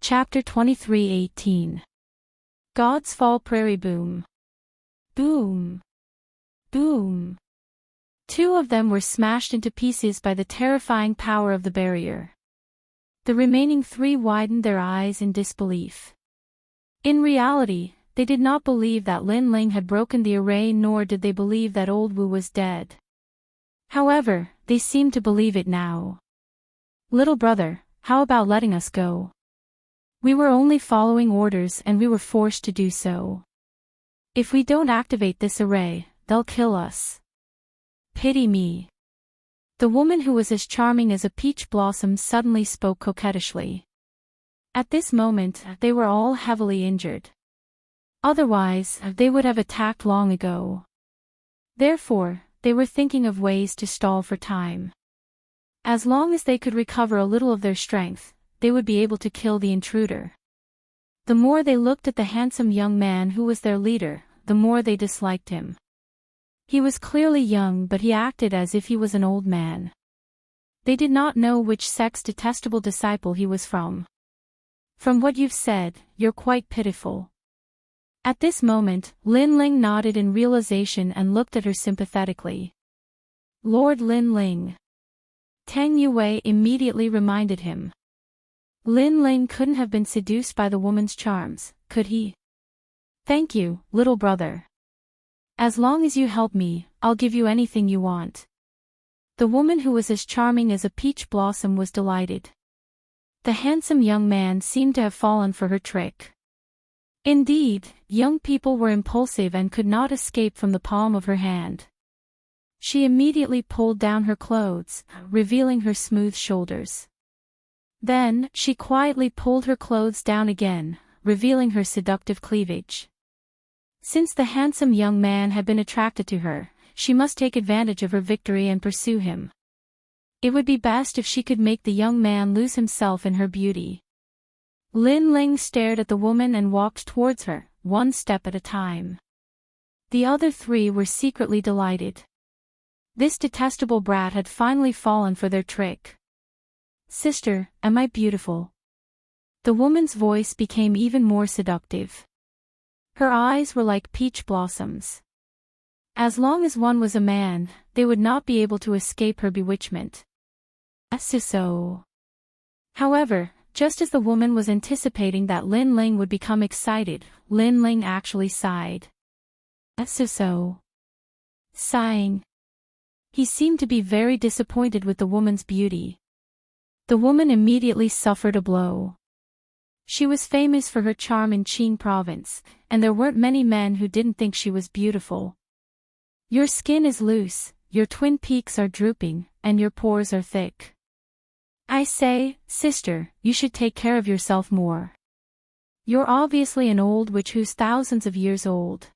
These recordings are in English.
Chapter 23:18. God's Fall Prairie Boom. Boom. Boom. Two of them were smashed into pieces by the terrifying power of the barrier. The remaining three widened their eyes in disbelief. In reality, they did not believe that Lin Ling had broken the array, nor did they believe that old Wu was dead. However, they seemed to believe it now. "Little brother, how about letting us go? We were only following orders and we were forced to do so. If we don't activate this array, they'll kill us. Pity me." The woman who was as charming as a peach blossom suddenly spoke coquettishly. At this moment, they were all heavily injured. Otherwise, they would have attacked long ago. Therefore, they were thinking of ways to stall for time. As long as they could recover a little of their strength, they would be able to kill the intruder. The more they looked at the handsome young man who was their leader, the more they disliked him. He was clearly young, but he acted as if he was an old man. They did not know which sect's detestable disciple he was from. "From what you've said, you're quite pitiful." At this moment, Lin Ling nodded in realization and looked at her sympathetically. "Lord Lin Ling." Tang Yue immediately reminded him. Lin Ling couldn't have been seduced by the woman's charms, could he? "Thank you, little brother. As long as you help me, I'll give you anything you want." The woman who was as charming as a peach blossom was delighted. The handsome young man seemed to have fallen for her trick. Indeed, young people were impulsive and could not escape from the palm of her hand. She immediately pulled down her clothes, revealing her smooth shoulders. Then, she quietly pulled her clothes down again, revealing her seductive cleavage. Since the handsome young man had been attracted to her, she must take advantage of her victory and pursue him. It would be best if she could make the young man lose himself in her beauty. Lin Ling stared at the woman and walked towards her, one step at a time. The other three were secretly delighted. This detestable brat had finally fallen for their trick. "Sister, am I beautiful?" The woman's voice became even more seductive. Her eyes were like peach blossoms. As long as one was a man, they would not be able to escape her bewitchment. So. However, just as the woman was anticipating that Lin Ling would become excited, Lin Ling actually sighed. So. Sighing. He seemed to be very disappointed with the woman's beauty. The woman immediately suffered a blow. She was famous for her charm in Qing province, and there weren't many men who didn't think she was beautiful. "Your skin is loose, your twin peaks are drooping, and your pores are thick. I say, sister, you should take care of yourself more. You're obviously an old witch who's thousands of years old.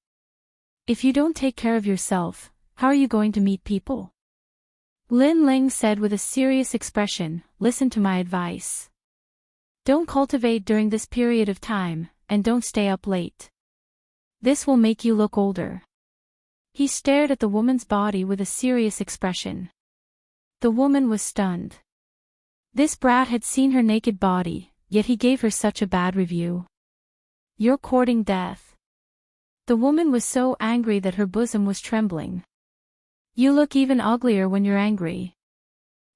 If you don't take care of yourself, how are you going to meet people?" Lin Ling said with a serious expression, "Listen to my advice. Don't cultivate during this period of time, and don't stay up late. This will make you look older." He stared at the woman's body with a serious expression. The woman was stunned. This brat had seen her naked body, yet he gave her such a bad review. "You're courting death." The woman was so angry that her bosom was trembling. "You look even uglier when you're angry.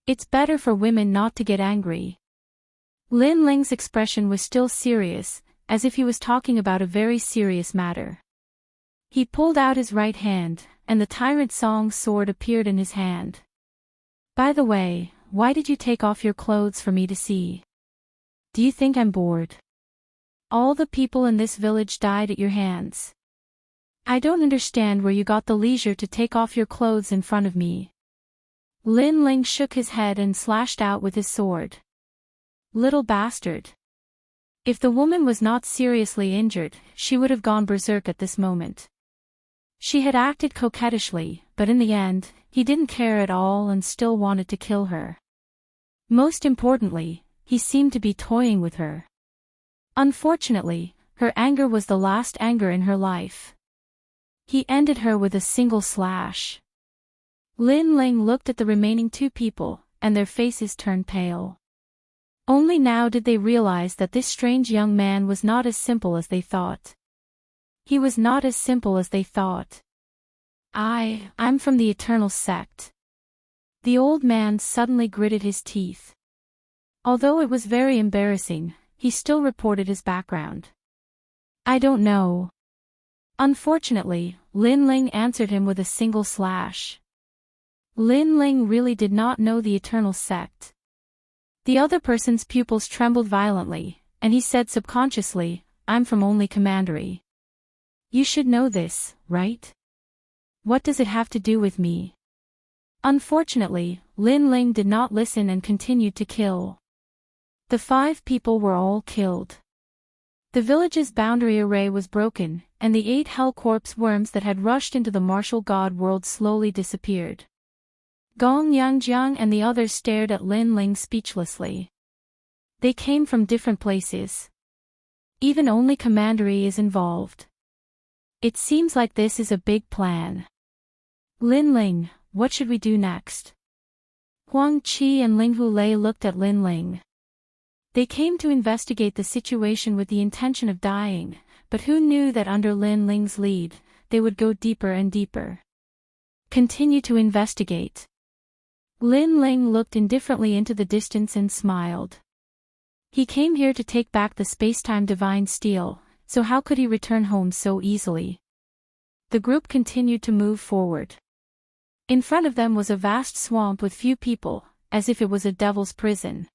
It's better for women not to get angry." Lin Ling's expression was still serious, as if he was talking about a very serious matter. He pulled out his right hand, and the Tyrant Song's sword appeared in his hand. "By the way, why did you take off your clothes for me to see? Do you think I'm bored? All the people in this village died at your hands. I don't understand where you got the leisure to take off your clothes in front of me." Lin Ling shook his head and slashed out with his sword. "Little bastard." If the woman was not seriously injured, she would have gone berserk at this moment. She had acted coquettishly, but in the end, he didn't care at all and still wanted to kill her. Most importantly, he seemed to be toying with her. Unfortunately, her anger was the last anger in her life. He ended her with a single slash. Lin Ling looked at the remaining two people, and their faces turned pale. Only now did they realize that this strange young man was not as simple as they thought. He was not as simple as they thought. I'm from the Eternal Sect. The old man suddenly gritted his teeth. Although it was very embarrassing, he still reported his background. I don't know. Unfortunately, Lin Ling answered him with a single slash. Lin Ling really did not know the Eternal Sect. The other person's pupils trembled violently, and he said subconsciously, I'm from only Commandery. You should know this, right? What does it have to do with me? Unfortunately, Lin Ling did not listen and continued to kill. The 5 people were all killed. The village's boundary array was broken, and the 8 hell corpse worms that had rushed into the martial god world slowly disappeared. Gong Yangjiang and the others stared at Lin Ling speechlessly. They came from different places. Even only Commandery is involved. It seems like this is a big plan. Lin Ling, what should we do next? Huang Qi and Ling Hulei looked at Lin Ling. They came to investigate the situation with the intention of dying, but who knew that under Lin Ling's lead, they would go deeper and deeper. Continue to investigate. Lin Ling looked indifferently into the distance and smiled. He came here to take back the spacetime divine steel, so how could he return home so easily? The group continued to move forward. In front of them was a vast swamp with few people, as if it was a devil's prison.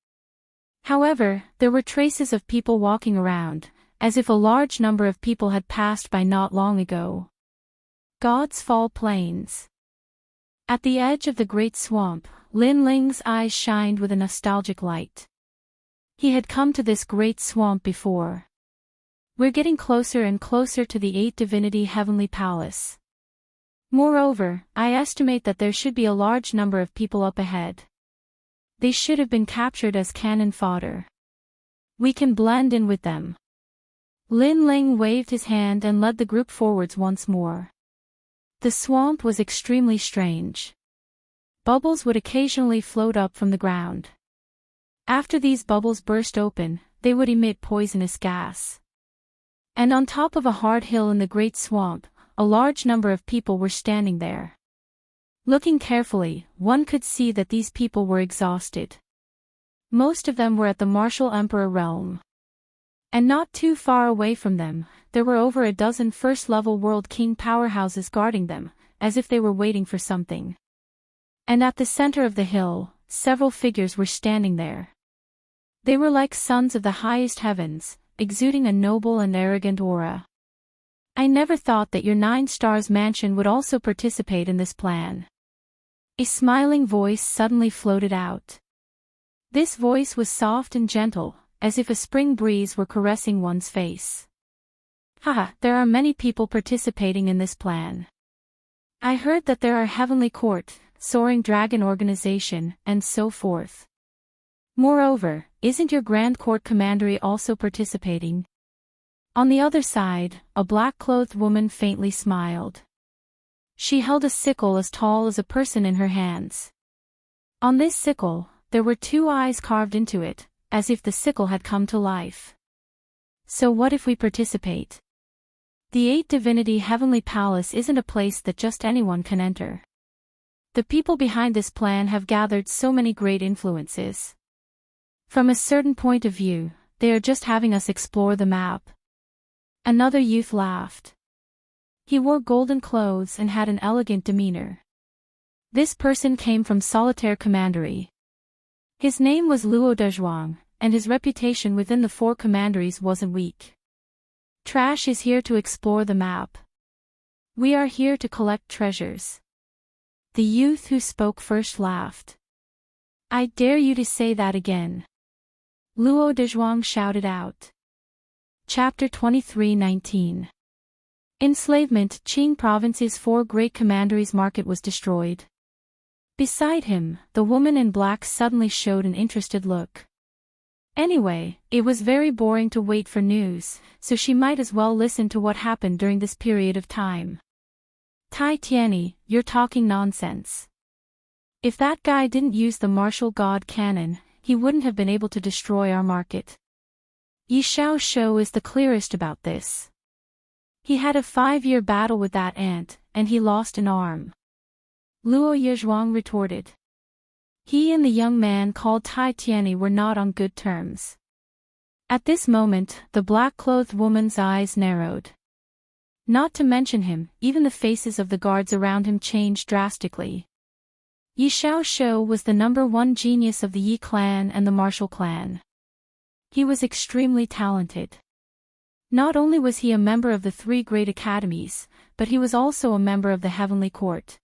However, there were traces of people walking around, as if a large number of people had passed by not long ago. God's Fall Plains. At the edge of the great swamp, Lin Ling's eyes shined with a nostalgic light. He had come to this great swamp before. We're getting closer and closer to the 8 Divinity Heavenly Palace. Moreover, I estimate that there should be a large number of people up ahead. They should have been captured as cannon fodder. We can blend in with them. Lin Ling waved his hand and led the group forwards once more. The swamp was extremely strange. Bubbles would occasionally float up from the ground. After these bubbles burst open, they would emit poisonous gas. And on top of a hard hill in the great swamp, a large number of people were standing there. Looking carefully, one could see that these people were exhausted. Most of them were at the martial emperor realm. And not too far away from them, there were over a dozen first-level world king powerhouses guarding them, as if they were waiting for something. And at the center of the hill, several figures were standing there. They were like sons of the highest heavens, exuding a noble and arrogant aura. I never thought that your 9 stars mansion would also participate in this plan. A smiling voice suddenly floated out. This voice was soft and gentle, as if a spring breeze were caressing one's face. Haha, there are many people participating in this plan. I heard that there are Heavenly Court, Soaring Dragon Organization, and so forth. Moreover, isn't your Grand Court Commandery also participating? On the other side, a black-clothed woman faintly smiled. She held a sickle as tall as a person in her hands. On this sickle, there were 2 eyes carved into it, as if the sickle had come to life. So what if we participate? The 8 Divinity Heavenly Palace isn't a place that just anyone can enter. The people behind this plan have gathered so many great influences. From a certain point of view, they are just having us explore the map. Another youth laughed. He wore golden clothes and had an elegant demeanor. This person came from Solitaire Commandery. His name was Luo Dezhuang, and his reputation within the 4 commanderies wasn't weak. Trash is here to explore the map. We are here to collect treasures. The youth who spoke first laughed. I dare you to say that again. Luo Dezhuang shouted out. Chapter 23:19. Enslavement. Qing Province's 4 great commanderies market was destroyed. Beside him, the woman in black suddenly showed an interested look. Anyway, it was very boring to wait for news, so she might as well listen to what happened during this period of time. Tai Tianyi, you're talking nonsense. If that guy didn't use the martial god cannon, he wouldn't have been able to destroy our market. Yi Xiaoshu is the clearest about this. He had a 5-year battle with that ant, and he lost an arm. Luo Yizhuang retorted. He and the young man called Tai Tianyi were not on good terms. At this moment, the black-clothed woman's eyes narrowed. Not to mention him, even the faces of the guards around him changed drastically. Yi Xiaoshu was the #1 genius of the Yi clan and the martial clan. He was extremely talented. Not only was he a member of the 3 great academies, but he was also a member of the Heavenly Court.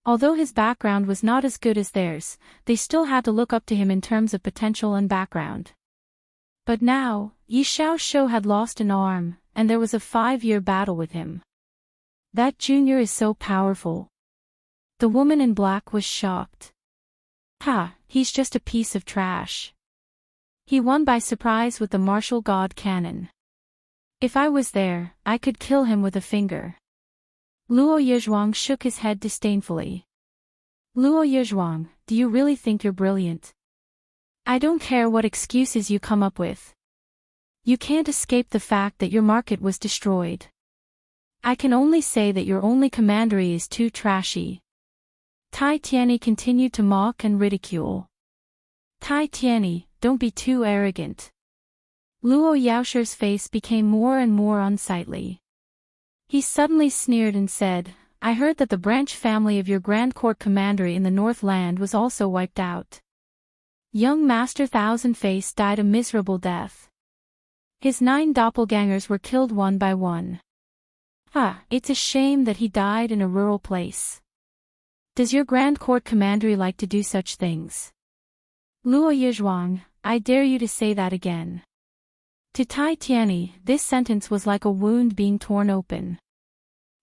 Although his background was not as good as theirs, they still had to look up to him in terms of potential and background. But now, Yi Xiaoshu had lost an arm, and there was a 5-year battle with him. That junior is so powerful. The woman in black was shocked. Ha, he's just a piece of trash. He won by surprise with the martial god cannon. If I was there, I could kill him with a finger. Luo Yizhuang shook his head disdainfully. Luo Yizhuang, do you really think you're brilliant? I don't care what excuses you come up with. You can't escape the fact that your market was destroyed. I can only say that your only commandery is too trashy. Tai Tianyi continued to mock and ridicule. Tai Tianyi, don't be too arrogant. Luo Yaoshu's face became more and more unsightly. He suddenly sneered and said, I heard that the branch family of your Grand Court Commandery in the Northland was also wiped out. Young Master Thousand Face died a miserable death. His 9 doppelgangers were killed one by one. It's a shame that he died in a rural place. Does your Grand Court Commandery like to do such things? Luo Yizhuang, I dare you to say that again. To Tai Tianyi, this sentence was like a wound being torn open.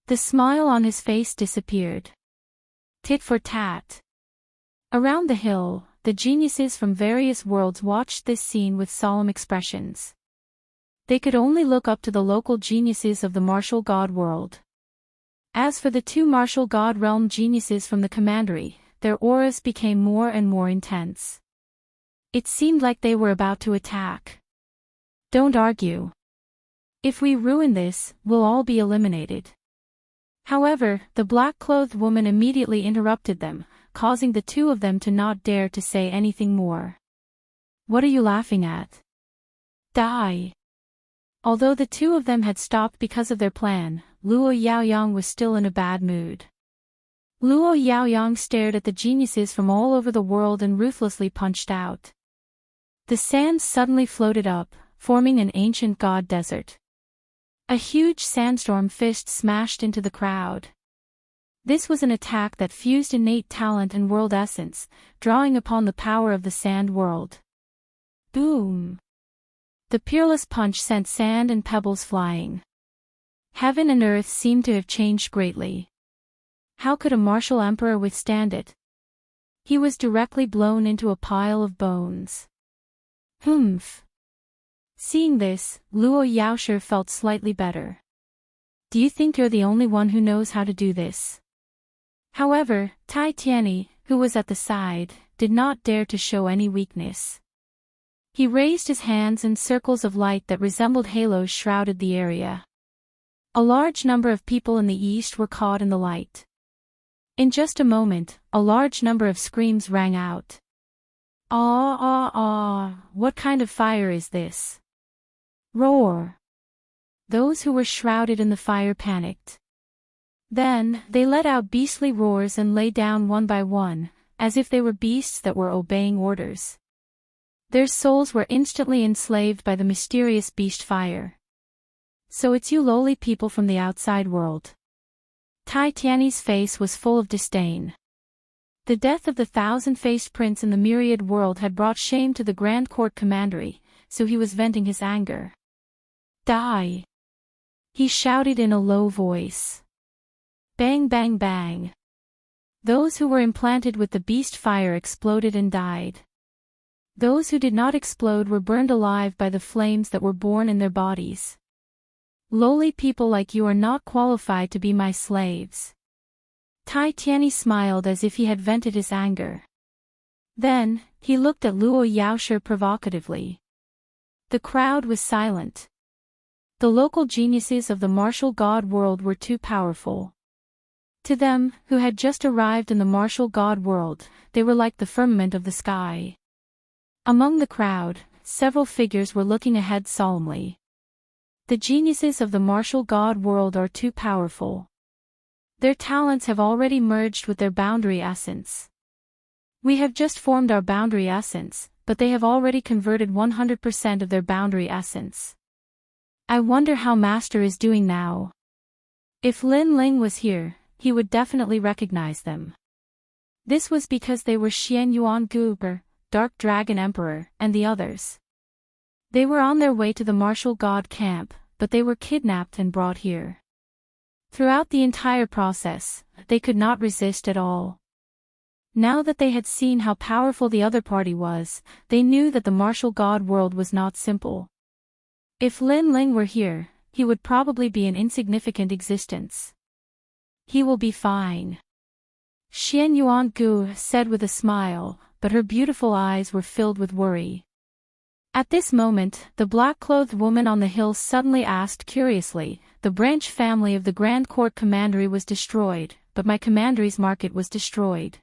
The smile on his face disappeared. Tit for tat. Around the hill, the geniuses from various worlds watched this scene with solemn expressions. They could only look up to the local geniuses of the martial god world. As for the 2 martial god realm geniuses from the commandery, their auras became more and more intense. It seemed like they were about to attack. Don't argue. If we ruin this, we'll all be eliminated. However, the black-clothed woman immediately interrupted them, causing the 2 of them to not dare to say anything more. What are you laughing at? Die. Although the 2 of them had stopped because of their plan, Luo Yaoyang was still in a bad mood. Luo Yaoyang stared at the geniuses from all over the world and ruthlessly punched out. The sand suddenly floated up, forming an ancient god desert. A huge sandstorm fist smashed into the crowd. This was an attack that fused innate talent and world essence, drawing upon the power of the sand world. Boom! The peerless punch sent sand and pebbles flying. Heaven and earth seemed to have changed greatly. How could a martial emperor withstand it? He was directly blown into a pile of bones. Humph! Seeing this, Luo Yaoshu felt slightly better. Do you think you're the only one who knows how to do this? However, Tai Tianyi, who was at the side, did not dare to show any weakness. He raised his hands and circles of light that resembled halos shrouded the area. A large number of people in the east were caught in the light. In just a moment, a large number of screams rang out. What kind of fire is this? Roar! Those who were shrouded in the fire panicked. Then, they let out beastly roars and lay down one by one, as if they were beasts that were obeying orders. Their souls were instantly enslaved by the mysterious beast fire. So it's you lowly people from the outside world. Tai Tianyi's face was full of disdain. The death of the 1,000-faced prince in the myriad world had brought shame to the Grand Court Commandery, so he was venting his anger. Die! He shouted in a low voice. Bang bang bang! Those who were implanted with the beast fire exploded and died. Those who did not explode were burned alive by the flames that were born in their bodies. Lowly people like you are not qualified to be my slaves. Tai Tianyi smiled as if he had vented his anger. Then, he looked at Luo Yaoshe provocatively. The crowd was silent. The local geniuses of the martial god world were too powerful. To them, who had just arrived in the martial god world, they were like the firmament of the sky. Among the crowd, several figures were looking ahead solemnly. The geniuses of the martial god world are too powerful. Their talents have already merged with their boundary essence. We have just formed our boundary essence, but they have already converted 100% of their boundary essence. I wonder how Master is doing now. If Lin Ling was here, he would definitely recognize them. This was because they were Xian Yuan Guber, Dark Dragon Emperor, and the others. They were on their way to the martial god camp, but they were kidnapped and brought here. Throughout the entire process, they could not resist at all. Now that they had seen how powerful the other party was, they knew that the martial god world was not simple. If Lin Ling were here, he would probably be an insignificant existence. He will be fine. Xian Yuan Gu said with a smile, but her beautiful eyes were filled with worry. At this moment, the black-clothed woman on the hill suddenly asked curiously, "The branch family of the Grand Court Commandery was destroyed, but my commandery's market was destroyed.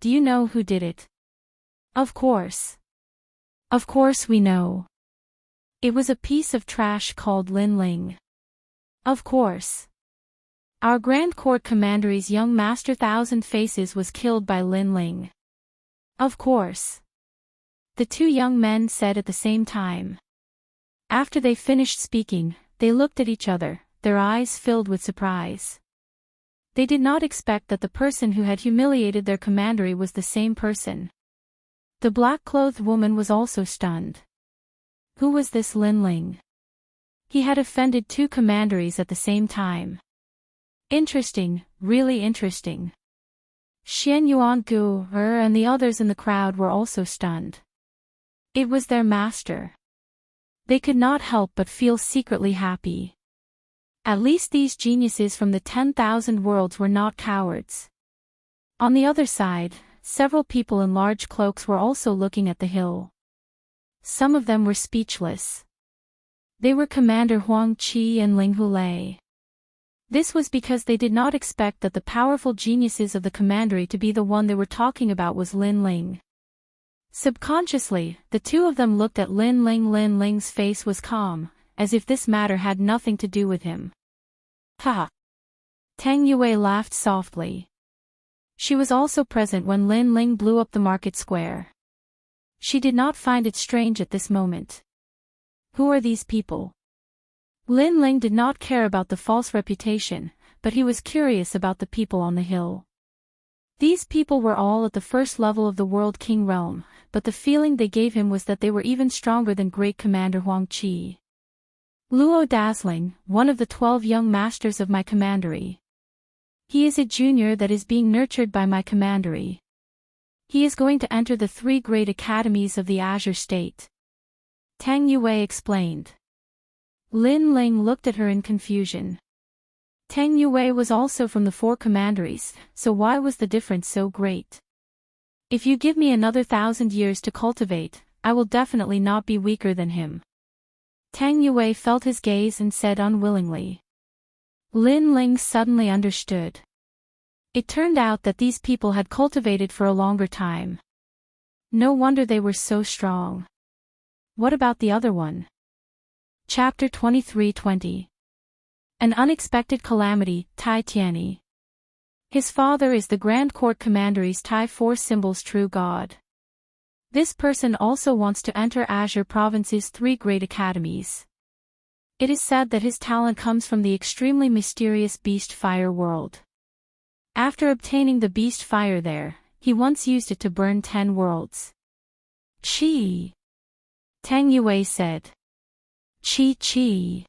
Do you know who did it?" Of course. Of course we know. It was a piece of trash called Lin Ling. Of course. Our Grand Court Commandery's young master Thousand Faces was killed by Lin Ling. Of course. The two young men said at the same time. After they finished speaking, they looked at each other, their eyes filled with surprise. They did not expect that the person who had humiliated their commandery was the same person. The black-clothed woman was also stunned. Who was this Lin Ling? He had offended two commanderies at the same time. Interesting, really interesting. Xian Yuan Gu and the others in the crowd were also stunned. It was their master. They could not help but feel secretly happy. At least these geniuses from the 10,000 worlds were not cowards. On the other side, several people in large cloaks were also looking at the hill. Some of them were speechless. They were Commander Huang Qi and Ling Hulei. This was because they did not expect that the powerful geniuses of the commandery to be the one they were talking about was Lin Ling. Subconsciously, the two of them looked at Lin Ling. Lin Ling's face was calm, as if this matter had nothing to do with him. Ha! Tang Yue laughed softly. She was also present when Lin Ling blew up the market square. She did not find it strange at this moment. Who are these people? Lin Ling did not care about the false reputation, but he was curious about the people on the hill. These people were all at the first level of the World King realm, but the feeling they gave him was that they were even stronger than Great Commander Huang Qi. Luo Dazzling, one of the 12 young masters of my commandery. He is a junior that is being nurtured by my commandery. He is going to enter the 3 great academies of the Azure State. Tang Yue explained. Lin Ling looked at her in confusion. Tang Yue was also from the 4 commanderies, so why was the difference so great? If you give me another 1,000 years to cultivate, I will definitely not be weaker than him. Tang Yue felt his gaze and said unwillingly. Lin Ling suddenly understood. It turned out that these people had cultivated for a longer time. No wonder they were so strong. What about the other one? Chapter 23:20. An unexpected calamity, Tai Tianyi. His father is the Grand Court Commandery's Tai 4 Symbols True God. This person also wants to enter Azure Province's 3 great academies. It is said that his talent comes from the extremely mysterious Beast Fire world. After obtaining the Beast Fire there, he once used it to burn 10 worlds. Chi! Tang Yue said. Chi.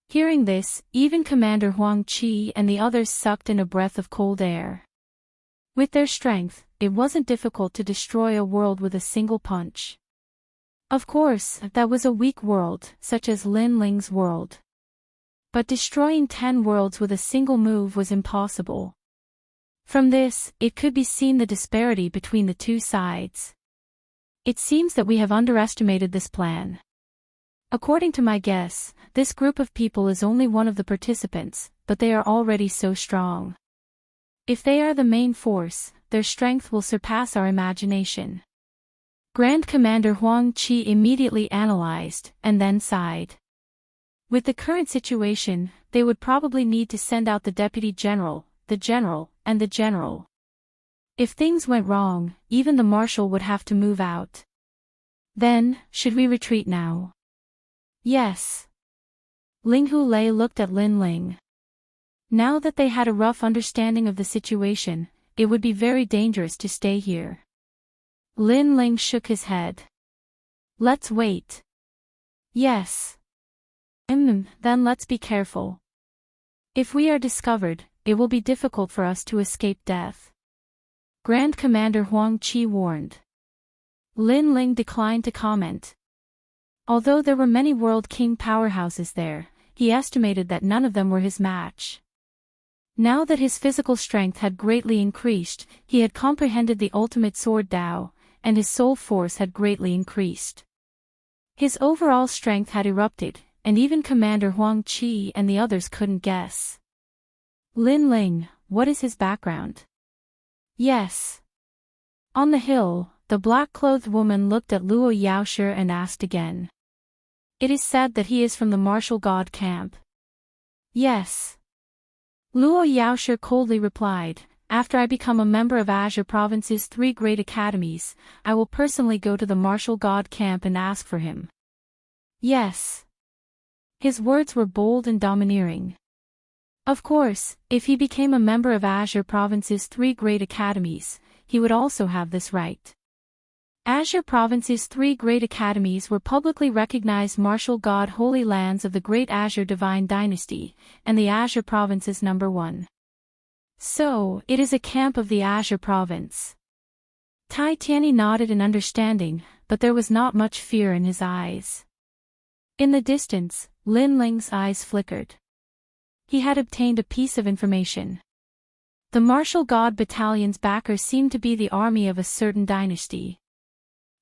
Hearing this, even Commander Huang Qi and the others sucked in a breath of cold air. With their strength, it wasn't difficult to destroy a world with a single punch. Of course, that was a weak world, such as Lin Ling's world. But destroying 10 worlds with a single move was impossible. From this, it could be seen the disparity between the two sides. It seems that we have underestimated this plan. According to my guess, this group of people is only one of the participants, but they are already so strong. If they are the main force, their strength will surpass our imagination. Grand Commander Huang Qi immediately analyzed, and then sighed. With the current situation, they would probably need to send out the Deputy General, the General, and the General. If things went wrong, even the Marshal would have to move out. Then, should we retreat now? Yes. Ling Hulei looked at Lin Ling. Now that they had a rough understanding of the situation, it would be very dangerous to stay here. Lin Ling shook his head. Let's wait. Yes. Then let's be careful. If we are discovered, it will be difficult for us to escape death. Grand Commander Huang Qi warned. Lin Ling declined to comment. Although there were many World King powerhouses there, he estimated that none of them were his match. Now that his physical strength had greatly increased, he had comprehended the ultimate sword Dao, and his soul force had greatly increased. His overall strength had erupted, and even Commander Huang Qi and the others couldn't guess. Lin Ling, what is his background? Yes. On the hill, the black-clothed woman looked at Luo Yaoshi and asked again. It is said that he is from the martial god camp. Yes. Luo Yaoshi coldly replied, after I become a member of Azure Province's 3 great academies, I will personally go to the martial god camp and ask for him. Yes. His words were bold and domineering. Of course, if he became a member of Azure Province's 3 great academies, he would also have this right. Azure Province's 3 great academies were publicly recognized martial god holy lands of the Great Azure Divine Dynasty, and the Azure Province is number 1. So, it is a camp of the Azure Province. Tai Tianyi nodded in understanding, but there was not much fear in his eyes. In the distance, Lin Ling's eyes flickered. He had obtained a piece of information. The martial god battalion's backers seemed to be the army of a certain dynasty.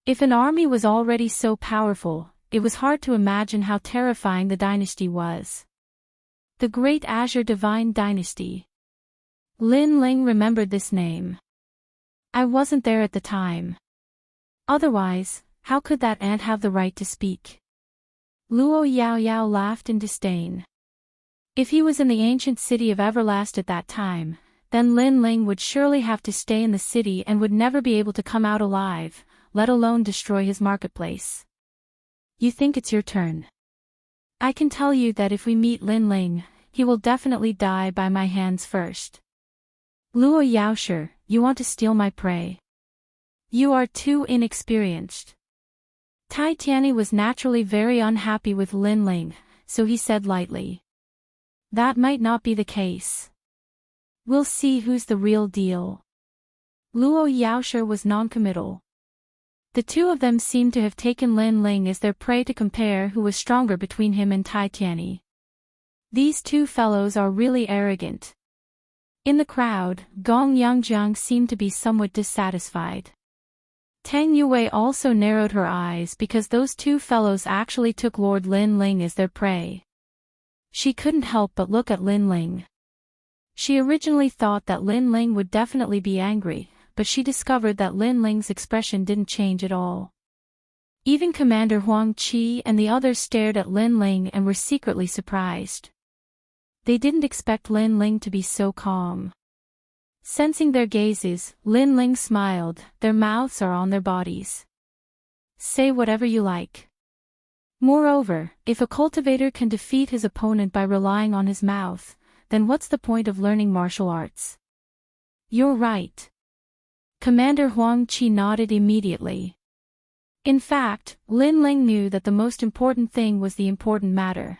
If an army was already so powerful, it was hard to imagine how terrifying the dynasty was. The Great Azure Divine Dynasty. Lin Ling remembered this name. I wasn't there at the time. Otherwise, how could that ant have the right to speak? Luo Yaoyao laughed in disdain. If he was in the ancient city of Everlast at that time, then Lin Ling would surely have to stay in the city and would never be able to come out alive, let alone destroy his marketplace. You think it's your turn? I can tell you that if we meet Lin Ling, he will definitely die by my hands first. Luo Yaoshi, you want to steal my prey? You are too inexperienced. Tai Tianyi was naturally very unhappy with Lin Ling, so he said lightly. That might not be the case. We'll see who's the real deal. Luo Yaoshi was non-committal. The two of them seemed to have taken Lin Ling as their prey to compare who was stronger between him and Tai Tianyi. These two fellows are really arrogant. In the crowd, Gong Yangjiang seemed to be somewhat dissatisfied. Tang Yue also narrowed her eyes because those two fellows actually took Lord Lin Ling as their prey. She couldn't help but look at Lin Ling. She originally thought that Lin Ling would definitely be angry, but she discovered that Lin Ling's expression didn't change at all. Even Commander Huang Qi and the others stared at Lin Ling and were secretly surprised. They didn't expect Lin Ling to be so calm. Sensing their gazes, Lin Ling smiled, their mouths are on their bodies. Say whatever you like. Moreover, if a cultivator can defeat his opponent by relying on his mouth, then what's the point of learning martial arts? You're right. Commander Huang Qi nodded immediately. In fact, Lin Ling knew that the most important thing was the important matter.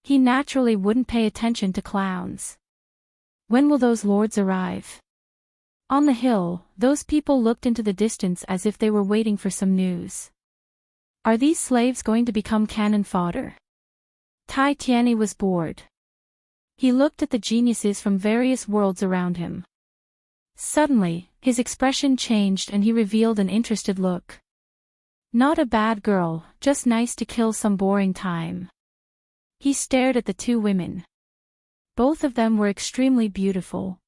He naturally wouldn't pay attention to clowns. When will those lords arrive? On the hill, those people looked into the distance as if they were waiting for some news. Are these slaves going to become cannon fodder? Tai Tianyi was bored. He looked at the geniuses from various worlds around him. Suddenly, his expression changed and he revealed an interested look. Not a bad girl, just nice to kill some boring time. He stared at the two women. Both of them were extremely beautiful.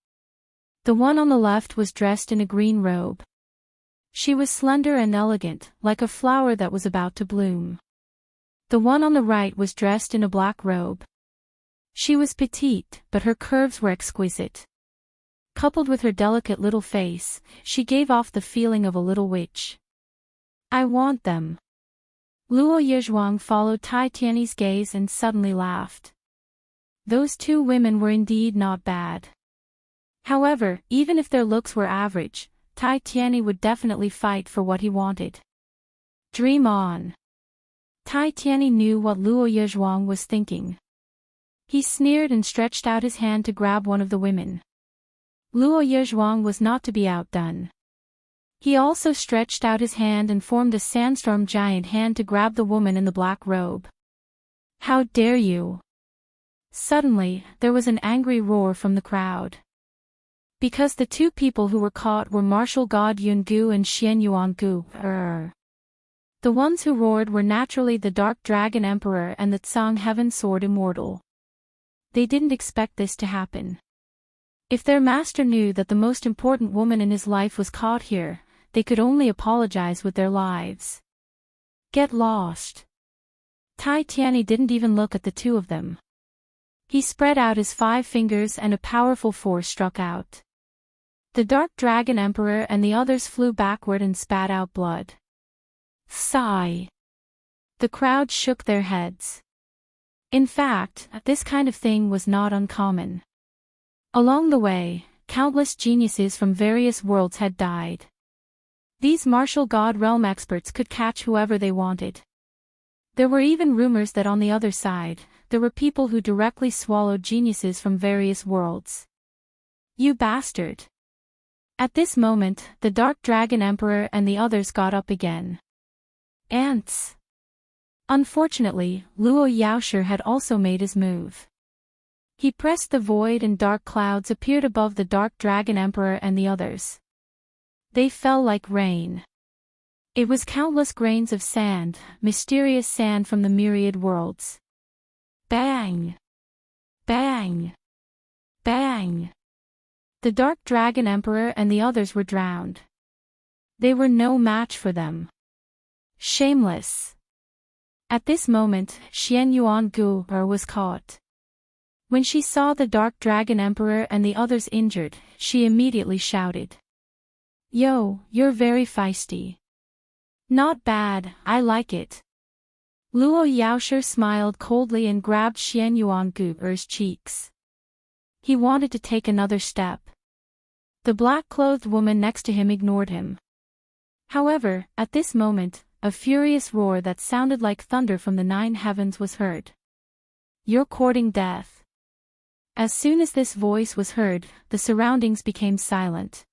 The one on the left was dressed in a green robe. She was slender and elegant, like a flower that was about to bloom. The one on the right was dressed in a black robe. She was petite, but her curves were exquisite. Coupled with her delicate little face, she gave off the feeling of a little witch. I want them. Luo Yezhuang followed Tai Tianyi's gaze and suddenly laughed. Those two women were indeed not bad. However, even if their looks were average, Tai Tianyi would definitely fight for what he wanted. Dream on. Tai Tianyi knew what Luo Yezhuang was thinking. He sneered and stretched out his hand to grab one of the women. Luo Yezhuang was not to be outdone. He also stretched out his hand and formed a sandstorm giant hand to grab the woman in the black robe. How dare you! Suddenly, there was an angry roar from the crowd. Because the two people who were caught were martial god Yun Gu and Xian Yuan Gu. The ones who roared were naturally the Dark Dragon Emperor and the Tsang Heaven Sword Immortal. They didn't expect this to happen. If their master knew that the most important woman in his life was caught here, they could only apologize with their lives. Get lost. Tai Tianyi didn't even look at the two of them. He spread out his 5 fingers and a powerful force struck out. The Dark Dragon Emperor and the others flew backward and spat out blood. Sigh. The crowd shook their heads. In fact, this kind of thing was not uncommon. Along the way, countless geniuses from various worlds had died. These martial god realm experts could catch whoever they wanted. There were even rumors that on the other side, there were people who directly swallowed geniuses from various worlds. You bastard! At this moment, the Dark Dragon Emperor and the others got up again. Ants! Unfortunately, Luo Yaoshi had also made his move. He pressed the void and dark clouds appeared above the Dark Dragon Emperor and the others. They fell like rain. It was countless grains of sand, mysterious sand from the myriad worlds. Bang! Bang! Bang! The Dark Dragon Emperor and the others were drowned. They were no match for them. Shameless! At this moment, Xian Yuan Gu was caught. When she saw the Dark Dragon Emperor and the others injured, she immediately shouted. Yo, you're very feisty. Not bad, I like it. Luo Yaoshi smiled coldly and grabbed Xian Yuan Gu's cheeks. He wanted to take another step. The black-clothed woman next to him ignored him. However, at this moment, a furious roar that sounded like thunder from the 9 heavens was heard. You're courting death. As soon as this voice was heard, the surroundings became silent.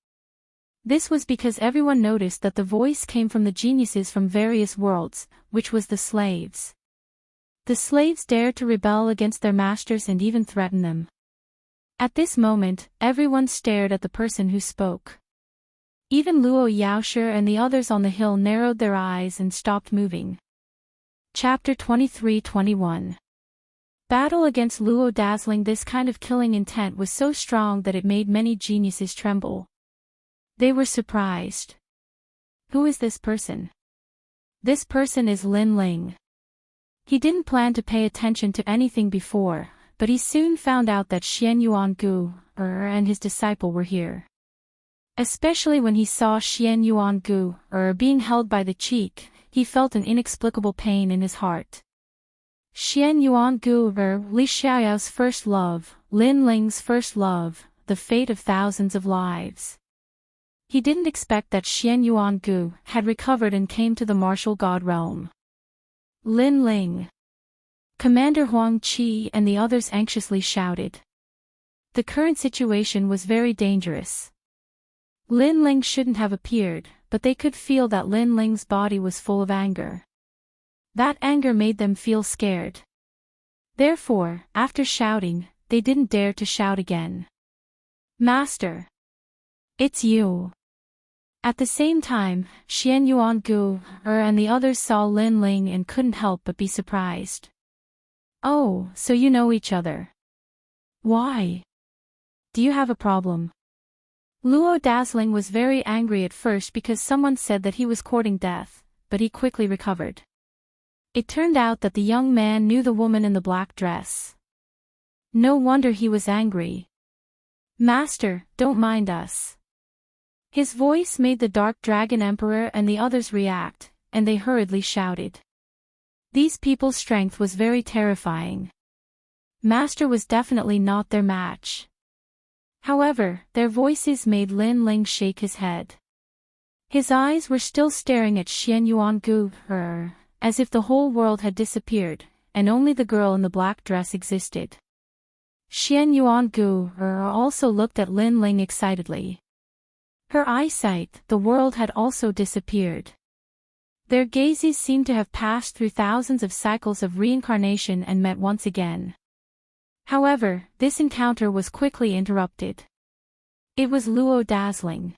This was because everyone noticed that the voice came from the geniuses from various worlds, which was the slaves. The slaves dared to rebel against their masters and even threaten them. At this moment, everyone stared at the person who spoke. Even Luo Yaoshi and the others on the hill narrowed their eyes and stopped moving. Chapter 23-21. Battle against Luo. Dazzling. This kind of killing intent was so strong that it made many geniuses tremble. They were surprised. Who is this person? This person is Lin Ling. He didn't plan to pay attention to anything before, but he soon found out that Xian Yuan Gu and his disciple were here. Especially when he saw Xian Yuan Gu being held by the cheek, he felt an inexplicable pain in his heart. Xian Yuan Gu Li Xiaoyao's first love, Lin Ling's first love, the fate of thousands of lives. He didn't expect that Xian Yuan Gu had recovered and came to the martial god realm. Lin Ling. Commander Huang Qi and the others anxiously shouted. The current situation was very dangerous. Lin Ling shouldn't have appeared, but they could feel that Lin Ling's body was full of anger. That anger made them feel scared. Therefore, after shouting, they didn't dare to shout again. Master! It's you. At the same time, Xian Yuangu and the others saw Lin Ling and couldn't help but be surprised. Oh, so you know each other. Why? Do you have a problem? Luo Dazzling was very angry at first because someone said that he was courting death, but he quickly recovered. It turned out that the young man knew the woman in the black dress. No wonder he was angry. Master, don't mind us. His voice made the Dark Dragon Emperor and the others react, and they hurriedly shouted. These people's strength was very terrifying. Master was definitely not their match. However, their voices made Lin Ling shake his head. His eyes were still staring at Xian Yuangu, as if the whole world had disappeared, and only the girl in the black dress existed. Xian Yuangu also looked at Lin Ling excitedly. Her eyesight, the world had also disappeared. Their gazes seemed to have passed through thousands of cycles of reincarnation and met once again. However, this encounter was quickly interrupted. It was Luo Dazzling.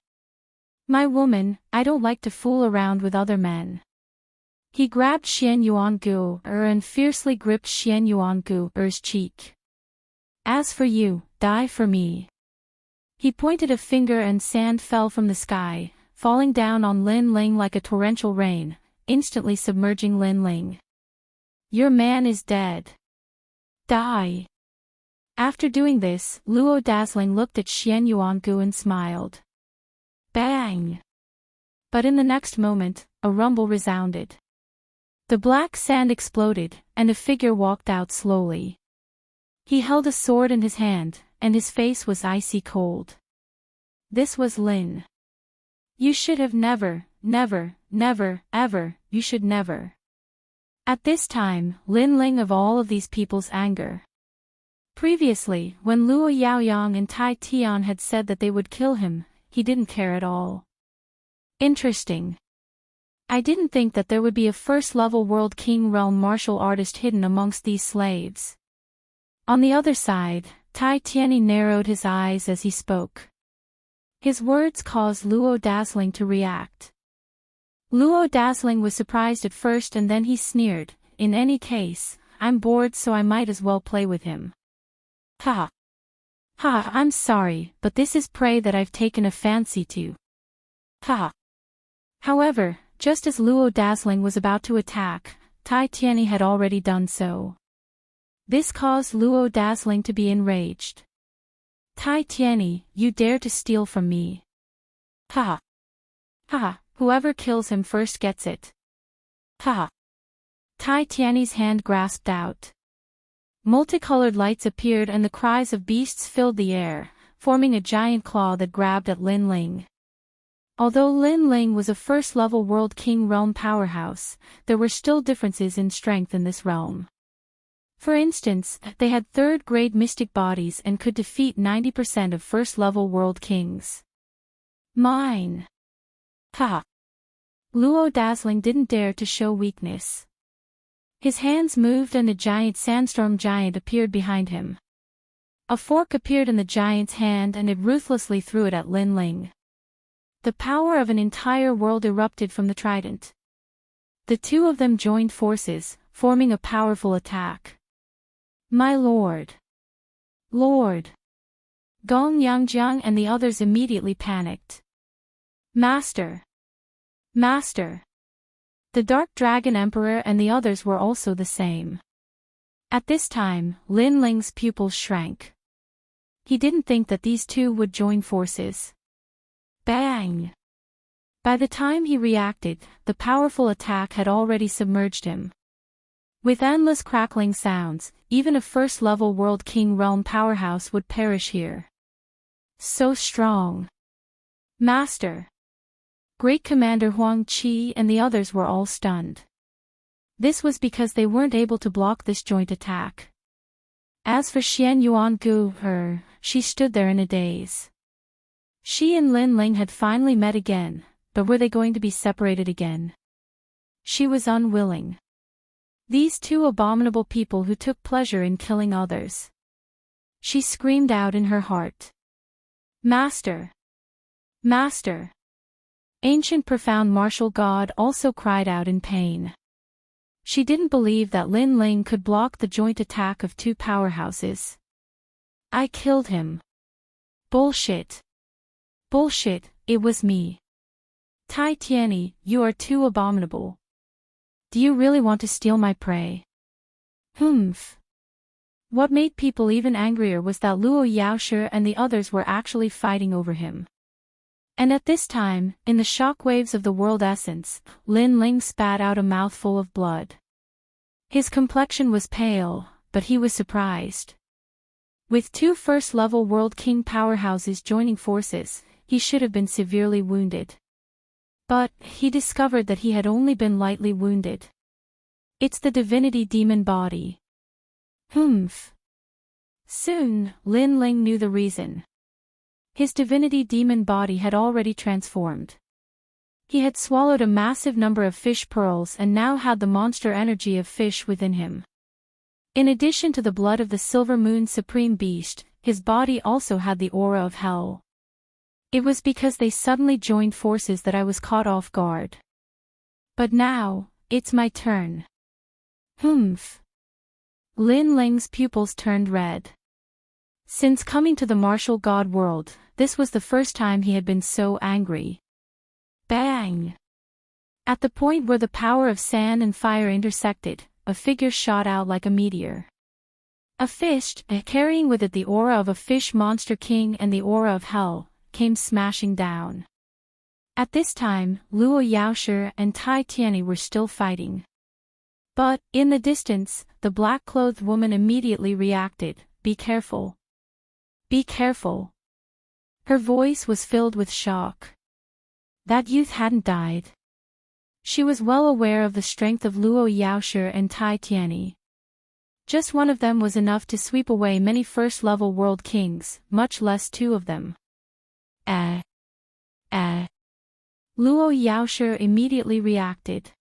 My woman, I don't like to fool around with other men. He grabbed Xian Yuangu and fiercely gripped Xian Yuangu's cheek. As for you, die for me. He pointed a finger and sand fell from the sky, falling down on Lin Ling like a torrential rain, instantly submerging Lin Ling. Your man is dead. Die. After doing this, Luo Dazzling looked at Xian Yuangu and smiled. Bang! But in the next moment, a rumble resounded. The black sand exploded, and a figure walked out slowly. He held a sword in his hand, and his face was icy cold. This was Lin. You should have never, ever, you should never. At this time, Lin Ling of all of these people's anger. Previously, when Luo Yaoyang and Tai Tian had said that they would kill him, he didn't care at all. Interesting. I didn't think that there would be a first-level World King realm martial artist hidden amongst these slaves. On the other side, Tai Tianyi narrowed his eyes as he spoke. His words caused Luo Dazzling to react. Luo Dazzling was surprised at first and then he sneered, in any case, I'm bored so I might as well play with him. Ha! Ha! I'm sorry, but this is prey that I've taken a fancy to. Ha! However, just as Luo Dazzling was about to attack, Tai Tianyi had already done so. This caused Luo Dazzling to be enraged. Tai Tianyi, you dare to steal from me. Ha! Ha! Whoever kills him first gets it. Ha! Tai Tianyi's hand grasped out. Multicolored lights appeared and the cries of beasts filled the air, forming a giant claw that grabbed at Lin Ling. Although Lin Ling was a first-level World King realm powerhouse, there were still differences in strength in this realm. For instance, they had third-grade mystic bodies and could defeat 90% of first-level World Kings. Mine! Ha! Luo Dazzling didn't dare to show weakness. His hands moved and a giant sandstorm giant appeared behind him. A fork appeared in the giant's hand and it ruthlessly threw it at Lin Ling. The power of an entire world erupted from the trident. The two of them joined forces, forming a powerful attack. My lord! Lord! Gong Yangjiang and the others immediately panicked. Master! Master! The Dark Dragon Emperor and the others were also the same. At this time, Lin Ling's pupils shrank. He didn't think that these two would join forces. Bang! By the time he reacted, the powerful attack had already submerged him. With endless crackling sounds, even a first-level World King realm powerhouse would perish here. So strong! Master! Great Commander Huang Qi and the others were all stunned. This was because they weren't able to block this joint attack. As for Xian Yuangu, she stood there in a daze. She and Lin Ling had finally met again, but were they going to be separated again? She was unwilling. These two abominable people who took pleasure in killing others. She screamed out in her heart. Master! Master. Ancient profound martial god also cried out in pain. She didn't believe that Lin Ling could block the joint attack of two powerhouses. I killed him. Bullshit. Bullshit, it was me. Tai Tianyi, you are too abominable. Do you really want to steal my prey? Humph. What made people even angrier was that Luo Yaoshi and the others were actually fighting over him. And at this time, in the shockwaves of the world essence, Lin Ling spat out a mouthful of blood. His complexion was pale, but he was surprised. With two first-level World King powerhouses joining forces, he should have been severely wounded. But, he discovered that he had only been lightly wounded. It's the divinity demon body. Humph. Soon, Lin Ling knew the reason. His divinity demon body had already transformed. He had swallowed a massive number of fish pearls and now had the monster energy of fish within him. In addition to the blood of the Silver Moon Supreme Beast, his body also had the aura of hell. It was because they suddenly joined forces that I was caught off guard. But now, it's my turn. Humph. Lin Ling's pupils turned red. Since coming to the martial god world, this was the first time he had been so angry. Bang! At the point where the power of sand and fire intersected, a figure shot out like a meteor. A fish, carrying with it the aura of a fish monster king and the aura of hell, came smashing down. At this time, Luo Yaoshi and Tai Tianyi were still fighting. But, in the distance, the black-clothed woman immediately reacted, "Be careful. Be careful." Her voice was filled with shock. That youth hadn't died. She was well aware of the strength of Luo Yaoshi and Tai Tianyi. Just one of them was enough to sweep away many first-level world kings, much less two of them. Luo Yaoshi immediately reacted.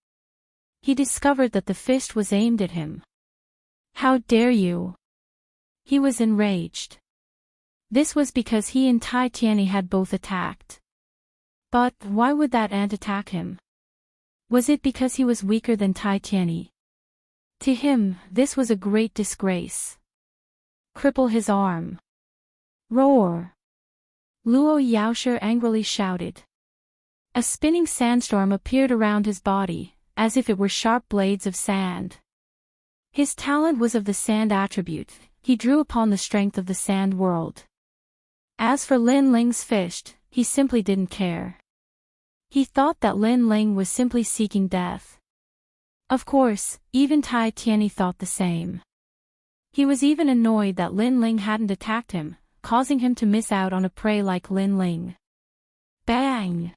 He discovered that the fist was aimed at him. How dare you? He was enraged. This was because he and Tai Tianyi had both attacked. But, why would that ant attack him? Was it because he was weaker than Tai Tianyi? To him, this was a great disgrace. Cripple his arm. Roar! Luo Yaoshi angrily shouted. A spinning sandstorm appeared around his body, as if it were sharp blades of sand. His talent was of the sand attribute, he drew upon the strength of the sand world. As for Lin Ling's fist, he simply didn't care. He thought that Lin Ling was simply seeking death. Of course, even Tai Tianyi thought the same. He was even annoyed that Lin Ling hadn't attacked him, causing him to miss out on a prey like Lin Ling. Bang!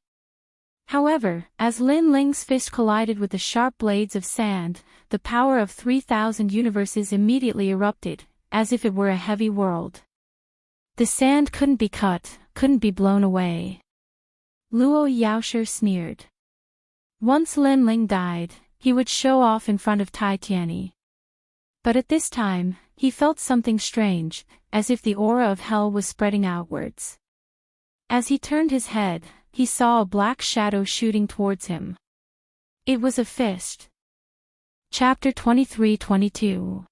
However, as Lin Ling's fist collided with the sharp blades of sand, the power of 3,000 universes immediately erupted, as if it were a heavy world. The sand couldn't be cut, couldn't be blown away. Luo Yaoshi sneered. Once Lin Ling died, he would show off in front of Tai Tianyi. But at this time, he felt something strange, as if the aura of hell was spreading outwards. As he turned his head, he saw a black shadow shooting towards him. It was a fist. Chapter 23-22.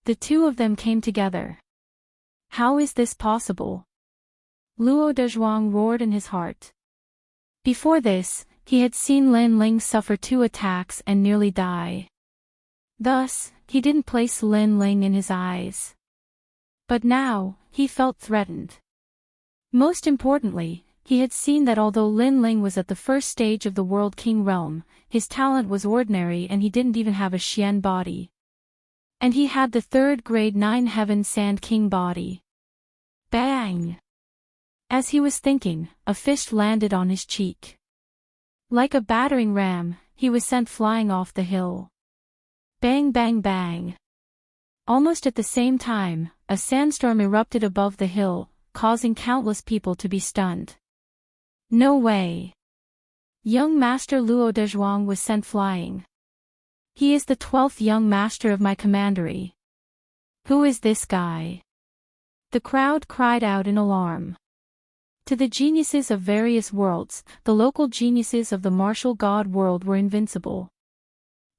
The two of them came together. How is this possible? Luo Dezhuang roared in his heart. Before this, he had seen Lin Ling suffer 2 attacks and nearly die. Thus, he didn't place Lin Ling in his eyes. But now, he felt threatened. Most importantly, he had seen that although Lin Ling was at the first stage of the World King realm, his talent was ordinary and he didn't even have a Xian body. And he had the 3rd grade 9 Heaven Sand King body. Bang! As he was thinking, a fist landed on his cheek. Like a battering ram, he was sent flying off the hill. Bang bang bang! Almost at the same time, a sandstorm erupted above the hill, causing countless people to be stunned. No way! Young Master Luo Dezhuang was sent flying. He is the 12th young master of my commandery. Who is this guy? The crowd cried out in alarm. To the geniuses of various worlds, the local geniuses of the martial god world were invincible.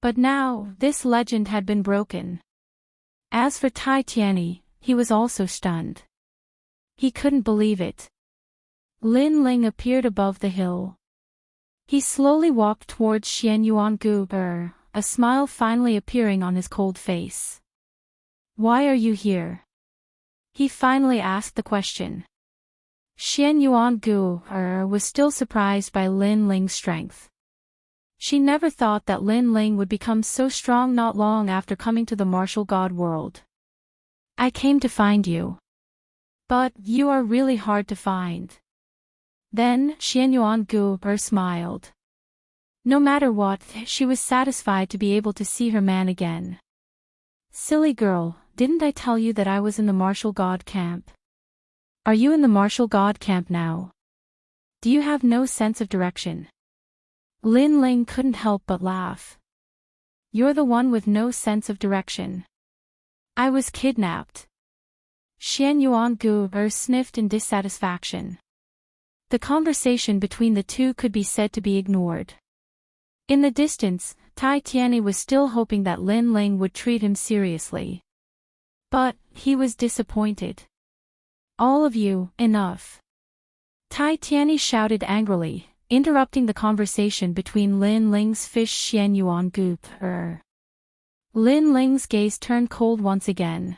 But now, this legend had been broken. As for Tai Tianyi, he was also stunned. He couldn't believe it. Lin Ling appeared above the hill. He slowly walked towards Xian Yuangu, a smile finally appearing on his cold face. "Why are you here?" He finally asked the question. Xian Yuangu was still surprised by Lin Ling's strength. She never thought that Lin Ling would become so strong not long after coming to the martial god world. "I came to find you. But you are really hard to find." Then Xian Yuangu smiled. No matter what, she was satisfied to be able to see her man again. "Silly girl, didn't I tell you that I was in the martial god camp? Are you in the martial god camp now? Do you have no sense of direction?" Lin Ling couldn't help but laugh. "You're the one with no sense of direction. I was kidnapped." Xian Yuangu sniffed in dissatisfaction. The conversation between the two could be said to be ignored. In the distance, Tai Tianyi was still hoping that Lin Ling would treat him seriously. But he was disappointed. "All of you, enough!" Tai Tianyi shouted angrily, interrupting the conversation between Lin Ling's fish Xian Yuangu. Lin Ling's gaze turned cold once again.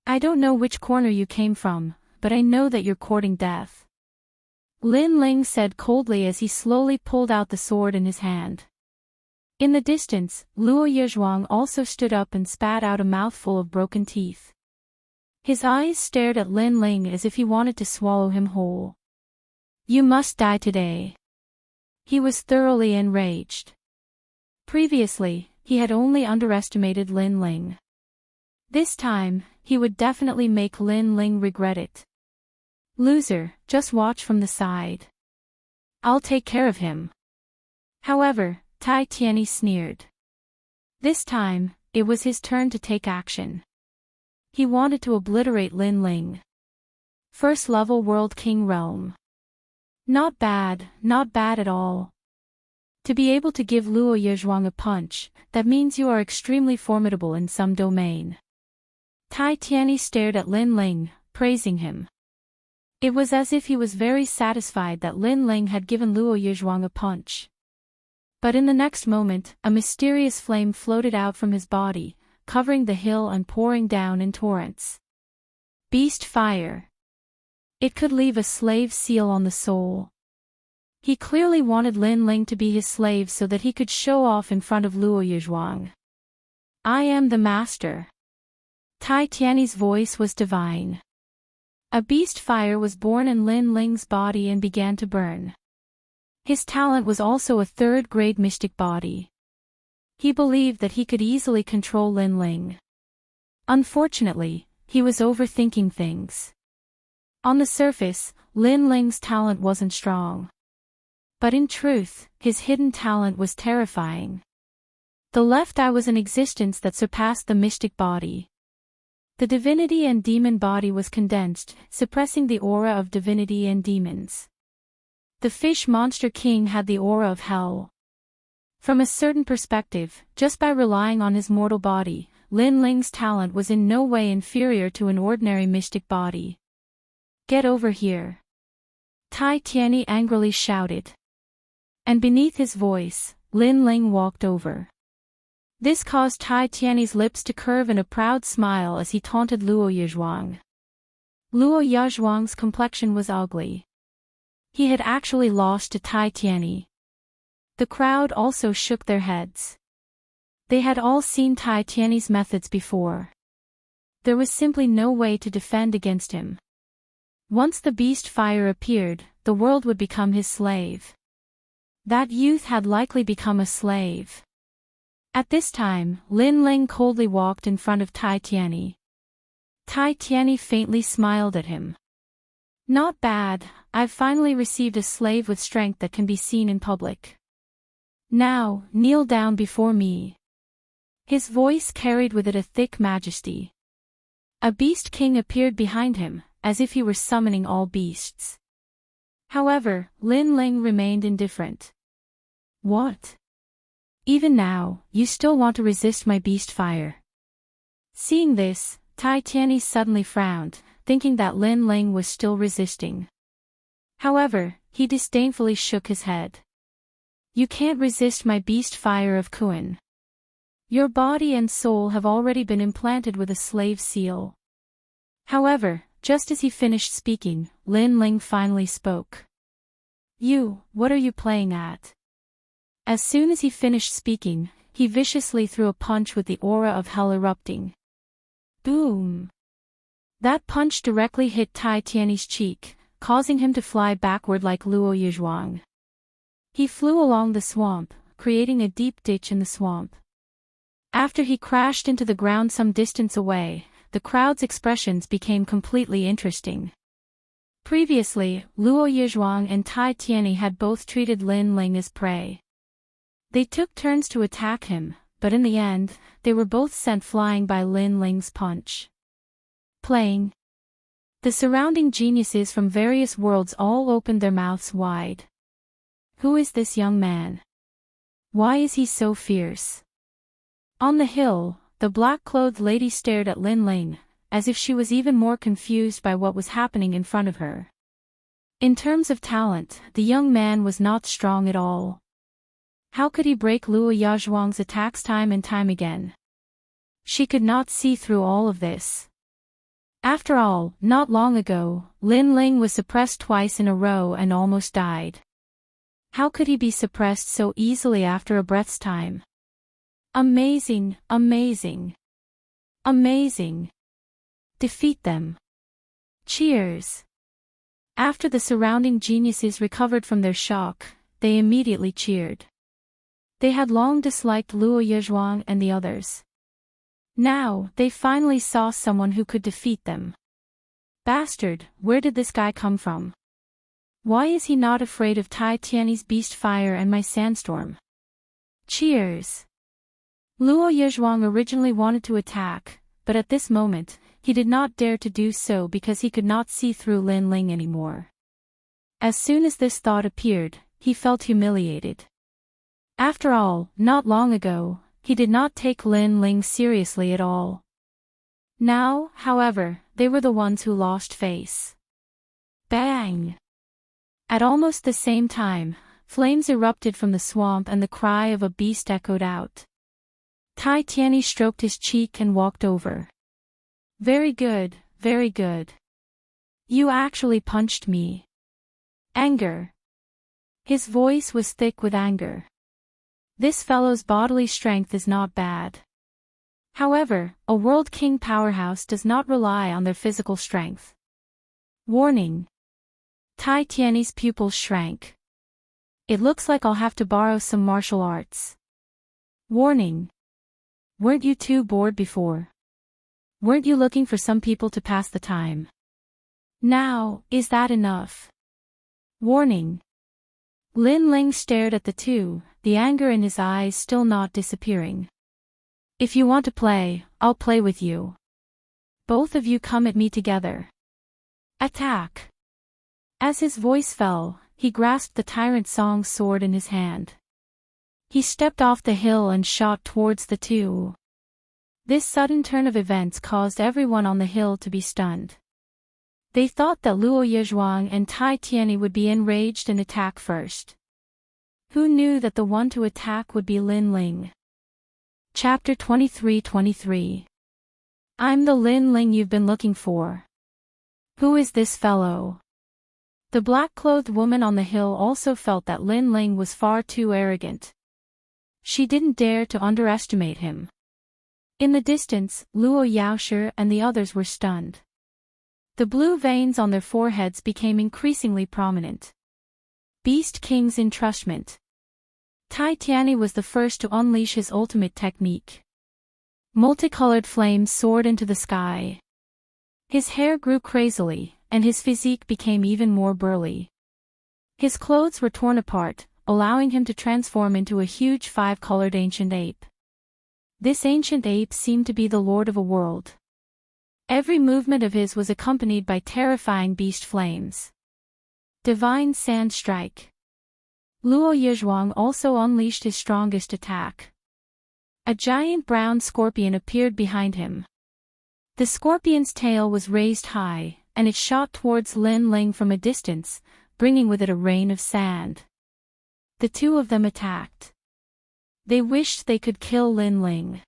"I don't know which corner you came from, but I know that you're courting death," Lin Ling said coldly as he slowly pulled out the sword in his hand. In the distance, Luo Yezhuang also stood up and spat out a mouthful of broken teeth. His eyes stared at Lin Ling as if he wanted to swallow him whole. "You must die today." He was thoroughly enraged. Previously, he had only underestimated Lin Ling. This time, he would definitely make Lin Ling regret it. "Loser, just watch from the side. I'll take care of him." However, Tai Tianyi sneered. This time, it was his turn to take action. He wanted to obliterate Lin Ling. First level World King Realm. Not bad at all. To be able to give Luo Yezhuang a punch, that means you are extremely formidable in some domain. Tai Tianyi stared at Lin Ling, praising him. It was as if he was very satisfied that Lin Ling had given Luo Yezhuang a punch. But in the next moment, a mysterious flame floated out from his body, covering the hill and pouring down in torrents. Beast fire. It could leave a slave seal on the soul. He clearly wanted Lin Ling to be his slave so that he could show off in front of Luo Yezhuang. "I am the master." Tai Tianyi's voice was divine. A beast fire was born in Lin Ling's body and began to burn. His talent was also a third-grade mystic body. He believed that he could easily control Lin Ling. Unfortunately, he was overthinking things. On the surface, Lin Ling's talent wasn't strong. But in truth, his hidden talent was terrifying. The left eye was an existence that surpassed the mystic body. The divinity and demon body was condensed, suppressing the aura of divinity and demons. The fish monster king had the aura of hell. From a certain perspective, just by relying on his mortal body, Lin Ling's talent was in no way inferior to an ordinary mystic body. "Get over here!" Tai Tianyi angrily shouted. And beneath his voice, Lin Ling walked over. This caused Tai Tianyi's lips to curve in a proud smile as he taunted Luo Yezhuang. Luo Yezhuang's complexion was ugly. He had actually lost to Tai Tianyi. The crowd also shook their heads. They had all seen Tai Tianyi's methods before. There was simply no way to defend against him. Once the beast fire appeared, the world would become his slave. That youth had likely become a slave. At this time, Lin Ling coldly walked in front of Tai Tianyi. Tai Tianyi faintly smiled at him. "Not bad, I've finally received a slave with strength that can be seen in public. Now, kneel down before me." His voice carried with it a thick majesty. A beast king appeared behind him, as if he were summoning all beasts. However, Lin Ling remained indifferent. What? Even now, you still want to resist my beast fire? Seeing this, Tai Tianyi suddenly frowned, thinking that Lin Ling was still resisting. However, he disdainfully shook his head. You can't resist my beast fire of Kuan. Your body and soul have already been implanted with a slave seal. However, just as he finished speaking, Lin Ling finally spoke. What are you playing at? As soon as he finished speaking, he viciously threw a punch with the aura of hell erupting. Boom! That punch directly hit Tai Tianyi's cheek, causing him to fly backward like Luo Yizhuang. He flew along the swamp, creating a deep ditch in the swamp. After he crashed into the ground some distance away, the crowd's expressions became completely interesting. Previously, Luo Yizhuang and Tai Tianyi had both treated Lin Ling as prey. They took turns to attack him, but in the end, they were both sent flying by Lin Ling's punch. Playing. The surrounding geniuses from various worlds all opened their mouths wide. Who is this young man? Why is he so fierce? On the hill, the black-clothed lady stared at Lin Ling, as if she was even more confused by what was happening in front of her. In terms of talent, the young man was not strong at all. How could he break Luo Yizhuang's attacks time and time again? She could not see through all of this. After all, not long ago, Lin Ling was suppressed twice in a row and almost died. How could he be suppressed so easily after a breath's time? Amazing, amazing. Amazing. Defeat them. Cheers. After the surrounding geniuses recovered from their shock, they immediately cheered. They had long disliked Luo Yizhuang and the others. Now, they finally saw someone who could defeat them. Bastard, where did this guy come from? Why is he not afraid of Tai Tianyi's beast fire and my sandstorm? Cheers. Luo Yizhuang originally wanted to attack, but at this moment, he did not dare to do so because he could not see through Lin Ling anymore. As soon as this thought appeared, he felt humiliated. After all, not long ago, he did not take Lin Ling seriously at all. Now, however, they were the ones who lost face. Bang! At almost the same time, flames erupted from the swamp and the cry of a beast echoed out. Tai Tianyi stroked his cheek and walked over. Very good, very good. You actually punched me. Anger. His voice was thick with anger. This fellow's bodily strength is not bad. However, a World King powerhouse does not rely on their physical strength. Warning. Tai Tianyi's pupils shrank. It looks like I'll have to borrow some martial arts. Warning. Weren't you too bored before? Weren't you looking for some people to pass the time? Now, is that enough? Warning. Lin Ling stared at the two, the anger in his eyes still not disappearing. If you want to play, I'll play with you. Both of you come at me together. Attack! As his voice fell, he grasped the Tyrant Song's sword in his hand. He stepped off the hill and shot towards the two. This sudden turn of events caused everyone on the hill to be stunned. They thought that Luo Yizhuang and Tai Tianyi would be enraged and attack first. Who knew that the one to attack would be Lin Ling? Chapter 23-23. I'm the Lin Ling you've been looking for. Who is this fellow? The black-clothed woman on the hill also felt that Lin Ling was far too arrogant. She didn't dare to underestimate him. In the distance, Luo Yaoshi and the others were stunned. The blue veins on their foreheads became increasingly prominent. Beast King's entrustment. Tai Tianyi was the first to unleash his ultimate technique. Multicolored flames soared into the sky. His hair grew crazily, and his physique became even more burly. His clothes were torn apart, allowing him to transform into a huge five-colored ancient ape. This ancient ape seemed to be the lord of a world. Every movement of his was accompanied by terrifying beast flames. Divine Sand Strike. Luo Yizhuang also unleashed his strongest attack. A giant brown scorpion appeared behind him. The scorpion's tail was raised high, and it shot towards Lin Ling from a distance, bringing with it a rain of sand. The two of them attacked. They wished they could kill Lin Ling.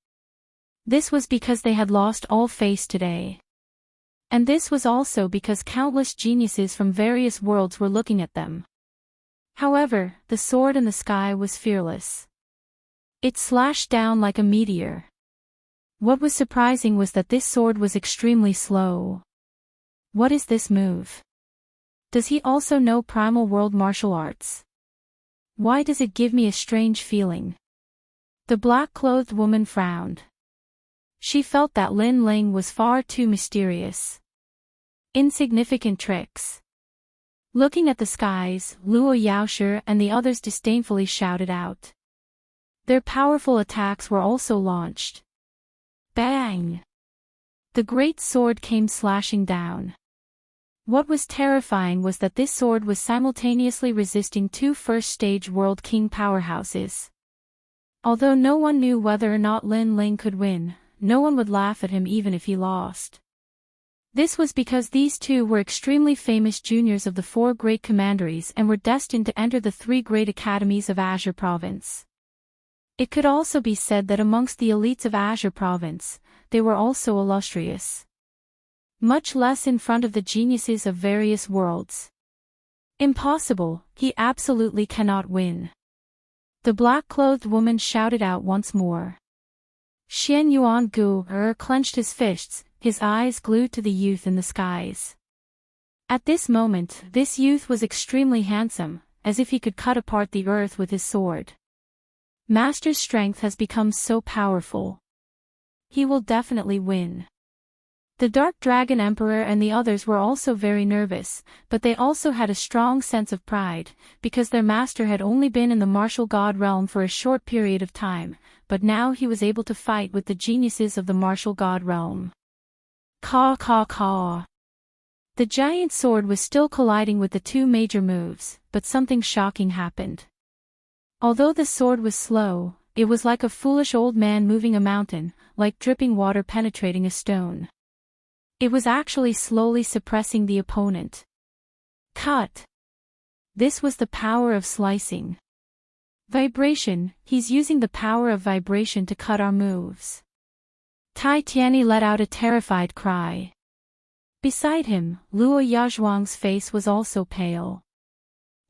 This was because they had lost all faith today. And this was also because countless geniuses from various worlds were looking at them. However, the sword in the sky was fearless. It slashed down like a meteor. What was surprising was that this sword was extremely slow. What is this move? Does he also know primal world martial arts? Why does it give me a strange feeling? The black-clothed woman frowned. She felt that Lin Ling was far too mysterious. Insignificant tricks. Looking at the skies, Luo Yaoshi and the others disdainfully shouted out. Their powerful attacks were also launched. Bang! The great sword came slashing down. What was terrifying was that this sword was simultaneously resisting two first-stage World King powerhouses. Although no one knew whether or not Lin Ling could win, no one would laugh at him even if he lost. This was because these two were extremely famous juniors of the four great commanderies and were destined to enter the three great academies of Azure Province. It could also be said that amongst the elites of Azure Province, they were also illustrious. Much less in front of the geniuses of various worlds. Impossible, he absolutely cannot win. The black-clothed woman shouted out once more. Xian Yuan Gu clenched his fists, his eyes glued to the youth in the skies. At this moment, this youth was extremely handsome, as if he could cut apart the earth with his sword. Master's strength has become so powerful. He will definitely win. The Dark Dragon Emperor and the others were also very nervous, but they also had a strong sense of pride, because their master had only been in the martial god realm for a short period of time, but now he was able to fight with the geniuses of the martial god realm. Caw caw caw. The giant sword was still colliding with the two major moves, but something shocking happened. Although the sword was slow, it was like a foolish old man moving a mountain, like dripping water penetrating a stone. It was actually slowly suppressing the opponent. Cut! This was the power of slicing. Vibration, he's using the power of vibration to cut our moves. Tai Tianyi let out a terrified cry. Beside him, Luo Yazhuang's face was also pale.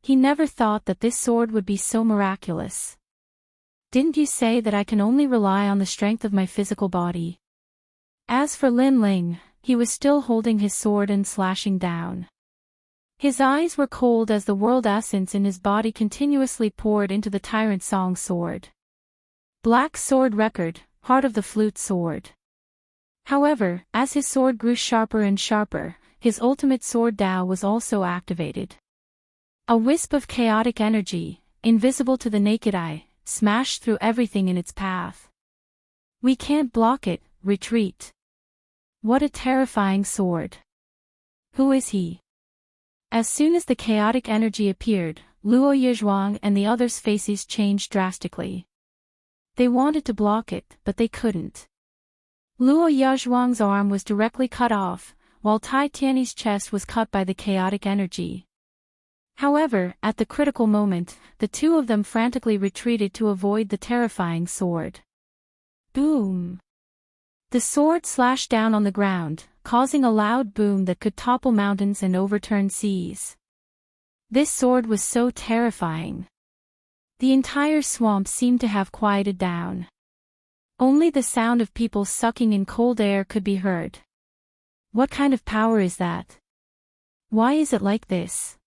He never thought that this sword would be so miraculous. Didn't you say that I can only rely on the strength of my physical body? As for Lin Ling, he was still holding his sword and slashing down. His eyes were cold as the world essence in his body continuously poured into the Tyrant Song sword. Black Sword Record, Heart of the Flute Sword. However, as his sword grew sharper and sharper, his ultimate sword Dao was also activated. A wisp of chaotic energy, invisible to the naked eye, smashed through everything in its path. We can't block it, retreat. What a terrifying sword. Who is he? As soon as the chaotic energy appeared, Luo Yizhuang and the others' faces changed drastically. They wanted to block it, but they couldn't. Luo Yizhuang's arm was directly cut off, while Tai Tianyi's chest was cut by the chaotic energy. However, at the critical moment, the two of them frantically retreated to avoid the terrifying sword. Boom! The sword slashed down on the ground, causing a loud boom that could topple mountains and overturn seas. This sword was so terrifying. The entire swamp seemed to have quieted down. Only the sound of people sucking in cold air could be heard. What kind of power is that? Why is it like this?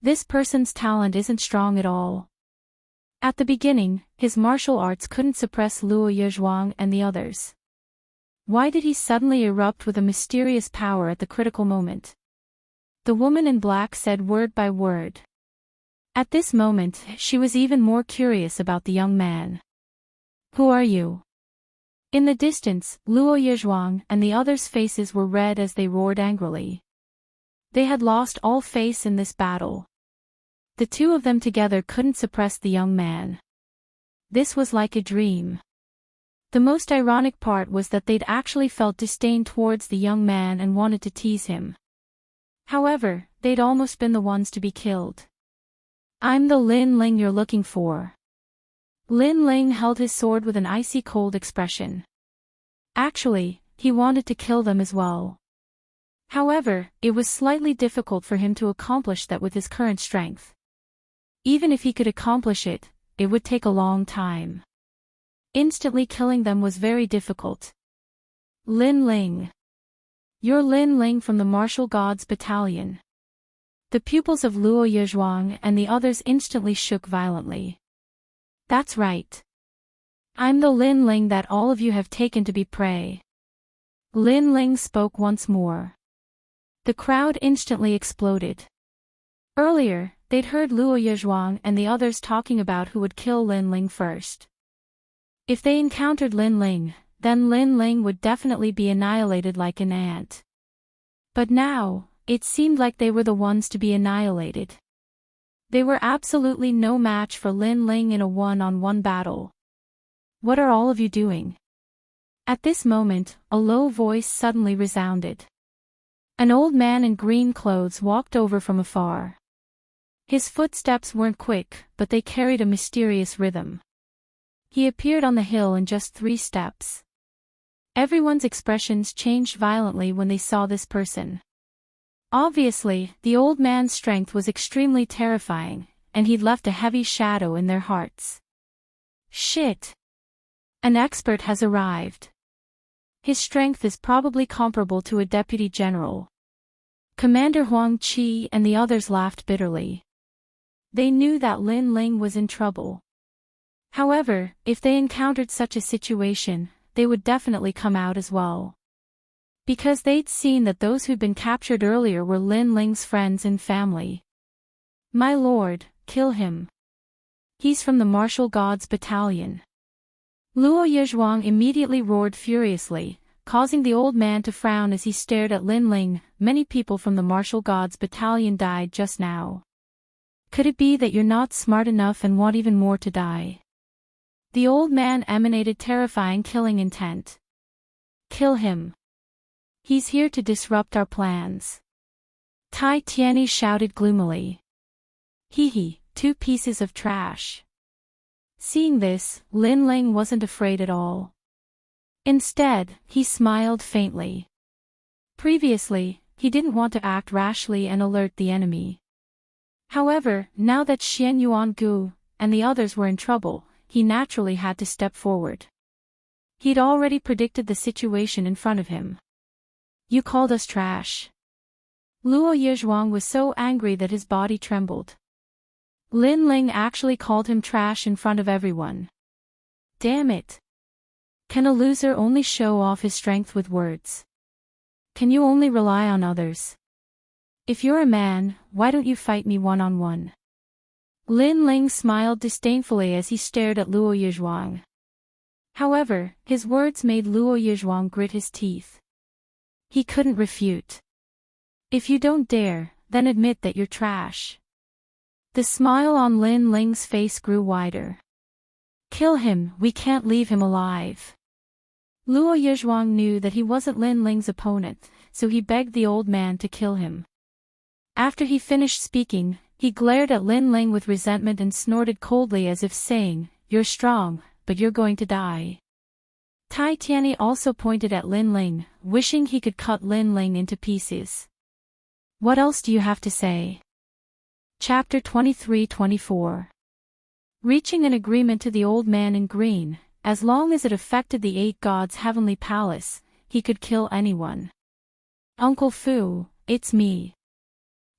This person's talent isn't strong at all. At the beginning, his martial arts couldn't suppress Luo Yizhuang and the others. Why did he suddenly erupt with a mysterious power at the critical moment? The woman in black said word by word. At this moment, she was even more curious about the young man. Who are you? In the distance, Luo Yizhuang and the others' faces were red as they roared angrily. They had lost all faith in this battle. The two of them together couldn't suppress the young man. This was like a dream. The most ironic part was that they'd actually felt disdain towards the young man and wanted to tease him. However, they'd almost been the ones to be killed. "I'm the Lin Ling you're looking for." Lin Ling held his sword with an icy cold expression. Actually, he wanted to kill them as well. However, it was slightly difficult for him to accomplish that with his current strength. Even if he could accomplish it, it would take a long time. Instantly killing them was very difficult. "Lin Ling. You're Lin Ling from the Martial Gods Battalion." The pupils of Luo Yezhuang and the others instantly shook violently. "That's right. I'm the Lin Ling that all of you have taken to be prey." Lin Ling spoke once more. The crowd instantly exploded. Earlier, they'd heard Luo Yezhuang and the others talking about who would kill Lin Ling first. If they encountered Lin Ling, then Lin Ling would definitely be annihilated like an ant. But now, it seemed like they were the ones to be annihilated. They were absolutely no match for Lin Ling in a one-on-one battle. "What are all of you doing?" At this moment, a low voice suddenly resounded. An old man in green clothes walked over from afar. His footsteps weren't quick, but they carried a mysterious rhythm. He appeared on the hill in just 3 steps. Everyone's expressions changed violently when they saw this person. Obviously, the old man's strength was extremely terrifying, and he'd left a heavy shadow in their hearts. Shit! An expert has arrived. His strength is probably comparable to a deputy general. Commander Huang Qi and the others laughed bitterly. They knew that Lin Ling was in trouble. However, if they encountered such a situation, they would definitely come out as well. Because they'd seen that those who'd been captured earlier were Lin Ling's friends and family. "My lord, kill him. He's from the Martial Gods Battalion." Luo Yezhuang immediately roared furiously, causing the old man to frown as he stared at Lin Ling. "Many people from the Martial Gods Battalion died just now. Could it be that you're not smart enough and want even more to die?" The old man emanated terrifying killing intent. "Kill him. He's here to disrupt our plans." Tai Tianyi shouted gloomily. "Hee hee, 2 pieces of trash." Seeing this, Lin Ling wasn't afraid at all. Instead, he smiled faintly. Previously, he didn't want to act rashly and alert the enemy. However, now that Xian Yuangu and the others were in trouble, he naturally had to step forward. He'd already predicted the situation in front of him. "You called us trash." Luo Yezhuang was so angry that his body trembled. Lin Ling actually called him trash in front of everyone. Damn it. Can a loser only show off his strength with words? Can you only rely on others? If you're a man, why don't you fight me one-on-one? Lin Ling smiled disdainfully as he stared at Luo Yezhuang. However, his words made Luo Yezhuang grit his teeth. He couldn't refute. "If you don't dare, then admit that you're trash." The smile on Lin Ling's face grew wider. "Kill him, we can't leave him alive." Luo Yezhuang knew that he wasn't Lin Ling's opponent, so he begged the old man to kill him. After he finished speaking, he glared at Lin Ling with resentment and snorted coldly as if saying, "You're strong, but you're going to die." Tai Tianyi also pointed at Lin Ling, wishing he could cut Lin Ling into pieces. "What else do you have to say?" Chapter 23-24. Reaching an agreement to the old man in green, as long as it affected the 8 gods' heavenly palace, he could kill anyone. "Uncle Fu, it's me."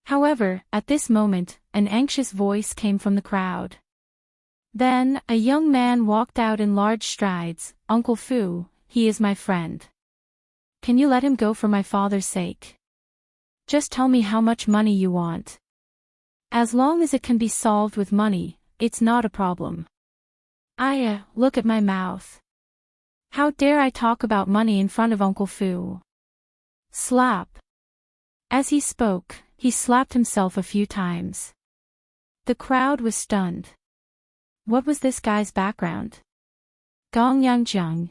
However, at this moment, an anxious voice came from the crowd. Then, a young man walked out in large strides. "Uncle Fu, he is my friend. Can you let him go for my father's sake? Just tell me how much money you want. As long as it can be solved with money, it's not a problem." Look at my mouth. How dare I talk about money in front of Uncle Fu? Slap. As he spoke, he slapped himself a few times. The crowd was stunned. What was this guy's background? Gong Yangjiang.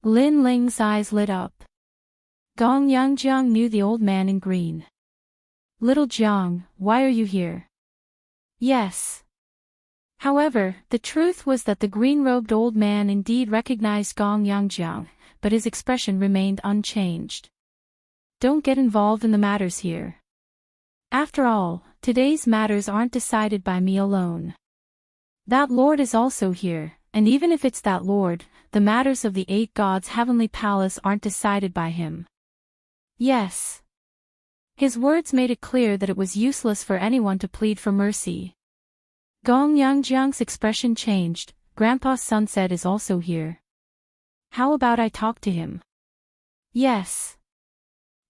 Lin Ling's eyes lit up. Gong Yangjiang knew the old man in green. Little Jiang, why are you here? Yes. However, the truth was that the green-robed old man indeed recognized Gong Yangjiang, but his expression remained unchanged. Don't get involved in the matters here. After all, today's matters aren't decided by me alone. That Lord is also here, and even if it's that Lord, the matters of the 8 gods' heavenly palace aren't decided by him. Yes. His words made it clear that it was useless for anyone to plead for mercy. Gong Yangjiang's expression changed. Grandpa's sunset is also here. How about I talk to him? Yes.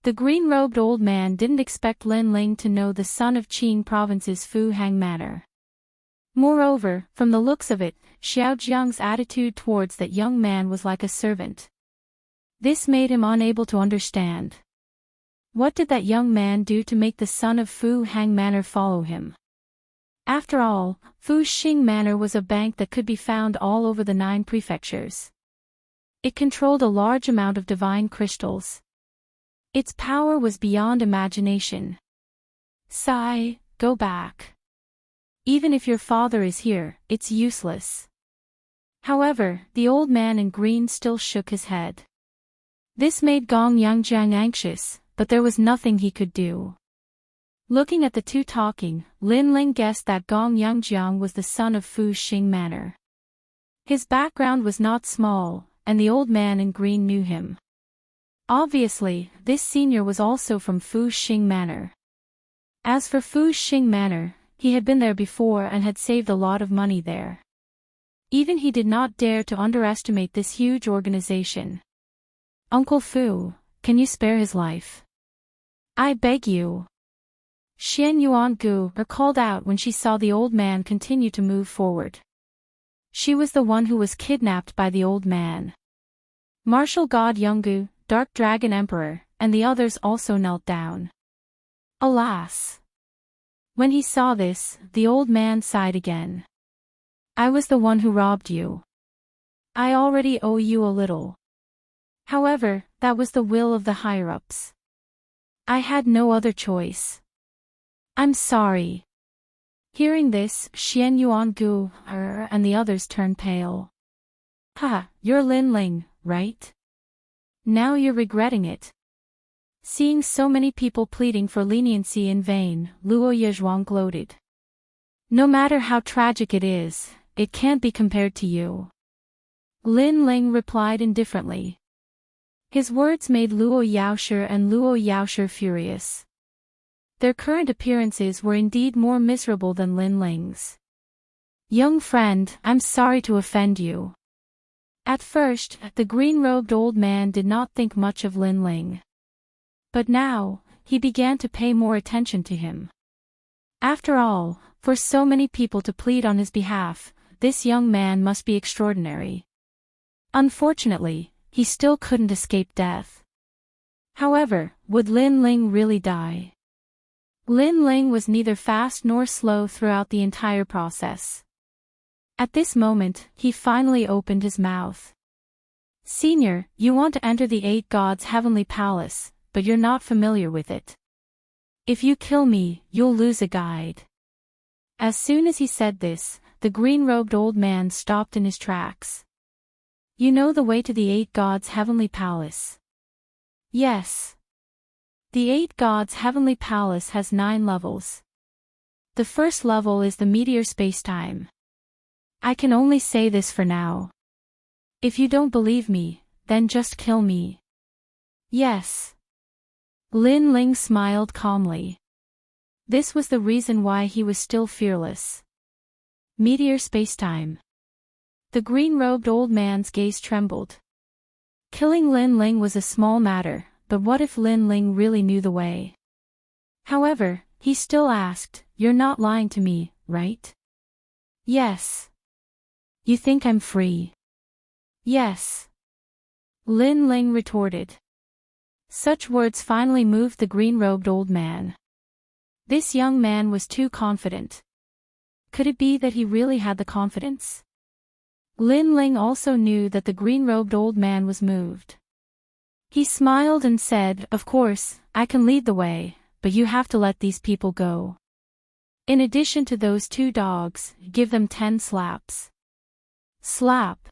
The green-robed old man didn't expect Lin Ling to know the son of Qing province's Fu Hang manor. Moreover, from the looks of it, Xiao Jiang's attitude towards that young man was like a servant. This made him unable to understand. What did that young man do to make the son of Fu Hang manor follow him? After all, Fu Xing manor was a bank that could be found all over the 9 prefectures. It controlled a large amount of divine crystals. Its power was beyond imagination. Sigh, go back. Even if your father is here, it's useless. However, the old man in green still shook his head. This made Gong Yangjiang anxious, but there was nothing he could do. Looking at the two talking, Lin Ling guessed that Gong Yangjiang was the son of Fu Xing manor. His background was not small, and the old man in green knew him. Obviously, this senior was also from Fu Xing manor. As for Fu Xing manor, he had been there before and had saved a lot of money there. Even he did not dare to underestimate this huge organization. Uncle Fu, can you spare his life? I beg you. Xian Yuangu called out when she saw the old man continue to move forward. She was the one who was kidnapped by the old man. Martial God Yungu, Dark Dragon Emperor, and the others also knelt down. Alas! When he saw this, the old man sighed again. I was the one who robbed you. I already owe you a little. However, that was the will of the higher-ups. I had no other choice. I'm sorry. Hearing this, Xian Yuangu and the others turned pale. Ha, you're Lin Ling, right? Now you're regretting it. Seeing so many people pleading for leniency in vain, Luo Yezhuang gloated. No matter how tragic it is, it can't be compared to you. Lin Ling replied indifferently. His words made Luo Yaoshe and Luo Yaoshe furious. Their current appearances were indeed more miserable than Lin Ling's. Young friend, I'm sorry to offend you. At first, the green-robed old man did not think much of Lin Ling. But now, he began to pay more attention to him. After all, for so many people to plead on his behalf, this young man must be extraordinary. Unfortunately, he still couldn't escape death. However, would Lin Ling really die? Lin Ling was neither fast nor slow throughout the entire process. At this moment, he finally opened his mouth. Senior, you want to enter the 8 gods' heavenly palace, but you're not familiar with it. If you kill me, you'll lose a guide. As soon as he said this, the green-robed old man stopped in his tracks. You know the way to the 8 gods' heavenly palace? Yes. The 8 gods' heavenly palace has 9 levels. The first level is the meteor spacetime. I can only say this for now. If you don't believe me, then just kill me. Yes. Lin Ling smiled calmly. This was the reason why he was still fearless. Meteor spacetime. The green-robed old man's gaze trembled. Killing Lin Ling was a small matter, but what if Lin Ling really knew the way? However, he still asked, You're not lying to me, right? Yes. You think I'm free? Yes. Lin Ling retorted. Such words finally moved the green-robed old man. This young man was too confident. Could it be that he really had the confidence? Lin Ling also knew that the green-robed old man was moved. He smiled and said, "Of course, I can lead the way, but you have to let these people go. In addition to those 2 dogs, give them 10 slaps." Slap.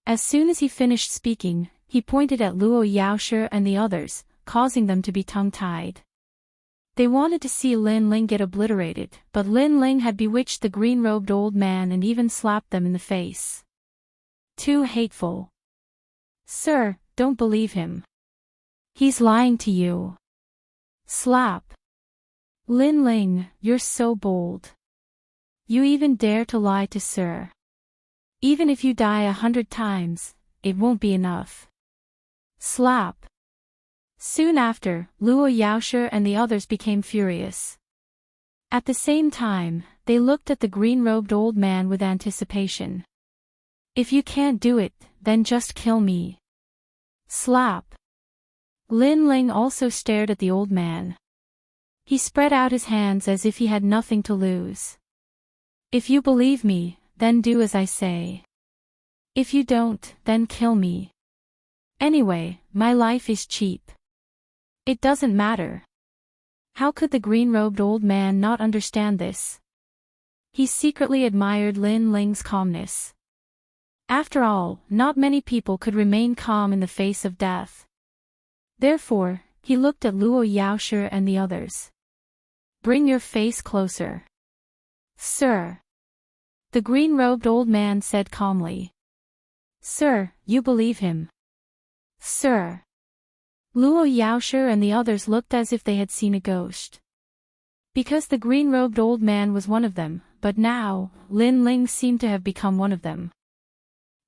As soon as he finished speaking, he pointed at Luo Yaoshi and the others, causing them to be tongue-tied. They wanted to see Lin Ling get obliterated, but Lin Ling had bewitched the green-robed old man and even slapped them in the face. Too hateful. "Sir, don't believe him. He's lying to you." Slap. "Lin Ling, you're so bold. You even dare to lie to Sir. Even if you die 100 times, it won't be enough." Slap. Soon after, Luo Yaoshi and the others became furious. At the same time, they looked at the green-robed old man with anticipation. "If you can't do it, then just kill me." Slap. Lin Ling also stared at the old man. He spread out his hands as if he had nothing to lose. "If you believe me, then do as I say. If you don't, then kill me. Anyway, my life is cheap. It doesn't matter." How could the green-robed old man not understand this? He secretly admired Lin Ling's calmness. After all, not many people could remain calm in the face of death. Therefore, he looked at Luo Yaoshi and the others. "Bring your face closer." "Sir." The green-robed old man said calmly. "Sir, you believe him." "Sir." Luo Yaoshi and the others looked as if they had seen a ghost. Because the green-robed old man was one of them, but now, Lin Ling seemed to have become one of them.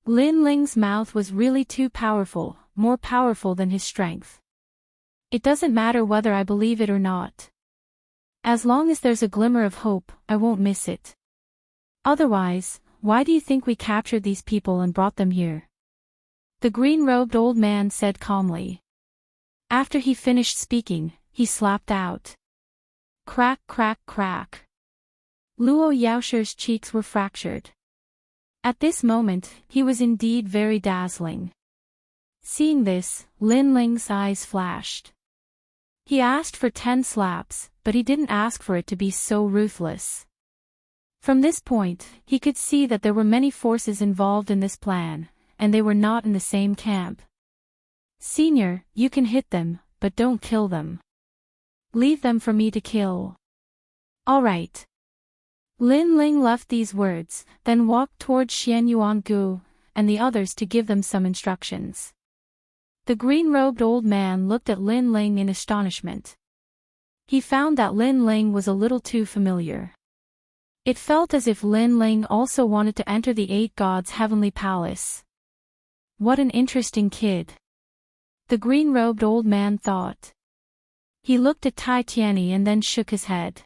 Lin Ling's mouth was really too powerful, more powerful than his strength. "It doesn't matter whether I believe it or not. As long as there's a glimmer of hope, I won't miss it. Otherwise, why do you think we captured these people and brought them here?" The green-robed old man said calmly. After he finished speaking, he slapped out. Crack, crack, crack. Luo Yaoshi's cheeks were fractured. At this moment, he was indeed very dazzling. Seeing this, Lin Ling's eyes flashed. He asked for 10 slaps, but he didn't ask for it to be so ruthless. From this point, he could see that there were many forces involved in this plan, and they were not in the same camp. "Senior, you can hit them, but don't kill them. Leave them for me to kill." "All right." Lin Ling left these words, then walked toward Xian Yuangu and the others to give them some instructions. The green-robed old man looked at Lin Ling in astonishment. He found that Lin Ling was a little too familiar. It felt as if Lin Ling also wanted to enter the 8 gods' heavenly palace. What an interesting kid. The green-robed old man thought. He looked at Tai Tianyi and then shook his head.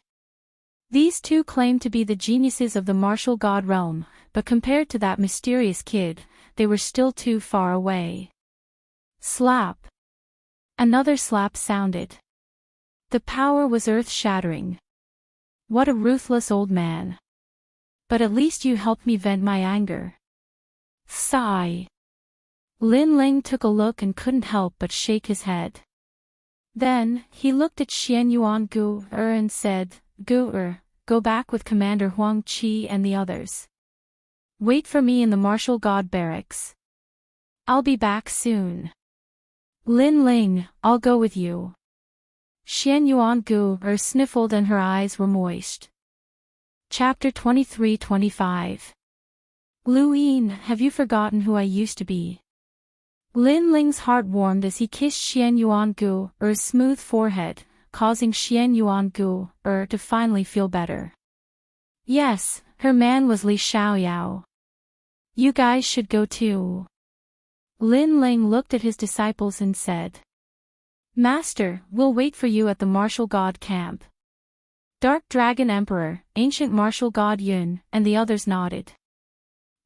These two claimed to be the geniuses of the martial god realm, but compared to that mysterious kid, they were still too far away. Slap. Another slap sounded. The power was earth-shattering. What a ruthless old man. But at least you helped me vent my anger. Sigh. Lin Ling took a look and couldn't help but shake his head. Then, he looked at Xian Yuangu and said, "Gu go back with Commander Huang Qi and the others. Wait for me in the martial god barracks. I'll be back soon." "Lin Ling, I'll go with you." Xian Yuangu sniffled and her eyes were moist. Chapter 23-25. "Lu Yin, have you forgotten who I used to be?" Lin Ling's heart warmed as he kissed Xian Yuangu's smooth forehead, causing Xian Yuangu to finally feel better. Yes, her man was Li Xiaoyao. "You guys should go too." Lin Ling looked at his disciples and said, "Master, we'll wait for you at the martial god camp." Dark Dragon Emperor, Ancient Martial God Yun, and the others nodded.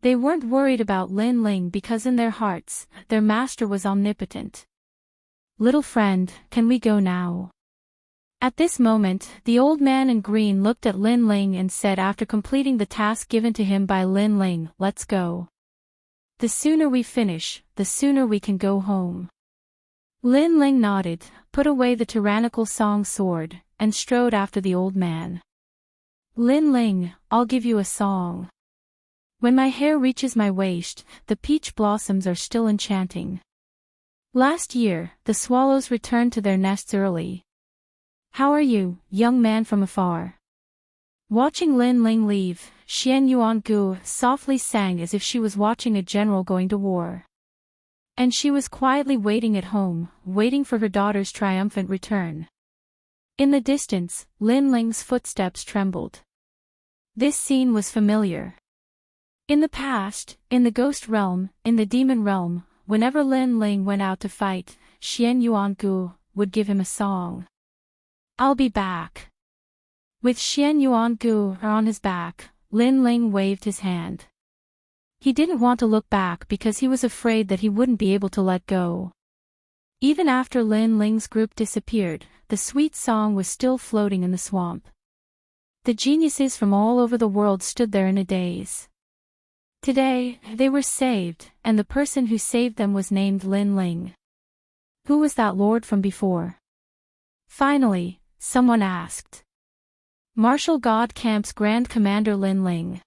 They weren't worried about Lin Ling because in their hearts, their master was omnipotent. Little friend, can we go now? At this moment, the old man in green looked at Lin Ling and said after completing the task given to him by Lin Ling, let's go. The sooner we finish, the sooner we can go home. Lin Ling nodded, put away the tyrannical song sword, and strode after the old man. Lin Ling, I'll give you a song. When my hair reaches my waist, the peach blossoms are still enchanting. Last year, the swallows returned to their nests early. How are you, young man from afar? Watching Lin Ling leave, Xian Yuangu softly sang as if she was watching a general going to war. And she was quietly waiting at home, waiting for her daughter's triumphant return. In the distance, Lin Ling's footsteps trembled. This scene was familiar. In the past, in the ghost realm, in the demon realm, whenever Lin Ling went out to fight, Xian Yuangu would give him a song. I'll be back. With Xian Yuangu on his back, Lin Ling waved his hand. He didn't want to look back because he was afraid that he wouldn't be able to let go. Even after Lin Ling's group disappeared, the sweet song was still floating in the swamp. The geniuses from all over the world stood there in a daze. Today, they were saved, and the person who saved them was named Lin Ling. Who was that lord from before? Finally, someone asked. Martial God Camp's Grand Commander Lin Ling.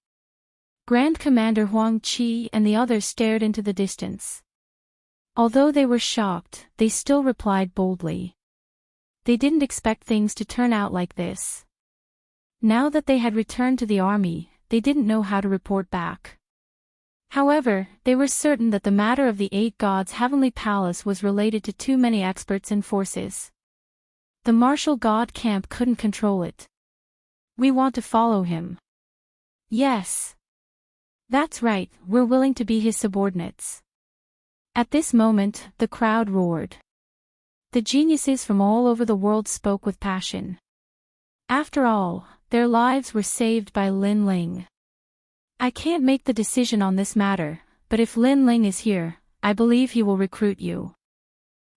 Grand Commander Huang Qi and the others stared into the distance. Although they were shocked, they still replied boldly. They didn't expect things to turn out like this. Now that they had returned to the army, they didn't know how to report back. However, they were certain that the matter of the 8 gods' heavenly palace was related to too many experts and forces. The martial god camp couldn't control it. We want to follow him. Yes. That's right, we're willing to be his subordinates. At this moment, the crowd roared. The geniuses from all over the world spoke with passion. After all, their lives were saved by Lin Ling. I can't make the decision on this matter, but if Lin Ling is here, I believe he will recruit you.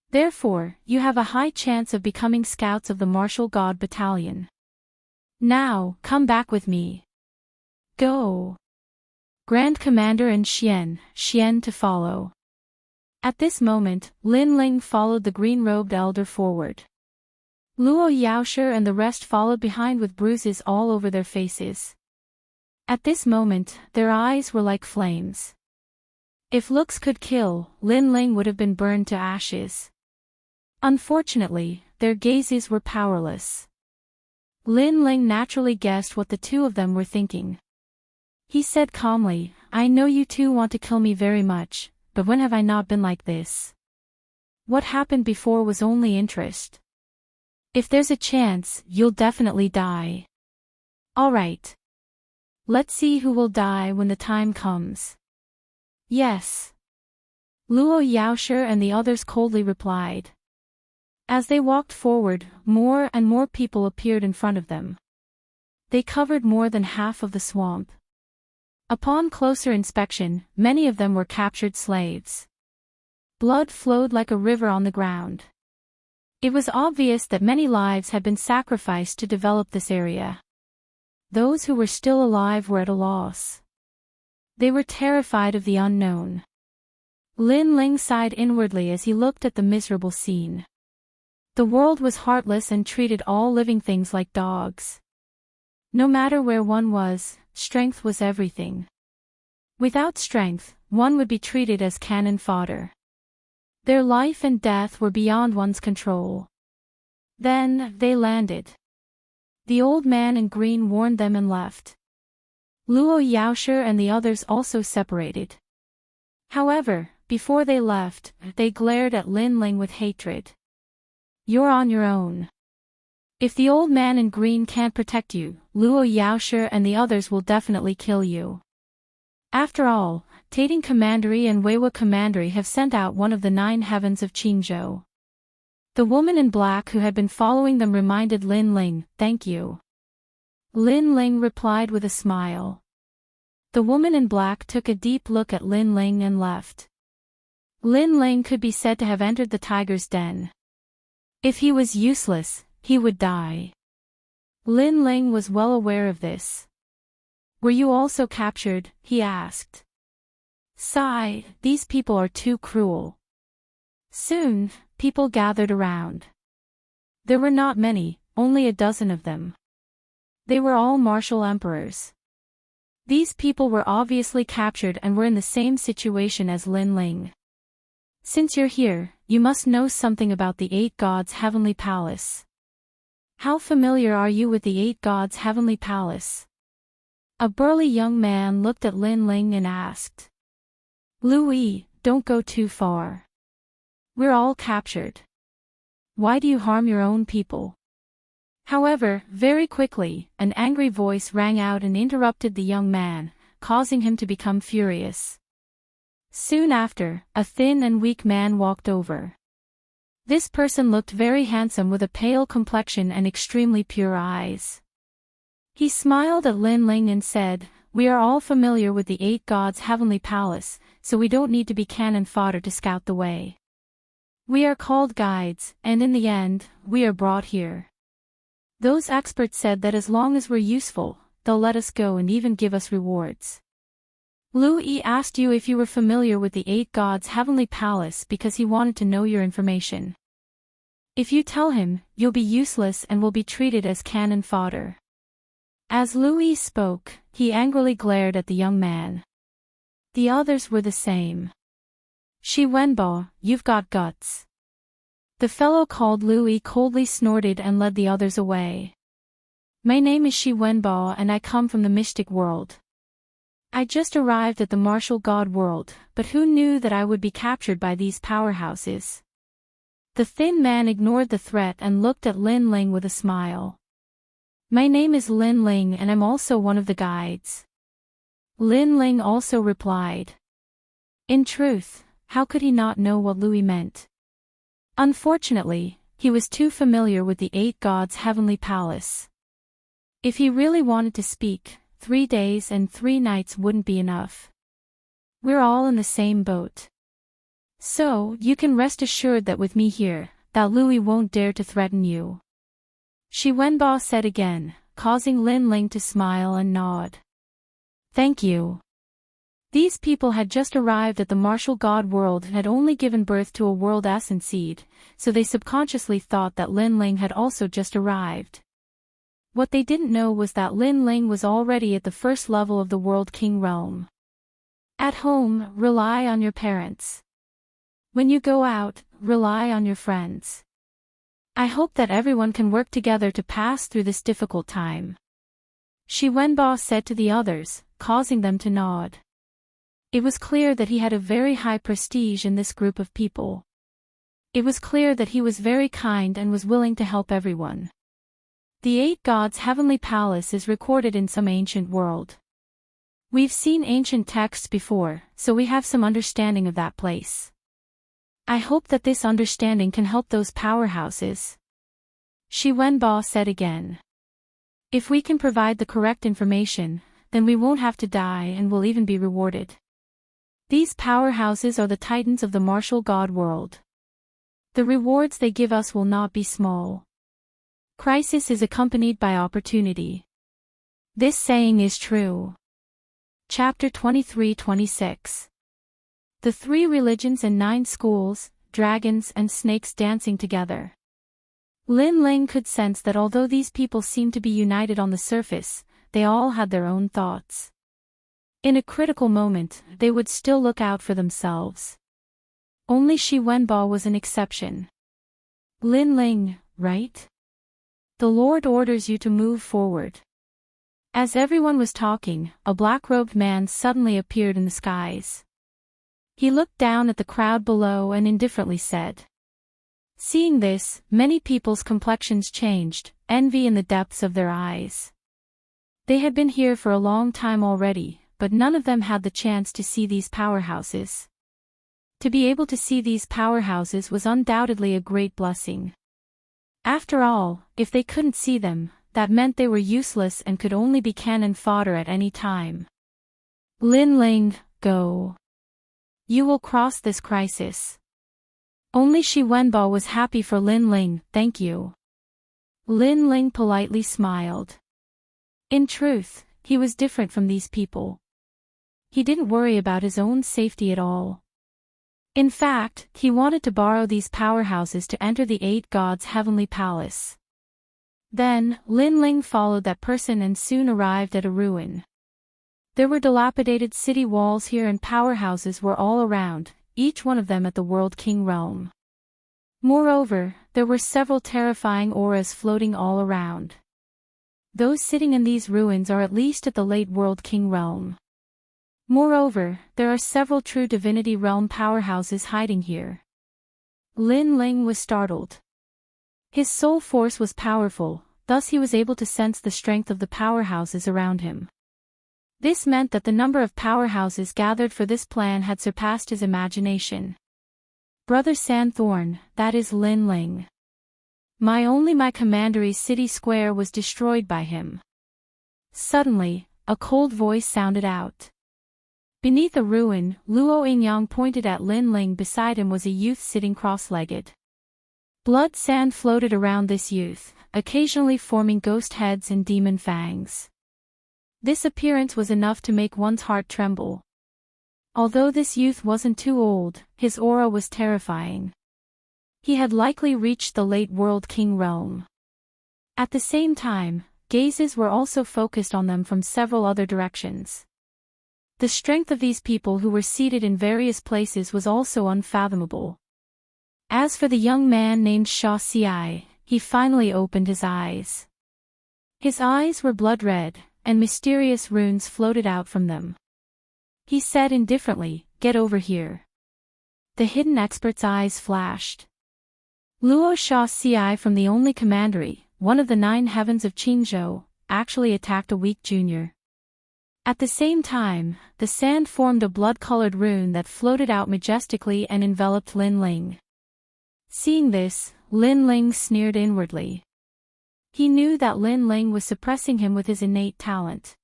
Therefore, you have a high chance of becoming scouts of the Martial God Battalion. Now, come back with me. Go. Grand Commander and Xian to follow. At this moment, Lin Ling followed the green-robed elder forward. Luo Yaoshe and the rest followed behind with bruises all over their faces. At this moment, their eyes were like flames. If looks could kill, Lin Ling would have been burned to ashes. Unfortunately, their gazes were powerless. Lin Ling naturally guessed what the two of them were thinking. He said calmly, I know you two want to kill me very much, but when have I not been like this? What happened before was only interest. If there's a chance, you'll definitely die. Alright. Let's see who will die when the time comes. Yes. Luo Yaoshe and the others coldly replied. As they walked forward, more and more people appeared in front of them. They covered more than half of the swamp. Upon closer inspection, many of them were captured slaves. Blood flowed like a river on the ground. It was obvious that many lives had been sacrificed to develop this area. Those who were still alive were at a loss. They were terrified of the unknown. Lin Ling sighed inwardly as he looked at the miserable scene. The world was heartless and treated all living things like dogs. No matter where one was, strength was everything. Without strength, one would be treated as cannon fodder. Their life and death were beyond one's control. Then, they landed. The old man in green warned them and left. Luo Yaoshe and the others also separated. However, before they left, they glared at Lin Ling with hatred. You're on your own. If the old man in green can't protect you, Luo Yaoshe and the others will definitely kill you. After all, Tating Commandery and Weiwa Commandery have sent out one of the 9 heavens of Qingzhou. The woman in black who had been following them reminded Lin Ling, thank you. Lin Ling replied with a smile. The woman in black took a deep look at Lin Ling and left. Lin Ling could be said to have entered the tiger's den. If he was useless, he would die. Lin Ling was well aware of this. Were you also captured? He asked. Sigh, these people are too cruel. Soon, people gathered around. There were not many, only a dozen of them. They were all martial emperors. These people were obviously captured and were in the same situation as Lin Ling. Since you're here, you must know something about the Eight Gods' Heavenly Palace. How familiar are you with the Eight Gods' Heavenly Palace? A burly young man looked at Lin Ling and asked. Louis, don't go too far. We're all captured. Why do you harm your own people? However, very quickly, an angry voice rang out and interrupted the young man, causing him to become furious. Soon after, a thin and weak man walked over. This person looked very handsome with a pale complexion and extremely pure eyes. He smiled at Lin Ling and said, We are all familiar with the Eight Gods' Heavenly Palace, so we don't need to be cannon fodder to scout the way. We are called guides, and in the end, we are brought here. Those experts said that as long as we're useful, they'll let us go and even give us rewards. Louis asked you if you were familiar with the Eight Gods' Heavenly Palace because he wanted to know your information. If you tell him, you'll be useless and will be treated as cannon fodder. As Louis spoke, he angrily glared at the young man. The others were the same. Shi Wenbo, you've got guts. The fellow called Louis coldly snorted and led the others away. My name is Shi Wenbo and I come from the mystic world. I just arrived at the martial god world, but who knew that I would be captured by these powerhouses? The thin man ignored the threat and looked at Lin Ling with a smile. My name is Lin Ling and I'm also one of the guides. Lin Ling also replied. In truth, how could he not know what Louis meant? Unfortunately, he was too familiar with the Eight Gods' Heavenly Palace. If he really wanted to speak, 3 days and 3 nights wouldn't be enough. We're all in the same boat. So, you can rest assured that with me here, that Louis won't dare to threaten you. Shi Wenbo said again, causing Lin Ling to smile and nod. Thank you. These people had just arrived at the martial god world and had only given birth to a world essence seed, so they subconsciously thought that Lin Ling had also just arrived. What they didn't know was that Lin Ling was already at the first level of the World King realm. At home, rely on your parents. When you go out, rely on your friends. I hope that everyone can work together to pass through this difficult time. Shi Wenbo said to the others, causing them to nod. It was clear that he had a very high prestige in this group of people. It was clear that he was very kind and was willing to help everyone. The Eight Gods' Heavenly Palace is recorded in some ancient world. We've seen ancient texts before, so we have some understanding of that place. I hope that this understanding can help those powerhouses. Shi Wenbo said again. If we can provide the correct information, then we won't have to die and will even be rewarded. These powerhouses are the titans of the martial god world. The rewards they give us will not be small. Crisis is accompanied by opportunity. This saying is true. Chapter 23-26. The 3 religions and 9 schools, dragons and snakes dancing together. Lin Ling could sense that although these people seemed to be united on the surface, they all had their own thoughts. In a critical moment, they would still look out for themselves. Only Shi Wenbo was an exception. Lin Ling, right? The Lord orders you to move forward. As everyone was talking, a black-robed man suddenly appeared in the skies. He looked down at the crowd below and indifferently said. Seeing this, many people's complexions changed, envy in the depths of their eyes. They had been here for a long time already, but none of them had the chance to see these powerhouses. To be able to see these powerhouses was undoubtedly a great blessing. After all, if they couldn't see them, that meant they were useless and could only be cannon fodder at any time. Lin Ling, go. You will cross this crisis. Only Shi Wenbo was happy for Lin Ling. Thank you. Lin Ling politely smiled. In truth, he was different from these people. He didn't worry about his own safety at all. In fact, he wanted to borrow these powerhouses to enter the Eight Gods' heavenly palace. Then, Lin Ling followed that person and soon arrived at a ruin. There were dilapidated city walls here and powerhouses were all around, each one of them at the World King realm. Moreover, there were several terrifying auras floating all around. Those sitting in these ruins are at least at the late World King realm. Moreover, there are several true Divinity realm powerhouses hiding here. Lin Ling was startled. His soul force was powerful, thus he was able to sense the strength of the powerhouses around him. This meant that the number of powerhouses gathered for this plan had surpassed his imagination. Brother Sandthorn, that is Lin Ling. My commandery's city square was destroyed by him. Suddenly, a cold voice sounded out. Beneath a ruin, Luo Yingyang pointed at Lin Ling. Beside him was a youth sitting cross-legged. Blood sand floated around this youth, occasionally forming ghost heads and demon fangs. This appearance was enough to make one's heart tremble. Although this youth wasn't too old, his aura was terrifying. He had likely reached the late World King realm. At the same time, gazes were also focused on them from several other directions. The strength of these people who were seated in various places was also unfathomable. As for the young man named Sha Xiai, he finally opened his eyes. His eyes were blood red, and mysterious runes floated out from them. He said indifferently, "Get over here." The hidden expert's eyes flashed. Luo Sha Xiai from the only commandery, one of the 9 heavens of Qingzhou, actually attacked a weak junior. At the same time, the sand formed a blood-colored rune that floated out majestically and enveloped Lin Ling. Seeing this, Lin Ling sneered inwardly. He knew that Lin Ling was suppressing him with his innate talent.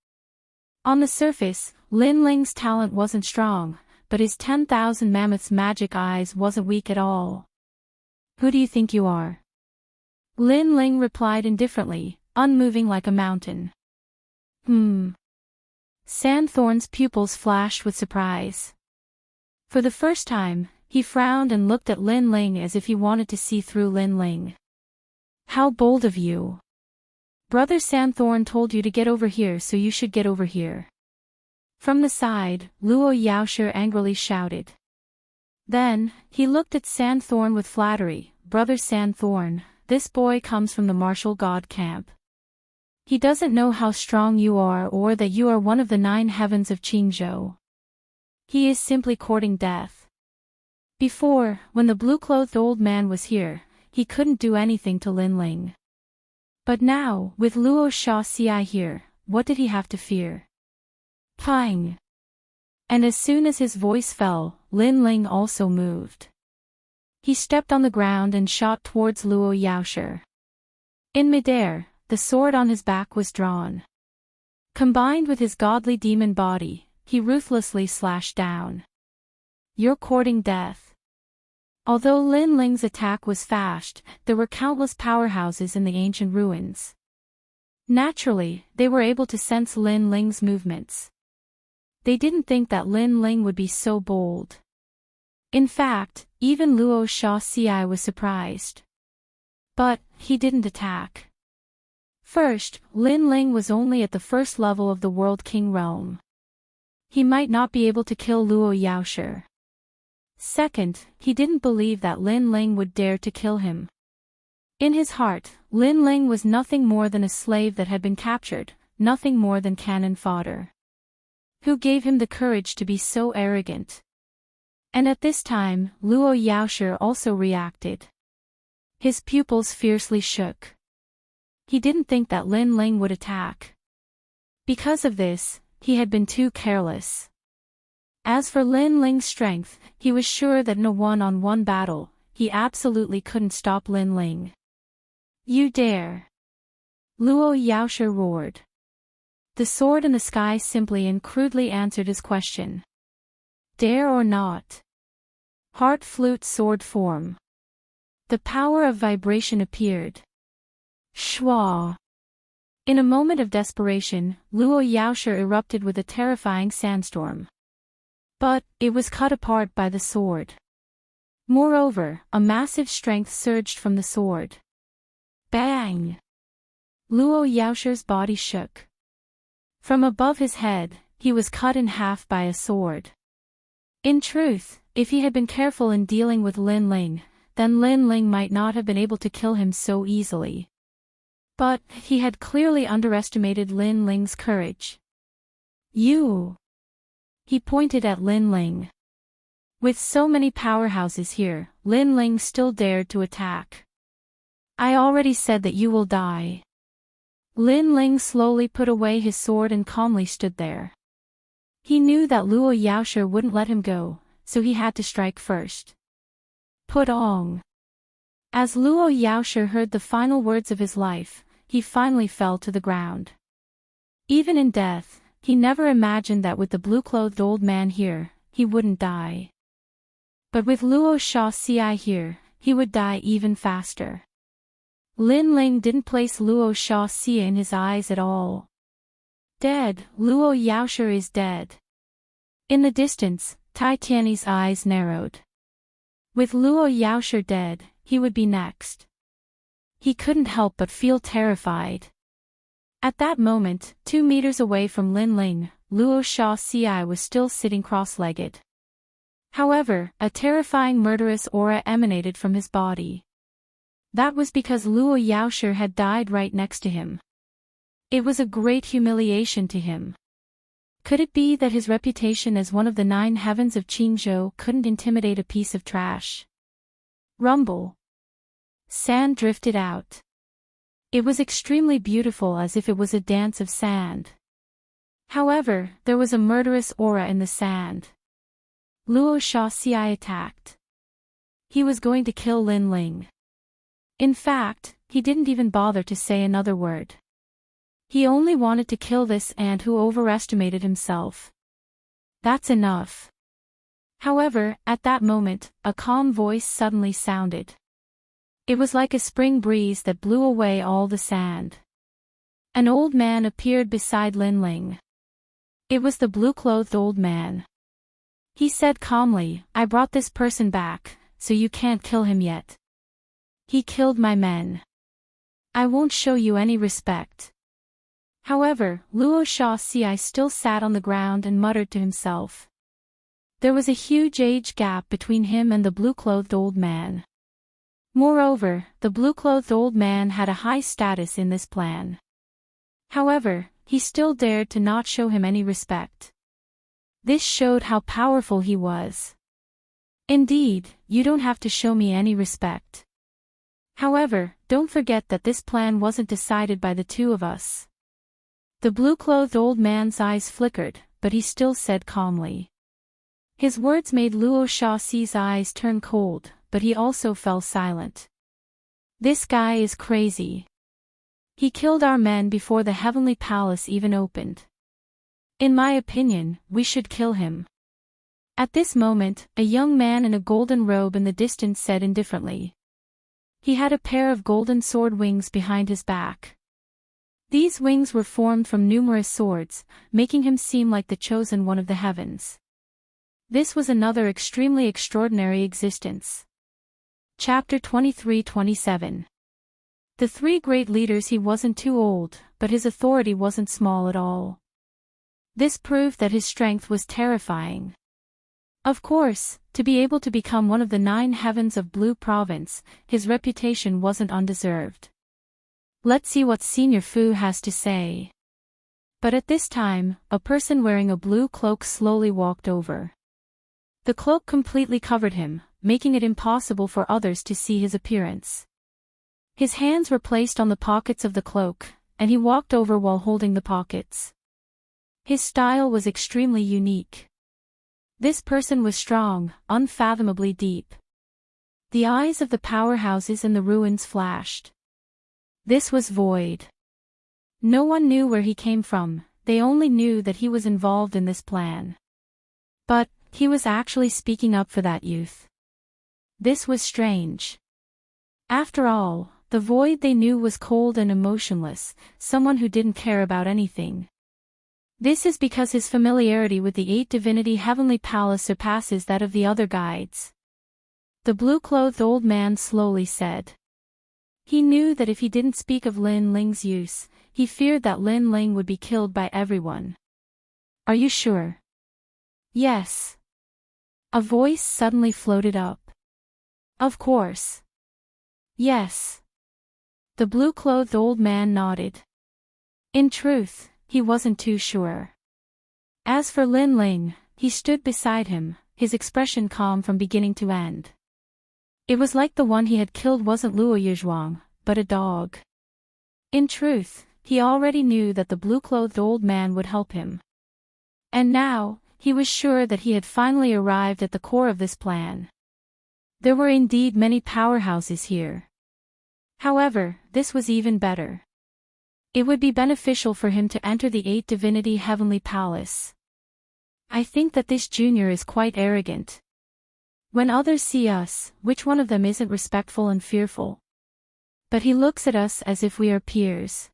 On the surface, Lin Ling's talent wasn't strong, but his 10,000 mammoths' magic eyes wasn't weak at all. "Who do you think you are?" Lin Ling replied indifferently, unmoving like a mountain. Sandthorn's pupils flashed with surprise. For the first time, he frowned and looked at Lin Ling as if he wanted to see through Lin Ling. "How bold of you! Brother Sandthorn told you to get over here, so you should get over here." From the side, Luo Yaoshi angrily shouted. Then, he looked at Sandthorn with flattery. "Brother Sandthorn, this boy comes from the martial god camp. He doesn't know how strong you are or that you are one of the 9 heavens of Qingzhou. He is simply courting death." Before, when the blue-clothed old man was here, he couldn't do anything to Lin Ling. But now, with Luo Sha Xiai here, what did he have to fear? Pang! And as soon as his voice fell, Lin Ling also moved. He stepped on the ground and shot towards Luo Yaoshi. In midair, the sword on his back was drawn. Combined with his godly demon body, he ruthlessly slashed down. "You're courting death." Although Lin Ling's attack was fast, there were countless powerhouses in the ancient ruins. Naturally, they were able to sense Lin Ling's movements. They didn't think that Lin Ling would be so bold. In fact, even Luo Sha Xiai was surprised. But, he didn't attack. First, Lin Ling was only at the first level of the World King realm. He might not be able to kill Luo Yaoshi. Second, he didn't believe that Lin Ling would dare to kill him. In his heart, Lin Ling was nothing more than a slave that had been captured, nothing more than cannon fodder. Who gave him the courage to be so arrogant? And at this time, Luo Yaoshi also reacted. His pupils fiercely shook. He didn't think that Lin Ling would attack. Because of this, he had been too careless. As for Lin Ling's strength, he was sure that in a one-on-one battle, he absolutely couldn't stop Lin Ling. "You dare!" Luo Yaoshi roared. The sword in the sky simply and crudely answered his question. "Dare or not?" Heart flute sword form. The power of vibration appeared. Schwa. In a moment of desperation, Luo Yaoshe erupted with a terrifying sandstorm. But, it was cut apart by the sword. Moreover, a massive strength surged from the sword. Bang! Luo Yaoshe's body shook. From above his head, he was cut in half by a sword. In truth, if he had been careful in dealing with Lin Ling, then Lin Ling might not have been able to kill him so easily. But, he had clearly underestimated Lin Ling's courage. You! He pointed at Lin Ling. With so many powerhouses here, Lin Ling still dared to attack. I already said that you will die. Lin Ling slowly put away his sword and calmly stood there. He knew that Luo Yaoshe wouldn't let him go, so he had to strike first. Put on. As Luo Yaoshe heard the final words of his life, he finally fell to the ground. Even in death, he never imagined that with the blue-clothed old man here, he wouldn't die. But with Luo Shaoxi here, he would die even faster. Lin Ling didn't place Luo Shaoxi in his eyes at all. Dead, Luo Yaoshe is dead. In the distance, Tai Tianyi's eyes narrowed. With Luo Yaoshe dead, he would be next. He couldn't help but feel terrified. At that moment, 2 meters away from Lin Ling, Luo Shaoxi was still sitting cross-legged. However, a terrifying murderous aura emanated from his body. That was because Luo Yaoshe had died right next to him. It was a great humiliation to him. Could it be that his reputation as one of the 9 heavens of Qingzhou couldn't intimidate a piece of trash? Rumble. Sand drifted out. It was extremely beautiful, as if it was a dance of sand. However, there was a murderous aura in the sand. Luo Shaoxi attacked. He was going to kill Lin Ling. In fact, he didn't even bother to say another word. He only wanted to kill this ant who overestimated himself. That's enough. However, at that moment, a calm voice suddenly sounded. It was like a spring breeze that blew away all the sand. An old man appeared beside Lin Ling. It was the blue-clothed old man. He said calmly, I brought this person back, so you can't kill him yet. He killed my men. I won't show you any respect. However, Luo Shaoxi still sat on the ground and muttered to himself. There was a huge age gap between him and the blue-clothed old man. Moreover, the blue-clothed old man had a high status in this plan. However, he still dared to not show him any respect. This showed how powerful he was. Indeed, you don't have to show me any respect. However, don't forget that this plan wasn't decided by the 2 of us. The blue-clothed old man's eyes flickered, but he still said calmly. His words made Luo Shaoxi's eyes turn cold, but he also fell silent. This guy is crazy. He killed our men before the heavenly palace even opened. In my opinion, we should kill him. At this moment, a young man in a golden robe in the distance said indifferently. He had a pair of golden sword wings behind his back. These wings were formed from numerous swords, making him seem like the chosen one of the heavens. This was another extremely extraordinary existence. Chapter 23-27. The 3 great leaders. He wasn't too old, but his authority wasn't small at all. This proved that his strength was terrifying. Of course, to be able to become one of the 9 heavens of Blue Province, his reputation wasn't undeserved. Let's see what Senior Fu has to say. But at this time, a person wearing a blue cloak slowly walked over. The cloak completely covered him, making it impossible for others to see his appearance. His hands were placed on the pockets of the cloak, and he walked over while holding the pockets. His style was extremely unique. This person was strong, unfathomably deep. The eyes of the powerhouses in the ruins flashed. This was Void. No one knew where he came from, they only knew that he was involved in this plan. But, he was actually speaking up for that youth. This was strange. After all, the void they knew was cold and emotionless, someone who didn't care about anything. This is because his familiarity with the 8-divinity heavenly palace surpasses that of the other guides. The blue-clothed old man slowly said. He knew that if he didn't speak of Lin Ling's use, he feared that Lin Ling would be killed by everyone. Are you sure? Yes. A voice suddenly floated up. Of course. Yes. The blue-clothed old man nodded. In truth, he wasn't too sure. As for Lin Ling, he stood beside him, his expression calm from beginning to end. It was like the one he had killed wasn't Luo Yizhuang, but a dog. In truth, he already knew that the blue-clothed old man would help him. And now, he was sure that he had finally arrived at the core of this plan. There were indeed many powerhouses here. However, this was even better. It would be beneficial for him to enter the 8-divinity heavenly palace. I think that this junior is quite arrogant. When others see us, which one of them isn't respectful and fearful? But he looks at us as if we are peers.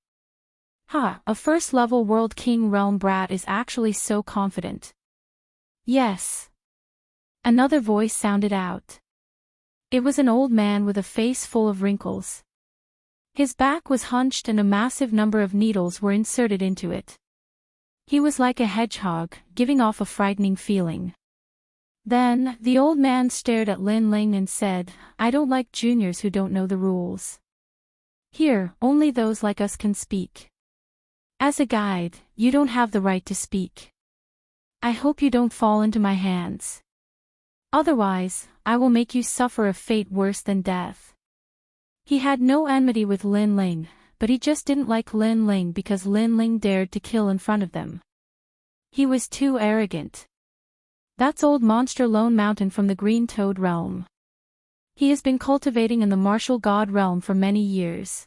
A first-level World King realm brat is actually so confident. Yes. Another voice sounded out. It was an old man with a face full of wrinkles. His back was hunched and a massive number of needles were inserted into it. He was like a hedgehog, giving off a frightening feeling. Then, the old man stared at Lin Ling and said, I don't like juniors who don't know the rules. Here, only those like us can speak. As a guide, you don't have the right to speak. I hope you don't fall into my hands. Otherwise, I will make you suffer a fate worse than death. He had no enmity with Lin Ling, but he just didn't like Lin Ling because Lin Ling dared to kill in front of them. He was too arrogant. That's old monster Lone Mountain from the Green Toad realm. He has been cultivating in the martial god realm for many years.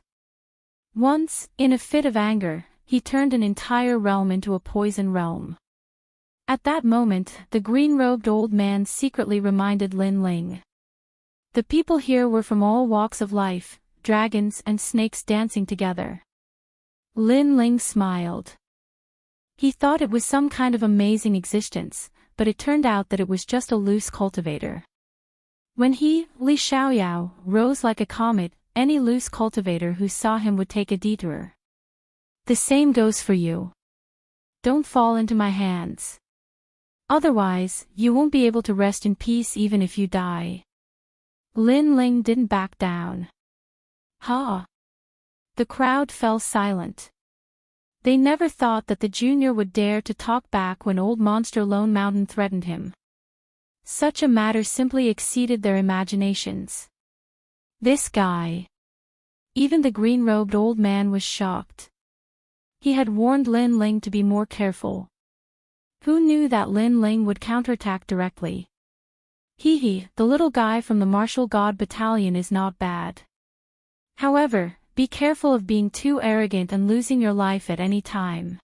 Once, in a fit of anger, he turned an entire realm into a poison realm. At that moment, the green-robed old man secretly reminded Lin Ling. The people here were from all walks of life, dragons and snakes dancing together. Lin Ling smiled. He thought it was some kind of amazing existence, but it turned out that it was just a loose cultivator. When he, Li Xiaoyao, rose like a comet, any loose cultivator who saw him would take a detour. The same goes for you. Don't fall into my hands. Otherwise, you won't be able to rest in peace even if you die. Lin Ling didn't back down. The crowd fell silent. They never thought that the junior would dare to talk back when old monster Lone Mountain threatened him. Such a matter simply exceeded their imaginations. This guy. Even the green-robed old man was shocked. He had warned Lin Ling to be more careful. Who knew that Lin Ling would counterattack directly? The little guy from the martial god battalion is not bad. However, be careful of being too arrogant and losing your life at any time.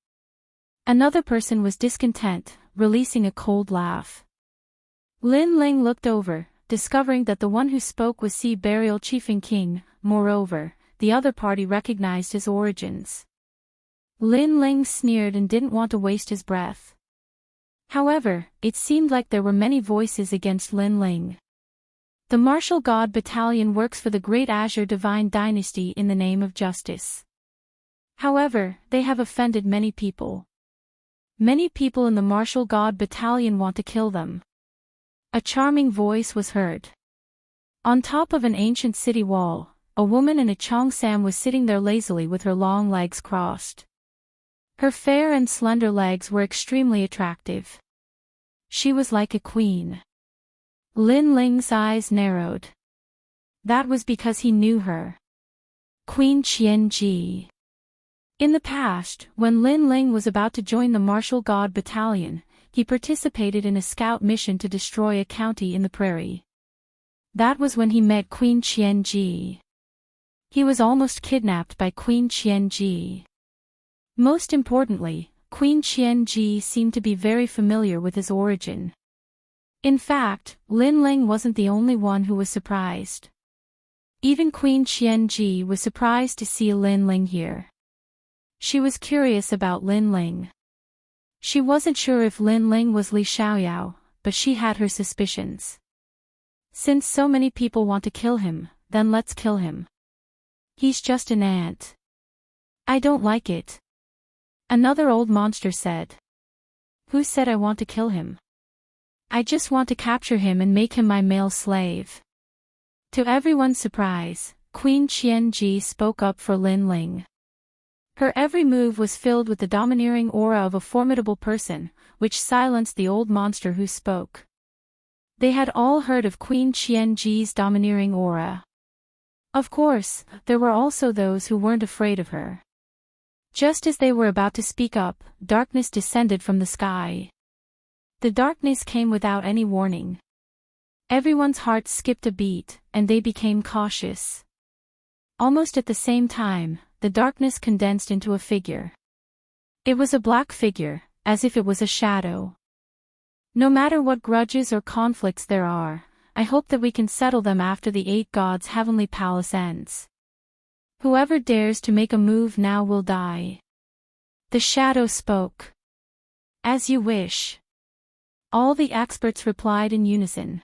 Another person was discontent, releasing a cold laugh. Lin Ling looked over, discovering that the one who spoke was Sea Burial Chiefing King. Moreover, the other party recognized his origins. Lin Ling sneered and didn't want to waste his breath. However, it seemed like there were many voices against Lin Ling. The martial god battalion works for the Great Azure Divine Dynasty in the name of justice. However, they have offended many people. Many people in the martial god battalion want to kill them. A charming voice was heard. On top of an ancient city wall, a woman in a cheongsam was sitting there lazily with her long legs crossed. Her fair and slender legs were extremely attractive. She was like a queen. Lin Ling's eyes narrowed. That was because he knew her. Queen Qianji. In the past, when Lin Ling was about to join the martial god battalion, he participated in a scout mission to destroy a county in the prairie. That was when he met Queen Qianji. He was almost kidnapped by Queen Qianji. Most importantly, Queen Qianji seemed to be very familiar with his origin. In fact, Lin Ling wasn't the only one who was surprised. Even Queen Qianji was surprised to see Lin Ling here. She was curious about Lin Ling. She wasn't sure if Lin Ling was Li Xiaoyao, but she had her suspicions. Since so many people want to kill him, then let's kill him. He's just an ant. I don't like it. Another old monster said. Who said I want to kill him? I just want to capture him and make him my male slave. To everyone's surprise, Queen Qianji spoke up for Lin Ling. Her every move was filled with the domineering aura of a formidable person, which silenced the old monster who spoke. They had all heard of Queen Qianji's domineering aura. Of course, there were also those who weren't afraid of her. Just as they were about to speak up, darkness descended from the sky. The darkness came without any warning. Everyone's heart skipped a beat, and they became cautious. Almost at the same time, the darkness condensed into a figure. It was a black figure, as if it was a shadow. No matter what grudges or conflicts there are, I hope that we can settle them after the 8 gods' heavenly palace ends. Whoever dares to make a move now will die. The shadow spoke. As you wish. All the experts replied in unison.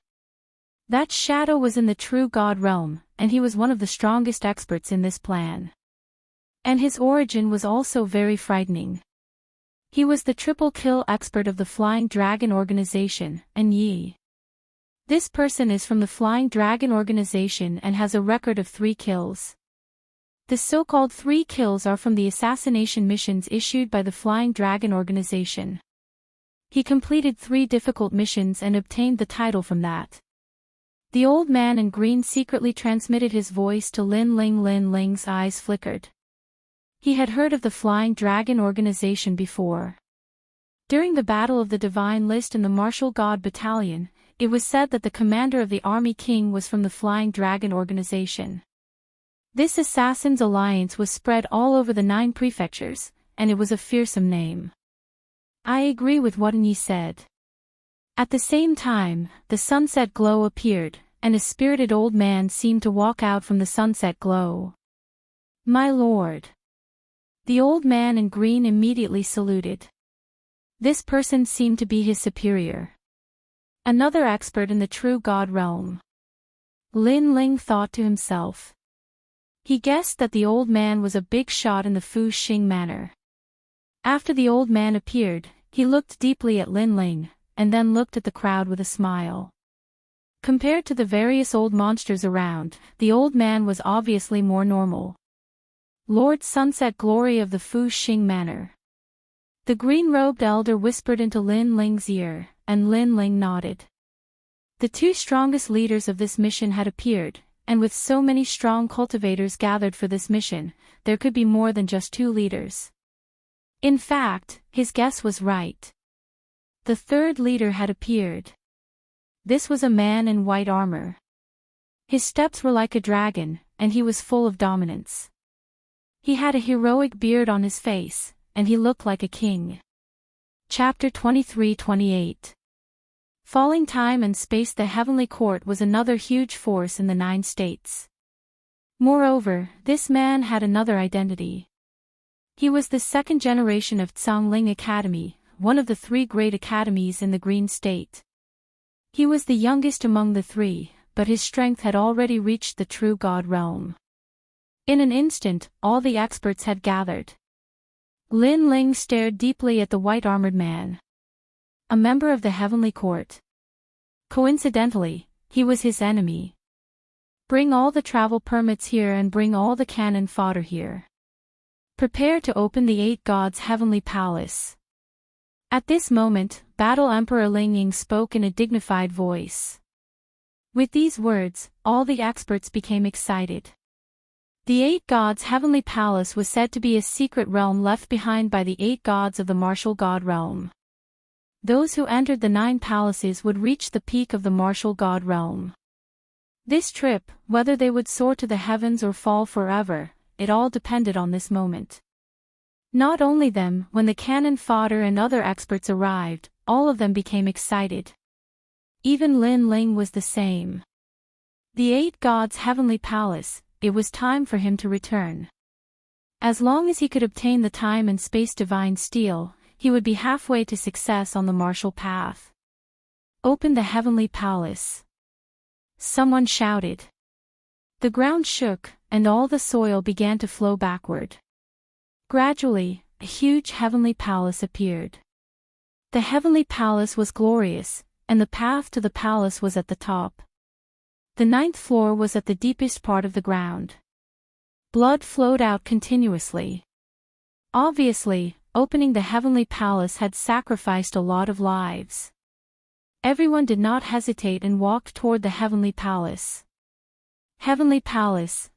That shadow was in the true god realm, and he was one of the strongest experts in this plan. And his origin was also very frightening. He was the triple kill expert of the Flying Dragon organization, and Yi. This person is from the Flying Dragon organization and has a record of 3 kills. The so-called 3 kills are from the assassination missions issued by the Flying Dragon organization. He completed 3 difficult missions and obtained the title from that. The old man in green secretly transmitted his voice to Lin Ling. Lin Ling's eyes flickered. He had heard of the Flying Dragon organization before. During the Battle of the Divine List in the Martial God Battalion, it was said that the commander of the Army King was from the Flying Dragon organization. This assassin's alliance was spread all over the 9 prefectures, and it was a fearsome name. I agree with what Yi said. At the same time, the sunset glow appeared, and a spirited old man seemed to walk out from the sunset glow. My lord. The old man in green immediately saluted. This person seemed to be his superior. Another expert in the true god realm. Lin Ling thought to himself. He guessed that the old man was a big shot in the Fu Xing manner. After the old man appeared, he looked deeply at Lin Ling, and then looked at the crowd with a smile. Compared to the various old monsters around, the old man was obviously more normal. Lord Sunset Glory of the Fu Xing manor. The green-robed elder whispered into Lin Ling's ear, and Lin Ling nodded. The 2 strongest leaders of this mission had appeared, and with so many strong cultivators gathered for this mission, there could be more than just 2 leaders. In fact, his guess was right. The 3rd leader had appeared. This was a man in white armor. His steps were like a dragon, and he was full of dominance. He had a heroic beard on his face, and he looked like a king. Chapter 23-28. Falling time and space. The Heavenly Court was another huge force in the 9 states. Moreover, this man had another identity. He was the 2nd generation of Zhongling Academy, one of the 3 great academies in the Green State. He was the youngest among the 3, but his strength had already reached the true god realm. In an instant, all the experts had gathered. Lin Ling stared deeply at the white-armored man. A member of the Heavenly Court. Coincidentally, he was his enemy. Bring all the travel permits here and bring all the cannon fodder here. Prepare to open the 8 gods' heavenly palace. At this moment, Battle Emperor Ling Ying spoke in a dignified voice. With these words, all the experts became excited. The 8 gods' heavenly palace was said to be a secret realm left behind by the 8 gods of the martial god realm. Those who entered the 9 palaces would reach the peak of the martial god realm. This trip, whether they would soar to the heavens or fall forever, it all depended on this moment. Not only them, when the cannon fodder and other experts arrived, all of them became excited. Even Lin Ling was the same. The 8 gods' heavenly palace, it was time for him to return. As long as he could obtain the time and space divine steel, he would be halfway to success on the martial path. Open the heavenly palace. Someone shouted. The ground shook, and all the soil began to flow backward. Gradually, a huge heavenly palace appeared. The heavenly palace was glorious, and the path to the palace was at the top. The 9th floor was at the deepest part of the ground. Blood flowed out continuously. Obviously, opening the heavenly palace had sacrificed a lot of lives. Everyone did not hesitate and walked toward the heavenly palace. Heavenly palace,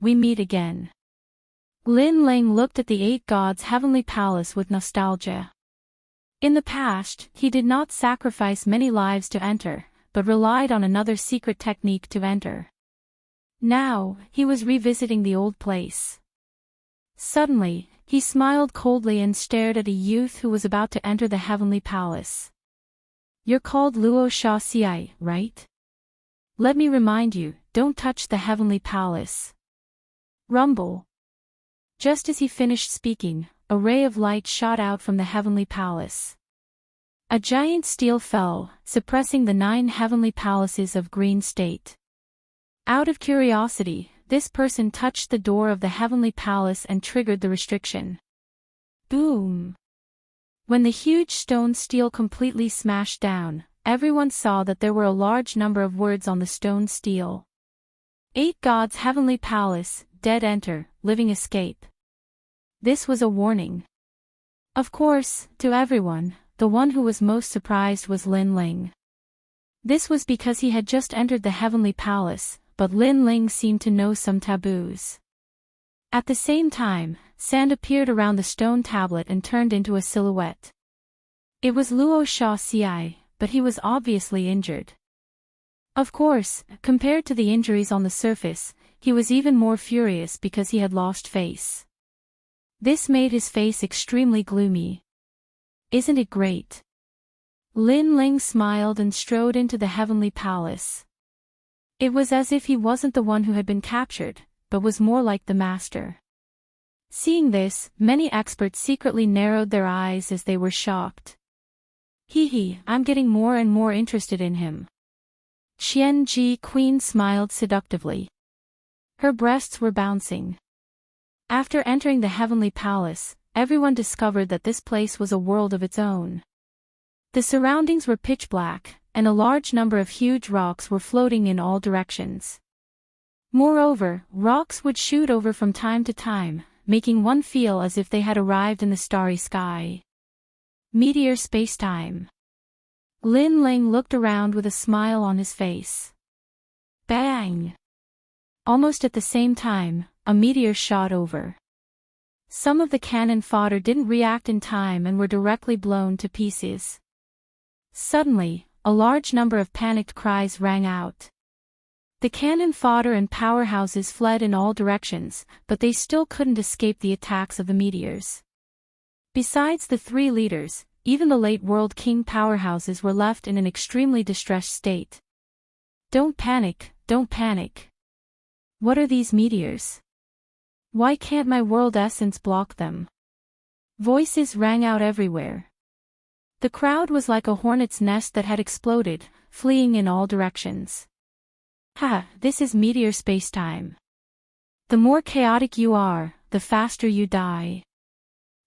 we meet again. Lin Ling looked at the 8 gods' heavenly palace with nostalgia. In the past, he did not sacrifice many lives to enter, but relied on another secret technique to enter. Now, he was revisiting the old place. Suddenly, he smiled coldly and stared at a youth who was about to enter the heavenly palace. You're called Luo Sha Xiai, right? Let me remind you, don't touch the heavenly palace. Rumble. Just as he finished speaking, a ray of light shot out from the heavenly palace. A giant steel fell, suppressing the 9 heavenly palaces of Green State. Out of curiosity, this person touched the door of the heavenly palace and triggered the restriction. Boom! When the huge stone steel completely smashed down, everyone saw that there were a large number of words on the stone steel. 8 gods' heavenly palace, dead enter, living escape. This was a warning. Of course, to everyone, the one who was most surprised was Lin Ling. This was because he had just entered the heavenly palace, but Lin Ling seemed to know some taboos. At the same time, sand appeared around the stone tablet and turned into a silhouette. It was Luo Sha Xiai, but he was obviously injured. Of course, compared to the injuries on the surface, he was even more furious because he had lost face. This made his face extremely gloomy. Isn't it great? Lin Ling smiled and strode into the heavenly palace. It was as if he wasn't the one who had been captured, but was more like the master. Seeing this, many experts secretly narrowed their eyes as they were shocked. I'm getting more and more interested in him. Qian Ji Queen smiled seductively. Her breasts were bouncing. After entering the heavenly palace, everyone discovered that this place was a world of its own. The surroundings were pitch black, and a large number of huge rocks were floating in all directions. Moreover, rocks would shoot over from time to time, making one feel as if they had arrived in the starry sky. Meteor spacetime. Lin Ling looked around with a smile on his face. Bang! Almost at the same time, a meteor shot over. Some of the cannon fodder didn't react in time and were directly blown to pieces. Suddenly, a large number of panicked cries rang out. The cannon fodder and powerhouses fled in all directions, but they still couldn't escape the attacks of the meteors. Besides the 3 leaders, even the late World King powerhouses were left in an extremely distressed state. Don't panic, don't panic. What are these meteors? Why can't my world essence block them? Voices rang out everywhere. The crowd was like a hornet's nest that had exploded, fleeing in all directions. This is meteor spacetime. The more chaotic you are, the faster you die.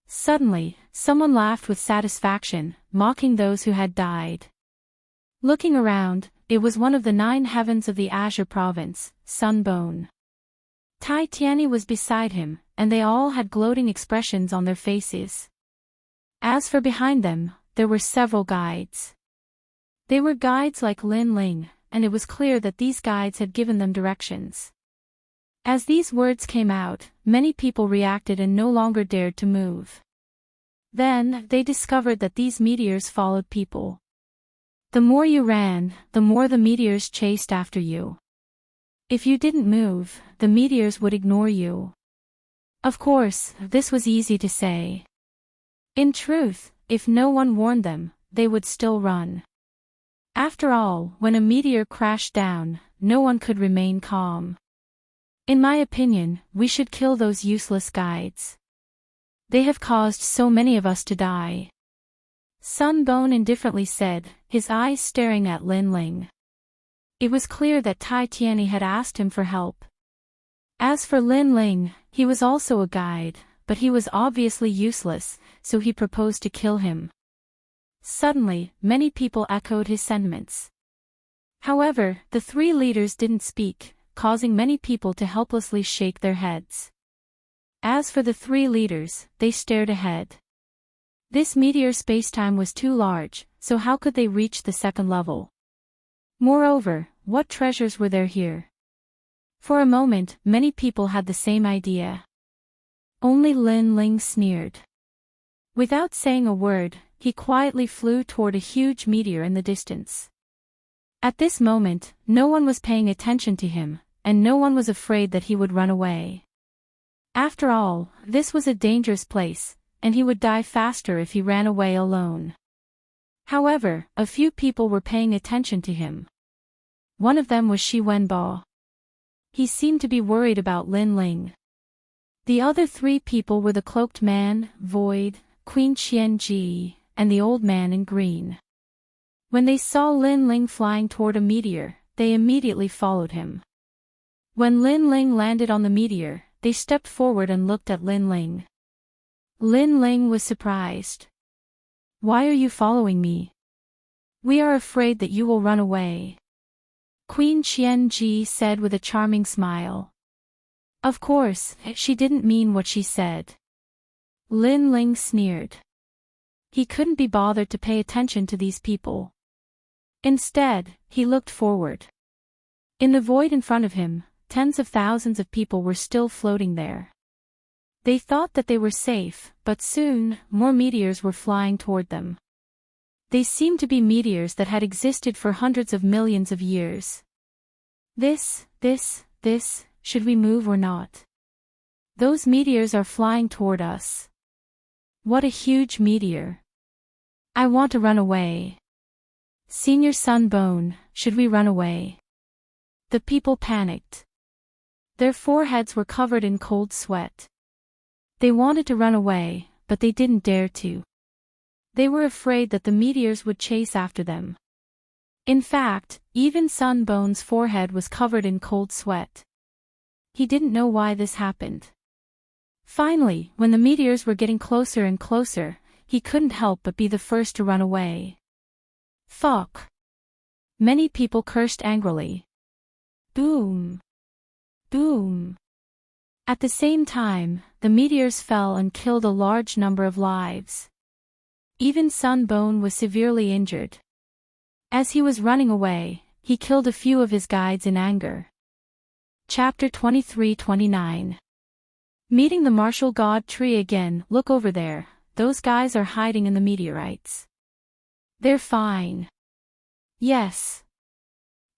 Suddenly, someone laughed with satisfaction, mocking those who had died. Looking around, it was one of the 9 heavens of the Azure province, Sunbone. Tai Tianyi was beside him, and they all had gloating expressions on their faces. As for behind them, there were several guides. They were guides like Lin Ling, and it was clear that these guides had given them directions. As these words came out, many people reacted and no longer dared to move. Then, they discovered that these meteors followed people. The more you ran, the more the meteors chased after you. If you didn't move, the meteors would ignore you. Of course, this was easy to say. In truth, if no one warned them, they would still run. After all, when a meteor crashed down, no one could remain calm. In my opinion, we should kill those useless guides. They have caused so many of us to die. Sunbone indifferently said, his eyes staring at Lin Ling. It was clear that Tai Tianyi had asked him for help. As for Lin Ling, he was also a guide, but he was obviously useless, so he proposed to kill him. Suddenly, many people echoed his sentiments. However, the three leaders didn't speak, causing many people to helplessly shake their heads. As for the three leaders, they stared ahead. This meteor spacetime was too large, so how could they reach the second level? Moreover, what treasures were there here? For a moment, many people had the same idea. Only Lin Ling sneered. Without saying a word, he quietly flew toward a huge meteor in the distance. At this moment, no one was paying attention to him, and no one was afraid that he would run away. After all, this was a dangerous place, and he would die faster if he ran away alone. However, a few people were paying attention to him. One of them was Shi Wenbo. He seemed to be worried about Lin Ling. The other three people were the cloaked man, Void, Queen Qianji, and the old man in green. When they saw Lin Ling flying toward a meteor, they immediately followed him. When Lin Ling landed on the meteor, they stepped forward and looked at Lin Ling. Lin Ling was surprised. "Why are you following me? We are afraid that you will run away," Queen Qianji said with a charming smile. Of course, she didn't mean what she said. Lin Ling sneered. He couldn't be bothered to pay attention to these people. Instead, he looked forward. In the void in front of him, tens of thousands of people were still floating there. They thought that they were safe, but soon, more meteors were flying toward them. They seemed to be meteors that had existed for hundreds of millions of years. This, should we move or not? Those meteors are flying toward us. What a huge meteor. I want to run away. Senior Sunbone, should we run away? The people panicked. Their foreheads were covered in cold sweat. They wanted to run away, but they didn't dare to. They were afraid that the meteors would chase after them. In fact, even Sunbone's forehead was covered in cold sweat. He didn't know why this happened. Finally, when the meteors were getting closer and closer, he couldn't help but be the first to run away. Fuck. Many people cursed angrily. Boom. Boom. At the same time, the meteors fell and killed a large number of lives. Even Sunbone was severely injured. As he was running away, he killed a few of his guides in anger. Chapter 23-29. Meeting the martial god tree again. Look over there, those guys are hiding in the meteorites. They're fine. Yes.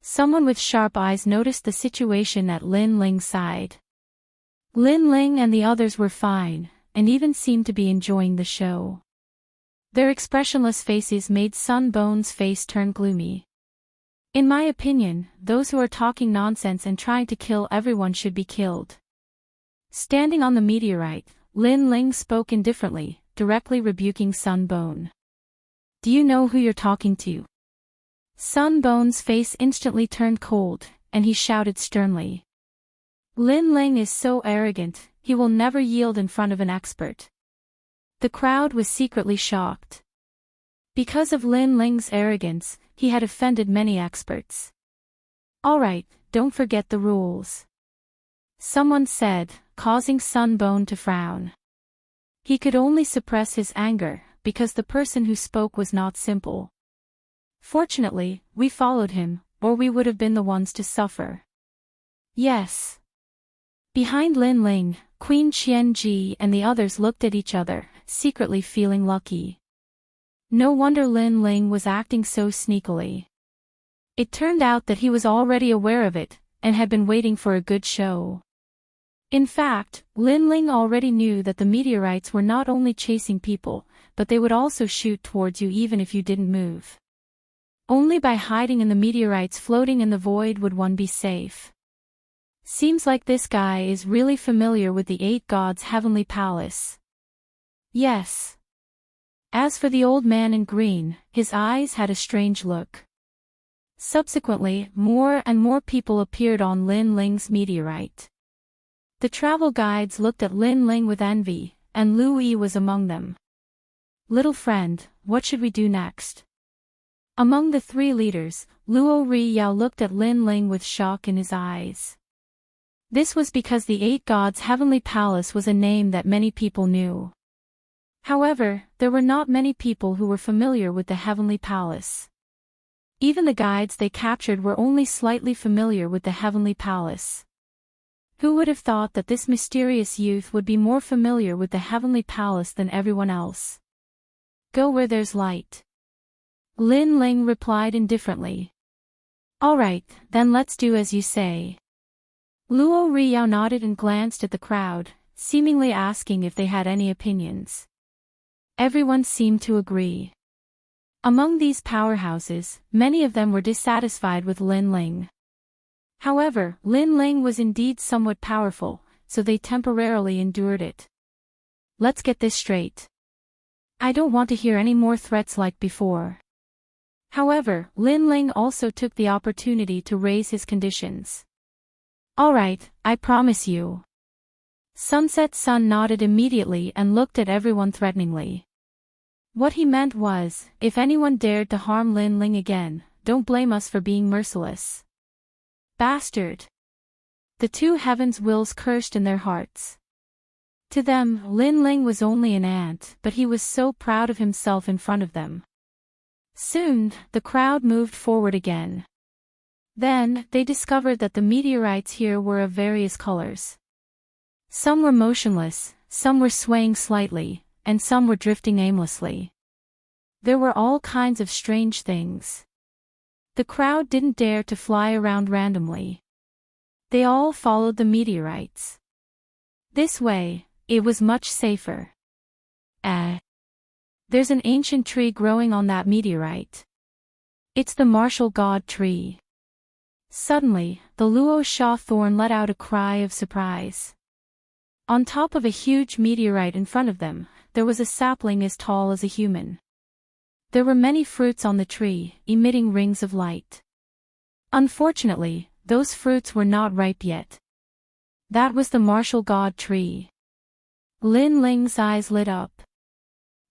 Someone with sharp eyes noticed the situation at Lin Ling's side. Lin Ling and the others were fine, and even seemed to be enjoying the show. Their expressionless faces made Sunbone's face turn gloomy. In my opinion, those who are talking nonsense and trying to kill everyone should be killed. Standing on the meteorite, Lin Ling spoke indifferently, directly rebuking Sunbone. Do you know who you're talking to? Sunbone's face instantly turned cold, and he shouted sternly. Lin Ling is so arrogant, he will never yield in front of an expert. The crowd was secretly shocked. Because of Lin Ling's arrogance, he had offended many experts. Alright, don't forget the rules. Someone said, causing Sunbone to frown. He could only suppress his anger, because the person who spoke was not simple. Fortunately, we followed him, or we would have been the ones to suffer. Yes. Behind Lin Ling, Queen Qianji and the others looked at each other, secretly feeling lucky. No wonder Lin Ling was acting so sneakily. It turned out that he was already aware of it, and had been waiting for a good show. In fact, Lin Ling already knew that the meteorites were not only chasing people, but they would also shoot towards you even if you didn't move. Only by hiding in the meteorites floating in the void would one be safe. Seems like this guy is really familiar with the 8 gods' heavenly palace. Yes. As for the old man in green, his eyes had a strange look. Subsequently, more and more people appeared on Lin Ling's meteorite. The travel guides looked at Lin Ling with envy, and Lu Yi was among them. Little friend, what should we do next? Among the 3 leaders, Luo Riyao looked at Lin Ling with shock in his eyes. This was because the 8 gods' heavenly palace was a name that many people knew. However, there were not many people who were familiar with the heavenly palace. Even the guides they captured were only slightly familiar with the heavenly palace. Who would have thought that this mysterious youth would be more familiar with the heavenly palace than everyone else? Go where there's light. Lin Ling replied indifferently. Alright, then let's do as you say. Luo Riyao nodded and glanced at the crowd, seemingly asking if they had any opinions. Everyone seemed to agree. Among these powerhouses, many of them were dissatisfied with Lin Ling. However, Lin Ling was indeed somewhat powerful, so they temporarily endured it. Let's get this straight. I don't want to hear any more threats like before. However, Lin Ling also took the opportunity to raise his conditions. Alright, I promise you. Sunset Sun nodded immediately and looked at everyone threateningly. What he meant was, if anyone dared to harm Lin Ling again, don't blame us for being merciless. Bastard! The 2 heavens' wills cursed in their hearts. To them, Lin Ling was only an ant, but he was so proud of himself in front of them. Soon, the crowd moved forward again. Then, they discovered that the meteorites here were of various colors. Some were motionless, some were swaying slightly, and some were drifting aimlessly. There were all kinds of strange things. The crowd didn't dare to fly around randomly. They all followed the meteorites. This way, it was much safer. There's an ancient tree growing on that meteorite. It's the martial god tree. Suddenly, the Luo Sha thorn let out a cry of surprise. On top of a huge meteorite in front of them, there was a sapling as tall as a human. There were many fruits on the tree, emitting rings of light. Unfortunately, those fruits were not ripe yet. That was the martial god tree. Lin Ling's eyes lit up.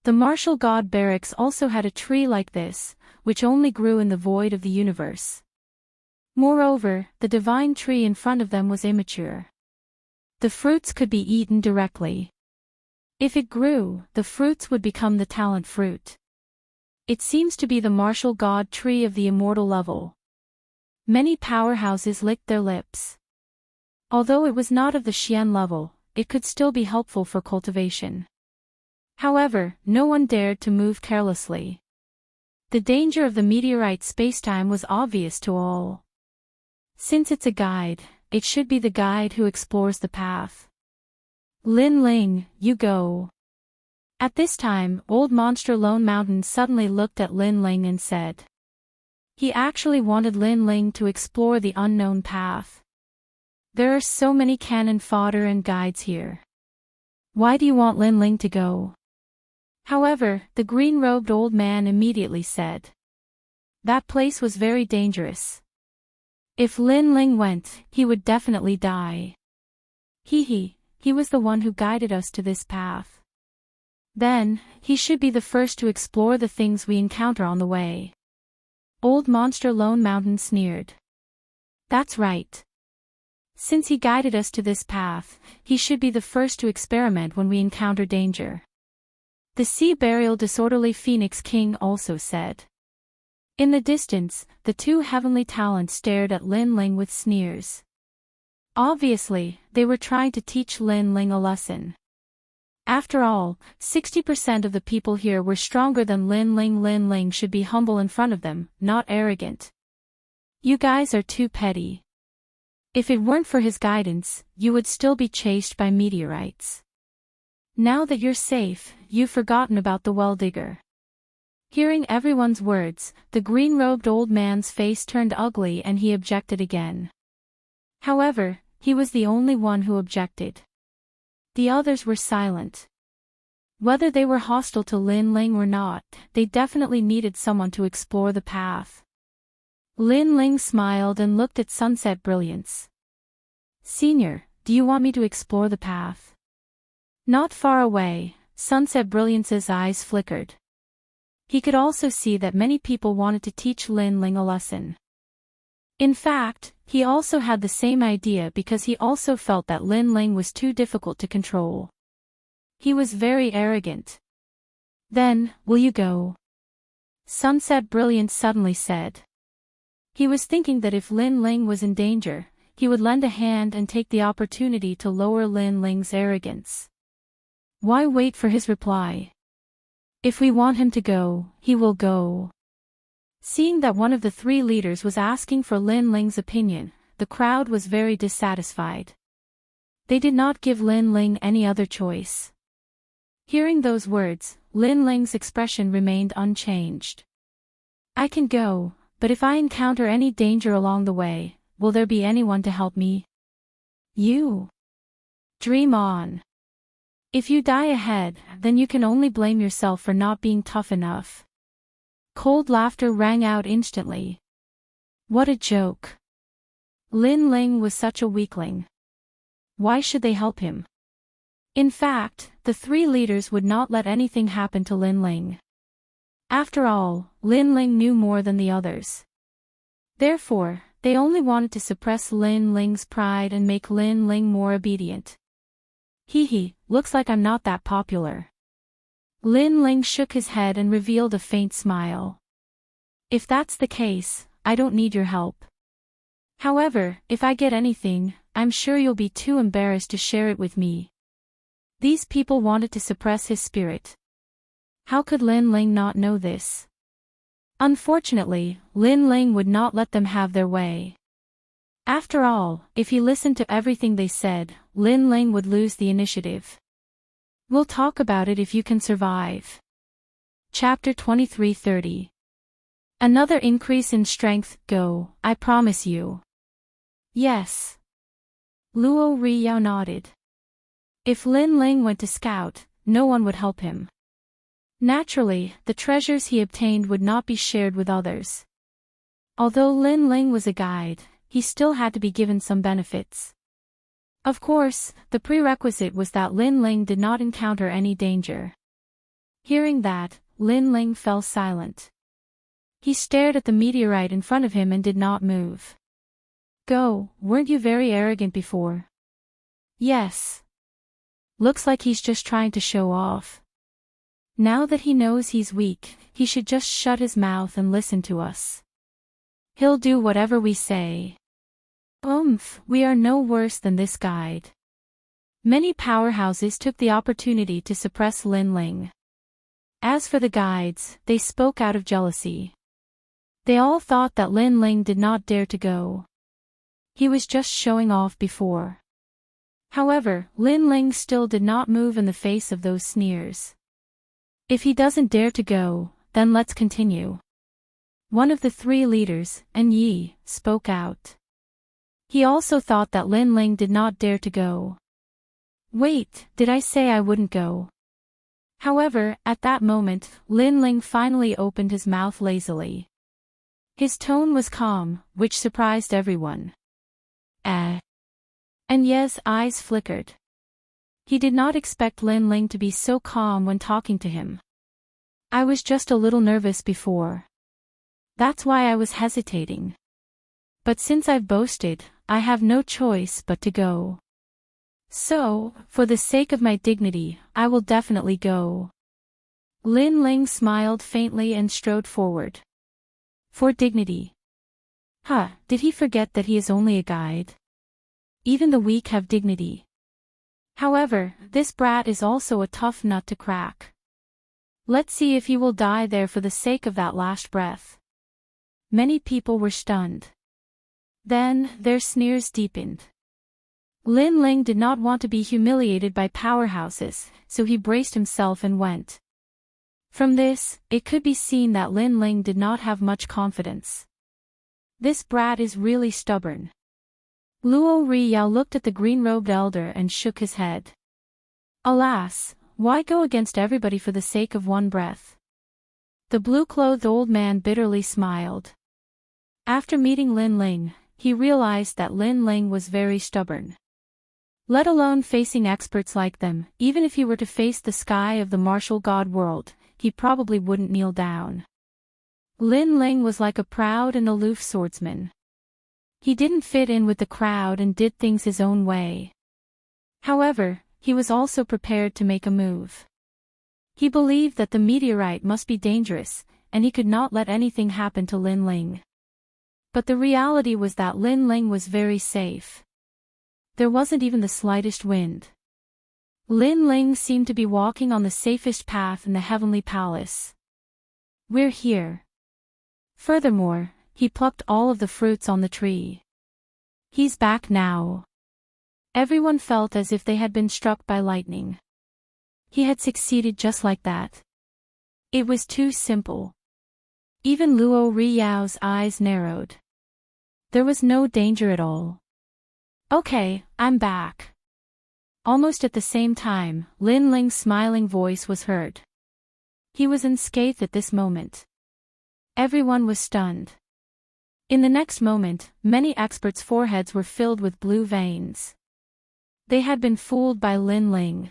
The martial god barracks also had a tree like this, which only grew in the void of the universe. Moreover, the divine tree in front of them was immature. The fruits could be eaten directly. If it grew, the fruits would become the talent fruit. It seems to be the martial god tree of the immortal level. Many powerhouses licked their lips. Although it was not of the Xian level, it could still be helpful for cultivation. However, no one dared to move carelessly. The danger of the meteorite spacetime was obvious to all. Since it's a guide, it should be the guide who explores the path. Lin Ling, you go. At this time, Old Monster Lone Mountain suddenly looked at Lin Ling and said. He actually wanted Lin Ling to explore the unknown path. There are so many cannon fodder and guides here. Why do you want Lin Ling to go? However, the green-robed old man immediately said. That place was very dangerous. If Lin Ling went, he would definitely die. He was the one who guided us to this path. Then, he should be the first to explore the things we encounter on the way. Old Monster Lone Mountain sneered. That's right. Since he guided us to this path, he should be the first to experiment when we encounter danger. The Sea Burial Disorderly Phoenix King also said. In the distance, the 2 heavenly talents stared at Lin Ling with sneers. Obviously, they were trying to teach Lin Ling a lesson. After all, 60% of the people here were stronger than Lin Ling. Lin Ling should be humble in front of them, not arrogant. You guys are too petty. If it weren't for his guidance, you would still be chased by meteorites. Now that you're safe, you've forgotten about the well digger. Hearing everyone's words, the green-robed old man's face turned ugly and he objected again. However, he was the only one who objected. The others were silent. Whether they were hostile to Lin Ling or not, they definitely needed someone to explore the path. Lin Ling smiled and looked at Sunset Brilliance. "Senior, do you want me to explore the path?" Not far away, Sunset Brilliance's eyes flickered. He could also see that many people wanted to teach Lin Ling a lesson. In fact, he also had the same idea because he also felt that Lin Ling was too difficult to control. He was very arrogant. "Then, will you go?" Sunset Brilliance suddenly said. He was thinking that if Lin Ling was in danger, he would lend a hand and take the opportunity to lower Lin Ling's arrogance. Why wait for his reply? If we want him to go, he will go. Seeing that one of the three leaders was asking for Lin Ling's opinion, the crowd was very dissatisfied. They did not give Lin Ling any other choice. Hearing those words, Lin Ling's expression remained unchanged. "I can go, but if I encounter any danger along the way, will there be anyone to help me?" "You dream on. If you die ahead, then you can only blame yourself for not being tough enough." Cold laughter rang out instantly. What a joke. Lin Ling was such a weakling. Why should they help him? In fact, the three leaders would not let anything happen to Lin Ling. After all, Lin Ling knew more than the others. Therefore, they only wanted to suppress Lin Ling's pride and make Lin Ling more obedient. Hee, looks like I'm not that popular. Lin Ling shook his head and revealed a faint smile. "If that's the case, I don't need your help. However, if I get anything, I'm sure you'll be too embarrassed to share it with me." These people wanted to suppress his spirit. How could Lin Ling not know this? Unfortunately, Lin Ling would not let them have their way. After all, if he listened to everything they said, Lin Ling would lose the initiative. We'll talk about it if you can survive. Chapter 23:30. Another increase in strength, go, I promise you. Yes. Luo Riyao nodded. If Lin Ling went to scout, no one would help him. Naturally, the treasures he obtained would not be shared with others. Although Lin Ling was a guide, he still had to be given some benefits. Of course, the prerequisite was that Lin Ling did not encounter any danger. Hearing that, Lin Ling fell silent. He stared at the meteorite in front of him and did not move. "Go, weren't you very arrogant before?" "Yes. Looks like he's just trying to show off. Now that he knows he's weak, he should just shut his mouth and listen to us. He'll do whatever we say. We are no worse than this guide." Many powerhouses took the opportunity to suppress Lin Ling. As for the guides, they spoke out of jealousy. They all thought that Lin Ling did not dare to go. He was just showing off before. However, Lin Ling still did not move in the face of those sneers. "If he doesn't dare to go, then let's continue." One of the three leaders, Yi, spoke out. He also thought that Lin Ling did not dare to go. "Wait, did I say I wouldn't go?" However, at that moment, Lin Ling finally opened his mouth lazily. His tone was calm, which surprised everyone. And Ye's eyes flickered. He did not expect Lin Ling to be so calm when talking to him. "I was just a little nervous before. That's why I was hesitating. But since I've boasted, I have no choice but to go. So, for the sake of my dignity, I will definitely go." Lin Ling smiled faintly and strode forward. For dignity. Did he forget that he is only a guide? Even the weak have dignity. However, this brat is also a tough nut to crack. Let's see if he will die there for the sake of that last breath. Many people were stunned. Then, their sneers deepened. Lin Ling did not want to be humiliated by powerhouses, so he braced himself and went. From this, it could be seen that Lin Ling did not have much confidence. This brat is really stubborn. Luo Riyao looked at the green-robed elder and shook his head. Alas, why go against everybody for the sake of one breath? The blue-clothed old man bitterly smiled. After meeting Lin Ling, he realized that Lin Ling was very stubborn. Let alone facing experts like them, even if he were to face the sky of the martial god world, he probably wouldn't kneel down. Lin Ling was like a proud and aloof swordsman. He didn't fit in with the crowd and did things his own way. However, he was also prepared to make a move. He believed that the meteorite must be dangerous, and he could not let anything happen to Lin Ling. But the reality was that Lin Ling was very safe. There wasn't even the slightest wind. Lin Ling seemed to be walking on the safest path in the heavenly palace. We're here. Furthermore, he plucked all of the fruits on the tree. He's back now. Everyone felt as if they had been struck by lightning. He had succeeded just like that. It was too simple. Even Luo Riyao's eyes narrowed. There was no danger at all. Okay, I'm back. Almost at the same time, Lin Ling's smiling voice was heard. He was unscathed at this moment. Everyone was stunned. In the next moment, many experts' foreheads were filled with blue veins. They had been fooled by Lin Ling.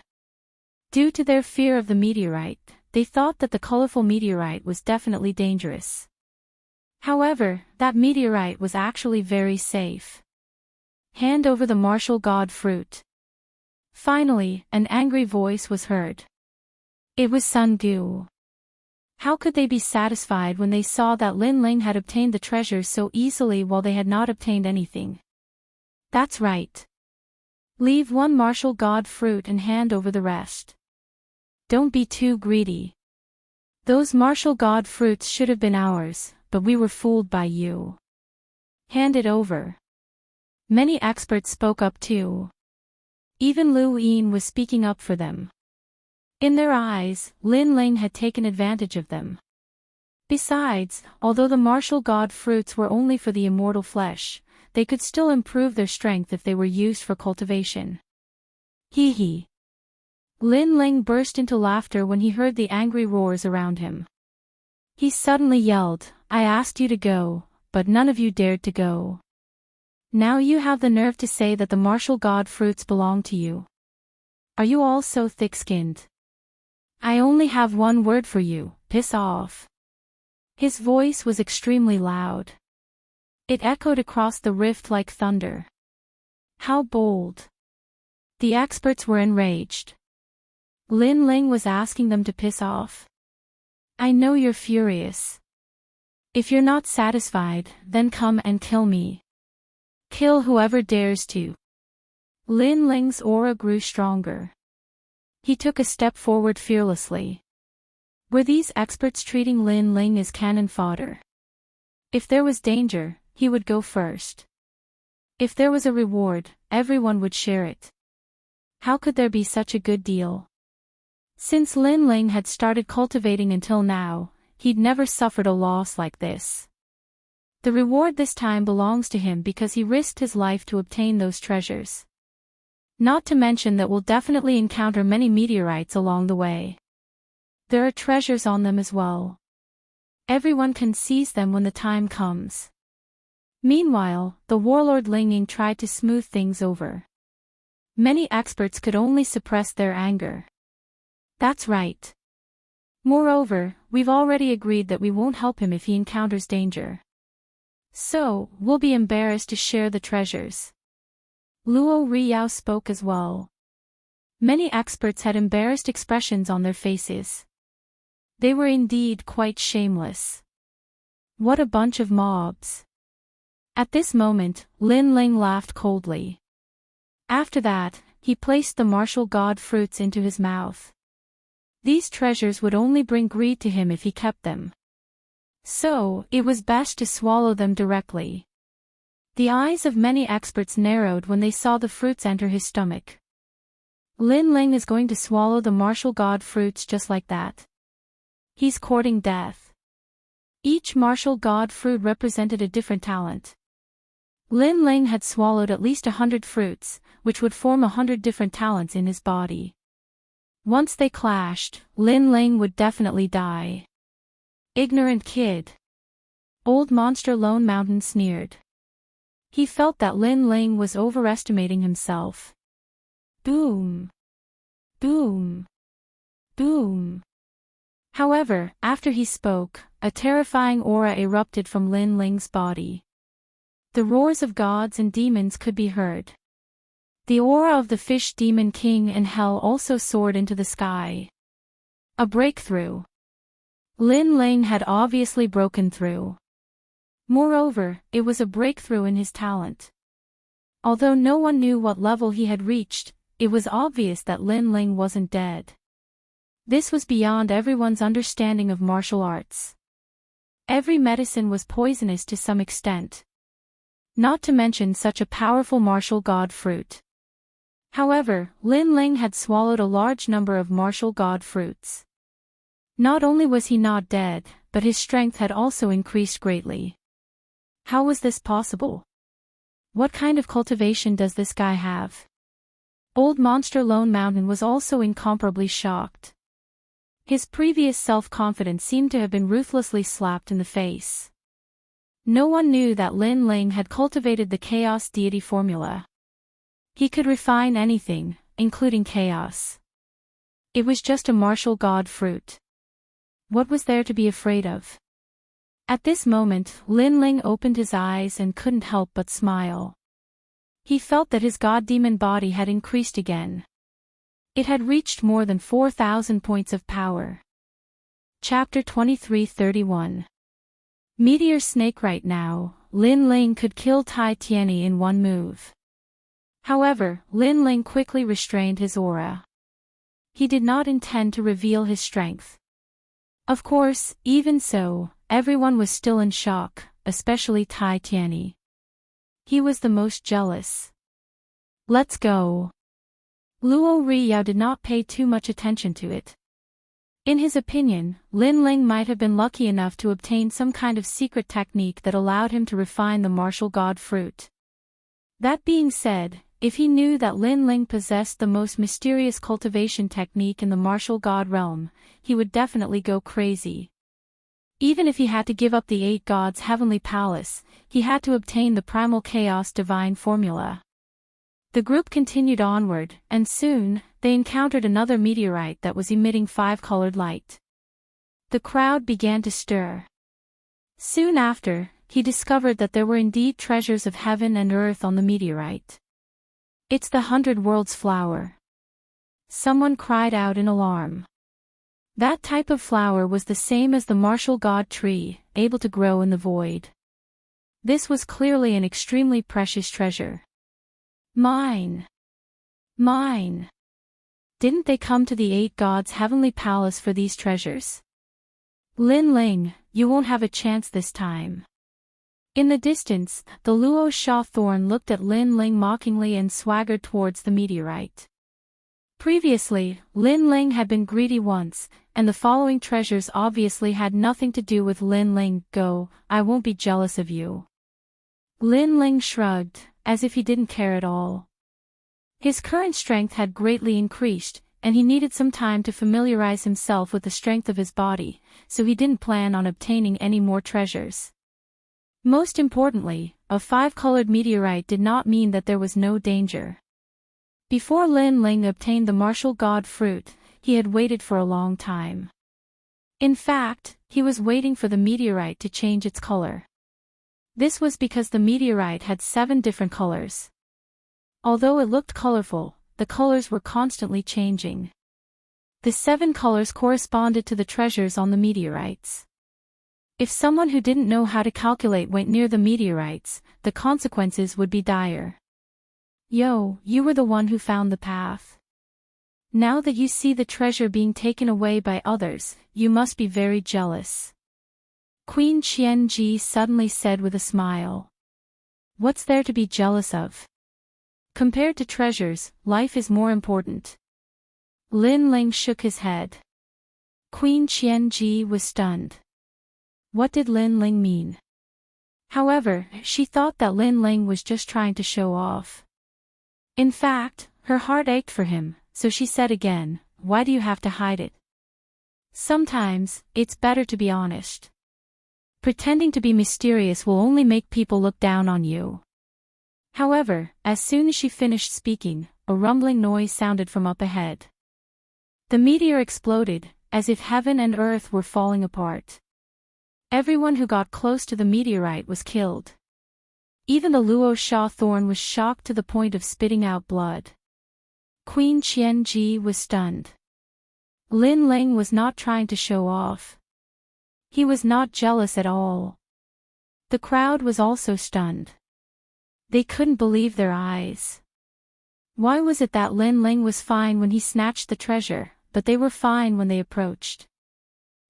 Due to their fear of the meteorite, they thought that the colorful meteorite was definitely dangerous. However, that meteorite was actually very safe. Hand over the martial god fruit. Finally, an angry voice was heard. It was Sun Gu. How could they be satisfied when they saw that Lin Ling had obtained the treasures so easily while they had not obtained anything? That's right. Leave one martial god fruit and hand over the rest. Don't be too greedy. Those martial god fruits should have been ours, but we were fooled by you. Hand it over. Many experts spoke up too. Even Lu Yin was speaking up for them. In their eyes, Lin Ling had taken advantage of them. Besides, although the martial god fruits were only for the immortal flesh, they could still improve their strength if they were used for cultivation. Hee hee. Lin Ling burst into laughter when he heard the angry roars around him. He suddenly yelled, I asked you to go, but none of you dared to go. Now you have the nerve to say that the martial god fruits belong to you. Are you all so thick-skinned? I only have one word for you, piss off. His voice was extremely loud. It echoed across the rift like thunder. How bold. The experts were enraged. Lin Ling was asking them to piss off. I know you're furious. If you're not satisfied, then come and kill me. Kill whoever dares to. Lin Ling's aura grew stronger. He took a step forward fearlessly. Were these experts treating Lin Ling as cannon fodder? If there was danger, he would go first. If there was a reward, everyone would share it. How could there be such a good deal? Since Lin Ling had started cultivating until now, he'd never suffered a loss like this. The reward this time belongs to him because he risked his life to obtain those treasures. Not to mention that we'll definitely encounter many meteorites along the way. There are treasures on them as well. Everyone can seize them when the time comes. Meanwhile, the warlord Ling Ying tried to smooth things over. Many experts could only suppress their anger. That's right. Moreover, we've already agreed that we won't help him if he encounters danger. So, we'll be embarrassed to share the treasures. Luo Riyao spoke as well. Many experts had embarrassed expressions on their faces. They were indeed quite shameless. What a bunch of mobs. At this moment, Lin Ling laughed coldly. After that, he placed the martial god fruits into his mouth. These treasures would only bring greed to him if he kept them. So, it was best to swallow them directly. The eyes of many experts narrowed when they saw the fruits enter his stomach. Lin Ling is going to swallow the martial god fruits just like that. He's courting death. Each martial god fruit represented a different talent. Lin Ling had swallowed at least 100 fruits, which would form 100 different talents in his body. Once they clashed, Lin Ling would definitely die. Ignorant kid. Old Monster Lone Mountain sneered. He felt that Lin Ling was overestimating himself. Boom. Boom. Boom. However, after he spoke, a terrifying aura erupted from Lin Ling's body. The roars of gods and demons could be heard. The aura of the Fish Demon King and Hell also soared into the sky. A breakthrough. Lin Ling had obviously broken through. Moreover, it was a breakthrough in his talent. Although no one knew what level he had reached, it was obvious that Lin Ling wasn't dead. This was beyond everyone's understanding of martial arts. Every medicine was poisonous to some extent. Not to mention such a powerful martial god fruit. However, Lin Ling had swallowed a large number of martial god fruits. Not only was he not dead, but his strength had also increased greatly. How was this possible? What kind of cultivation does this guy have? Old Monster Lone Mountain was also incomparably shocked. His previous self-confidence seemed to have been ruthlessly slapped in the face. No one knew that Lin Ling had cultivated the Chaos Deity formula. He could refine anything, including chaos. It was just a martial god fruit. What was there to be afraid of? At this moment, Lin Ling opened his eyes and couldn't help but smile. He felt that his god-demon body had increased again. It had reached more than 4,000 points of power. Chapter 23:31. Meteor Snake. Right now, Lin Ling could kill Tai Tianyi in one move. However, Lin Ling quickly restrained his aura. He did not intend to reveal his strength. Of course, even so, everyone was still in shock, especially Tai Tianyi. He was the most jealous. Let's go. Luo Riyao did not pay too much attention to it. In his opinion, Lin Ling might have been lucky enough to obtain some kind of secret technique that allowed him to refine the martial god fruit. That being said, if he knew that Lin Ling possessed the most mysterious cultivation technique in the martial god realm, he would definitely go crazy. Even if he had to give up the 8 gods' heavenly palace, he had to obtain the primal chaos divine formula. The group continued onward, and soon, they encountered another meteorite that was emitting 5-colored light. The crowd began to stir. Soon after, he discovered that there were indeed treasures of heaven and earth on the meteorite. It's the 100 Worlds flower. Someone cried out in alarm. That type of flower was the same as the martial god tree, able to grow in the void. This was clearly an extremely precious treasure. Mine. Mine. Didn't they come to the 8 gods' heavenly palace for these treasures? Lin Ling, you won't have a chance this time. In the distance, the Luo Sha Thorn looked at Lin Ling mockingly and swaggered towards the meteorite. Previously, Lin Ling had been greedy once, and the following treasures obviously had nothing to do with Lin Ling. Go, I won't be jealous of you. Lin Ling shrugged, as if he didn't care at all. His current strength had greatly increased, and he needed some time to familiarize himself with the strength of his body, so he didn't plan on obtaining any more treasures. Most importantly, a 5-colored meteorite did not mean that there was no danger. Before Lin Ling obtained the martial god fruit, he had waited for a long time. In fact, he was waiting for the meteorite to change its color. This was because the meteorite had 7 different colors. Although it looked colorful, the colors were constantly changing. The 7 colors corresponded to the treasures on the meteorites. If someone who didn't know how to calculate went near the meteorites, the consequences would be dire. Yo, you were the one who found the path. Now that you see the treasure being taken away by others, you must be very jealous. Queen Qianji suddenly said with a smile. What's there to be jealous of? Compared to treasures, life is more important. Lin Ling shook his head. Queen Qianji was stunned. What did Lin Ling mean? However, she thought that Lin Ling was just trying to show off. In fact, her heart ached for him, so she said again, "Why do you have to hide it? Sometimes, it's better to be honest. Pretending to be mysterious will only make people look down on you." However, as soon as she finished speaking, a rumbling noise sounded from up ahead. The meteor exploded, as if heaven and earth were falling apart. Everyone who got close to the meteorite was killed. Even the Luo Sha thorn was shocked to the point of spitting out blood. Queen Qianji was stunned. Lin Ling was not trying to show off. He was not jealous at all. The crowd was also stunned. They couldn't believe their eyes. Why was it that Lin Ling was fine when he snatched the treasure, but they were fine when they approached?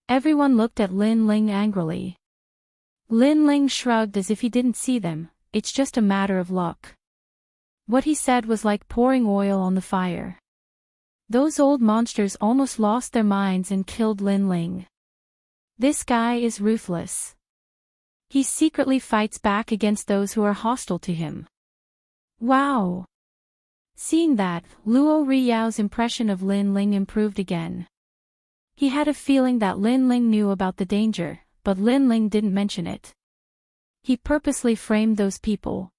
Everyone looked at Lin Ling angrily. Lin Ling shrugged as if he didn't see them. "It's just a matter of luck." What he said was like pouring oil on the fire. Those old monsters almost lost their minds and killed Lin Ling. This guy is ruthless. He secretly fights back against those who are hostile to him. Wow! Seeing that, Luo Riyao's impression of Lin Ling improved again. He had a feeling that Lin Ling knew about the danger, but Lin Ling didn't mention it. He purposely framed those people.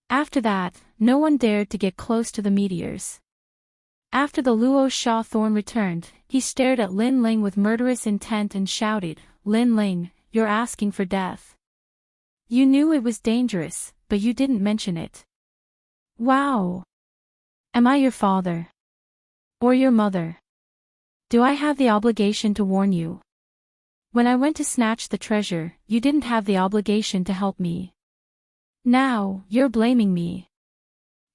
After that, no one dared to get close to the meteors. After the Luo Sha thorn returned, he stared at Lin Ling with murderous intent and shouted, "Lin Ling, you're asking for death. You knew it was dangerous, but you didn't mention it. Wow! Am I your father? Or your mother? Do I have the obligation to warn you? When I went to snatch the treasure, you didn't have the obligation to help me. Now, you're blaming me.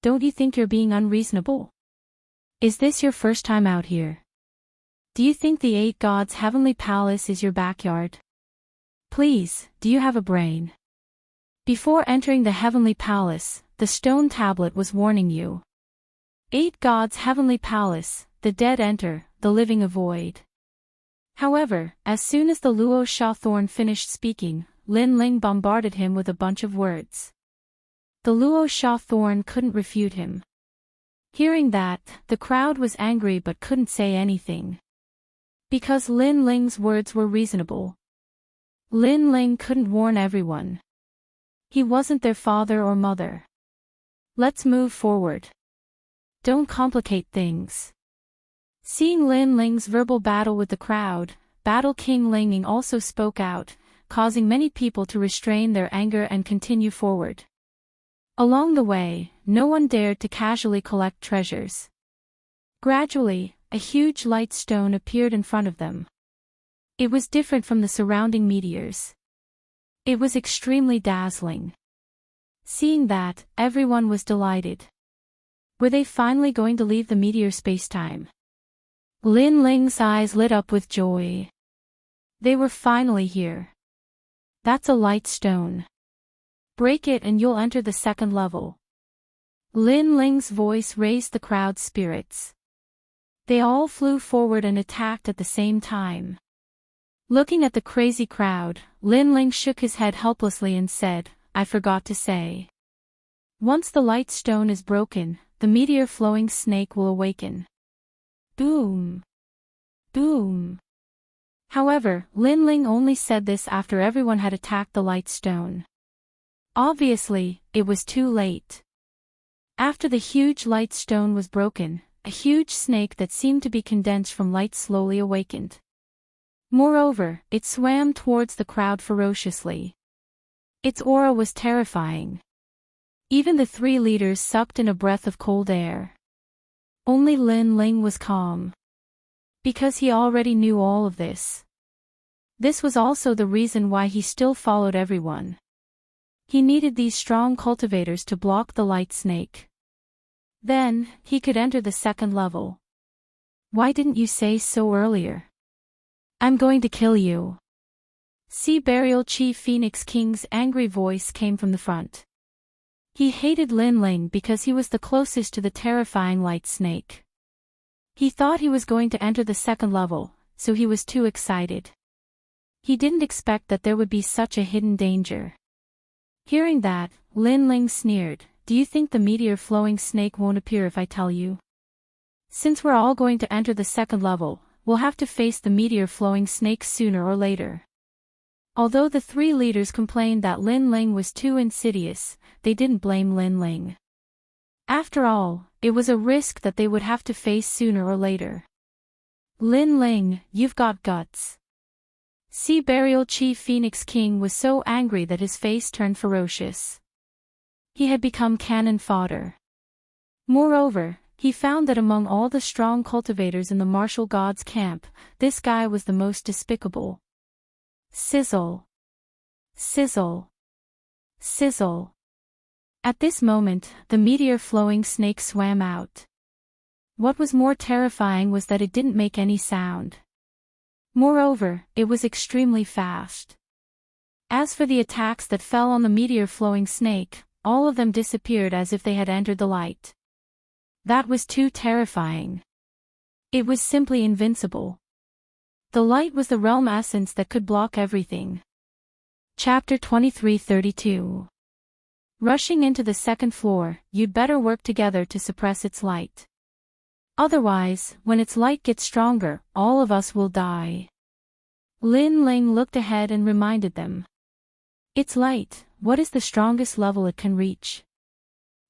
Don't you think you're being unreasonable? Is this your first time out here? Do you think the 8 gods' heavenly palace is your backyard? Please, do you have a brain? Before entering the heavenly palace, the stone tablet was warning you. 8 gods' heavenly palace, the dead enter, the living avoid." However, as soon as the Luo Sha thorn finished speaking, Lin Ling bombarded him with a bunch of words. The Luo Sha thorn couldn't refute him. Hearing that, the crowd was angry but couldn't say anything. Because Lin Ling's words were reasonable. Lin Ling couldn't warn everyone. He wasn't their father or mother. Let's move forward. Don't complicate things. Seeing Lin Ling's verbal battle with the crowd, Battle King Ling Ying also spoke out, causing many people to restrain their anger and continue forward. Along the way, no one dared to casually collect treasures. Gradually, a huge light stone appeared in front of them. It was different from the surrounding meteors. It was extremely dazzling. Seeing that, everyone was delighted. Were they finally going to leave the meteor spacetime? Lin Ling's eyes lit up with joy. They were finally here. That's a light stone. Break it and you'll enter the second level. Lin Ling's voice raised the crowd's spirits. They all flew forward and attacked at the same time. Looking at the crazy crowd, Lin Ling shook his head helplessly and said, "I forgot to say. Once the light stone is broken, the meteor-flowing snake will awaken." Boom! Boom! However, Lin Ling only said this after everyone had attacked the light stone. Obviously, it was too late. After the huge light stone was broken, a huge snake that seemed to be condensed from light slowly awakened. Moreover, it swam towards the crowd ferociously. Its aura was terrifying. Even the 3 leaders sucked in a breath of cold air. Only Lin Ling was calm. Because he already knew all of this. This was also the reason why he still followed everyone. He needed these strong cultivators to block the light snake. Then, he could enter the second level. Why didn't you say so earlier? I'm going to kill you. Sea Burial Chief Phoenix King's angry voice came from the front. He hated Lin Ling because he was the closest to the terrifying light snake. He thought he was going to enter the second level, so he was too excited. He didn't expect that there would be such a hidden danger. Hearing that, Lin Ling sneered, "Do you think the meteor-flowing snake won't appear if I tell you? Since we're all going to enter the second level, we'll have to face the meteor-flowing snake sooner or later." Although the three leaders complained that Lin Ling was too insidious, they didn't blame Lin Ling. After all, it was a risk that they would have to face sooner or later. "Lin Ling, you've got guts." Sea Burial Chief Phoenix King was so angry that his face turned ferocious. He had become cannon fodder. Moreover, he found that among all the strong cultivators in the martial gods' camp, this guy was the most despicable. Sizzle. Sizzle. Sizzle. At this moment, the meteor-flowing snake swam out. What was more terrifying was that it didn't make any sound. Moreover, it was extremely fast. As for the attacks that fell on the meteor-flowing snake, all of them disappeared as if they had entered the light. That was too terrifying. It was simply invincible. The light was the realm essence that could block everything. Chapter 23:32. Rushing into the second floor, you'd better work together to suppress its light. Otherwise, when its light gets stronger, all of us will die. Lin Ling looked ahead and reminded them. Its light, what is the strongest level it can reach?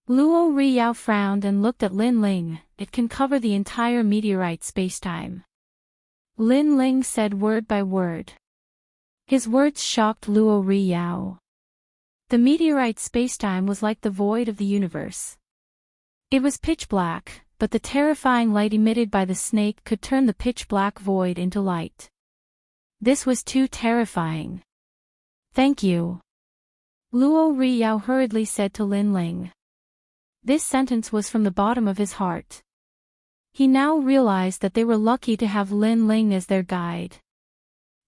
Luo Riyao frowned and looked at Lin Ling. It can cover the entire meteorite spacetime. Lin Ling said word by word. His words shocked Luo Riyao. The meteorite spacetime was like the void of the universe. It was pitch black, but the terrifying light emitted by the snake could turn the pitch black void into light. This was too terrifying. "Thank you," Luo Riyao hurriedly said to Lin Ling. This sentence was from the bottom of his heart. He now realized that they were lucky to have Lin Ling as their guide.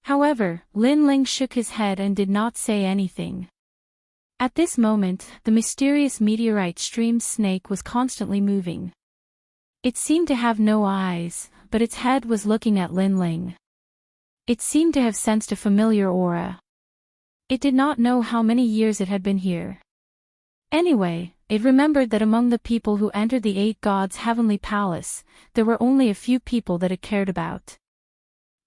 However, Lin Ling shook his head and did not say anything. At this moment, the mysterious meteorite stream snake was constantly moving. It seemed to have no eyes, but its head was looking at Lin Ling. It seemed to have sensed a familiar aura. It did not know how many years it had been here. Anyway, it remembered that among the people who entered the Eight Gods' heavenly palace, there were only a few people that it cared about.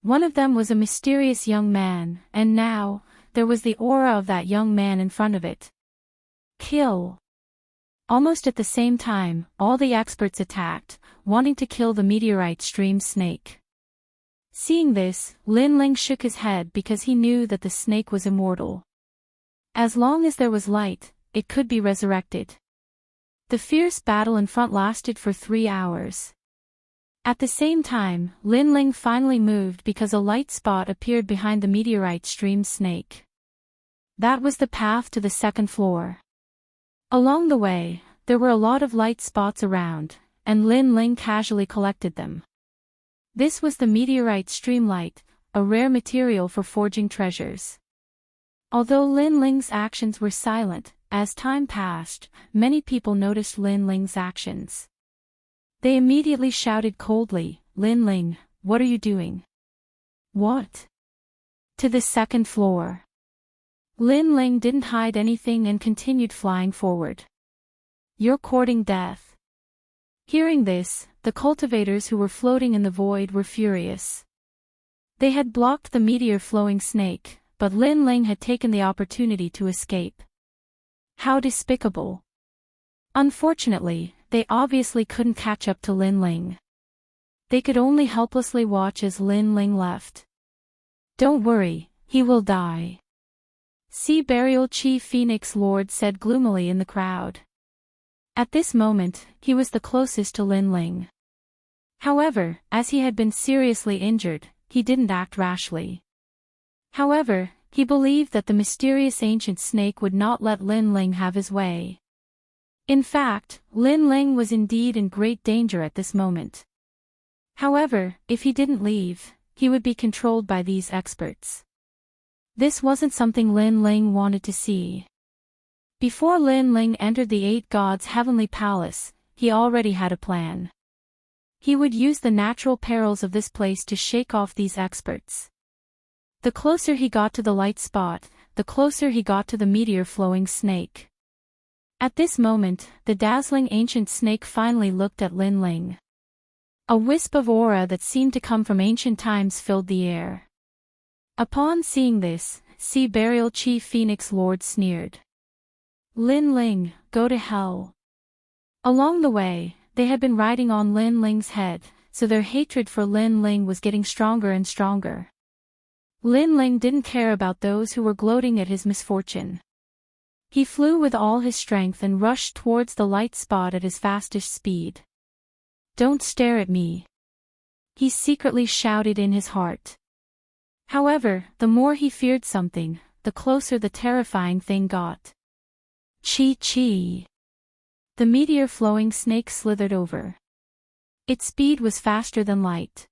One of them was a mysterious young man, and now, there was the aura of that young man in front of it. Kill. Almost at the same time, all the experts attacked, wanting to kill the meteorite stream snake. Seeing this, Lin Ling shook his head because he knew that the snake was immortal. As long as there was light, it could be resurrected. The fierce battle in front lasted for 3 hours. At the same time, Lin Ling finally moved because a light spot appeared behind the meteorite stream snake. That was the path to the second floor. Along the way, there were a lot of light spots around, and Lin Ling casually collected them. This was the meteorite streamlight, a rare material for forging treasures. Although Lin Ling's actions were silent, as time passed, many people noticed Lin Ling's actions. They immediately shouted coldly, "Lin Ling, what are you doing?" "What?" "To the second floor." Lin Ling didn't hide anything and continued flying forward. "You're courting death." Hearing this, the cultivators who were floating in the void were furious. They had blocked the meteor-flowing snake, but Lin Ling had taken the opportunity to escape. How despicable. Unfortunately, they obviously couldn't catch up to Lin Ling. They could only helplessly watch as Lin Ling left. "Don't worry, he will die," Sea Burial Chief Phoenix Lord said gloomily in the crowd. At this moment, he was the closest to Lin Ling. However, as he had been seriously injured, he didn't act rashly. However, he believed that the mysterious ancient snake would not let Lin Ling have his way. In fact, Lin Ling was indeed in great danger at this moment. However, if he didn't leave, he would be controlled by these experts. This wasn't something Lin Ling wanted to see. Before Lin Ling entered the Eight Gods' heavenly palace, he already had a plan. He would use the natural perils of this place to shake off these experts. The closer he got to the light spot, the closer he got to the meteor-flowing snake. At this moment, the dazzling ancient snake finally looked at Lin Ling. A wisp of aura that seemed to come from ancient times filled the air. Upon seeing this, Sea Burial Chief Phoenix Lord sneered. Lin Ling, go to hell. Along the way, they had been riding on Lin Ling's head, so their hatred for Lin Ling was getting stronger and stronger. Lin Ling didn't care about those who were gloating at his misfortune. He flew with all his strength and rushed towards the light spot at his fastest speed. Don't stare at me, he secretly shouted in his heart. However, the more he feared something, the closer the terrifying thing got. Chi. The meteor-flowing snake slithered over. Its speed was faster than light.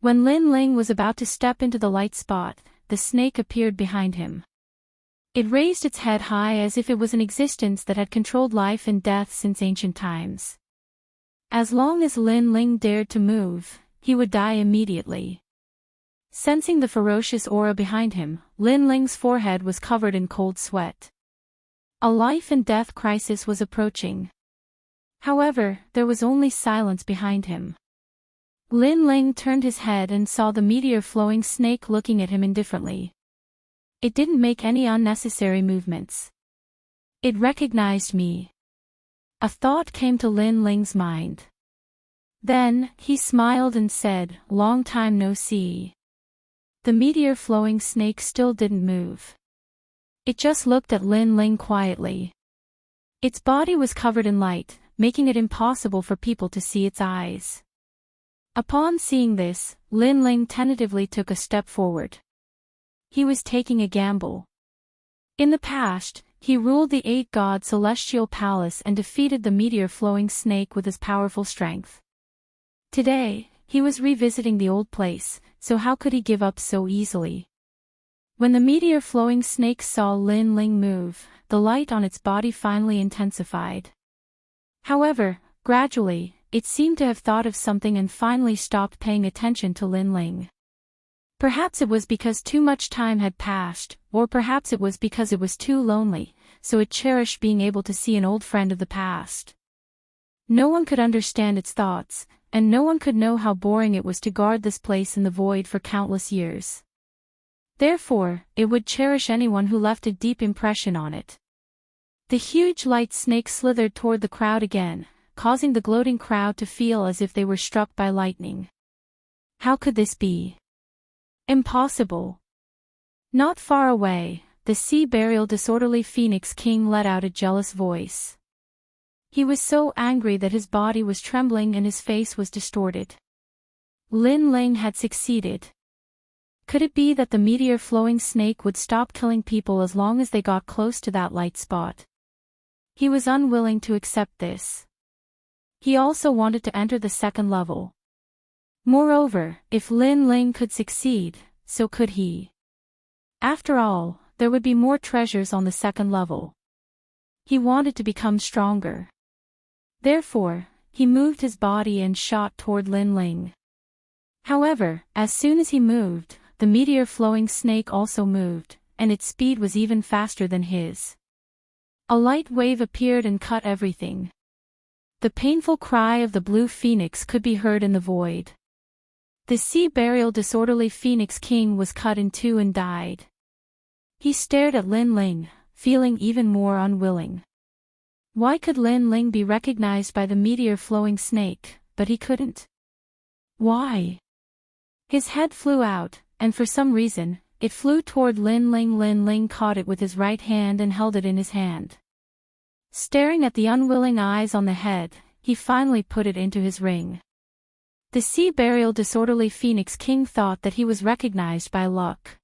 When Lin Ling was about to step into the light spot, the snake appeared behind him. It raised its head high as if it was an existence that had controlled life and death since ancient times. As long as Lin Ling dared to move, he would die immediately. Sensing the ferocious aura behind him, Lin Ling's forehead was covered in cold sweat. A life and death crisis was approaching. However, there was only silence behind him. Lin Ling turned his head and saw the meteor-flowing snake looking at him indifferently. It didn't make any unnecessary movements. It recognized me. A thought came to Lin Ling's mind. Then, he smiled and said, "Long time no see." The meteor-flowing snake still didn't move. It just looked at Lin Ling quietly. Its body was covered in light, making it impossible for people to see its eyes. Upon seeing this, Lin Ling tentatively took a step forward. He was taking a gamble. In the past, he ruled the 8-god celestial palace and defeated the meteor-flowing snake with his powerful strength. Today, he was revisiting the old place, so how could he give up so easily? When the meteor-flowing snake saw Lin Ling move, the light on its body finally intensified. However, gradually, it seemed to have thought of something and finally stopped paying attention to Lin Ling. Perhaps it was because too much time had passed, or perhaps it was because it was too lonely, so it cherished being able to see an old friend of the past. No one could understand its thoughts, and no one could know how boring it was to guard this place in the void for countless years. Therefore, it would cherish anyone who left a deep impression on it. The huge light snake slithered toward the crowd again, causing the gloating crowd to feel as if they were struck by lightning. How could this be? Impossible. Not far away, the sea burial disorderly Phoenix King let out a jealous voice. He was so angry that his body was trembling and his face was distorted. Lin Ling had succeeded. Could it be that the meteor-flowing snake would stop killing people as long as they got close to that light spot? He was unwilling to accept this. He also wanted to enter the second level. Moreover, if Lin Ling could succeed, so could he. After all, there would be more treasures on the second level. He wanted to become stronger. Therefore, he moved his body and shot toward Lin Ling. However, as soon as he moved, the meteor-flowing snake also moved, and its speed was even faster than his. A light wave appeared and cut everything. The painful cry of the blue phoenix could be heard in the void. The sea burial disorderly Phoenix King was cut in two and died. He stared at Lin Ling, feeling even more unwilling. Why could Lin Ling be recognized by the meteor-flowing snake, but he couldn't? Why? His head flew out, and for some reason, it flew toward Lin Ling. Lin Ling caught it with his right hand and held it in his hand. Staring at the unwilling eyes on the head, he finally put it into his ring. The sea burial disorderly Phoenix King thought that he was recognized by luck.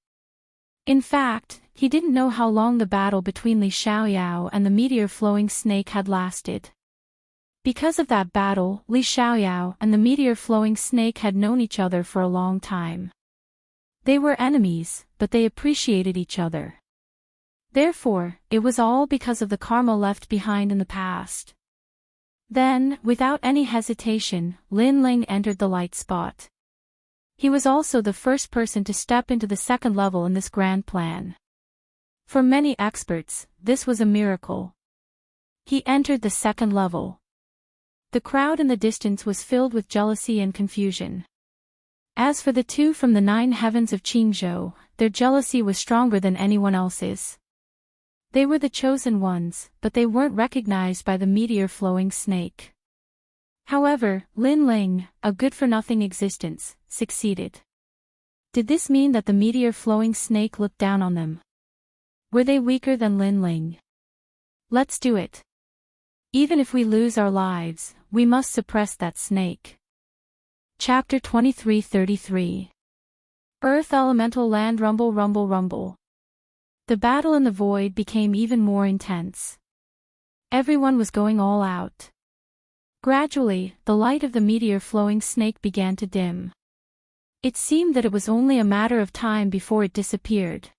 In fact, he didn't know how long the battle between Li Xiaoyao and the meteor-flowing snake had lasted. Because of that battle, Li Xiaoyao and the meteor-flowing snake had known each other for a long time. They were enemies, but they appreciated each other. Therefore, it was all because of the karma left behind in the past. Then, without any hesitation, Lin Ling entered the light spot. He was also the first person to step into the second level in this grand plan. For many experts, this was a miracle. He entered the second level. The crowd in the distance was filled with jealousy and confusion. As for the two from the 9 heavens of Qingzhou, their jealousy was stronger than anyone else's. They were the chosen ones, but they weren't recognized by the meteor-flowing snake. However, Lin Ling, a good-for-nothing existence, succeeded. Did this mean that the meteor-flowing snake looked down on them? Were they weaker than Lin Ling? Let's do it. Even if we lose our lives, we must suppress that snake. Chapter 23:33. Earth Elemental Land Rumble Rumble Rumble. The battle in the void became even more intense. Everyone was going all out. Gradually, the light of the meteor-flowing snake began to dim. It seemed that it was only a matter of time before it disappeared.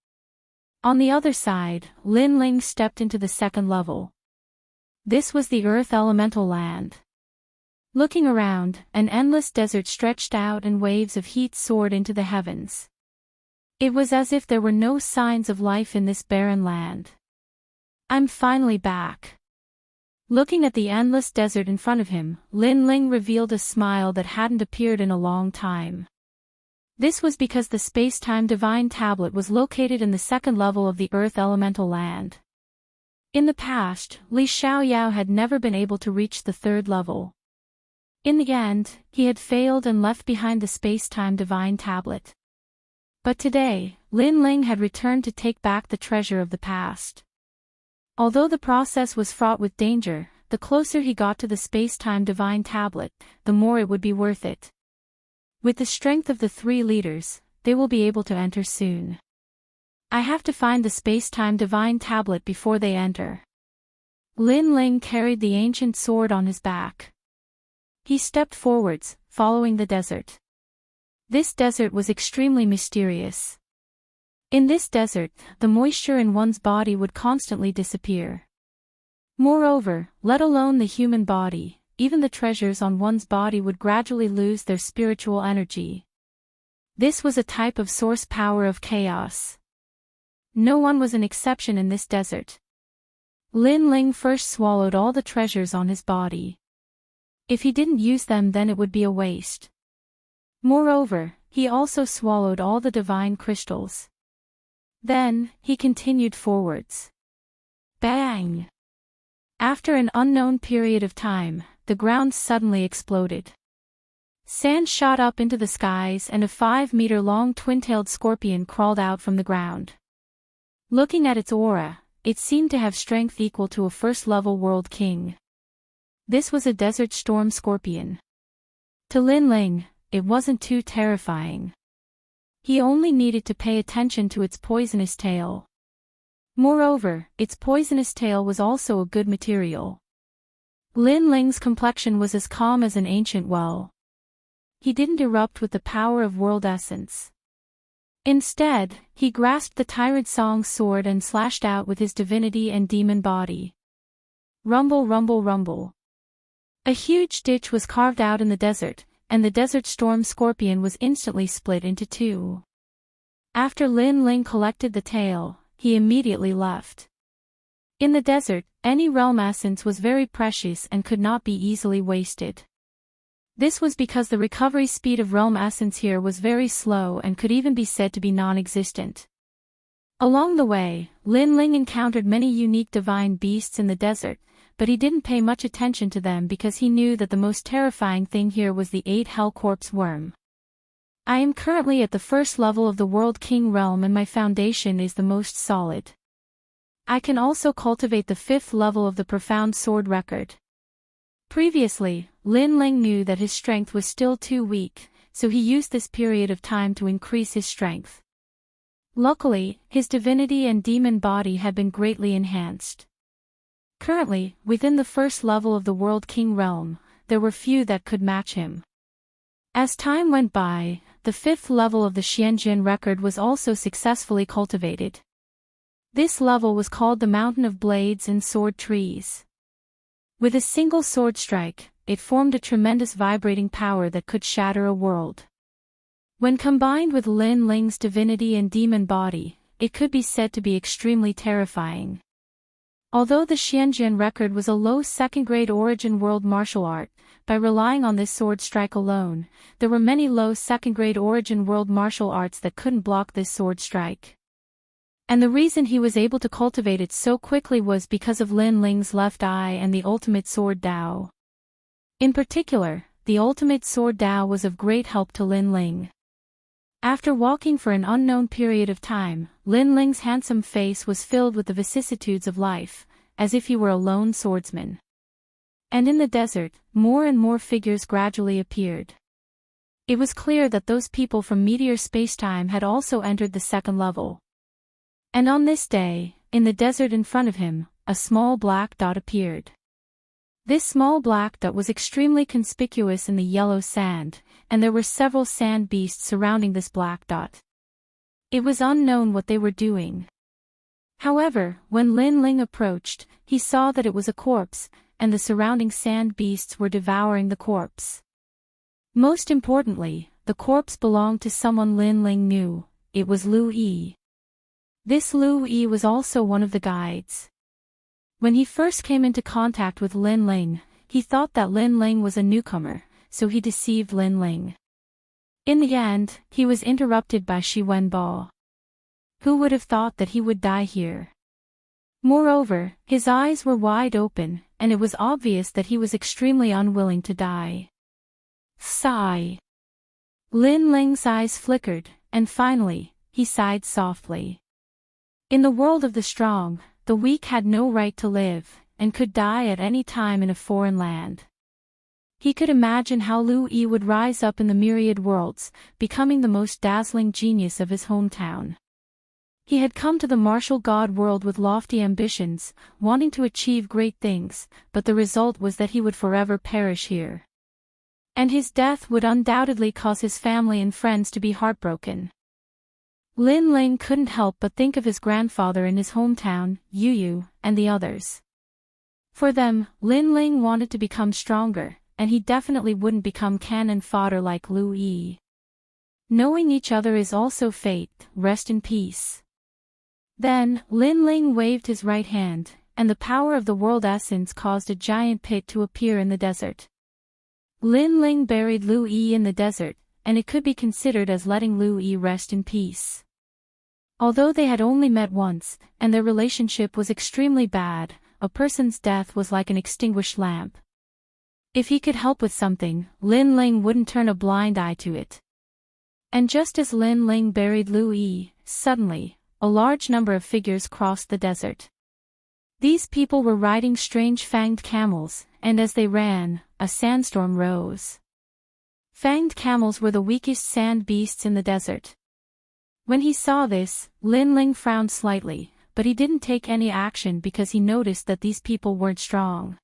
On the other side, Lin Ling stepped into the second level. This was the Earth Elemental Land. Looking around, an endless desert stretched out and waves of heat soared into the heavens. It was as if there were no signs of life in this barren land. I'm finally back. Looking at the endless desert in front of him, Lin Ling revealed a smile that hadn't appeared in a long time. This was because the space-time divine tablet was located in the second level of the Earth Elemental Land. In the past, Li Xiaoyao had never been able to reach the third level. In the end, he had failed and left behind the space-time divine tablet. But today, Lin Ling had returned to take back the treasure of the past. Although the process was fraught with danger, the closer he got to the space-time divine tablet, the more it would be worth it. With the strength of the 3 leaders, they will be able to enter soon. I have to find the space-time divine tablet before they enter. Lin Ling carried the ancient sword on his back. He stepped forwards, following the desert. This desert was extremely mysterious. In this desert, the moisture in one's body would constantly disappear. Moreover, let alone the human body, even the treasures on one's body would gradually lose their spiritual energy. This was a type of source power of chaos. No one was an exception in this desert. Lin Ling first swallowed all the treasures on his body. If he didn't use them, then it would be a waste. Moreover, he also swallowed all the divine crystals. Then, he continued forwards. Bang! After an unknown period of time, the ground suddenly exploded. Sand shot up into the skies and a 5-meter-long twin-tailed scorpion crawled out from the ground. Looking at its aura, it seemed to have strength equal to a first-level world king. This was a desert storm scorpion. To Lin Ling, it wasn't too terrifying. He only needed to pay attention to its poisonous tail. Moreover, its poisonous tail was also a good material. Lin Ling's complexion was as calm as an ancient well. He didn't erupt with the power of world essence. Instead, he grasped the Tyrant Song's sword and slashed out with his divinity and demon body. Rumble, rumble, rumble. A huge ditch was carved out in the desert, and the desert storm scorpion was instantly split into 2. After Lin Ling collected the tail, he immediately left. In the desert, any realm essence was very precious and could not be easily wasted. This was because the recovery speed of realm essence here was very slow and could even be said to be non-existent. Along the way, Lin Ling encountered many unique divine beasts in the desert, but he didn't pay much attention to them because he knew that the most terrifying thing here was the 8 Hell Corpse worm. I am currently at the first level of the World King realm and my foundation is the most solid. I can also cultivate the 5th level of the Profound Sword record. Previously, Lin Ling knew that his strength was still too weak, so he used this period of time to increase his strength. Luckily, his divinity and demon body had been greatly enhanced. Currently, within the first level of the World King realm, there were few that could match him. As time went by, the 5th level of the Xianjin record was also successfully cultivated. This level was called the Mountain of Blades and Sword Trees. With a single sword strike, it formed a tremendous vibrating power that could shatter a world. When combined with Lin Ling's divinity and demon body, it could be said to be extremely terrifying. Although the Xianjian record was a low second-grade origin world martial art, by relying on this sword strike alone, there were many low second-grade origin world martial arts that couldn't block this sword strike. And the reason he was able to cultivate it so quickly was because of Lin Ling's left eye and the ultimate sword Dao. In particular, the ultimate sword Dao was of great help to Lin Ling. After walking for an unknown period of time, Lin Ling's handsome face was filled with the vicissitudes of life, as if he were a lone swordsman. And in the desert, more and more figures gradually appeared. It was clear that those people from Meteor Spacetime had also entered the second level. And on this day, in the desert in front of him, a small black dot appeared. This small black dot was extremely conspicuous in the yellow sand, and there were several sand beasts surrounding this black dot. It was unknown what they were doing. However, when Lin Ling approached, he saw that it was a corpse, and the surrounding sand beasts were devouring the corpse. Most importantly, the corpse belonged to someone Lin Ling knew. It was Lu Yi. This Lu Yi was also one of the guides. When he first came into contact with Lin Ling, he thought that Lin Ling was a newcomer, so he deceived Lin Ling. In the end, he was interrupted by Shi Wenbo. Who would have thought that he would die here? Moreover, his eyes were wide open, and it was obvious that he was extremely unwilling to die. Sigh. Lin Ling's eyes flickered, and finally, he sighed softly. In the world of the strong, the weak had no right to live, and could die at any time in a foreign land. He could imagine how Lu Yi would rise up in the myriad worlds, becoming the most dazzling genius of his hometown. He had come to the martial god world with lofty ambitions, wanting to achieve great things, but the result was that he would forever perish here. And his death would undoubtedly cause his family and friends to be heartbroken. Lin Ling couldn't help but think of his grandfather in his hometown, Yu Yu, and the others. For them, Lin Ling wanted to become stronger, and he definitely wouldn't become cannon fodder like Lu Yi. Knowing each other is also fate, rest in peace. Then, Lin Ling waved his right hand, and the power of the world essence caused a giant pit to appear in the desert. Lin Ling buried Lu Yi in the desert, and it could be considered as letting Lu Yi rest in peace. Although they had only met once, and their relationship was extremely bad, a person's death was like an extinguished lamp. If he could help with something, Lin Ling wouldn't turn a blind eye to it. And just as Lin Ling buried Lu Yi, suddenly, a large number of figures crossed the desert. These people were riding strange fanged camels, and as they ran, a sandstorm rose. Fanged camels were the weakest sand beasts in the desert. When he saw this, Lin Ling frowned slightly, but he didn't take any action because he noticed that these people weren't strong.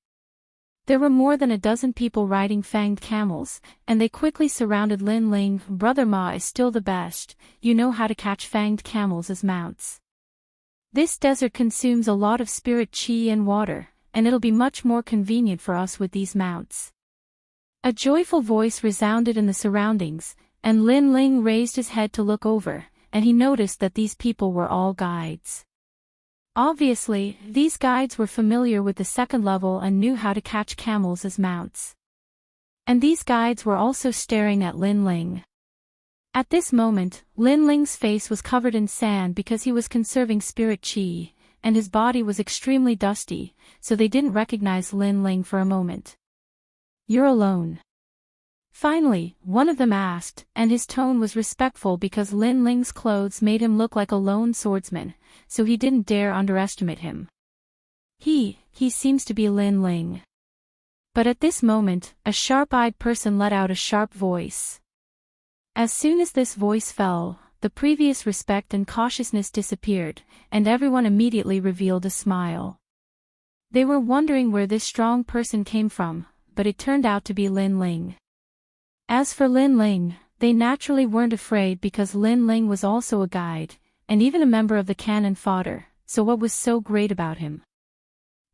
There were more than a dozen people riding fanged camels, and they quickly surrounded Lin Ling. Brother Ma is still the best, you know how to catch fanged camels as mounts. This desert consumes a lot of spirit chi and water, and it'll be much more convenient for us with these mounts. A joyful voice resounded in the surroundings, and Lin Ling raised his head to look over, and he noticed that these people were all guides. Obviously, these guides were familiar with the second level and knew how to catch camels as mounts. And these guides were also staring at Lin Ling. At this moment, Lin Ling's face was covered in sand because he was conserving spirit chi, and his body was extremely dusty, so they didn't recognize Lin Ling for a moment. "You're alone?" Finally, one of them asked, and his tone was respectful because Lin Ling's clothes made him look like a lone swordsman, so he didn't dare underestimate him. He seems to be Lin Ling. But at this moment, a sharp-eyed person let out a sharp voice. As soon as this voice fell, the previous respect and cautiousness disappeared, and everyone immediately revealed a smile. They were wondering where this strong person came from, but it turned out to be Lin Ling. As for Lin Ling, they naturally weren't afraid because Lin Ling was also a guide, and even a member of the cannon fodder, so what was so great about him?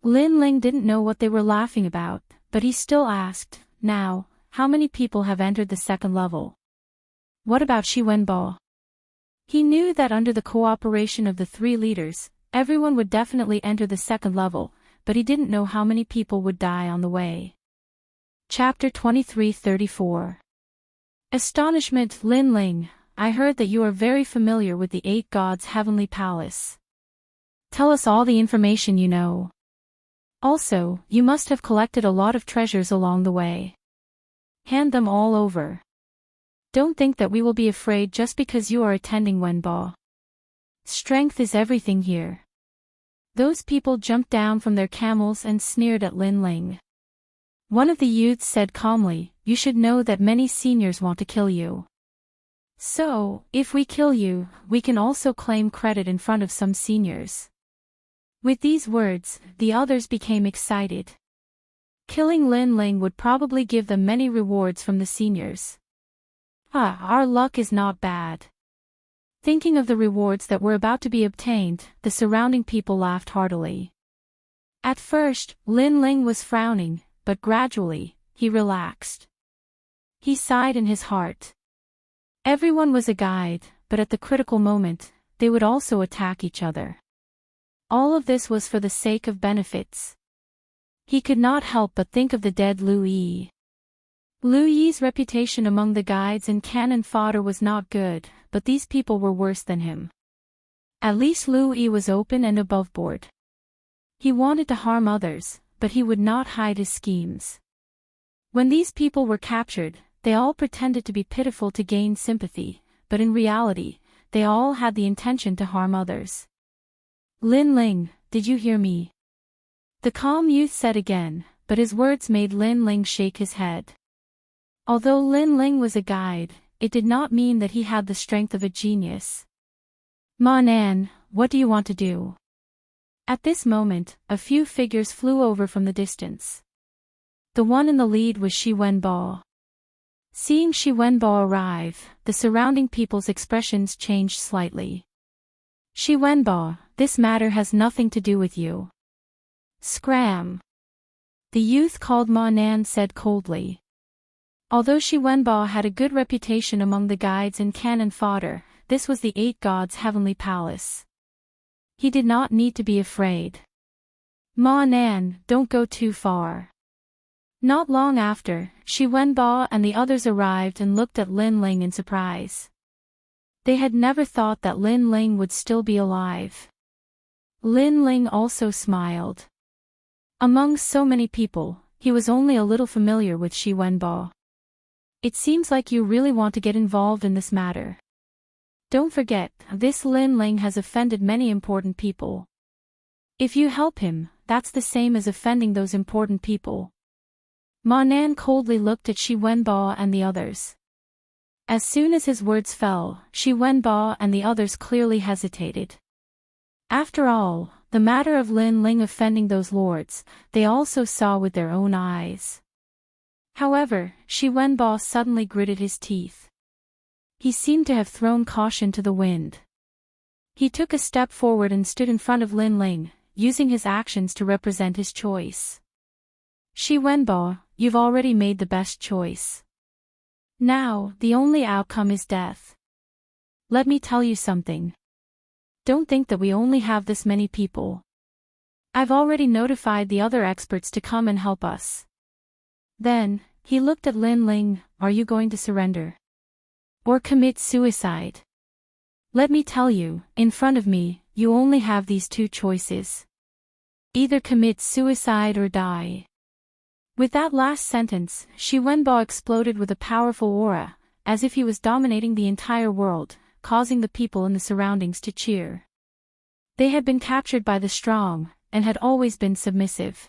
Lin Ling didn't know what they were laughing about, but he still asked, "Now, how many people have entered the second level? What about Shi Wenbo?" He knew that under the cooperation of the three leaders, everyone would definitely enter the second level, but he didn't know how many people would die on the way. Chapter 23:34. Astonishment. Lin Ling, I heard that you are very familiar with the 8 gods' heavenly palace. Tell us all the information you know. Also, you must have collected a lot of treasures along the way. Hand them all over. Don't think that we will be afraid just because you are attending Wenbo. Strength is everything here. Those people jumped down from their camels and sneered at Lin Ling. One of the youths said calmly, "You should know that many seniors want to kill you. So, if we kill you, we can also claim credit in front of some seniors." With these words, the others became excited. Killing Lin Ling would probably give them many rewards from the seniors. Our luck is not bad. Thinking of the rewards that were about to be obtained, the surrounding people laughed heartily. At first, Lin Ling was frowning, but gradually, he relaxed. He sighed in his heart. Everyone was a guide, but at the critical moment, they would also attack each other. All of this was for the sake of benefits. He could not help but think of the dead Lu Yi. Lu Yi's reputation among the guides and cannon fodder was not good, but these people were worse than him. At least Lu Yi was open and aboveboard. He wanted to harm others, but he would not hide his schemes. When these people were captured, they all pretended to be pitiful to gain sympathy, but in reality, they all had the intention to harm others. Lin Ling, did you hear me? The calm youth said again, but his words made Lin Ling shake his head. Although Lin Ling was a guide, it did not mean that he had the strength of a genius. Ma Nan, what do you want to do? At this moment, a few figures flew over from the distance. The one in the lead was Shi Wenbo. Seeing Shi Wenbo arrive, the surrounding people's expressions changed slightly. Shi Wenbo, this matter has nothing to do with you. Scram. The youth called Ma Nan said coldly. Although Shi Wenbo had a good reputation among the guides and cannon fodder, this was the 8 gods' heavenly palace. He did not need to be afraid. Ma Nan, don't go too far. Not long after, Shi Wenbo and the others arrived and looked at Lin Ling in surprise. They had never thought that Lin Ling would still be alive. Lin Ling also smiled. Among so many people, he was only a little familiar with Shi Wenbo. It seems like you really want to get involved in this matter. Don't forget, this Lin Ling has offended many important people. If you help him, that's the same as offending those important people. Ma Nan coldly looked at Shi Wenbo and the others. As soon as his words fell, Shi Wenbo and the others clearly hesitated. After all, the matter of Lin Ling offending those lords, they also saw with their own eyes. However, Shi Wenbo suddenly gritted his teeth. He seemed to have thrown caution to the wind. He took a step forward and stood in front of Lin Ling, using his actions to represent his choice. Shi Wenbo, you've already made the best choice. Now, the only outcome is death. Let me tell you something. Don't think that we only have this many people. I've already notified the other experts to come and help us. Then, he looked at Lin Ling, are you going to surrender? Or commit suicide? Let me tell you, in front of me, you only have these 2 choices. Either commit suicide or die. With that last sentence, Shi Wenbo exploded with a powerful aura, as if he was dominating the entire world, causing the people in the surroundings to cheer. They had been captured by the strong, and had always been submissive.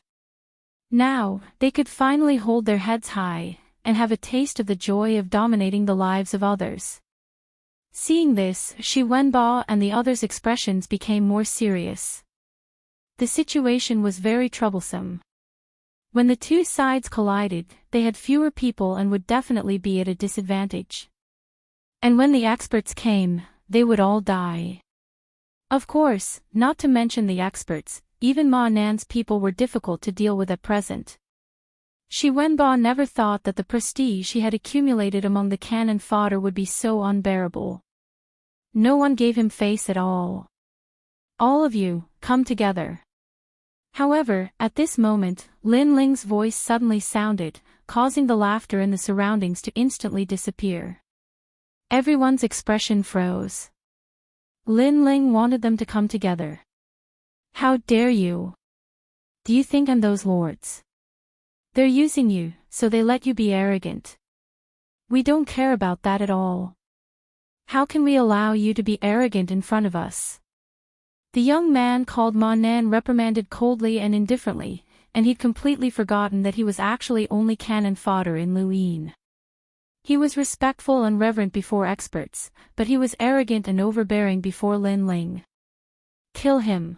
Now, they could finally hold their heads high, and have a taste of the joy of dominating the lives of others. Seeing this, Shi Wenbo and the others' expressions became more serious. The situation was very troublesome. When the 2 sides collided, they had fewer people and would definitely be at a disadvantage. And when the experts came, they would all die. Of course, not to mention the experts, even Ma Nan's people were difficult to deal with at present. Shi Wenbo never thought that the prestige she had accumulated among the cannon fodder would be so unbearable. No one gave him face at all. All of you, come together. However, at this moment, Lin Ling's voice suddenly sounded, causing the laughter in the surroundings to instantly disappear. Everyone's expression froze. Lin Ling wanted them to come together. How dare you? Do you think I'm those lords? They're using you, so they let you be arrogant. We don't care about that at all. How can we allow you to be arrogant in front of us? The young man called Ma Nan reprimanded coldly and indifferently, and he'd completely forgotten that he was actually only cannon fodder in Luyin. He was respectful and reverent before experts, but he was arrogant and overbearing before Lin Ling. Kill him.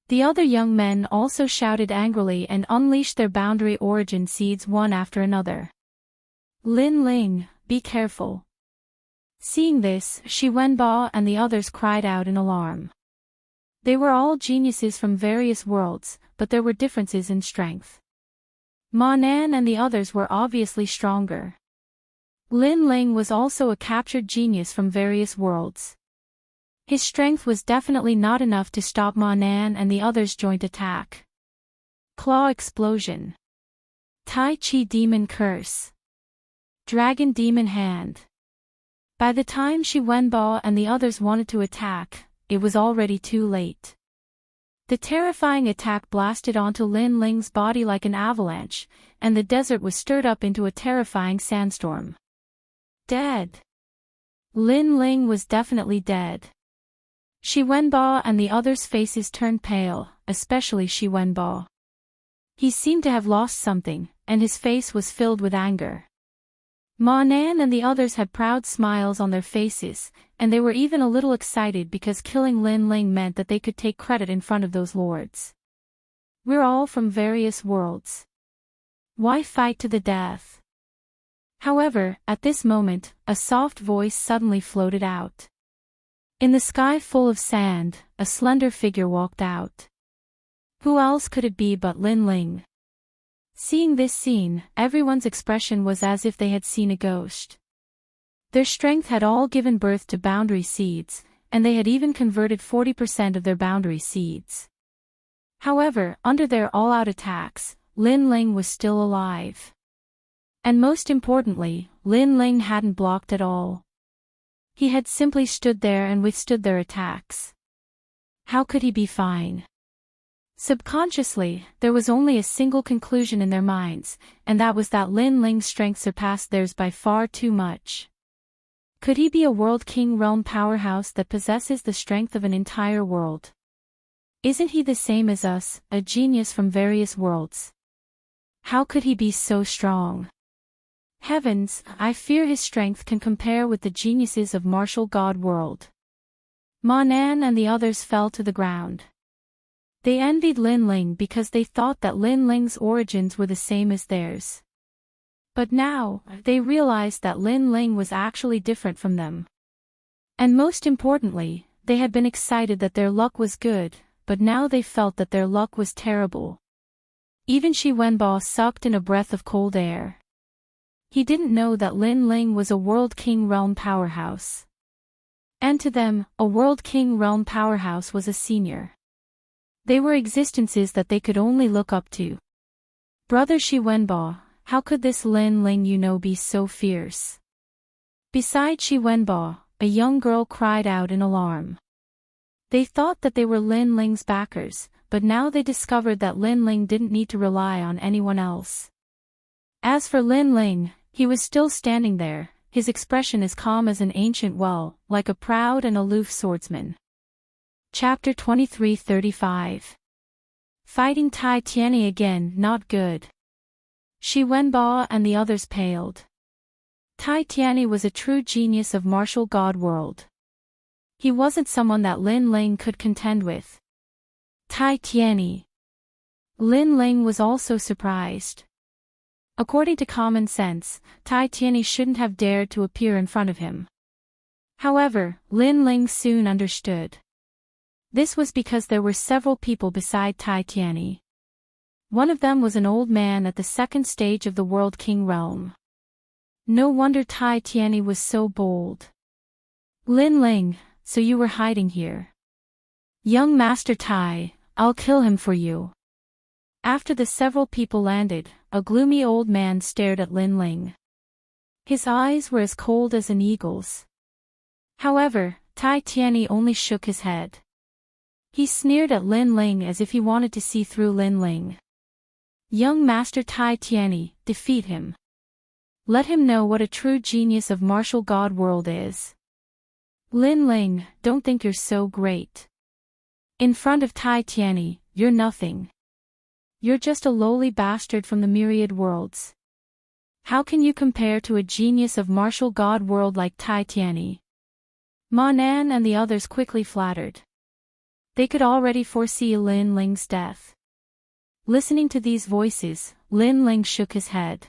The other young men also shouted angrily and unleashed their boundary origin seeds one after another. Lin Ling, be careful. Seeing this, Shi Wenbo and the others cried out in alarm. They were all geniuses from various worlds, but there were differences in strength. Ma Nan and the others were obviously stronger. Lin Ling was also a captured genius from various worlds. His strength was definitely not enough to stop Ma Nan and the others' joint attack. Claw explosion. Tai Chi demon curse. Dragon demon hand. By the time Shi Wenbo and the others wanted to attack, it was already too late. The terrifying attack blasted onto Lin Ling's body like an avalanche, and the desert was stirred up into a terrifying sandstorm. Dead. Lin Ling was definitely dead. Shi Wenbo and the others' faces turned pale, especially Shi Wenbo. He seemed to have lost something, and his face was filled with anger. Ma Nan and the others had proud smiles on their faces, and they were even a little excited because killing Lin Ling meant that they could take credit in front of those lords. We're all from various worlds. Why fight to the death? However, at this moment, a soft voice suddenly floated out. In the sky full of sand, a slender figure walked out. Who else could it be but Lin Ling? Seeing this scene, everyone's expression was as if they had seen a ghost. Their strength had all given birth to boundary seeds, and they had even converted 40% of their boundary seeds. However, under their all-out attacks, Lin Ling was still alive. And most importantly, Lin Ling hadn't blocked at all. He had simply stood there and withstood their attacks. How could he be fine? Subconsciously, there was only a single conclusion in their minds, and that was that Lin Ling's strength surpassed theirs by far too much. Could he be a World King realm powerhouse that possesses the strength of an entire world? Isn't he the same as us, a genius from various worlds? How could he be so strong? Heavens, I fear his strength can compare with the geniuses of martial god world. Ma Nan and the others fell to the ground. They envied Lin Ling because they thought that Lin Ling's origins were the same as theirs. But now, they realized that Lin Ling was actually different from them. And most importantly, they had been excited that their luck was good, but now they felt that their luck was terrible. Even Shi Wenbo sucked in a breath of cold air. He didn't know that Lin Ling was a World King realm powerhouse. And to them, a World King realm powerhouse was a senior. They were existences that they could only look up to. Brother Shi Wenbo, how could this Lin Ling be so fierce? Beside Shi Wenbo, a young girl cried out in alarm. They thought that they were Lin Ling's backers, but now they discovered that Lin Ling didn't need to rely on anyone else. As for Lin Ling, he was still standing there, his expression as calm as an ancient well, like a proud and aloof swordsman. Chapter 23:35. Fighting Tai Tianyi again, not good. Shi Wenbo and the others paled. Tai Tianyi was a true genius of martial god world. He wasn't someone that Lin Ling could contend with. Tai Tianyi. Lin Ling was also surprised. According to common sense, Tai Tianyi shouldn't have dared to appear in front of him. However, Lin Ling soon understood. This was because there were several people beside Tai Tianyi. One of them was an old man at the second stage of the World King realm. No wonder Tai Tianyi was so bold. Lin Ling, so you were hiding here. Young Master Tai, I'll kill him for you. After the several people landed, a gloomy old man stared at Lin Ling. His eyes were as cold as an eagle's. However, Tai Tianyi only shook his head. He sneered at Lin Ling as if he wanted to see through Lin Ling. Young Master Tai Tianyi, defeat him. Let him know what a true genius of martial god world is. Lin Ling, don't think you're so great. In front of Tai Tianyi, you're nothing. You're just a lowly bastard from the myriad worlds. How can you compare to a genius of martial god world like Tai Tianyi? Ma Nan and the others quickly flattered. They could already foresee Lin Ling's death. Listening to these voices, Lin Ling shook his head.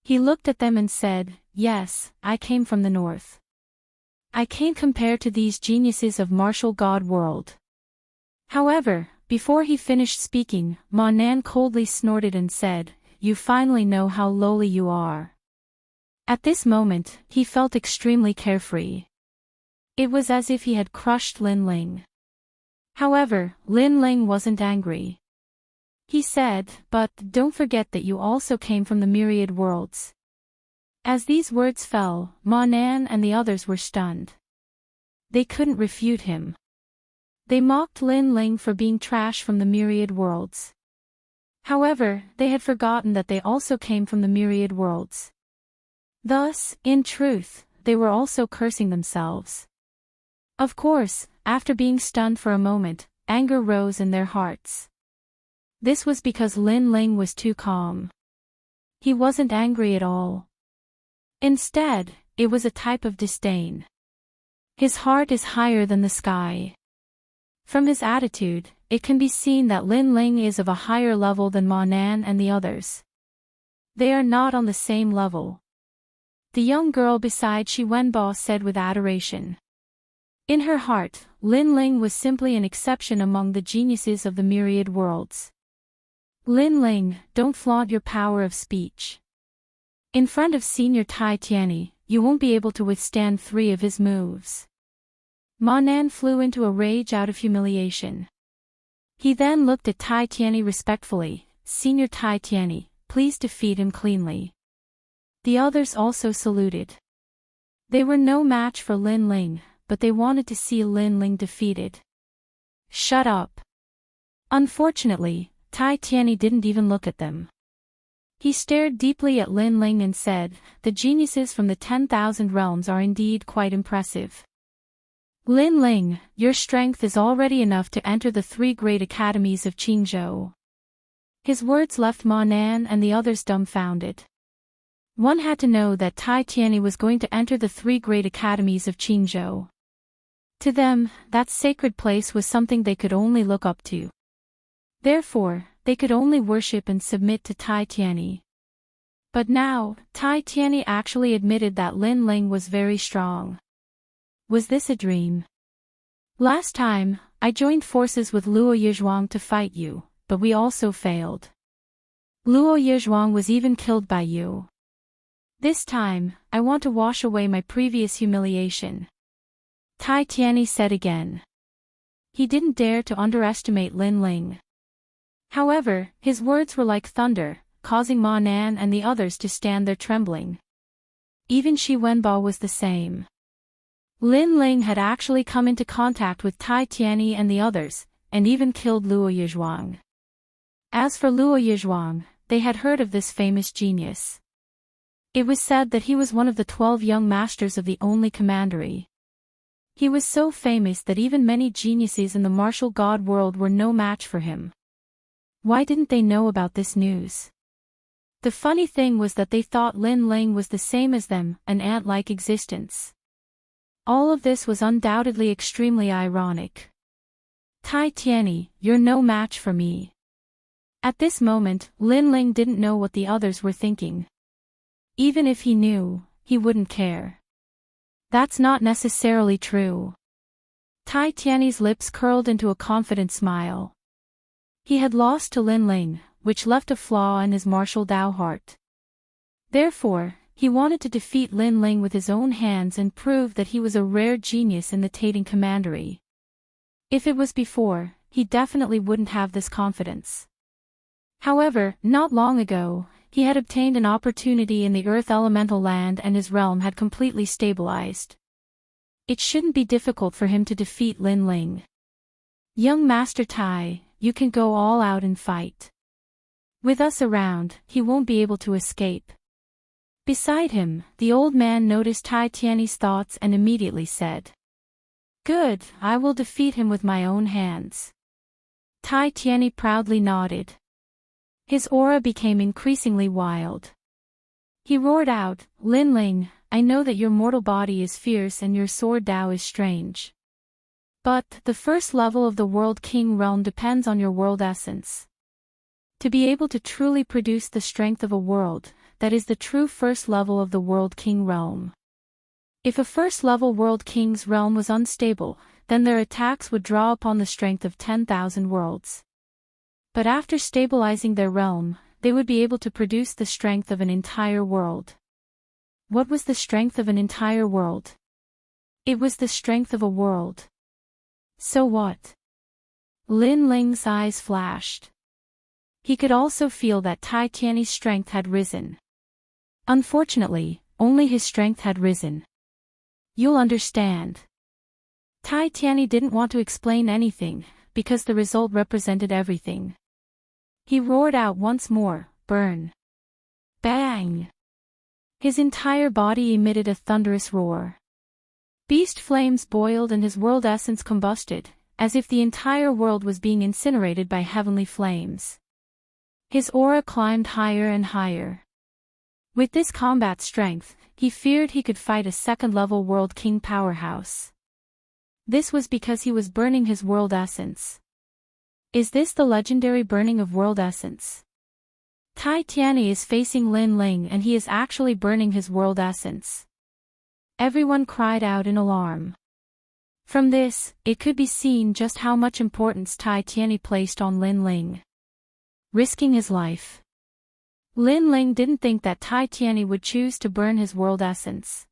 He looked at them and said, yes, I came from the north. I can't compare to these geniuses of martial god world. However, before he finished speaking, Ma Nan coldly snorted and said, you finally know how lowly you are. At this moment, he felt extremely carefree. It was as if he had crushed Lin Ling. However, Lin Ling wasn't angry. He said, but don't forget that you also came from the myriad worlds. As these words fell, Ma Nan and the others were stunned. They couldn't refute him. They mocked Lin Ling for being trash from the myriad worlds. However, they had forgotten that they also came from the myriad worlds. Thus, in truth, they were also cursing themselves. Of course, after being stunned for a moment, anger rose in their hearts. This was because Lin Ling was too calm. He wasn't angry at all. Instead, it was a type of disdain. His heart is higher than the sky. From his attitude, it can be seen that Lin Ling is of a higher level than Ma Nan and the others. They are not on the same level. The young girl beside Shi Wenbo said with adoration. In her heart, Lin Ling was simply an exception among the geniuses of the myriad worlds. Lin Ling, don't flaunt your power of speech. In front of Senior Tai Tianyi, you won't be able to withstand 3 of his moves. Ma Nan flew into a rage out of humiliation. He then looked at Tai Tianyi respectfully. Senior Tai Tianyi, please defeat him cleanly. The others also saluted. They were no match for Lin Ling, but they wanted to see Lin Ling defeated. Shut up. Unfortunately, Tai Tianyi didn't even look at them. He stared deeply at Lin Ling and said, the geniuses from the 10,000 realms are indeed quite impressive. Lin Ling, your strength is already enough to enter the 3 great academies of Qingzhou. His words left Ma Nan and the others dumbfounded. One had to know that Tai Tianyi was going to enter the 3 great academies of Qingzhou. To them, that sacred place was something they could only look up to. Therefore, they could only worship and submit to Tai Tianyi. But now, Tai Tianyi actually admitted that Lin Ling was very strong. Was this a dream? Last time, I joined forces with Luo Yizhuang to fight you, but we also failed. Luo Yizhuang was even killed by you. This time, I want to wash away my previous humiliation. Tai Tianyi said again. He didn't dare to underestimate Lin Ling. However, his words were like thunder, causing Ma Nan and the others to stand there trembling. Even Shi Wenbo was the same. Lin Ling had actually come into contact with Tai Tianyi and the others, and even killed Luo Yizhuang. As for Luo Yizhuang, they had heard of this famous genius. It was said that he was one of the 12 young masters of the only commandery. He was so famous that even many geniuses in the martial god world were no match for him. Why didn't they know about this news? The funny thing was that they thought Lin Ling was the same as them, an ant-like existence. All of this was undoubtedly extremely ironic. Tai Tianyi, you're no match for me. At this moment, Lin Ling didn't know what the others were thinking. Even if he knew, he wouldn't care. That's not necessarily true. Tai Tiany's lips curled into a confident smile. He had lost to Lin Ling, which left a flaw in his martial Dao heart. Therefore, he wanted to defeat Lin Ling with his own hands and prove that he was a rare genius in the Tating commandery. If it was before, he definitely wouldn't have this confidence. However, not long ago, he had obtained an opportunity in the Earth Elemental Land and his realm had completely stabilized. It shouldn't be difficult for him to defeat Lin Ling. Young Master Tai, you can go all out and fight. With us around, he won't be able to escape. Beside him, the old man noticed Tai Tiany's thoughts and immediately said, "Good, I will defeat him with my own hands." Tai Tiany proudly nodded. His aura became increasingly wild. He roared out, "Lin Ling, I know that your mortal body is fierce and your sword Dao is strange. But the first level of the World King realm depends on your world essence. To be able to truly produce the strength of a world, that is the true first level of the World King realm. If a first-level World King's realm was unstable, then their attacks would draw upon the strength of 10,000 worlds. But after stabilizing their realm, they would be able to produce the strength of an entire world." What was the strength of an entire world? It was the strength of a world. So what? Lin Ling's eyes flashed. He could also feel that Tai Tiany's strength had risen. Unfortunately, only his strength had risen. You'll understand. Tai Tiany didn't want to explain anything, because the result represented everything. He roared out once more, "Burn!" Bang! His entire body emitted a thunderous roar. Beast flames boiled and his world essence combusted, as if the entire world was being incinerated by heavenly flames. His aura climbed higher and higher. With this combat strength, he feared he could fight a second-level World King powerhouse. This was because he was burning his world essence. Is this the legendary burning of world essence? Tai Tiany is facing Lin Ling and he is actually burning his world essence. Everyone cried out in alarm. From this, it could be seen just how much importance Tai Tiany placed on Lin Ling. Risking his life. Lin Ling didn't think that Tai Tiany would choose to burn his world essence.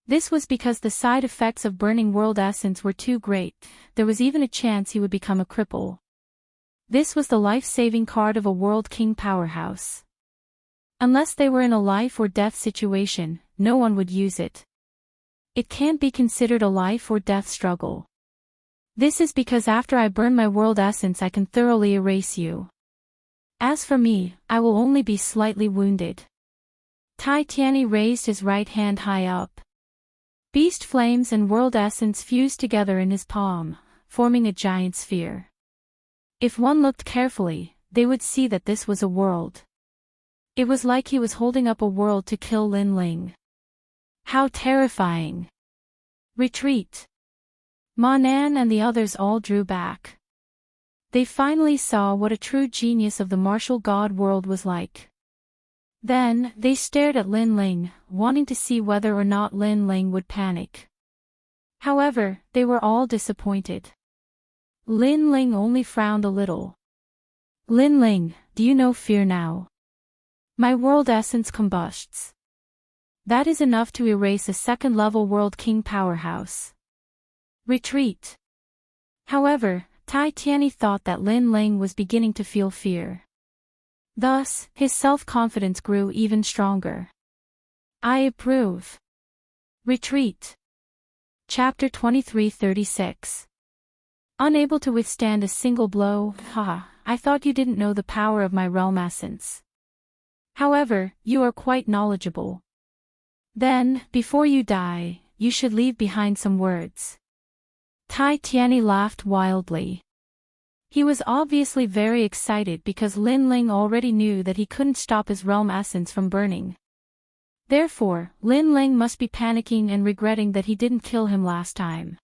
This was because the side effects of burning world essence were too great, there was even a chance he would become a cripple. This was the life-saving card of a World King powerhouse. Unless they were in a life or death situation, no one would use it. It can't be considered a life or death struggle. This is because after I burn my world essence I can thoroughly erase you. As for me, I will only be slightly wounded. Tai Tiany raised his right hand high up. Beast flames and world essence fused together in his palm, forming a giant sphere. If one looked carefully, they would see that this was a world. It was like he was holding up a world to kill Lin Ling. How terrifying! Retreat! Ma Nan and the others all drew back. They finally saw what a true genius of the martial god world was like. Then, they stared at Lin Ling, wanting to see whether or not Lin Ling would panic. However, they were all disappointed. Lin Ling only frowned a little. "Lin Ling, do you know fear now? My world essence combusts. That is enough to erase a second-level World King powerhouse. Retreat." However, Tai Tiany thought that Lin Ling was beginning to feel fear. Thus, his self-confidence grew even stronger. "I approve. Retreat." Chapter 23:36. Unable to withstand a single blow, haha, I thought you didn't know the power of my realm essence. However, you are quite knowledgeable. Then, before you die, you should leave behind some words. Tai Tiany laughed wildly. He was obviously very excited because Lin Ling already knew that he couldn't stop his realm essence from burning. Therefore, Lin Ling must be panicking and regretting that he didn't kill him last time.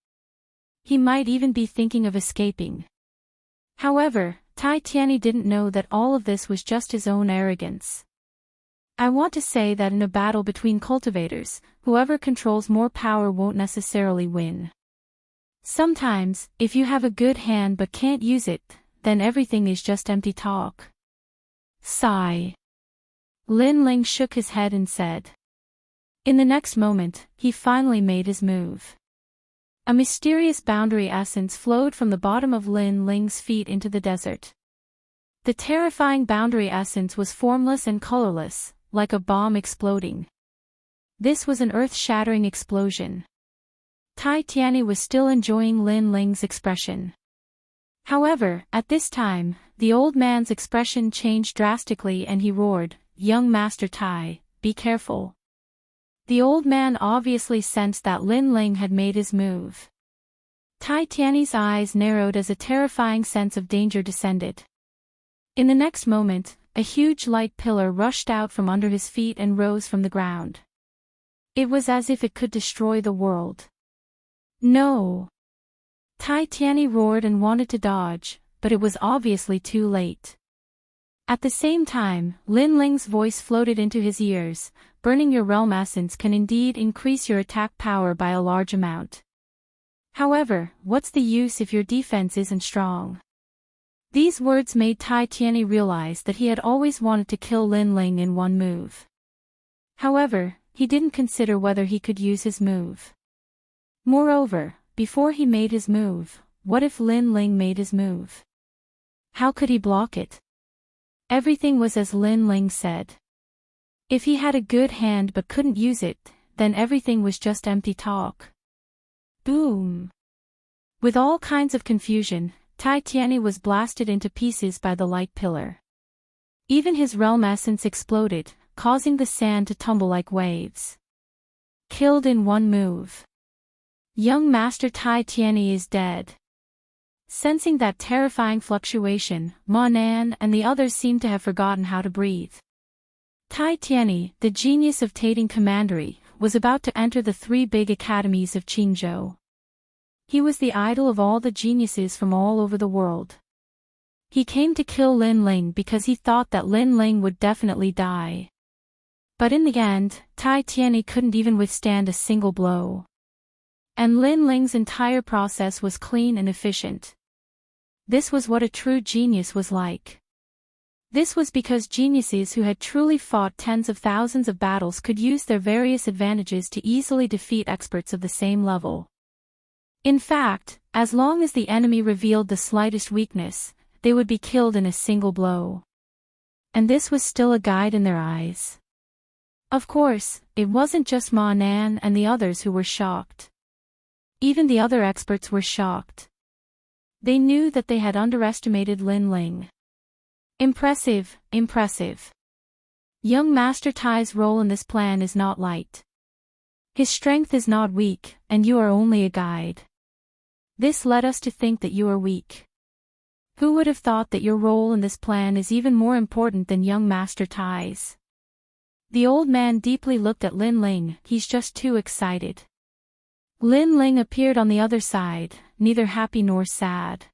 He might even be thinking of escaping. However, Tai Tiany didn't know that all of this was just his own arrogance. I want to say that in a battle between cultivators, whoever controls more power won't necessarily win. Sometimes, if you have a good hand but can't use it, then everything is just empty talk. Sigh. Lin Ling shook his head and said. In the next moment, he finally made his move. A mysterious boundary essence flowed from the bottom of Lin Ling's feet into the desert. The terrifying boundary essence was formless and colorless, like a bomb exploding. This was an earth-shattering explosion. Tai Tianyi was still enjoying Lin Ling's expression. However, at this time, the old man's expression changed drastically and he roared, "Young Master Tai, be careful." The old man obviously sensed that Lin Ling had made his move. Tai Tianyi's eyes narrowed as a terrifying sense of danger descended. In the next moment, a huge light pillar rushed out from under his feet and rose from the ground. It was as if it could destroy the world. No! Tai Tianyi roared and wanted to dodge, but it was obviously too late. At the same time, Lin Ling's voice floated into his ears, burning your realm essence can indeed increase your attack power by a large amount. However, what's the use if your defense isn't strong? These words made Tai Tianyi realize that he had always wanted to kill Lin Ling in one move. However, he didn't consider whether he could use his move. Moreover, before he made his move, what if Lin Ling made his move? How could he block it? Everything was as Lin Ling said. If he had a good hand but couldn't use it, then everything was just empty talk. Boom! With all kinds of confusion, Tai Tianyi was blasted into pieces by the light pillar. Even his realm essence exploded, causing the sand to tumble like waves. Killed in one move. Young Master Tai Tianyi is dead. Sensing that terrifying fluctuation, Ma Nan and the others seemed to have forgotten how to breathe. Tai Tianyi, the genius of Tating Commandery, was about to enter the three big academies of Qingzhou. He was the idol of all the geniuses from all over the world. He came to kill Lin Ling because he thought that Lin Ling would definitely die. But in the end, Tai Tianyi couldn't even withstand a single blow. And Lin Ling's entire process was clean and efficient. This was what a true genius was like. This was because geniuses who had truly fought tens of thousands of battles could use their various advantages to easily defeat experts of the same level. In fact, as long as the enemy revealed the slightest weakness, they would be killed in a single blow. And this was still a guide in their eyes. Of course, it wasn't just Ma Nan and the others who were shocked. Even the other experts were shocked. They knew that they had underestimated Lin Ling. Impressive, impressive. Young Master Tai's role in this plan is not light. His strength is not weak, and you are only a guide. This led us to think that you are weak. Who would have thought that your role in this plan is even more important than young Master Tai's? The old man deeply looked at Lin Ling. He's just too excited. Lin Ling appeared on the other side, neither happy nor sad.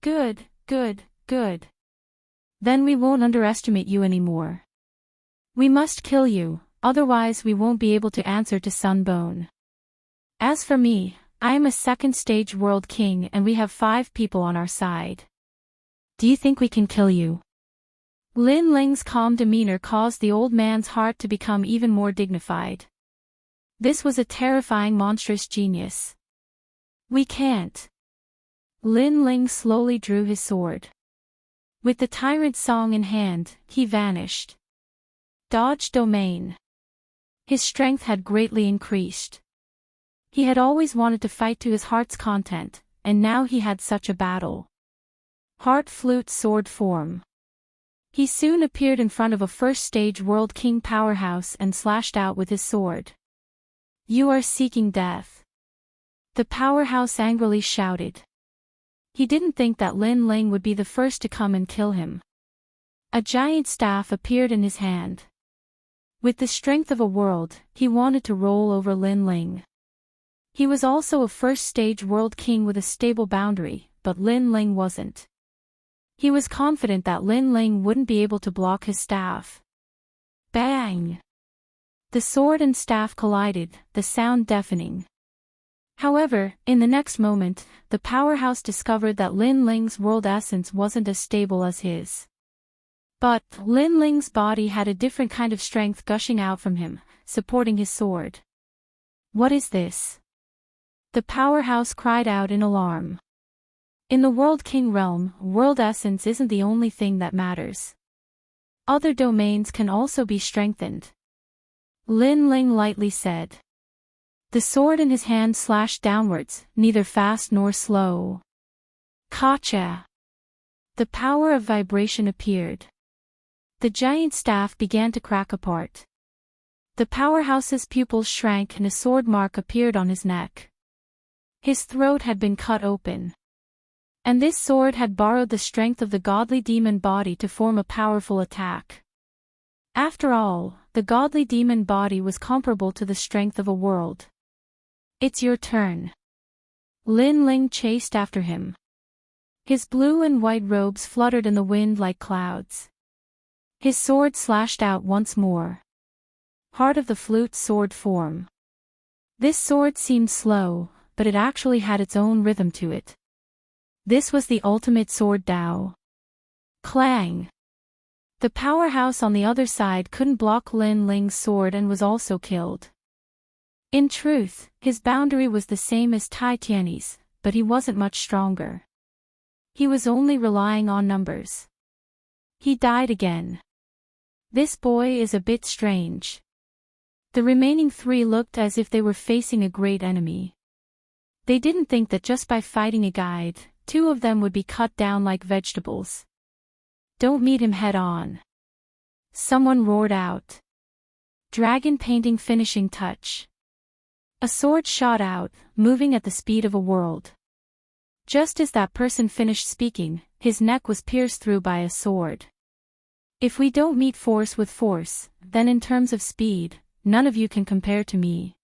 Good, good, good. Then we won't underestimate you anymore. We must kill you, otherwise we won't be able to answer to Sunbone. As for me, I am a second-stage world king and we have 5 people on our side. Do you think we can kill you? Lin Ling's calm demeanor caused the old man's heart to become even more dignified. This was a terrifying monstrous genius. We can't. Lin Ling slowly drew his sword. With the tyrant song in hand, he vanished. Dodge domain. His strength had greatly increased. He had always wanted to fight to his heart's content, and now he had such a battle. Heart flute sword form. He soon appeared in front of a first-stage world king powerhouse and slashed out with his sword. You are seeking death. The powerhouse angrily shouted. He didn't think that Lin Ling would be the first to come and kill him. A giant staff appeared in his hand. With the strength of a world, he wanted to roll over Lin Ling. He was also a first-stage world king with a stable boundary, but Lin Ling wasn't. He was confident that Lin Ling wouldn't be able to block his staff. Bang! The sword and staff collided, the sound deafening. However, in the next moment, the powerhouse discovered that Lin Ling's world essence wasn't as stable as his. But Lin Ling's body had a different kind of strength gushing out from him, supporting his sword. What is this? The powerhouse cried out in alarm. In the World King realm, world essence isn't the only thing that matters. Other domains can also be strengthened. Lin Ling lightly said. The sword in his hand slashed downwards, neither fast nor slow. Gotcha! The power of vibration appeared. The giant staff began to crack apart. The powerhouse's pupils shrank and a sword mark appeared on his neck. His throat had been cut open. And this sword had borrowed the strength of the godly demon body to form a powerful attack. After all, the godly demon body was comparable to the strength of a world. It's your turn. Lin Ling chased after him. His blue and white robes fluttered in the wind like clouds. His sword slashed out once more. Heart of the flute sword form. This sword seemed slow, but it actually had its own rhythm to it. This was the ultimate sword Dao. Clang! The powerhouse on the other side couldn't block Lin Ling's sword and was also killed. In truth, his boundary was the same as Tai Tianyi's, but he wasn't much stronger. He was only relying on numbers. He died again. This boy is a bit strange. The remaining three looked as if they were facing a great enemy. They didn't think that just by fighting a guide, two of them would be cut down like vegetables. Don't meet him head on. Someone roared out. Dragon painting finishing touch. A sword shot out, moving at the speed of a world. Just as that person finished speaking, his neck was pierced through by a sword. If we don't meet force with force, then in terms of speed, none of you can compare to me.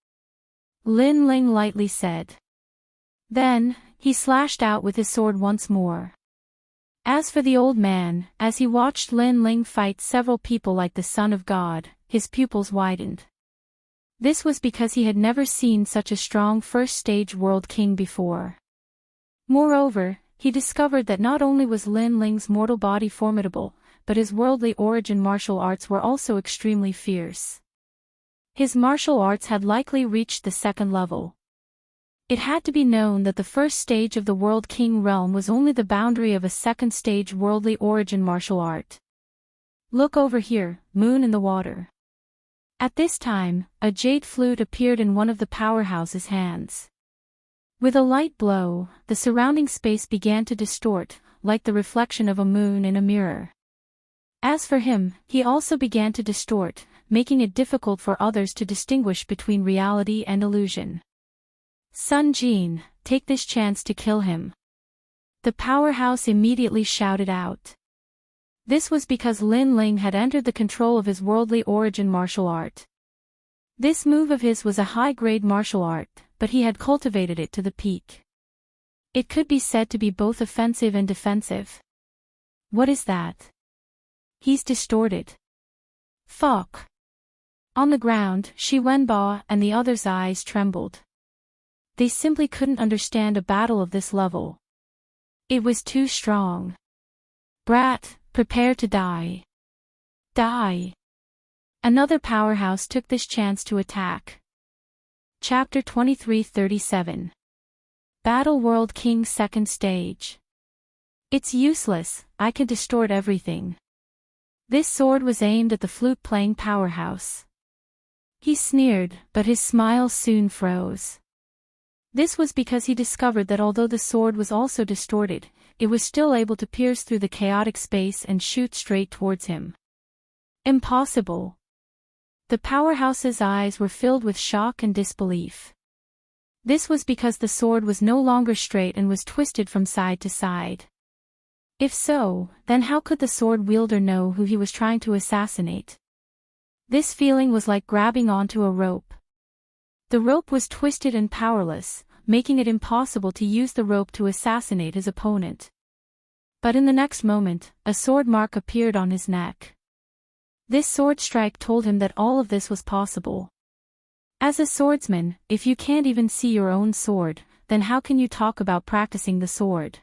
Lin Ling lightly said. Then, he slashed out with his sword once more. As for the old man, as he watched Lin Ling fight several people like the Son of God, his pupils widened. This was because he had never seen such a strong first-stage world king before. Moreover, he discovered that not only was Lin Ling's mortal body formidable, but his worldly origin martial arts were also extremely fierce. His martial arts had likely reached the second level. It had to be known that the first stage of the World King realm was only the boundary of a second-stage worldly origin martial art. Look over here, moon in the water. At this time, a jade flute appeared in one of the powerhouse's hands. With a light blow, the surrounding space began to distort, like the reflection of a moon in a mirror. As for him, he also began to distort, making it difficult for others to distinguish between reality and illusion. Sun Jin, take this chance to kill him. The powerhouse immediately shouted out. This was because Lin Ling had entered the control of his worldly origin martial art. This move of his was a high-grade martial art, but he had cultivated it to the peak. It could be said to be both offensive and defensive. What is that? He's distorted. Fuck. On the ground, Shi Wenba and the others' eyes trembled. They simply couldn't understand a battle of this level. It was too strong. Brat, prepare to die. Die. Another powerhouse took this chance to attack. Chapter 2337. Battle World King Second Stage. It's useless, I can distort everything. This sword was aimed at the flute-playing powerhouse. He sneered, but his smile soon froze. This was because he discovered that although the sword was also distorted, it was still able to pierce through the chaotic space and shoot straight towards him. Impossible. The powerhouse's eyes were filled with shock and disbelief. This was because the sword was no longer straight and was twisted from side to side. If so, then how could the sword wielder know who he was trying to assassinate? This feeling was like grabbing onto a rope. The rope was twisted and powerless, making it impossible to use the rope to assassinate his opponent. But in the next moment, a sword mark appeared on his neck. This sword strike told him that all of this was possible. As a swordsman, if you can't even see your own sword, then how can you talk about practicing the sword?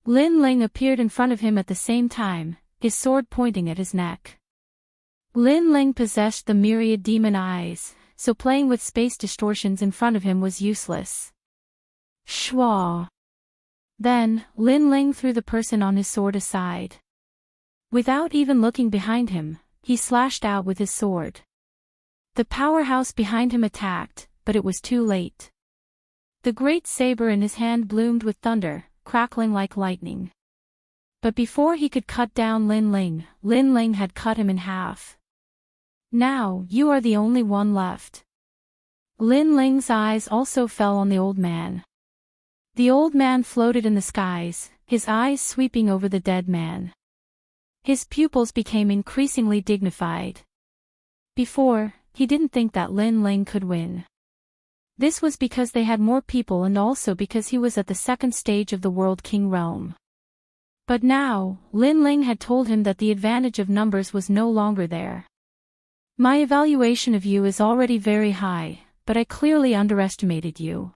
Lin Ling appeared in front of him at the same time, his sword pointing at his neck. Lin Ling possessed the myriad demon eyes, so playing with space distortions in front of him was useless. Shwa. Then, Lin Ling threw the person on his sword aside. Without even looking behind him, he slashed out with his sword. The powerhouse behind him attacked, but it was too late. The great saber in his hand bloomed with thunder, crackling like lightning. But before he could cut down Lin Ling had cut him in half. Now, you are the only one left. Lin Ling's eyes also fell on the old man. The old man floated in the skies, his eyes sweeping over the dead man. His pupils became increasingly dignified. Before, he didn't think that Lin Ling could win. This was because they had more people and also because he was at the second stage of the World King realm. But now, Lin Ling had told him that the advantage of numbers was no longer there. My evaluation of you is already very high, but I clearly underestimated you.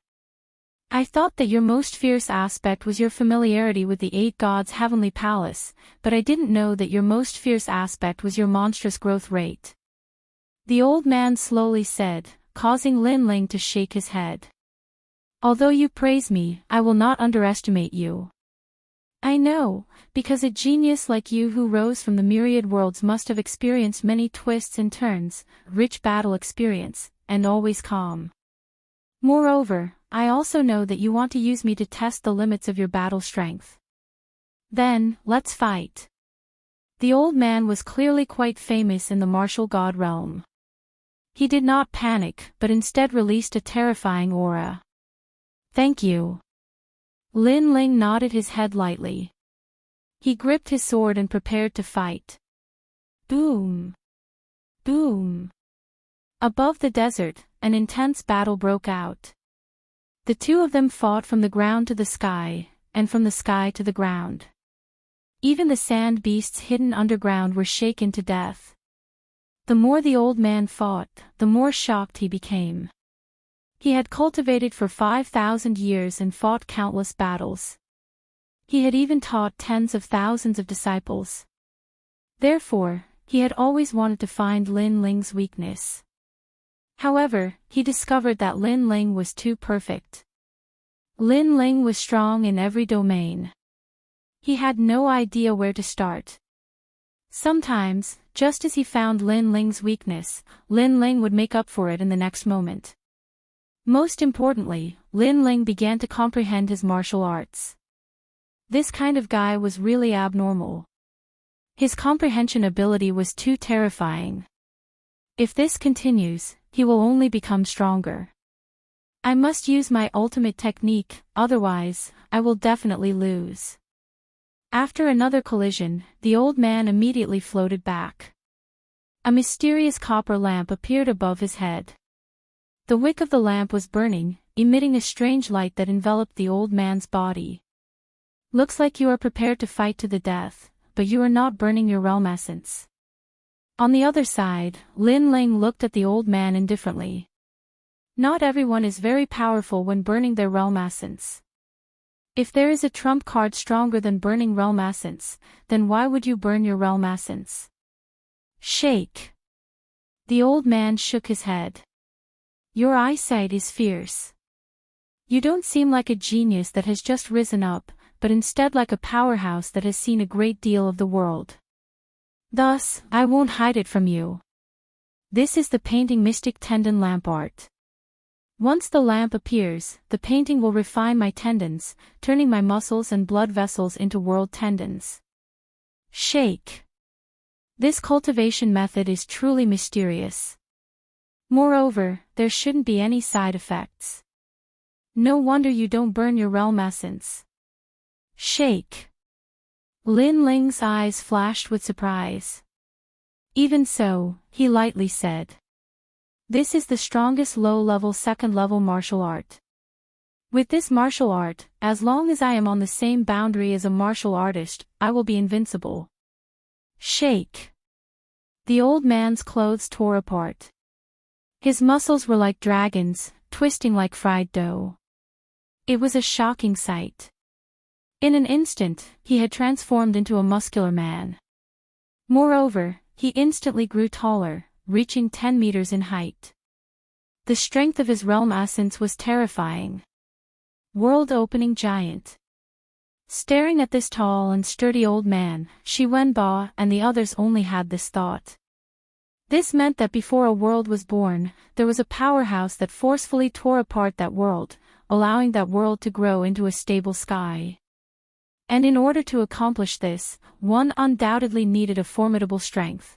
I thought that your most fierce aspect was your familiarity with the 8 gods' heavenly palace, but I didn't know that your most fierce aspect was your monstrous growth rate. The old man slowly said, causing Lin Ling to shake his head. Although you praise me, I will not underestimate you. I know, because a genius like you who rose from the myriad worlds must have experienced many twists and turns, rich battle experience, and always calm. Moreover, I also know that you want to use me to test the limits of your battle strength. Then, let's fight. The old man was clearly quite famous in the martial god realm. He did not panic, but instead released a terrifying aura. Thank you. Lin Ling nodded his head lightly. He gripped his sword and prepared to fight. Boom! Boom! Above the desert, an intense battle broke out. The two of them fought from the ground to the sky, and from the sky to the ground. Even the sand beasts hidden underground were shaken to death. The more the old man fought, the more shocked he became. He had cultivated for 5,000 years and fought countless battles. He had even taught tens of thousands of disciples. Therefore, he had always wanted to find Lin Ling's weakness. However, he discovered that Lin Ling was too perfect. Lin Ling was strong in every domain. He had no idea where to start. Sometimes, just as he found Lin Ling's weakness, Lin Ling would make up for it in the next moment. Most importantly, Lin Ling began to comprehend his martial arts. This kind of guy was really abnormal. His comprehension ability was too terrifying. If this continues, he will only become stronger. I must use my ultimate technique, otherwise, I will definitely lose. After another collision, the old man immediately floated back. A mysterious copper lamp appeared above his head. The wick of the lamp was burning, emitting a strange light that enveloped the old man's body. Looks like you are prepared to fight to the death, but you are not burning your realm essence. On the other side, Lin Ling looked at the old man indifferently. Not everyone is very powerful when burning their realm essence. If there is a trump card stronger than burning realm essence, then why would you burn your realm essence? Shake. The old man shook his head. Your eyesight is fierce. You don't seem like a genius that has just risen up, but instead like a powerhouse that has seen a great deal of the world. Thus, I won't hide it from you. This is the painting mystic tendon lamp art. Once the lamp appears, the painting will refine my tendons, turning my muscles and blood vessels into world tendons. Shake. This cultivation method is truly mysterious. Moreover, there shouldn't be any side effects. No wonder you don't burn your realm essence. Shake. Lin Ling's eyes flashed with surprise. Even so, he lightly said. This is the strongest low-level second-level martial art. With this martial art, as long as I am on the same boundary as a martial artist, I will be invincible. Shake. The old man's clothes tore apart. His muscles were like dragons, twisting like fried dough. It was a shocking sight. In an instant, he had transformed into a muscular man. Moreover, he instantly grew taller, reaching 10 meters in height. The strength of his realm essence was terrifying. World-opening giant. Staring at this tall and sturdy old man, Shi Wenba and the others only had this thought. This meant that before a world was born, there was a powerhouse that forcefully tore apart that world, allowing that world to grow into a stable sky. And in order to accomplish this, one undoubtedly needed a formidable strength.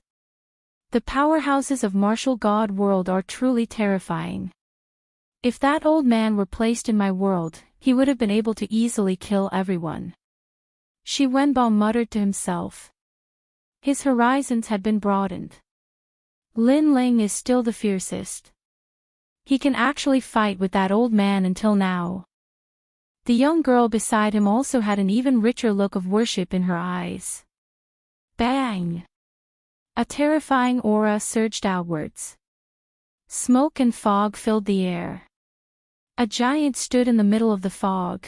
The powerhouses of martial god world are truly terrifying. If that old man were placed in my world, he would have been able to easily kill everyone. Shi Wenba muttered to himself. His horizons had been broadened. Lin Ling is still the fiercest. He can actually fight with that old man until now. The young girl beside him also had an even richer look of worship in her eyes. Bang! A terrifying aura surged outwards. Smoke and fog filled the air. A giant stood in the middle of the fog.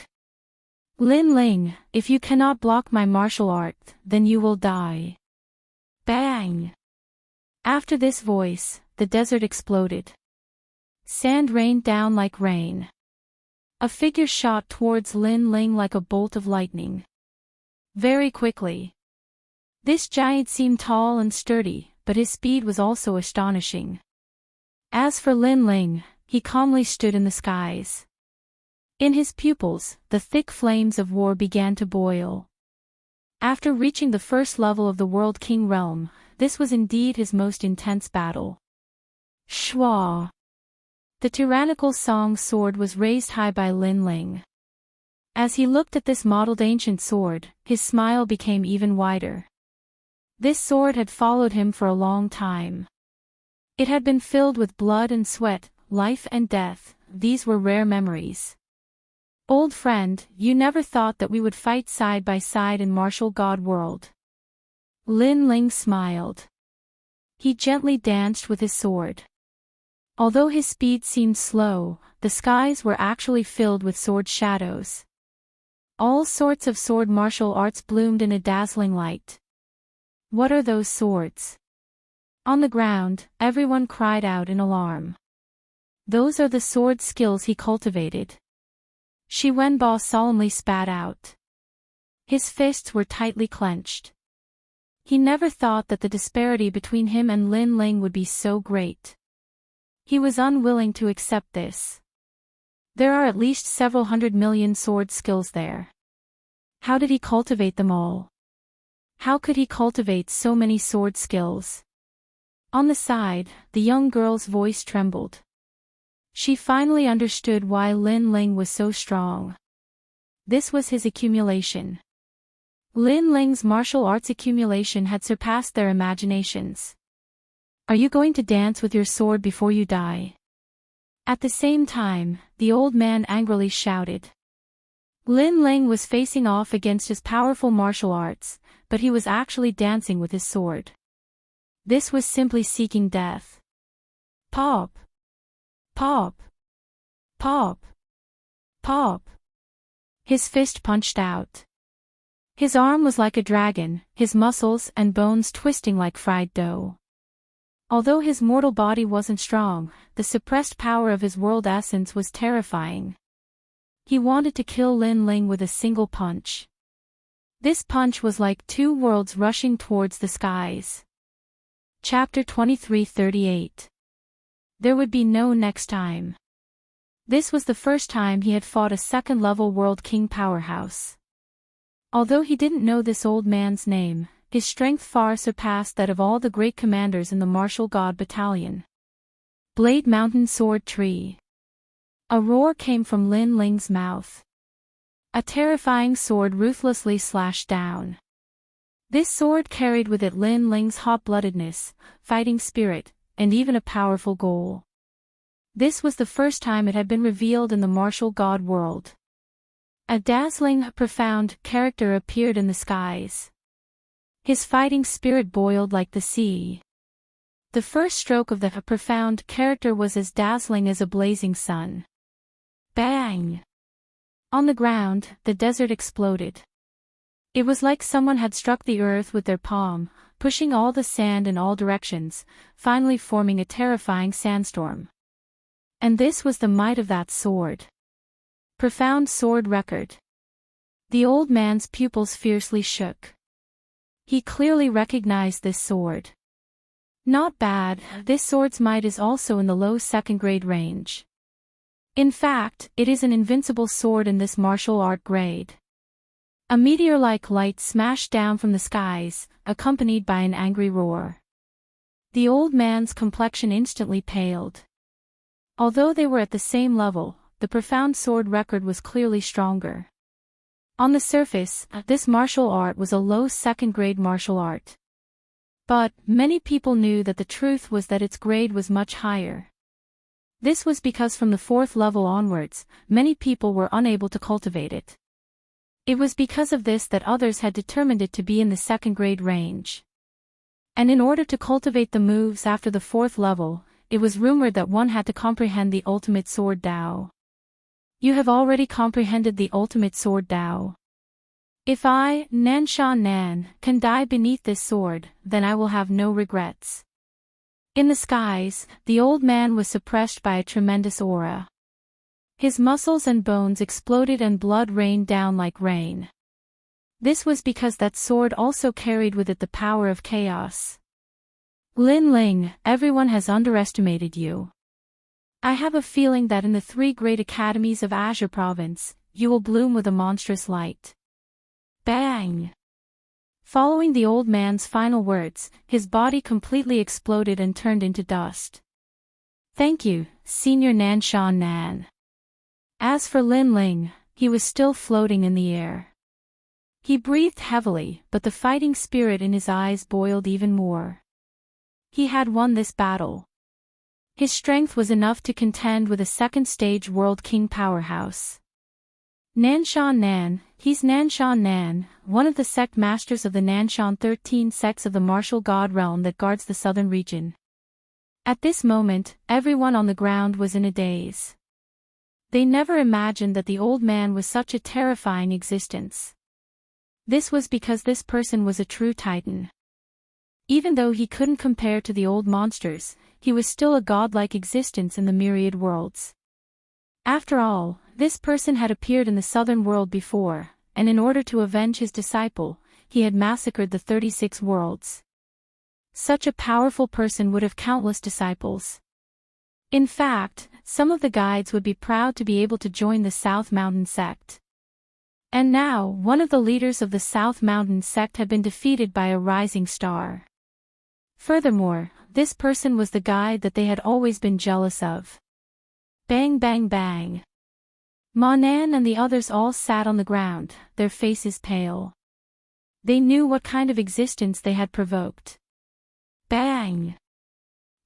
Lin Ling, if you cannot block my martial art, then you will die. Bang! After this voice, the desert exploded. Sand rained down like rain. A figure shot towards Lin Ling like a bolt of lightning. Very quickly. This giant seemed tall and sturdy, but his speed was also astonishing. As for Lin Ling, he calmly stood in the skies. In his pupils, the thick flames of war began to boil. After reaching the first level of the World King realm, this was indeed his most intense battle. Shwa! The tyrannical song sword was raised high by Lin Ling. As he looked at this modeled ancient sword, his smile became even wider. This sword had followed him for a long time. It had been filled with blood and sweat, life and death. These were rare memories. Old friend, you never thought that we would fight side by side in martial god world. Lin Ling smiled. He gently danced with his sword. Although his speed seemed slow, the skies were actually filled with sword shadows. All sorts of sword martial arts bloomed in a dazzling light. What are those swords? On the ground, everyone cried out in alarm. Those are the sword skills he cultivated. Shi Wenba solemnly spat out. His fists were tightly clenched. He never thought that the disparity between him and Lin Ling would be so great. He was unwilling to accept this. There are at least several 100 million sword skills there. How did he cultivate them all? How could he cultivate so many sword skills? On the side, the young girl's voice trembled. She finally understood why Lin Ling was so strong. This was his accumulation. Lin Ling's martial arts accumulation had surpassed their imaginations. Are you going to dance with your sword before you die? At the same time, the old man angrily shouted. Lin Ling was facing off against his powerful martial arts, but he was actually dancing with his sword. This was simply seeking death. Pop! Pop! Pop! Pop! His fist punched out. His arm was like a dragon, his muscles and bones twisting like fried dough. Although his mortal body wasn't strong, the suppressed power of his world essence was terrifying. He wanted to kill Lin Ling with a single punch. This punch was like two worlds rushing towards the skies. Chapter 23:38. There would be no next time. This was the first time he had fought a second-level World King powerhouse. Although he didn't know this old man's name, his strength far surpassed that of all the great commanders in the martial god battalion. Blade Mountain Sword Tree. A roar came from Lin Ling's mouth. A terrifying sword ruthlessly slashed down. This sword carried with it Lin Ling's hot-bloodedness, fighting spirit, and even a powerful goal. This was the first time it had been revealed in the martial god world. A dazzling, profound character appeared in the skies. His fighting spirit boiled like the sea. The first stroke of the profound character was as dazzling as a blazing sun. Bang! On the ground, the desert exploded. It was like someone had struck the earth with their palm, pushing all the sand in all directions, finally forming a terrifying sandstorm. And this was the might of that sword. Profound sword record. The old man's pupils fiercely shook. He clearly recognized this sword. Not bad, this sword's might is also in the low second-grade range. In fact, it is an invincible sword in this martial art grade. A meteor-like light smashed down from the skies, accompanied by an angry roar. The old man's complexion instantly paled. Although they were at the same level, the profound sword record was clearly stronger. On the surface, this martial art was a low second-grade martial art. But, many people knew that the truth was that its grade was much higher. This was because from the 4th level onwards, many people were unable to cultivate it. It was because of this that others had determined it to be in the second-grade range. And in order to cultivate the moves after the 4th level, it was rumored that one had to comprehend the ultimate sword Dao. You have already comprehended the ultimate sword Dao. If I, Nansha Nan, can die beneath this sword, then I will have no regrets. In the skies, the old man was suppressed by a tremendous aura. His muscles and bones exploded and blood rained down like rain. This was because that sword also carried with it the power of chaos. Lin Ling, everyone has underestimated you. I have a feeling that in the 3 great academies of Azure Province, you will bloom with a monstrous light. Bang! Following the old man's final words, his body completely exploded and turned into dust. Thank you, Senior Nanshan Nan. As for Lin Ling, he was still floating in the air. He breathed heavily, but the fighting spirit in his eyes boiled even more. He had won this battle. His strength was enough to contend with a second-stage World King powerhouse. Nanshan Nan, he's Nanshan Nan, one of the sect masters of the Nanshan 13 sects of the martial god realm that guards the southern region. At this moment, everyone on the ground was in a daze. They never imagined that the old man was such a terrifying existence. This was because this person was a true titan. Even though he couldn't compare to the old monsters, he was still a godlike existence in the myriad worlds. After all, this person had appeared in the southern world before, and in order to avenge his disciple, he had massacred the 36 worlds. Such a powerful person would have countless disciples. In fact, some of the guides would be proud to be able to join the South Mountain sect. And now, one of the leaders of the South Mountain sect had been defeated by a rising star. Furthermore, this person was the guide that they had always been jealous of. Bang bang bang. Ma Nan and the others all sat on the ground, their faces pale. They knew what kind of existence they had provoked. Bang!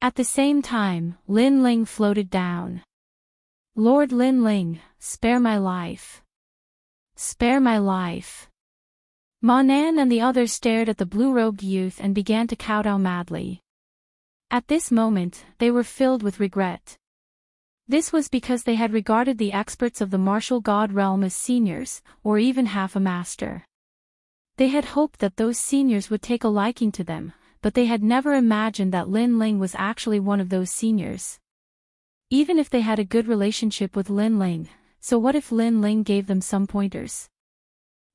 At the same time, Lin Ling floated down. Lord Lin Ling, spare my life. Spare my life. Ma Nan and the others stared at the blue-robed youth and began to kowtow madly. At this moment, they were filled with regret. This was because they had regarded the experts of the martial god realm as seniors, or even half a master. They had hoped that those seniors would take a liking to them, but they had never imagined that Lin Ling was actually one of those seniors. Even if they had a good relationship with Lin Ling, so what if Lin Ling gave them some pointers?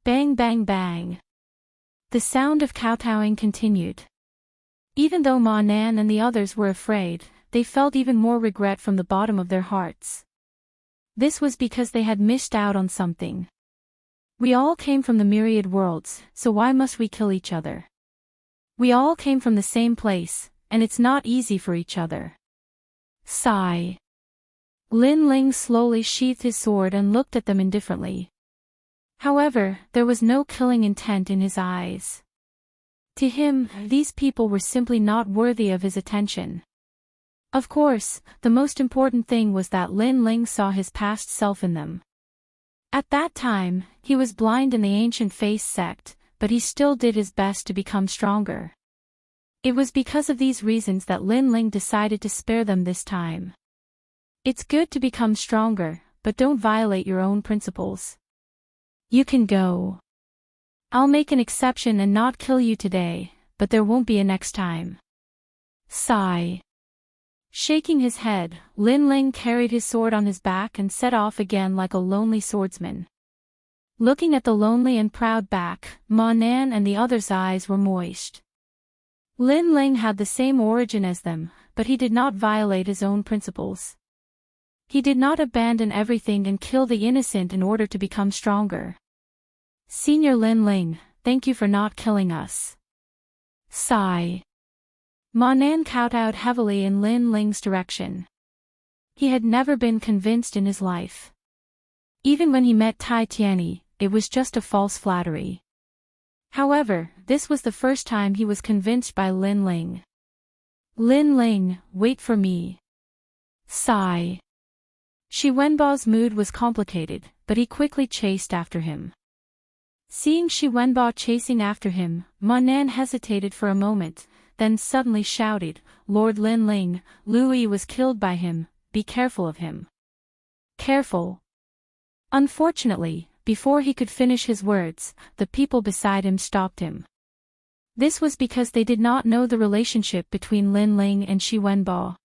Bang bang bang. The sound of kowtowing continued. Even though Ma Nan and the others were afraid, they felt even more regret from the bottom of their hearts. This was because they had missed out on something. We all came from the myriad worlds, so why must we kill each other? We all came from the same place, and it's not easy for each other. Sigh. Lin Ling slowly sheathed his sword and looked at them indifferently. However, there was no killing intent in his eyes. To him, these people were simply not worthy of his attention. Of course, the most important thing was that Lin Ling saw his past self in them. At that time, he was blind in the ancient face sect, but he still did his best to become stronger. It was because of these reasons that Lin Ling decided to spare them this time. It's good to become stronger, but don't violate your own principles. You can go. I'll make an exception and not kill you today, but there won't be a next time. Sigh. Shaking his head, Lin Ling carried his sword on his back and set off again like a lonely swordsman. Looking at the lonely and proud back, Ma Nan and the others' eyes were moist. Lin Ling had the same origin as them, but he did not violate his own principles. He did not abandon everything and kill the innocent in order to become stronger. Senior Lin Ling, thank you for not killing us. Sigh. Ma Nan kowtowed heavily in Lin Ling's direction. He had never been convinced in his life. Even when he met Tai Tianyi, it was just a false flattery. However, this was the first time he was convinced by Lin Ling. Lin Ling, wait for me. Sigh. Shi Wenbao's mood was complicated, but he quickly chased after him. Seeing Shi Wenbao chasing after him, Ma Nan hesitated for a moment, then suddenly shouted, Lord Lin Ling, Lu Yi was killed by him, be careful of him. Careful. Unfortunately, before he could finish his words, the people beside him stopped him. This was because they did not know the relationship between Lin Ling and Shi Wenbao.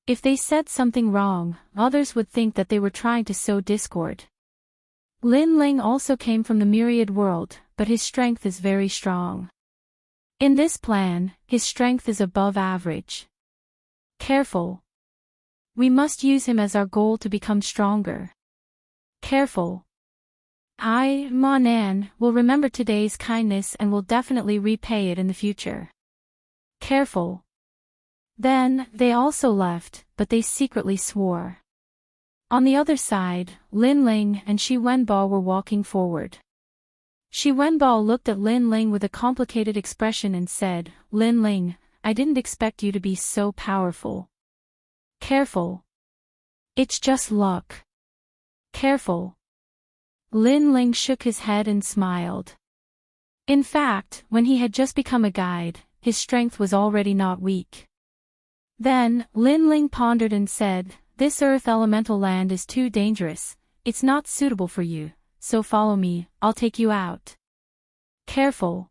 If they said something wrong, others would think that they were trying to sow discord. Lin Ling also came from the myriad world, but his strength is very strong. In this plan, his strength is above average. Careful. We must use him as our goal to become stronger. Careful. I, Ma Nan, will remember today's kindness and will definitely repay it in the future. Careful. Then, they also left, but they secretly swore. On the other side, Lin Ling and Shi Wenbao were walking forward. Shi Wenbao looked at Lin Ling with a complicated expression and said, Lin Ling, I didn't expect you to be so powerful. Careful. It's just luck. Careful. Lin Ling shook his head and smiled. In fact, when he had just become a guide, his strength was already not weak. Then, Lin Ling pondered and said, This earth elemental land is too dangerous, it's not suitable for you, so follow me, I'll take you out. Careful.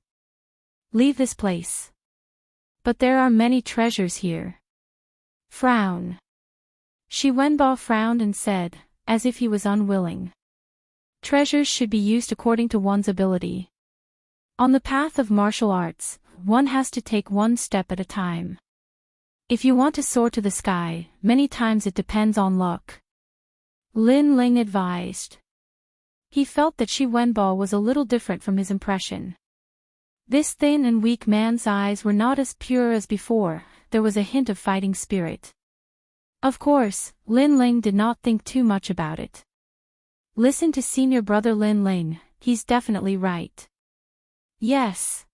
Leave this place. But there are many treasures here. Frown. Shi Wenbao frowned and said, as if he was unwilling. Treasures should be used according to one's ability. On the path of martial arts, one has to take one step at a time. If you want to soar to the sky, many times it depends on luck. Lin Ling advised. He felt that Shi Wenbao was a little different from his impression. This thin and weak man's eyes were not as pure as before, there was a hint of fighting spirit. Of course, Lin Ling did not think too much about it. Listen to senior brother Lin Ling, he's definitely right. Yes.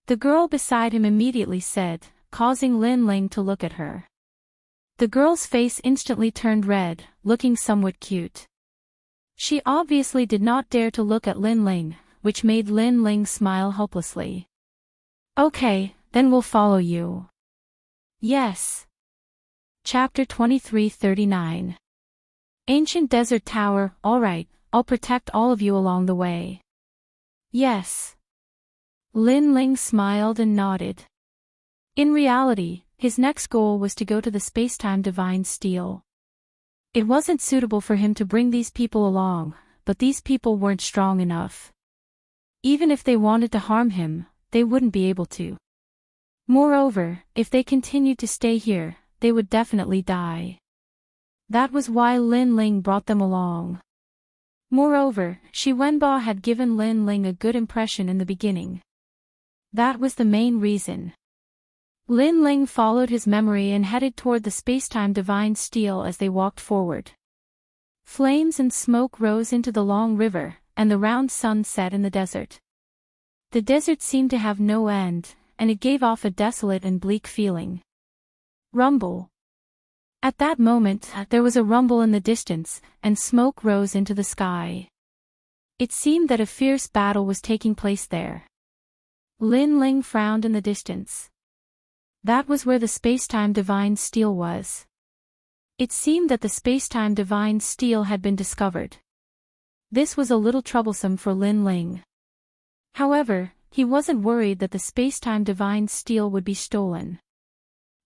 The girl beside him immediately said, causing Lin Ling to look at her. The girl's face instantly turned red, looking somewhat cute. She obviously did not dare to look at Lin Ling, which made Lin Ling smile helplessly. Okay, then we'll follow you. Yes. Chapter 2339. Ancient Desert Tower, alright, I'll protect all of you along the way. Yes. Lin Ling smiled and nodded. In reality, his next goal was to go to the spacetime divine steel. It wasn't suitable for him to bring these people along, but these people weren't strong enough. Even if they wanted to harm him, they wouldn't be able to. Moreover, if they continued to stay here, they would definitely die. That was why Lin Ling brought them along. Moreover, Shi Wenbao had given Lin Ling a good impression in the beginning. That was the main reason. Lin Ling followed his memory and headed toward the spacetime divine steel as they walked forward. Flames and smoke rose into the long river, and the round sun set in the desert. The desert seemed to have no end, and it gave off a desolate and bleak feeling. Rumble. At that moment, there was a rumble in the distance, and smoke rose into the sky. It seemed that a fierce battle was taking place there. Lin Ling frowned in the distance. That was where the space-time divine steel was. It seemed that the space-time divine steel had been discovered. This was a little troublesome for Lin Ling. However, he wasn't worried that the space-time divine steel would be stolen.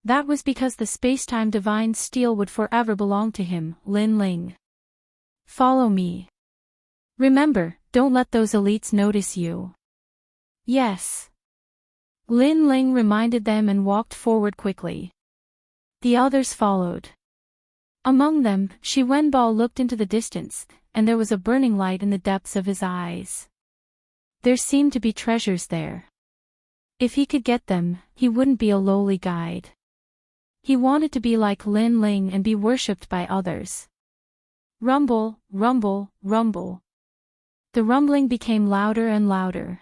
That was because the space-time divine steel would forever belong to him, Lin Ling. Follow me. Remember, don't let those elites notice you. Yes. Lin Ling reminded them and walked forward quickly. The others followed. Among them, Shi Wenbao looked into the distance, and there was a burning light in the depths of his eyes. There seemed to be treasures there. If he could get them, he wouldn't be a lowly guide. He wanted to be like Lin Ling and be worshipped by others. Rumble, rumble, rumble. The rumbling became louder and louder.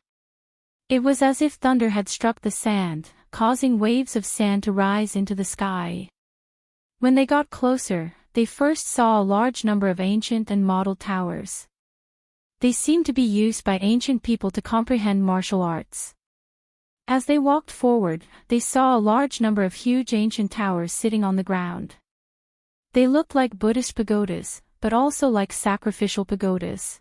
It was as if thunder had struck the sand, causing waves of sand to rise into the sky. When they got closer, they first saw a large number of ancient and model towers. They seemed to be used by ancient people to comprehend martial arts. As they walked forward, they saw a large number of huge ancient towers sitting on the ground. They looked like Buddhist pagodas, but also like sacrificial pagodas.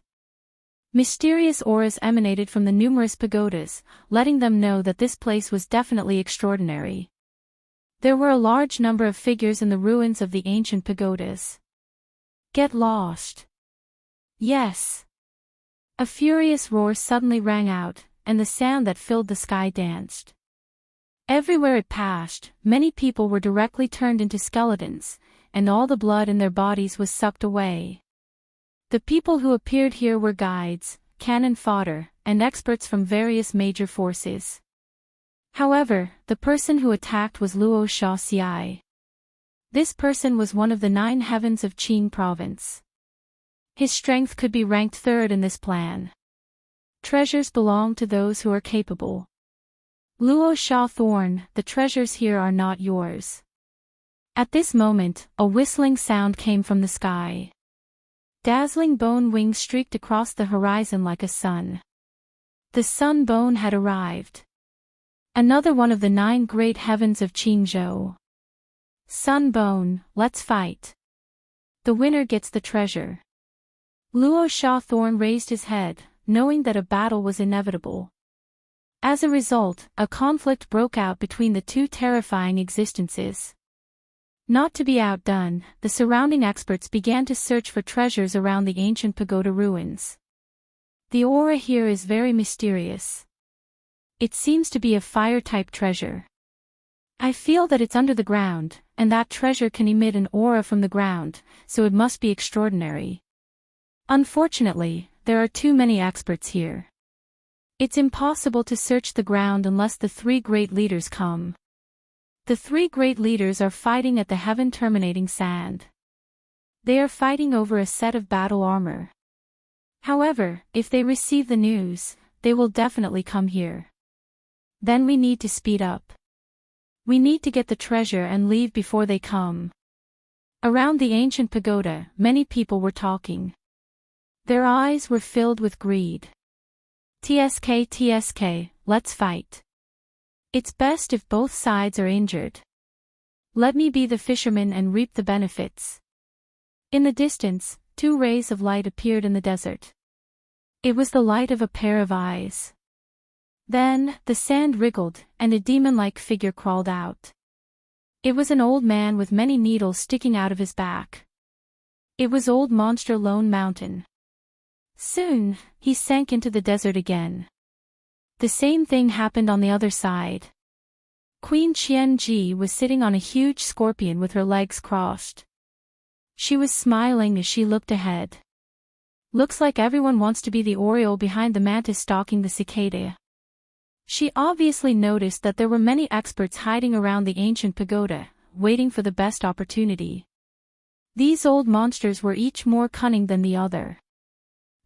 Mysterious auras emanated from the numerous pagodas, letting them know that this place was definitely extraordinary. There were a large number of figures in the ruins of the ancient pagodas. Get lost. Yes. A furious roar suddenly rang out, and the sound that filled the sky danced. Everywhere it passed, many people were directly turned into skeletons, and all the blood in their bodies was sucked away. The people who appeared here were guides, cannon fodder, and experts from various major forces. However, the person who attacked was Luo Xiai. This person was one of the 9 heavens of Qing province. His strength could be ranked 3rd in this plan. Treasures belong to those who are capable. Luo Thorn, the treasures here are not yours. At this moment, a whistling sound came from the sky. Dazzling bone wings streaked across the horizon like a sun. The sun bone had arrived. Another one of the 9 great heavens of Qingzhou. Sun bone, let's fight. The winner gets the treasure. Luo Thorn raised his head, knowing that a battle was inevitable. As a result, a conflict broke out between the 2 terrifying existences. Not to be outdone, the surrounding experts began to search for treasures around the ancient pagoda ruins. The aura here is very mysterious. It seems to be a fire-type treasure. I feel that it's under the ground, and that treasure can emit an aura from the ground, so it must be extraordinary. Unfortunately, there are too many experts here. It's impossible to search the ground unless the 3 great leaders come. The 3 great leaders are fighting at the heaven-terminating sand. They are fighting over a set of battle armor. However, if they receive the news, they will definitely come here. Then we need to speed up. We need to get the treasure and leave before they come. Around the ancient pagoda, many people were talking. Their eyes were filled with greed. TSK, let's fight. It's best if both sides are injured. Let me be the fisherman and reap the benefits. In the distance, 2 rays of light appeared in the desert. It was the light of a pair of eyes. Then, the sand wriggled, and a demon-like figure crawled out. It was an old man with many needles sticking out of his back. It was Old Monster Lone Mountain. Soon, he sank into the desert again. The same thing happened on the other side. Queen Qianji was sitting on a huge scorpion with her legs crossed. She was smiling as she looked ahead. Looks like everyone wants to be the oriole behind the mantis stalking the cicada. She obviously noticed that there were many experts hiding around the ancient pagoda, waiting for the best opportunity. These old monsters were each more cunning than the other.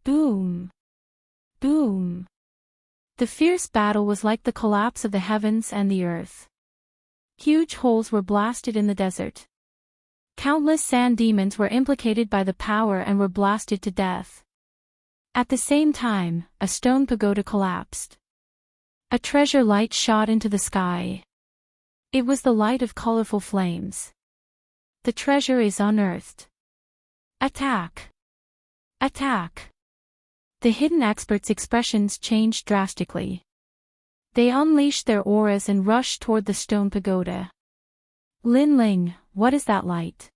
Boom! Boom! The fierce battle was like the collapse of the heavens and the earth. Huge holes were blasted in the desert. Countless sand demons were implicated by the power and were blasted to death. At the same time, a stone pagoda collapsed. A treasure light shot into the sky. It was the light of colorful flames. The treasure is unearthed. Attack! Attack! The hidden experts' expressions changed drastically. They unleashed their auras and rushed toward the stone pagoda. Lin Ling, what is that light?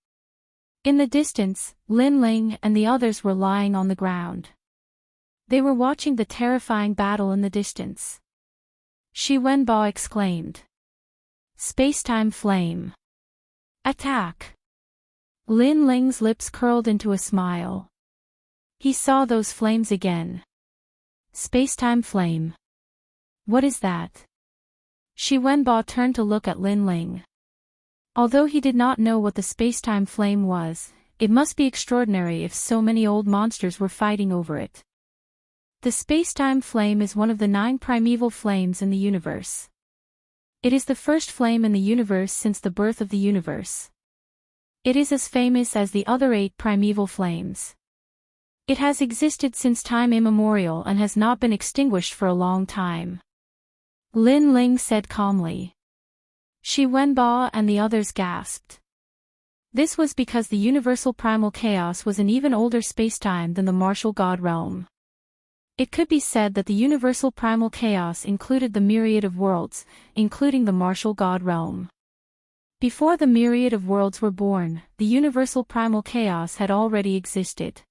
In the distance, Lin Ling and the others were lying on the ground. They were watching the terrifying battle in the distance. Shi Wenbo exclaimed. Space-time flame. Attack! Lin Ling's lips curled into a smile. He saw those flames again. Space-time flame. What is that? Shi Wenbo turned to look at Lin Ling. Although he did not know what the space-time flame was, it must be extraordinary if so many old monsters were fighting over it. The space-time flame is one of the 9 primeval flames in the universe. It is the first flame in the universe since the birth of the universe. It is as famous as the other 8 primeval flames. It has existed since time immemorial and has not been extinguished for a long time. Lin Ling said calmly. Shi Wenbo and the others gasped. This was because the universal primal chaos was an even older spacetime than the martial god realm. It could be said that the universal primal chaos included the myriad of worlds, including the martial god realm. Before the myriad of worlds were born, the universal primal chaos had already existed.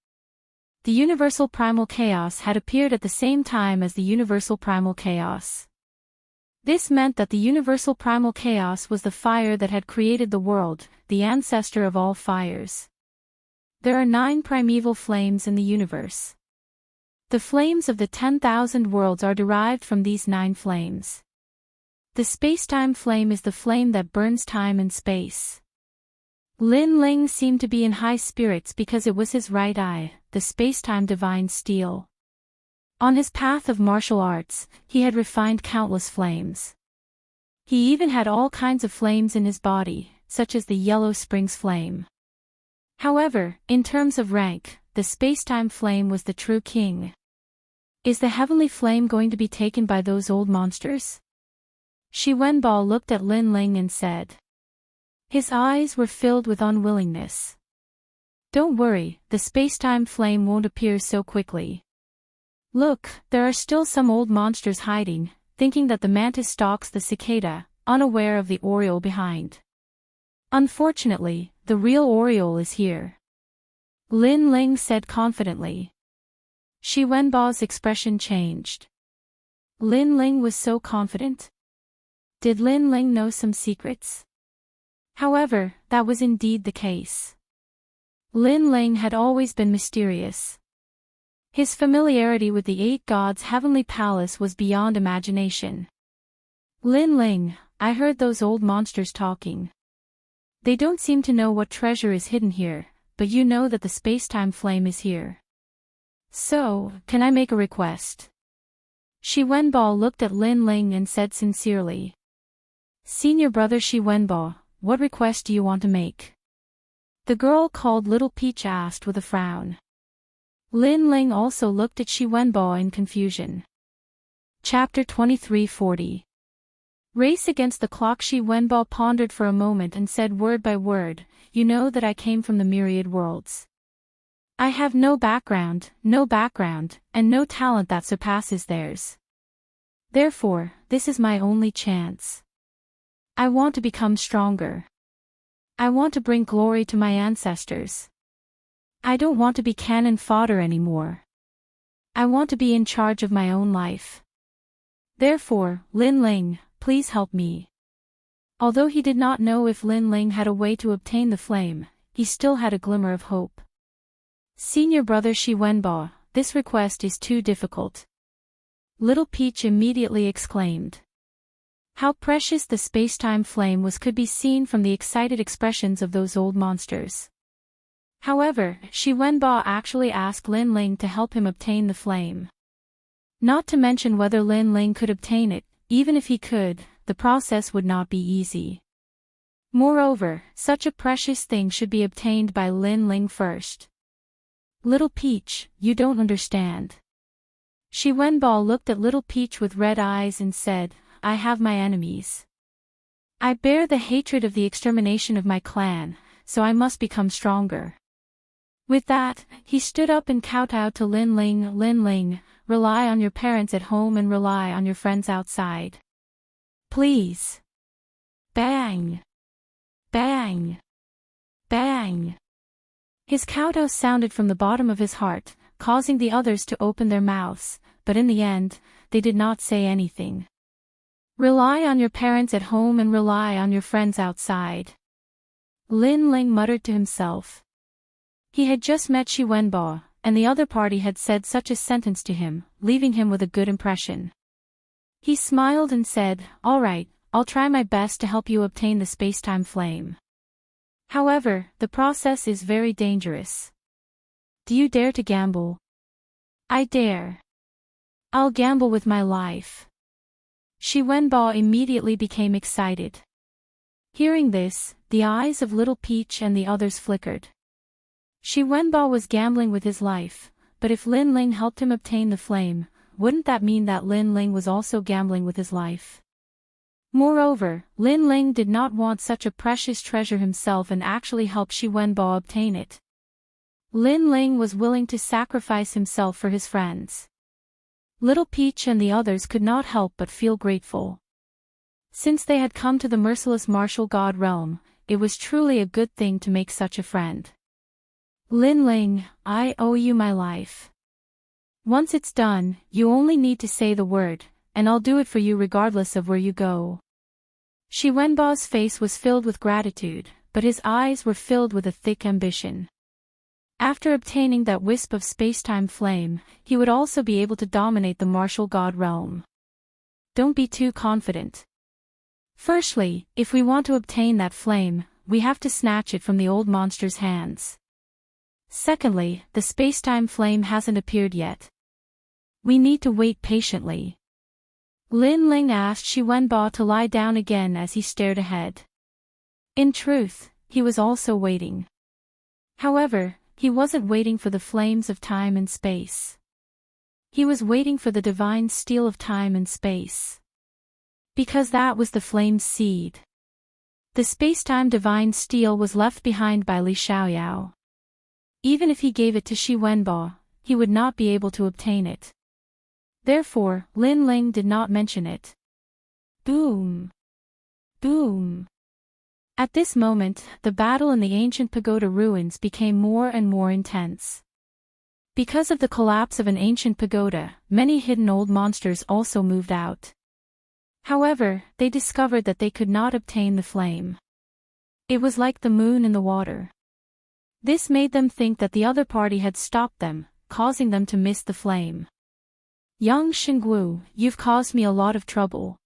The universal primal chaos had appeared at the same time as the universal primal chaos. This meant that the universal primal chaos was the fire that had created the world, the ancestor of all fires. There are 9 primeval flames in the universe. The flames of the 10,000 worlds are derived from these 9 flames. The space-time flame is the flame that burns time and space. Lin Ling seemed to be in high spirits because it was his right eye, the space-time divine steel. On his path of martial arts, he had refined countless flames. He even had all kinds of flames in his body, such as the Yellow Springs flame. However, in terms of rank, the space-time flame was the true king. Is the heavenly flame going to be taken by those old monsters? Shi Wenbo looked at Lin Ling and said. His eyes were filled with unwillingness. Don't worry, the space-time flame won't appear so quickly. Look, there are still some old monsters hiding, thinking that the mantis stalks the cicada, unaware of the oriole behind. Unfortunately, the real oriole is here. Lin Ling said confidently. Shi Wenbo's expression changed. Lin Ling was so confident. Did Lin Ling know some secrets? However, that was indeed the case. Lin Ling had always been mysterious. His familiarity with the 8 gods' heavenly palace was beyond imagination. Lin Ling, I heard those old monsters talking. They don't seem to know what treasure is hidden here, but you know that the space-time flame is here. So, can I make a request? Shi Wenbo looked at Lin Ling and said sincerely. Senior brother Shi Wenbo, what request do you want to make? The girl called Little Peach asked with a frown. Lin Ling also looked at Shi Wenbo in confusion. Chapter 2340. Race against the clock. Shi Wenbo pondered for a moment and said word by word, you know that I came from the myriad worlds. I have no background, and no talent that surpasses theirs. Therefore, this is my only chance. I want to become stronger. I want to bring glory to my ancestors. I don't want to be cannon fodder anymore. I want to be in charge of my own life. Therefore, Lin Ling, please help me. Although he did not know if Lin Ling had a way to obtain the flame, he still had a glimmer of hope. Senior brother Shi Wenbo, this request is too difficult. Little Peach immediately exclaimed. How precious the space-time flame was could be seen from the excited expressions of those old monsters. However, Shi Wenbo actually asked Lin Ling to help him obtain the flame. Not to mention whether Lin Ling could obtain it, even if he could, the process would not be easy. Moreover, such a precious thing should be obtained by Lin Ling first. Little Peach, you don't understand. Shi Wenbo looked at Little Peach with red eyes and said, I have my enemies. I bear the hatred of the extermination of my clan, so I must become stronger. With that, he stood up and kowtowed to Lin Ling. Lin Ling, rely on your parents at home and rely on your friends outside. Please. Bang! Bang! Bang! His kowtow sounded from the bottom of his heart, causing the others to open their mouths, but in the end, they did not say anything. Rely on your parents at home and rely on your friends outside. Lin Ling muttered to himself. He had just met Shi Wenbo, and the other party had said such a sentence to him, leaving him with a good impression. He smiled and said, "All right, I'll try my best to help you obtain the space-time flame. However, the process is very dangerous. Do you dare to gamble?" "I dare. I'll gamble with my life." Shi Wenbo immediately became excited. Hearing this, the eyes of Little Peach and the others flickered. Shi Wenbo was gambling with his life, but if Lin Ling helped him obtain the flame, wouldn't that mean that Lin Ling was also gambling with his life? Moreover, Lin Ling did not want such a precious treasure himself and actually help Shi Wenbo obtain it. Lin Ling was willing to sacrifice himself for his friends. Little Peach and the others could not help but feel grateful. Since they had come to the merciless martial god realm, it was truly a good thing to make such a friend. Lin Ling, I owe you my life. Once it's done, you only need to say the word, and I'll do it for you regardless of where you go. Shi Wenbo's face was filled with gratitude, but his eyes were filled with a thick ambition. After obtaining that wisp of space-time flame, he would also be able to dominate the martial god realm. Don't be too confident. Firstly, if we want to obtain that flame, we have to snatch it from the old monster's hands. Secondly, the space-time flame hasn't appeared yet. We need to wait patiently. Lin Ling asked Shi Wenbo to lie down again as he stared ahead. In truth, he was also waiting. However, he wasn't waiting for the flames of time and space. He was waiting for the divine steel of time and space. Because that was the flame's seed. The space-time divine steel was left behind by Li Xiaoyao. Even if he gave it to Shi Wenbo, he would not be able to obtain it. Therefore, Lin Ling did not mention it. Boom! Boom! At this moment, the battle in the ancient pagoda ruins became more and more intense. Because of the collapse of an ancient pagoda, many hidden old monsters also moved out. However, they discovered that they could not obtain the flame. It was like the moon in the water. This made them think that the other party had stopped them, causing them to miss the flame. Young Xingguo, you've caused me a lot of trouble.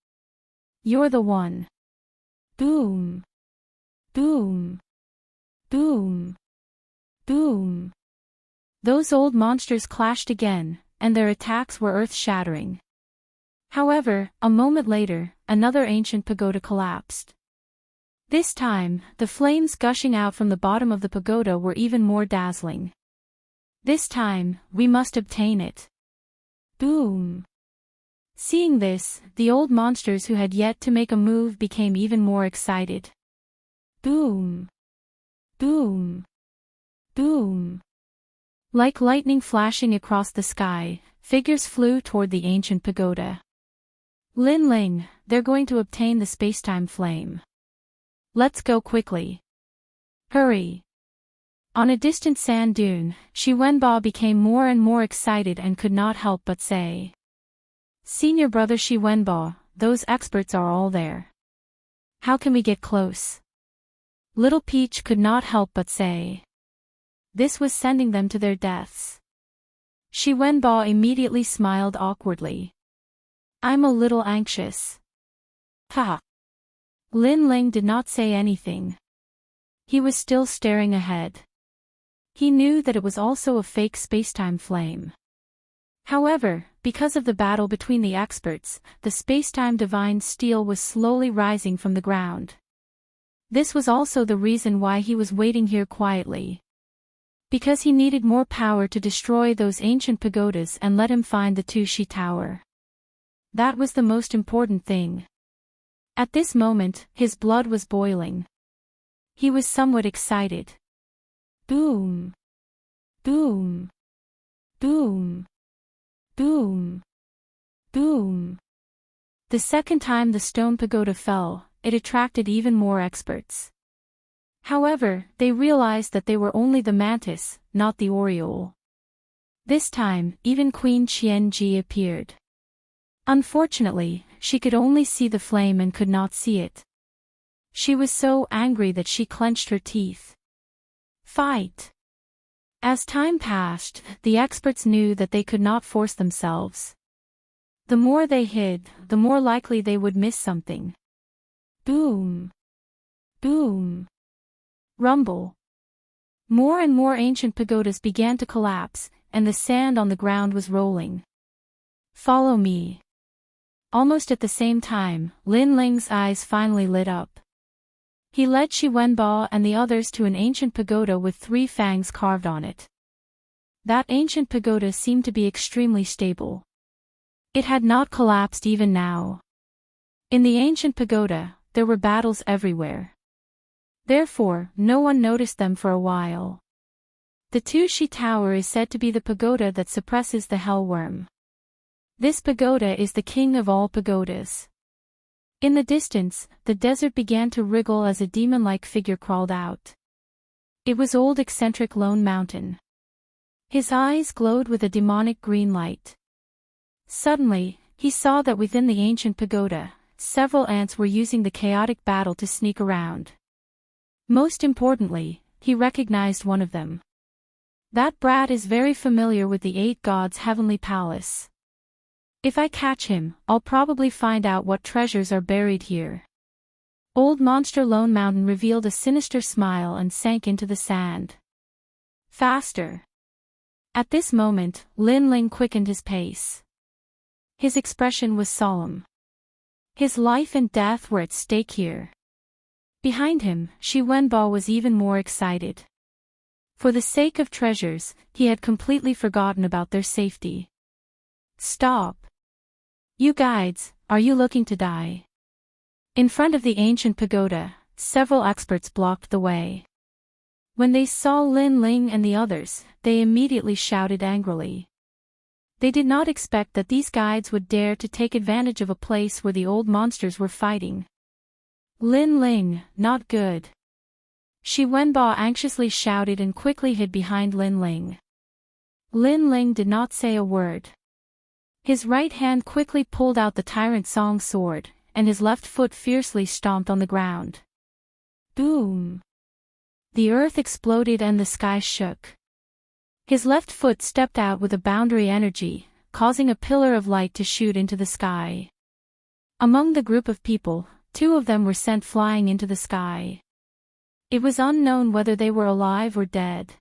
You're the one. Boom. Boom. Boom. Boom. Those old monsters clashed again, and their attacks were earth-shattering. However, a moment later, another ancient pagoda collapsed. This time, the flames gushing out from the bottom of the pagoda were even more dazzling. This time, we must obtain it. Boom! Seeing this, the old monsters who had yet to make a move became even more excited. Boom! Boom! Boom! Like lightning flashing across the sky, figures flew toward the ancient pagoda. Lin Ling, they're going to obtain the space-time flame. Let's go quickly. Hurry! On a distant sand dune, Shi Wenbo became more and more excited and could not help but say. Senior brother Shi Wenbo, those experts are all there. How can we get close? Little Peach could not help but say. This was sending them to their deaths. Shi Wenbo immediately smiled awkwardly. I'm a little anxious. Ha! Lin Ling did not say anything. He was still staring ahead. He knew that it was also a fake space-time flame. However, because of the battle between the experts, the space-time divine steel was slowly rising from the ground. This was also the reason why he was waiting here quietly. Because he needed more power to destroy those ancient pagodas and let him find the Tushi Tower. That was the most important thing. At this moment, his blood was boiling. He was somewhat excited. Boom! Boom! Boom! Boom! Boom! The second time the stone pagoda fell, it attracted even more experts. However, they realized that they were only the mantis, not the oriole. This time, even Queen Qianji appeared. Unfortunately, she could only see the flame and could not see it. She was so angry that she clenched her teeth. Fight! As time passed, the experts knew that they could not force themselves. The more they hid, the more likely they would miss something. Boom! Boom! Rumble! More and more ancient pagodas began to collapse, and the sand on the ground was rolling. Follow me. Almost at the same time, Lin Ling's eyes finally lit up. He led Shi Wenbo and the others to an ancient pagoda with 3 fangs carved on it. That ancient pagoda seemed to be extremely stable. It had not collapsed even now. In the ancient pagoda, there were battles everywhere. Therefore, no one noticed them for a while. The Tu Shi Tower is said to be the pagoda that suppresses the hellworm. This pagoda is the king of all pagodas. In the distance, the desert began to wriggle as a demon-like figure crawled out. It was old eccentric Lone Mountain. His eyes glowed with a demonic green light. Suddenly, he saw that within the ancient pagoda, several ants were using the chaotic battle to sneak around. Most importantly, he recognized one of them. That brat is very familiar with the 8 gods' heavenly palace. If I catch him, I'll probably find out what treasures are buried here. Old Monster Lone Mountain revealed a sinister smile and sank into the sand. Faster! At this moment, Lin Ling quickened his pace. His expression was solemn. His life and death were at stake here. Behind him, Shi Wenbo was even more excited. For the sake of treasures, he had completely forgotten about their safety. Stop! You guides, are you looking to die? In front of the ancient pagoda, several experts blocked the way. When they saw Lin Ling and the others, they immediately shouted angrily. They did not expect that these guides would dare to take advantage of a place where the old monsters were fighting. Lin Ling, not good. Shi Wenbo anxiously shouted and quickly hid behind Lin Ling. Lin Ling did not say a word. His right hand quickly pulled out the Tyrant Song sword, and his left foot fiercely stomped on the ground. Boom! The earth exploded and the sky shook. His left foot stepped out with a boundary energy, causing a pillar of light to shoot into the sky. Among the group of people, 2 of them were sent flying into the sky. It was unknown whether they were alive or dead.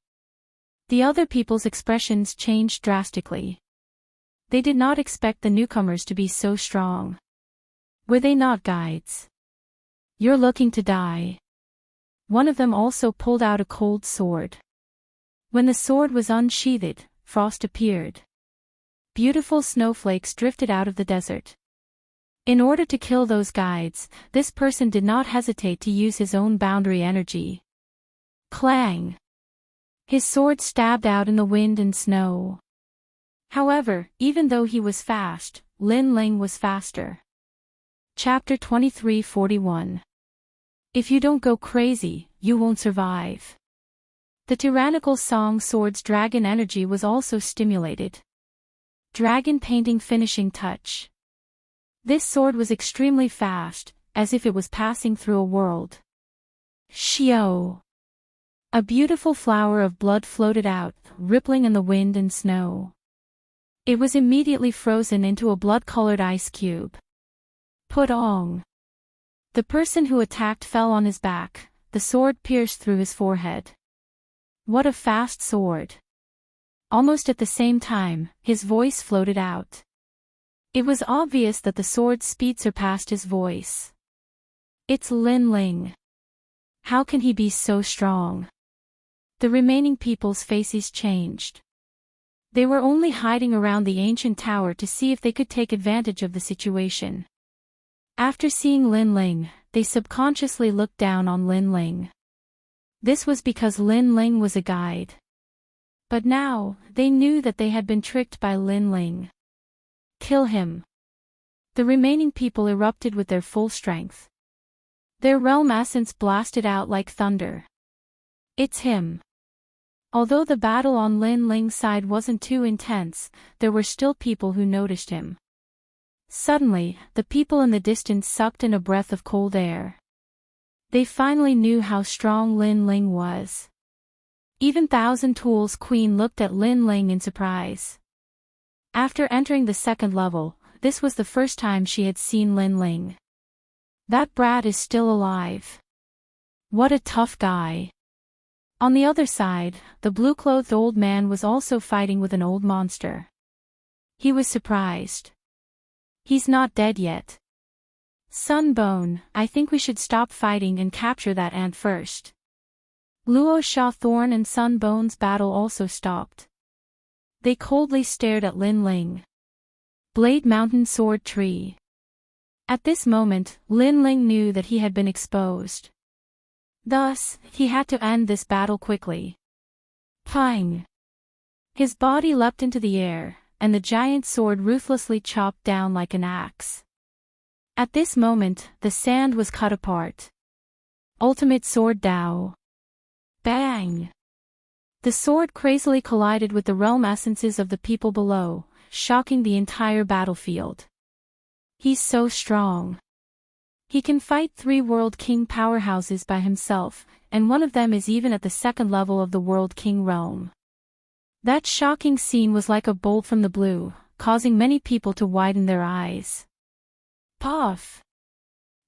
The other people's expressions changed drastically. They did not expect the newcomers to be so strong. Were they not guides? You're looking to die. One of them also pulled out a cold sword. When the sword was unsheathed, frost appeared. Beautiful snowflakes drifted out of the desert. In order to kill those guides, this person did not hesitate to use his own boundary energy. Clang! His sword stabbed out in the wind and snow. However, even though he was fast, Lin Ling was faster. Chapter 23:41. If you don't go crazy, you won't survive. The tyrannical Song Sword's dragon energy was also stimulated. Dragon painting finishing touch. This sword was extremely fast, as if it was passing through a world. Xiao! A beautiful flower of blood floated out, rippling in the wind and snow. It was immediately frozen into a blood-colored ice cube. Putong! The person who attacked fell on his back, the sword pierced through his forehead. What a fast sword! Almost at the same time, his voice floated out. It was obvious that the sword's speed surpassed his voice. It's Lin Ling. How can he be so strong? The remaining people's faces changed. They were only hiding around the ancient tower to see if they could take advantage of the situation. After seeing Lin Ling, they subconsciously looked down on Lin Ling. This was because Lin Ling was a guide. But now, they knew that they had been tricked by Lin Ling. Kill him. The remaining people erupted with their full strength. Their realm essence blasted out like thunder. It's him. Although the battle on Lin Ling's side wasn't too intense, there were still people who noticed him. Suddenly, the people in the distance sucked in a breath of cold air. They finally knew how strong Lin Ling was. Even Thousand Tools Queen looked at Lin Ling in surprise. After entering the second level, this was the first time she had seen Lin Ling. That brat is still alive. What a tough guy. On the other side, the blue-clothed old man was also fighting with an old monster. He was surprised. He's not dead yet. Sunbone, I think we should stop fighting and capture that ant first. Luo Sha Thorn and Sunbone's battle also stopped. They coldly stared at Lin Ling. Blade Mountain Sword Tree. At this moment, Lin Ling knew that he had been exposed. Thus, he had to end this battle quickly. Pang! His body leapt into the air, and the giant sword ruthlessly chopped down like an axe. At this moment, the sand was cut apart. Ultimate Sword Dao. Bang! The sword crazily collided with the realm essences of the people below, shocking the entire battlefield. He's so strong. He can fight 3 World King powerhouses by himself, and one of them is even at the second level of the World King realm. That shocking scene was like a bolt from the blue, causing many people to widen their eyes. Puff!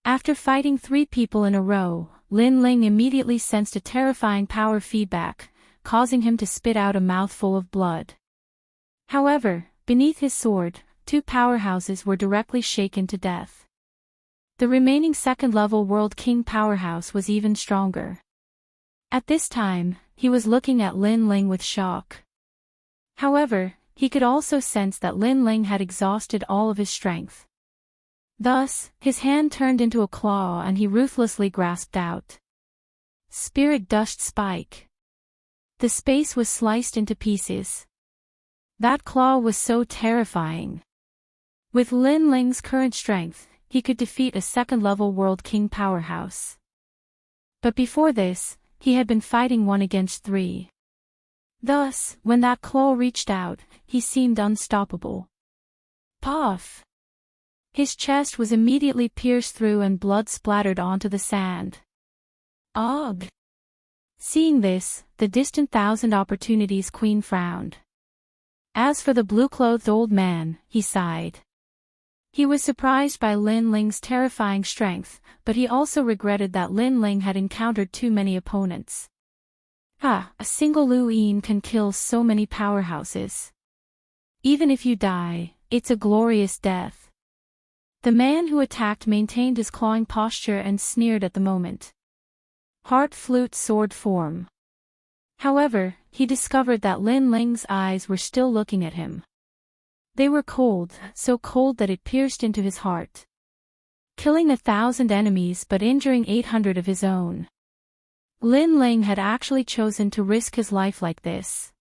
After fighting 3 people in a row, Lin Ling immediately sensed a terrifying power feedback, causing him to spit out a mouthful of blood. However, beneath his sword, 2 powerhouses were directly shaken to death. The remaining second-level World King powerhouse was even stronger. At this time, he was looking at Lin Ling with shock. However, he could also sense that Lin Ling had exhausted all of his strength. Thus, his hand turned into a claw and he ruthlessly grasped out. Spirit Dust Spike. The space was sliced into pieces. That claw was so terrifying. With Lin Ling's current strength, he could defeat a second-level World King powerhouse. But before this, he had been fighting 1 against 3. Thus, when that claw reached out, he seemed unstoppable. Puff! His chest was immediately pierced through and blood splattered onto the sand. Ugh! Seeing this, the distant Thousand Opportunities Queen frowned. As for the blue-clothed old man, he sighed. He was surprised by Lin Ling's terrifying strength, but he also regretted that Lin Ling had encountered too many opponents. A single Lu Yin can kill so many powerhouses. Even if you die, it's a glorious death. The man who attacked maintained his clawing posture and sneered at the moment. Heart Flute Sword Form. However, he discovered that Lin Ling's eyes were still looking at him. They were cold, so cold that it pierced into his heart. Killing 1,000 enemies but injuring 800 of his own. Lin Ling had actually chosen to risk his life like this.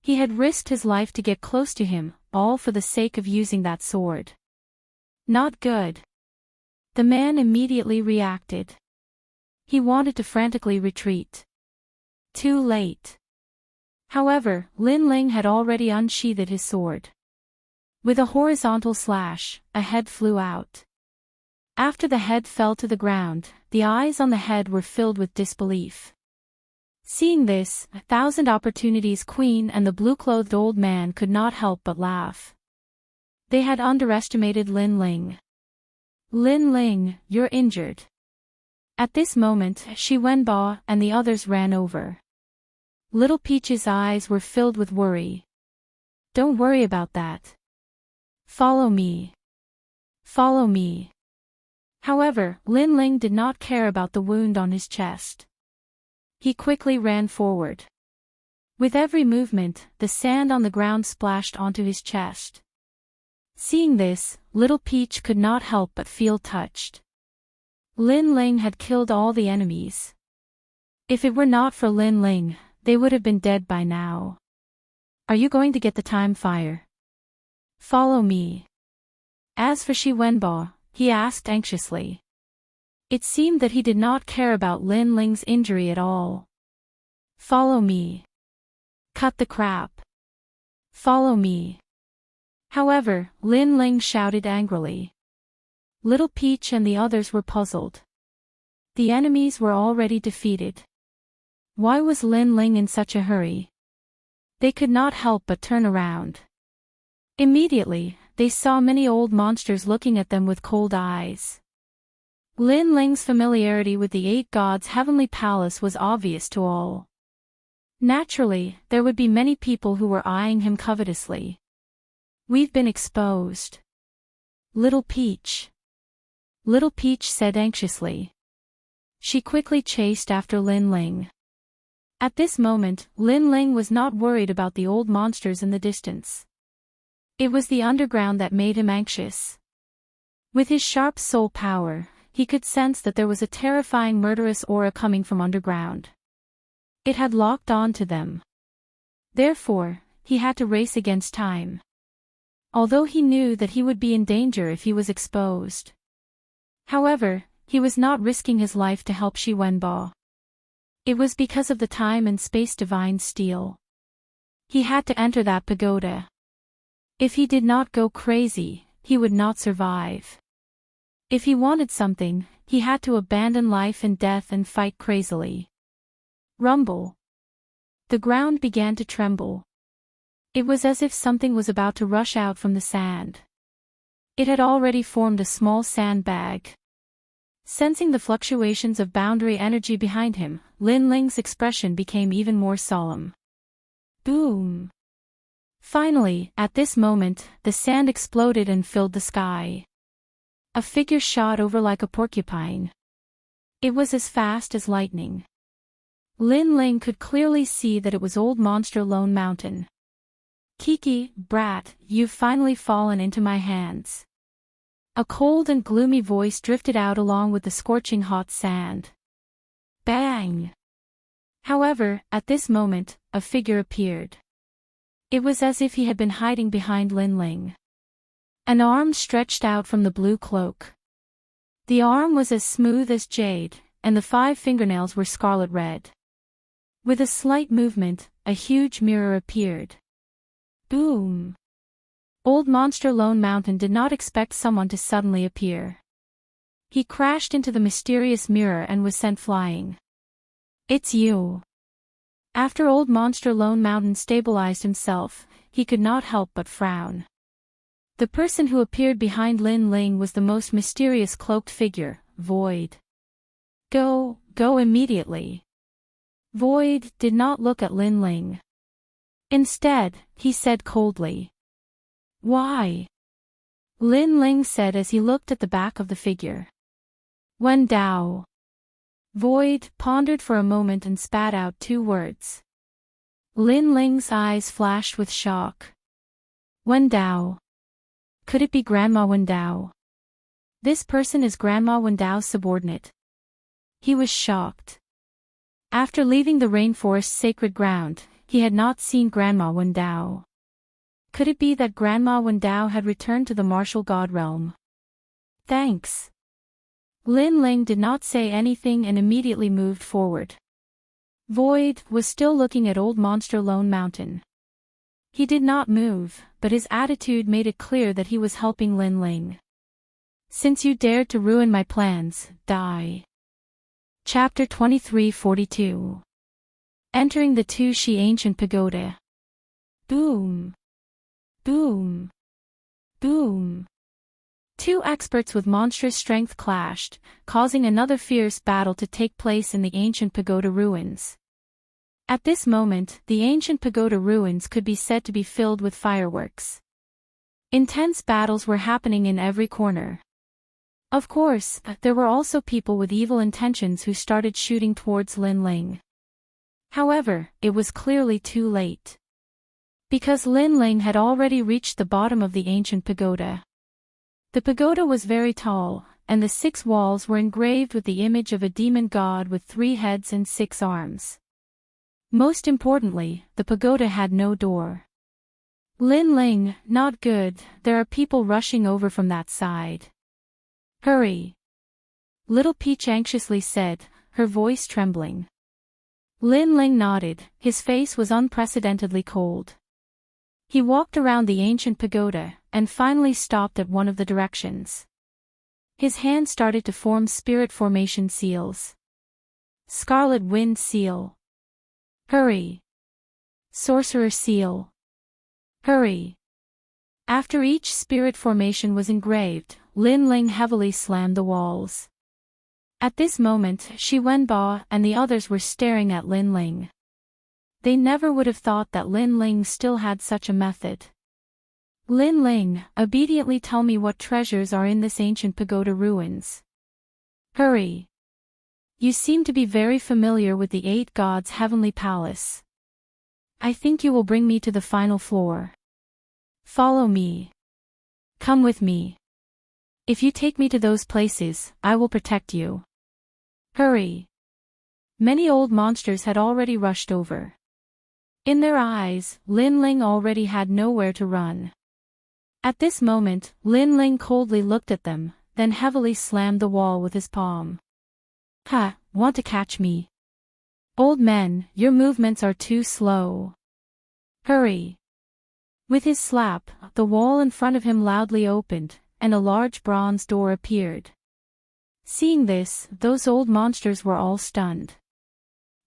He had risked his life to get close to him, all for the sake of using that sword. Not good. The man immediately reacted. He wanted to frantically retreat. Too late. However, Lin Ling had already unsheathed his sword. With a horizontal slash, a head flew out. After the head fell to the ground, the eyes on the head were filled with disbelief. Seeing this, 1,000 Opportunities Queen and the blue-clothed old man could not help but laugh. They had underestimated Lin Ling. Lin Ling, you're injured. At this moment, Shi Wenba and the others ran over. Little Peach's eyes were filled with worry. Don't worry about that. Follow me. Follow me. However, Lin Ling did not care about the wound on his chest. He quickly ran forward. With every movement, the sand on the ground splashed onto his chest. Seeing this, Little Peach could not help but feel touched. Lin Ling had killed all the enemies. If it were not for Lin Ling, they would have been dead by now. Are you going to get the time fire? Follow me. As for Shi Wenbo, he asked anxiously. It seemed that he did not care about Lin Ling's injury at all. Follow me. Cut the crap. Follow me. However, Lin Ling shouted angrily. Little Peach and the others were puzzled. The enemies were already defeated. Why was Lin Ling in such a hurry? They could not help but turn around. Immediately, they saw many old monsters looking at them with cold eyes. Lin Ling's familiarity with the 8 gods' heavenly palace was obvious to all. Naturally, there would be many people who were eyeing him covetously. We've been exposed. Little Peach. Little Peach said anxiously. She quickly chased after Lin Ling. At this moment, Lin Ling was not worried about the old monsters in the distance. It was the underground that made him anxious. With his sharp soul power, he could sense that there was a terrifying murderous aura coming from underground. It had locked on to them. Therefore, he had to race against time. Although he knew that he would be in danger if he was exposed. However, he was not risking his life to help Shi Wenbo. It was because of the time and space divine steel. He had to enter that pagoda. If he did not go crazy, he would not survive. If he wanted something, he had to abandon life and death and fight crazily. Rumble. The ground began to tremble. It was as if something was about to rush out from the sand. It had already formed a small sandbag. Sensing the fluctuations of boundary energy behind him, Lin Ling's expression became even more solemn. Boom! Finally, at this moment, the sand exploded and filled the sky. A figure shot over like a porcupine. It was as fast as lightning. Lin Ling could clearly see that it was old monster Lone Mountain. Kiki, brat, you've finally fallen into my hands. A cold and gloomy voice drifted out along with the scorching hot sand. Bang! However, at this moment, a figure appeared. It was as if he had been hiding behind Lin Ling. An arm stretched out from the blue cloak. The arm was as smooth as jade, and the 5 fingernails were scarlet red. With a slight movement, a huge mirror appeared. Boom! Old monster Lone Mountain did not expect someone to suddenly appear. He crashed into the mysterious mirror and was sent flying. It's you. After old monster Lone Mountain stabilized himself, he could not help but frown. The person who appeared behind Lin Ling was the most mysterious cloaked figure, Void. Go immediately. Void did not look at Lin Ling. Instead, he said coldly. Why? Lin Ling said as he looked at the back of the figure. Wen Dao. Void pondered for a moment and spat out 2 words. Lin Ling's eyes flashed with shock. Wen Dao. Could it be Grandma Wen Dao? This person is Grandma Wen Dao's subordinate. He was shocked. After leaving the rainforest's sacred ground, he had not seen Grandma Wen Dao. Could it be that Grandma Wen Dao had returned to the martial god realm? Thanks. Lin Ling did not say anything and immediately moved forward. Void was still looking at old monster Lone Mountain. He did not move, but his attitude made it clear that he was helping Lin Ling. Since you dared to ruin my plans, die. Chapter 2342. Entering the Tu-Shi Ancient Pagoda. Boom! Boom! Boom! 2 experts with monstrous strength clashed, causing another fierce battle to take place in the ancient pagoda ruins. At this moment, the ancient pagoda ruins could be said to be filled with fireworks. Intense battles were happening in every corner. Of course, there were also people with evil intentions who started shooting towards Lin Ling. However, it was clearly too late. Because Lin Ling had already reached the bottom of the ancient pagoda. The pagoda was very tall, and the 6 walls were engraved with the image of a demon god with 3 heads and 6 arms. Most importantly, the pagoda had no door. Lin Ling, not good, there are people rushing over from that side. Hurry! Little Peach anxiously said, her voice trembling. Lin Ling nodded, his face was unprecedentedly cold. He walked around the ancient pagoda, and finally stopped at one of the directions. His hand started to form spirit formation seals. Scarlet Wind Seal. Hurry! Sorcerer Seal. Hurry! After each spirit formation was engraved, Lin Ling heavily slammed the walls. At this moment, Shi Wenba and the others were staring at Lin Ling. They never would have thought that Lin Ling still had such a method. Lin Ling, obediently tell me what treasures are in this ancient pagoda ruins. Hurry! You seem to be very familiar with the 8 gods' heavenly palace. I think you will bring me to the final floor. Follow me. Come with me. If you take me to those places, I will protect you. Hurry! Many old monsters had already rushed over. In their eyes, Lin Ling already had nowhere to run. At this moment, Lin Ling coldly looked at them, then heavily slammed the wall with his palm. Ha, want to catch me? Old men, your movements are too slow. Hurry! With his slap, the wall in front of him loudly opened, and a large bronze door appeared. Seeing this, those old monsters were all stunned.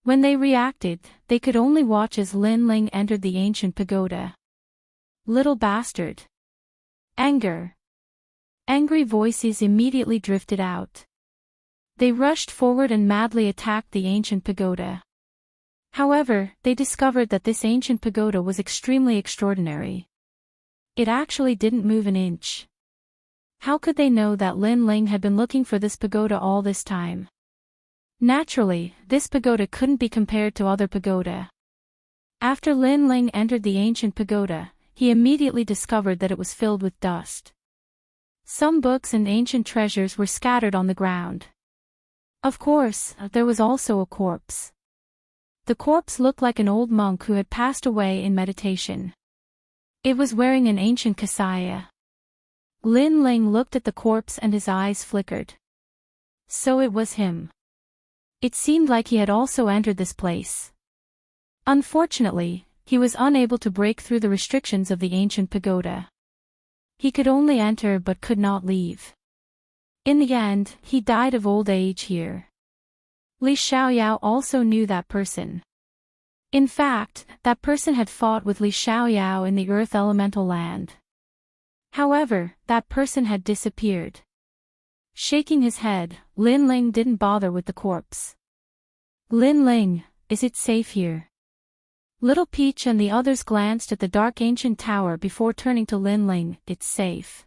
When they reacted, they could only watch as Lin Ling entered the ancient pagoda. Little bastard! Anger! Angry voices immediately drifted out. They rushed forward and madly attacked the ancient pagoda. However, they discovered that this ancient pagoda was extremely extraordinary. It actually didn't move an inch. How could they know that Lin Ling had been looking for this pagoda all this time? Naturally, this pagoda couldn't be compared to other pagoda. After Lin Ling entered the ancient pagoda, he immediately discovered that it was filled with dust. Some books and ancient treasures were scattered on the ground. Of course, there was also a corpse. The corpse looked like an old monk who had passed away in meditation. It was wearing an ancient kasaya. Lin Ling looked at the corpse and his eyes flickered. So it was him. It seemed like he had also entered this place. Unfortunately, he was unable to break through the restrictions of the ancient pagoda. He could only enter but could not leave. In the end, he died of old age here. Li Xiaoyao also knew that person. In fact, that person had fought with Li Xiaoyao in the Earth Elemental Land. However, that person had disappeared. Shaking his head, Lin Ling didn't bother with the corpse. Lin Ling, is it safe here? Little Peach and the others glanced at the dark ancient tower before turning to Lin Ling. It's safe.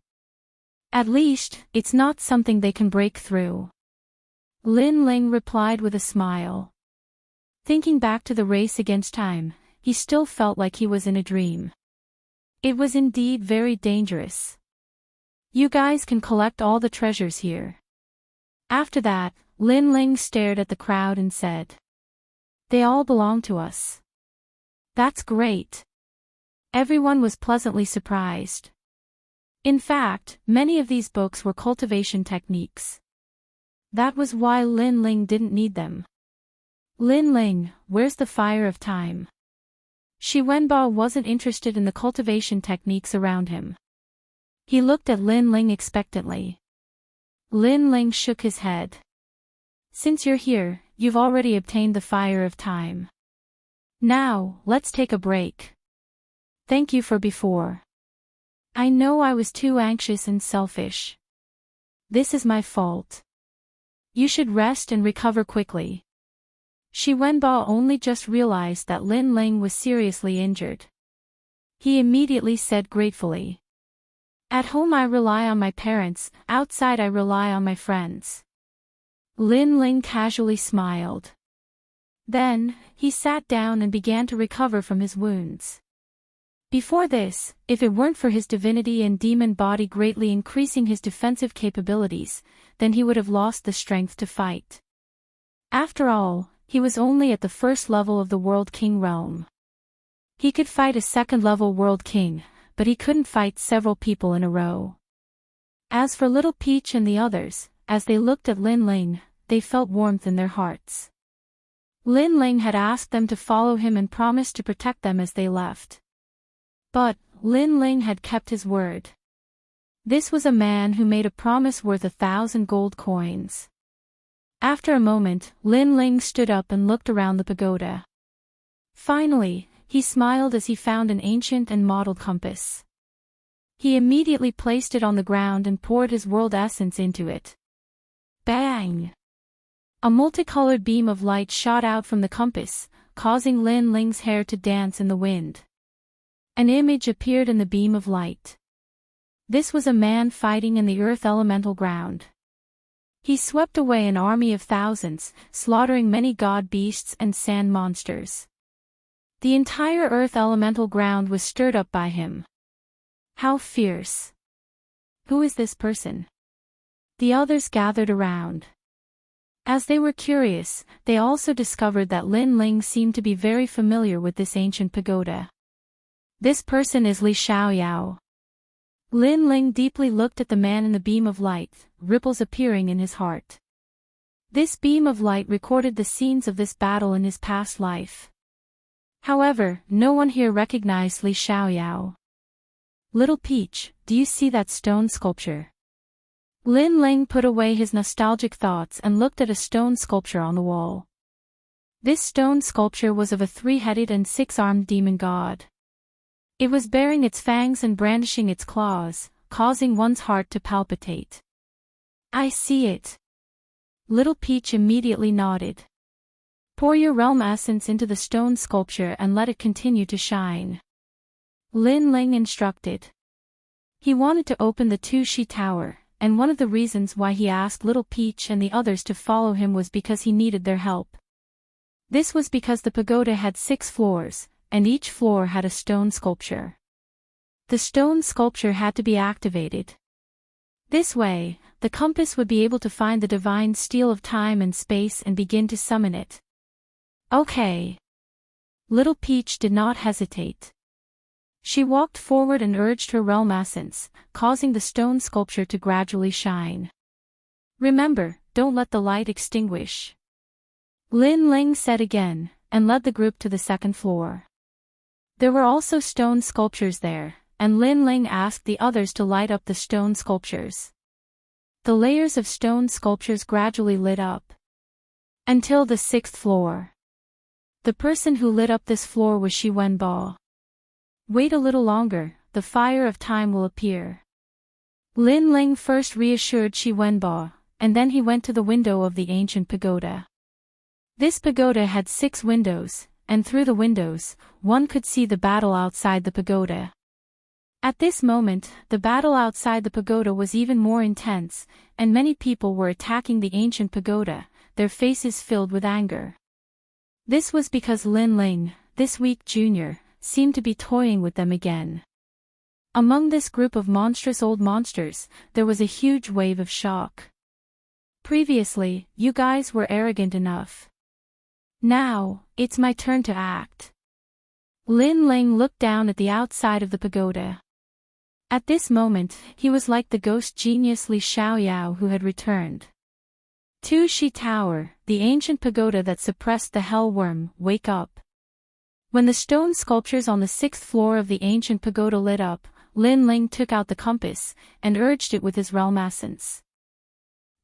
At least, it's not something they can break through. Lin Ling replied with a smile. Thinking back to the race against time, he still felt like he was in a dream. It was indeed very dangerous. You guys can collect all the treasures here. After that, Lin Ling stared at the crowd and said, they all belong to us. That's great. Everyone was pleasantly surprised. In fact, many of these books were cultivation techniques. That was why Lin Ling didn't need them. Lin Ling, where's the fire of time? Shi Wenba wasn't interested in the cultivation techniques around him. He looked at Lin Ling expectantly. Lin Ling shook his head. Since you're here, you've already obtained the fire of time. Now, let's take a break. Thank you for before. I know I was too anxious and selfish. This is my fault. You should rest and recover quickly. Shi Wenba only just realized that Lin Ling was seriously injured. He immediately said gratefully. At home I rely on my parents, outside I rely on my friends. Lin Ling casually smiled. Then, he sat down and began to recover from his wounds. Before this, if it weren't for his divinity and demon body greatly increasing his defensive capabilities, then he would have lost the strength to fight. After all, he was only at the first level of the World King realm. He could fight a second-level World King, but he couldn't fight several people in a row. As for Little Peach and the others, as they looked at Lin Ling, they felt warmth in their hearts. Lin Ling had asked them to follow him and promised to protect them as they left. But, Lin Ling had kept his word. This was a man who made a promise worth 1,000 gold coins. After a moment, Lin Ling stood up and looked around the pagoda. Finally, he smiled as he found an ancient and mottled compass. He immediately placed it on the ground and poured his world essence into it. Bang! A multicolored beam of light shot out from the compass, causing Lin Ling's hair to dance in the wind. An image appeared in the beam of light. This was a man fighting in the earth elemental ground. He swept away an army of thousands, slaughtering many god beasts and sand monsters. The entire earth elemental ground was stirred up by him. How fierce! Who is this person? The others gathered around. As they were curious, they also discovered that Lin Ling seemed to be very familiar with this ancient pagoda. This person is Li Xiaoyao. Lin Ling deeply looked at the man in the beam of light, ripples appearing in his heart. This beam of light recorded the scenes of this battle in his past life. However, no one here recognized Li Xiaoyao. Little Peach, do you see that stone sculpture? Lin Ling put away his nostalgic thoughts and looked at a stone sculpture on the wall. This stone sculpture was of a 3-headed and 6-armed demon god. It was baring its fangs and brandishing its claws, causing one's heart to palpitate. I see it. Little Peach immediately nodded. Pour your realm essence into the stone sculpture and let it continue to shine. Lin Ling instructed. He wanted to open the Tu-Shi Tower, and one of the reasons why he asked Little Peach and the others to follow him was because he needed their help. This was because the pagoda had 6 floors, and each floor had a stone sculpture. The stone sculpture had to be activated. This way, the compass would be able to find the divine steel of time and space and begin to summon it. Okay. Little Peach did not hesitate. She walked forward and urged her realm essence, causing the stone sculpture to gradually shine. Remember, don't let the light extinguish. Lin Ling said again, and led the group to the 2nd floor. There were also stone sculptures there, and Lin Ling asked the others to light up the stone sculptures. The layers of stone sculptures gradually lit up. Until the 6th floor. The person who lit up this floor was Shi Wenbo. Wait a little longer, the fire of time will appear. Lin Ling first reassured Shi Wenbo, and then he went to the window of the ancient pagoda. This pagoda had 6 windows, and through the windows, one could see the battle outside the pagoda. At this moment, the battle outside the pagoda was even more intense, and many people were attacking the ancient pagoda, their faces filled with anger. This was because Lin Ling, this weak junior, seemed to be toying with them again. Among this group of monstrous old monsters, there was a huge wave of shock. Previously, you guys were arrogant enough. Now, it's my turn to act. Lin Ling looked down at the outside of the pagoda. At this moment, he was like the ghost genius Li Xiaoyao who had returned. Tu-Shi Tower, the ancient pagoda that suppressed the hell worm, wake up. When the stone sculptures on the 6th floor of the ancient pagoda lit up, Lin Ling took out the compass, and urged it with his realm essence.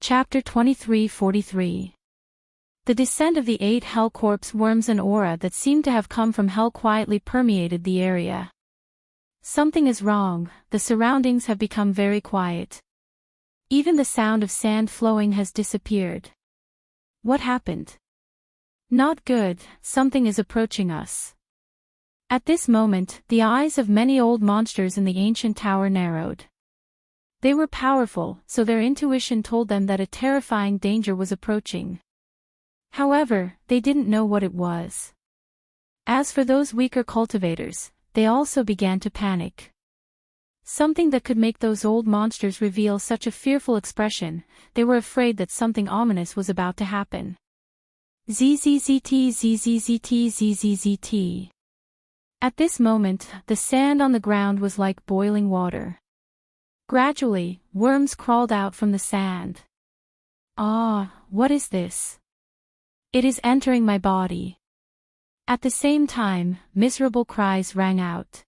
Chapter 23:43. The descent of the 8 hell corpse worms, an aura that seemed to have come from hell quietly permeated the area. Something is wrong, the surroundings have become very quiet. Even the sound of sand flowing has disappeared. What happened? Not good, something is approaching us. At this moment, the eyes of many old monsters in the ancient tower narrowed. They were powerful, so their intuition told them that a terrifying danger was approaching. However, they didn't know what it was. As for those weaker cultivators, they also began to panic. Something that could make those old monsters reveal such a fearful expression, they were afraid that something ominous was about to happen. ZZZT ZZZT ZZZT. At this moment, the sand on the ground was like boiling water. Gradually, worms crawled out from the sand. Ah, what is this? It is entering my body. At the same time, miserable cries rang out.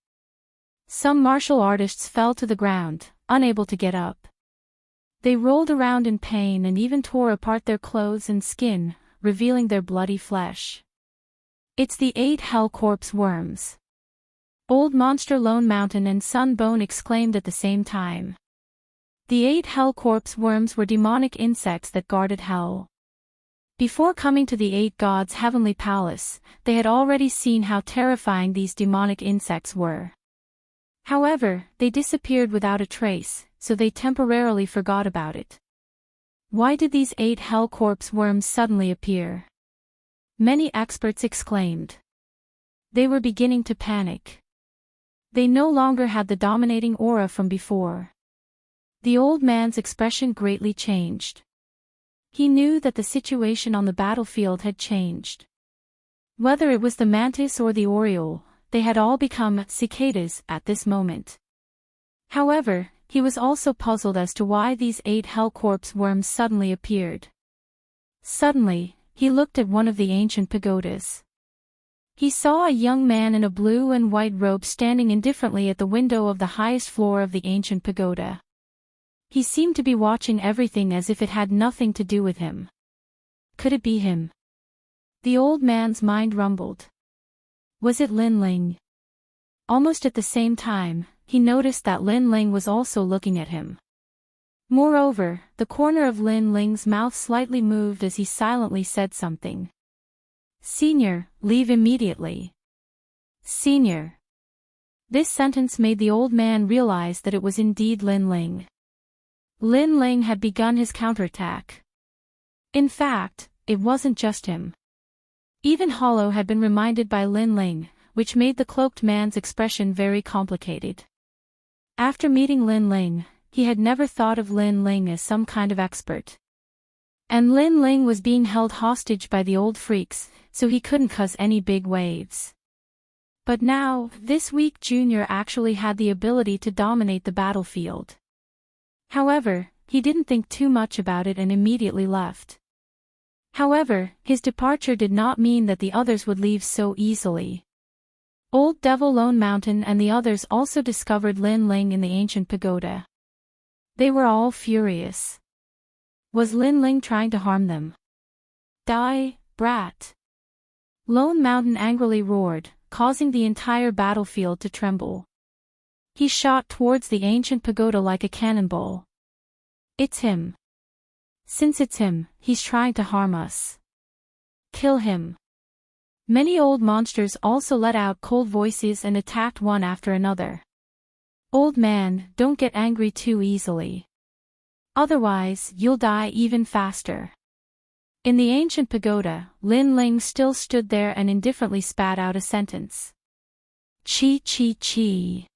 Some martial artists fell to the ground, unable to get up. They rolled around in pain and even tore apart their clothes and skin, revealing their bloody flesh. It's the 8 hell corpse worms. Old Monster Lone Mountain and Sunbone exclaimed at the same time. The 8 hell corpse worms were demonic insects that guarded hell. Before coming to the 8 gods' heavenly palace, they had already seen how terrifying these demonic insects were. However, they disappeared without a trace, so they temporarily forgot about it. Why did these 8 hell corpse worms suddenly appear? Many experts exclaimed. They were beginning to panic. They no longer had the dominating aura from before. The old man's expression greatly changed. He knew that the situation on the battlefield had changed. Whether it was the mantis or the oriole, they had all become cicadas at this moment. However, he was also puzzled as to why these 8 hell corpse worms suddenly appeared. Suddenly, he looked at one of the ancient pagodas. He saw a young man in a blue and white robe standing indifferently at the window of the highest floor of the ancient pagoda. He seemed to be watching everything as if it had nothing to do with him. Could it be him? The old man's mind rumbled. Was it Lin Ling? Almost at the same time, he noticed that Lin Ling was also looking at him. Moreover, the corner of Lin Ling's mouth slightly moved as he silently said something. Senior, leave immediately. Senior. This sentence made the old man realize that it was indeed Lin Ling. Lin Ling had begun his counterattack. In fact, it wasn't just him. Even Hollow had been reminded by Lin Ling, which made the cloaked man's expression very complicated. After meeting Lin Ling, he had never thought of Lin Ling as some kind of expert. And Lin Ling was being held hostage by the old freaks, so he couldn't cause any big waves. But now, this weak junior actually had the ability to dominate the battlefield. However, he didn't think too much about it and immediately left. However, his departure did not mean that the others would leave so easily. Old Devil Lone Mountain and the others also discovered Lin Ling in the ancient pagoda. They were all furious. Was Lin Ling trying to harm them? Die, brat! Lone Mountain angrily roared, causing the entire battlefield to tremble. He shot towards the ancient pagoda like a cannonball. It's him. Since it's him, he's trying to harm us. Kill him. Many old monsters also let out cold voices and attacked one after another. Old man, don't get angry too easily. Otherwise, you'll die even faster. In the ancient pagoda, Lin Ling still stood there and indifferently spat out a sentence. Chi chi chi.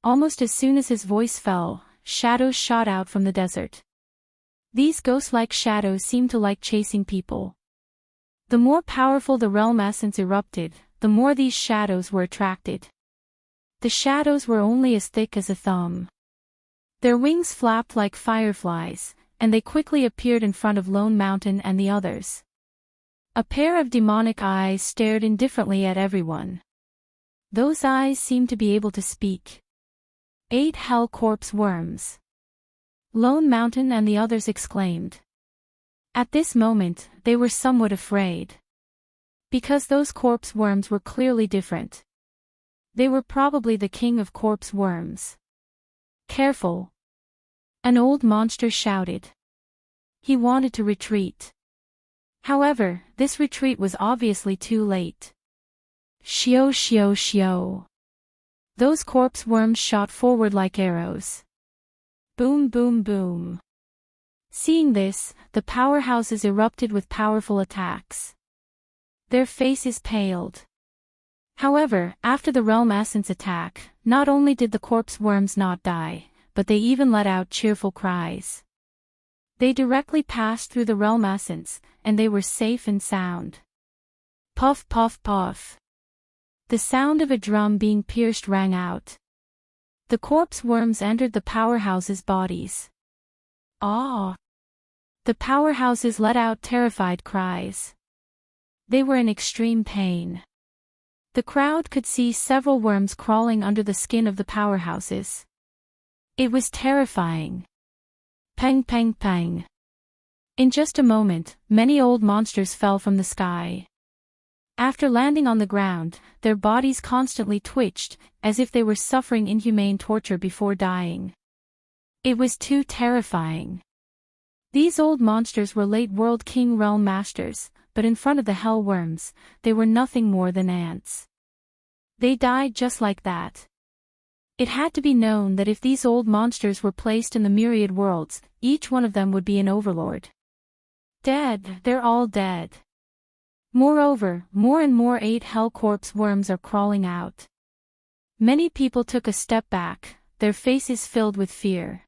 Almost as soon as his voice fell, shadows shot out from the desert. These ghost-like shadows seemed to like chasing people. The more powerful the realm essence erupted, the more these shadows were attracted. The shadows were only as thick as a thumb. Their wings flapped like fireflies, and they quickly appeared in front of Lone Mountain and the others. A pair of demonic eyes stared indifferently at everyone. Those eyes seemed to be able to speak. 8 hell corpse worms. Lone Mountain and the others exclaimed. At this moment, they were somewhat afraid. Because those corpse worms were clearly different. They were probably the king of corpse worms. Careful! An old monster shouted. He wanted to retreat. However, this retreat was obviously too late. Shio shio shio. Those corpse worms shot forward like arrows. Boom boom boom. Seeing this, the powerhouses erupted with powerful attacks. Their faces paled. However, after the realm essence attack, not only did the corpse worms not die, but they even let out cheerful cries. They directly passed through the realm essence, and they were safe and sound. Puff puff puff. The sound of a drum being pierced rang out. The corpse worms entered the powerhouse's bodies. Ah! The powerhouses let out terrified cries. They were in extreme pain. The crowd could see several worms crawling under the skin of the powerhouses. It was terrifying. Pang pang pang. In just a moment, many old monsters fell from the sky. After landing on the ground, their bodies constantly twitched, as if they were suffering inhumane torture before dying. It was too terrifying. These old monsters were late World King Realm Masters, but in front of the Hell Worms, they were nothing more than ants. They died just like that. It had to be known that if these old monsters were placed in the myriad worlds, each one of them would be an overlord. Dead, they're all dead. Moreover, more and more 8 hell corpse worms are crawling out. Many people took a step back, their faces filled with fear.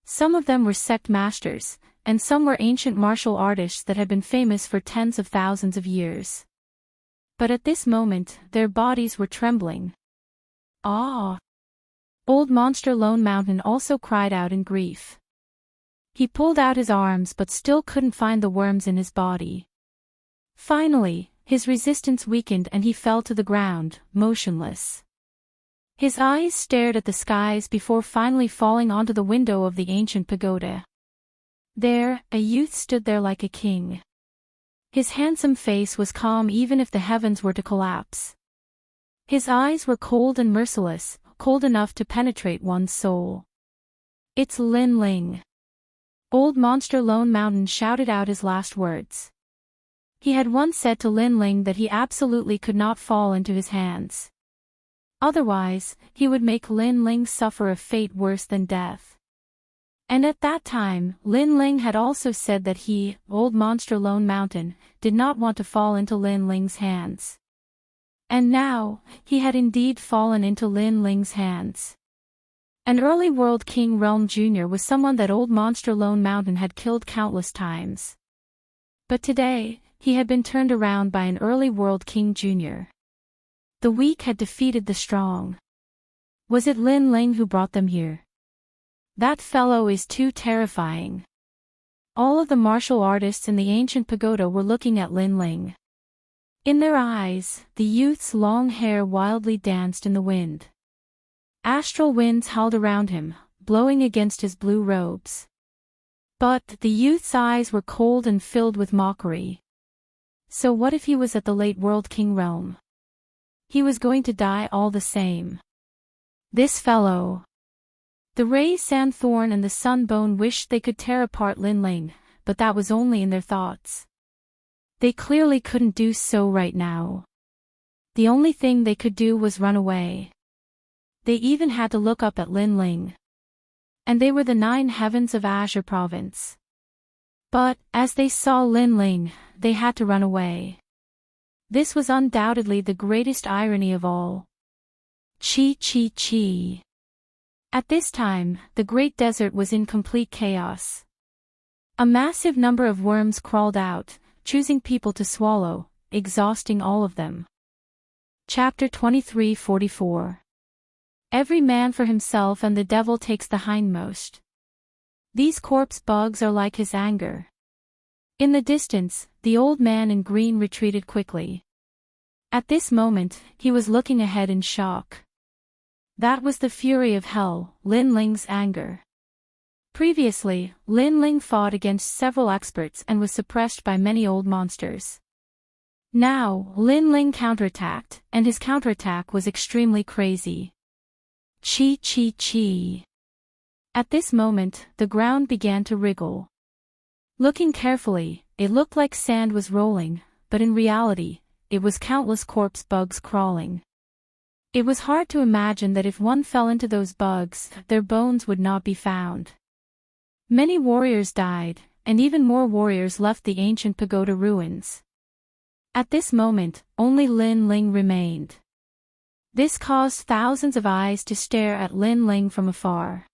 Some of them were sect masters, and some were ancient martial artists that had been famous for tens of thousands of years. But at this moment, their bodies were trembling. Ah! Old Monster Lone Mountain also cried out in grief. He pulled out his arms but still couldn't find the worms in his body. Finally, his resistance weakened and he fell to the ground, motionless. His eyes stared at the skies before finally falling onto the window of the ancient pagoda. There, a youth stood there like a king. His handsome face was calm even if the heavens were to collapse. His eyes were cold and merciless, cold enough to penetrate one's soul. It's Lin Ling. Old Monster Lone Mountain shouted out his last words. He had once said to Lin Ling that he absolutely could not fall into his hands. Otherwise, he would make Lin Ling suffer a fate worse than death. And at that time, Lin Ling had also said that he, Old Monster Lone Mountain, did not want to fall into Lin Ling's hands. And now, he had indeed fallen into Lin Ling's hands. An early World King Realm Jr. was someone that Old Monster Lone Mountain had killed countless times. But today, he had been turned around by an early World King Jr. The weak had defeated the strong. Was it Lin Ling who brought them here? That fellow is too terrifying. All of the martial artists in the ancient pagoda were looking at Lin Ling. In their eyes, the youth's long hair wildly danced in the wind. Astral winds howled around him, blowing against his blue robes. But the youth's eyes were cold and filled with mockery. So what if he was at the late World King realm? He was going to die all the same. This fellow. The Ray Sandthorn and the Sunbone wished they could tear apart Lin Ling, but that was only in their thoughts. They clearly couldn't do so right now. The only thing they could do was run away. They even had to look up at Lin Ling. And they were the 9 heavens of Azure Province. But, as they saw Lin Ling, they had to run away. This was undoubtedly the greatest irony of all. Chi chi chi. At this time, the great desert was in complete chaos. A massive number of worms crawled out, choosing people to swallow, exhausting all of them. Chapter 23:44. Every man for himself and the devil takes the hindmost. These corpse bugs are like his anger. In the distance, the old man in green retreated quickly. At this moment, he was looking ahead in shock. That was the fury of hell, Lin Ling's anger. Previously, Lin Ling fought against several experts and was suppressed by many old monsters. Now, Lin Ling counterattacked, and his counterattack was extremely crazy. Chi chi chi. At this moment, the ground began to wriggle. Looking carefully, it looked like sand was rolling, but in reality, it was countless corpse bugs crawling. It was hard to imagine that if one fell into those bugs, their bones would not be found. Many warriors died, and even more warriors left the ancient pagoda ruins. At this moment, only Lin Ling remained. This caused thousands of eyes to stare at Lin Ling from afar.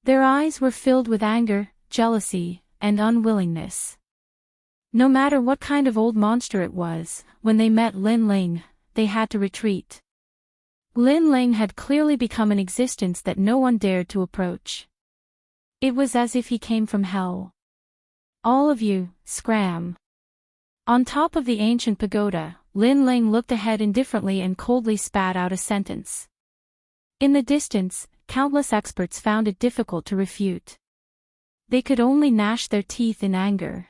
Their eyes were filled with anger, jealousy, and unwillingness. No matter what kind of old monster it was, when they met Lin Ling, they had to retreat. Lin Ling had clearly become an existence that no one dared to approach. It was as if he came from hell. All of you, scram. On top of the ancient pagoda, Lin Ling looked ahead indifferently and coldly spat out a sentence. In the distance, countless experts found it difficult to refute. They could only gnash their teeth in anger.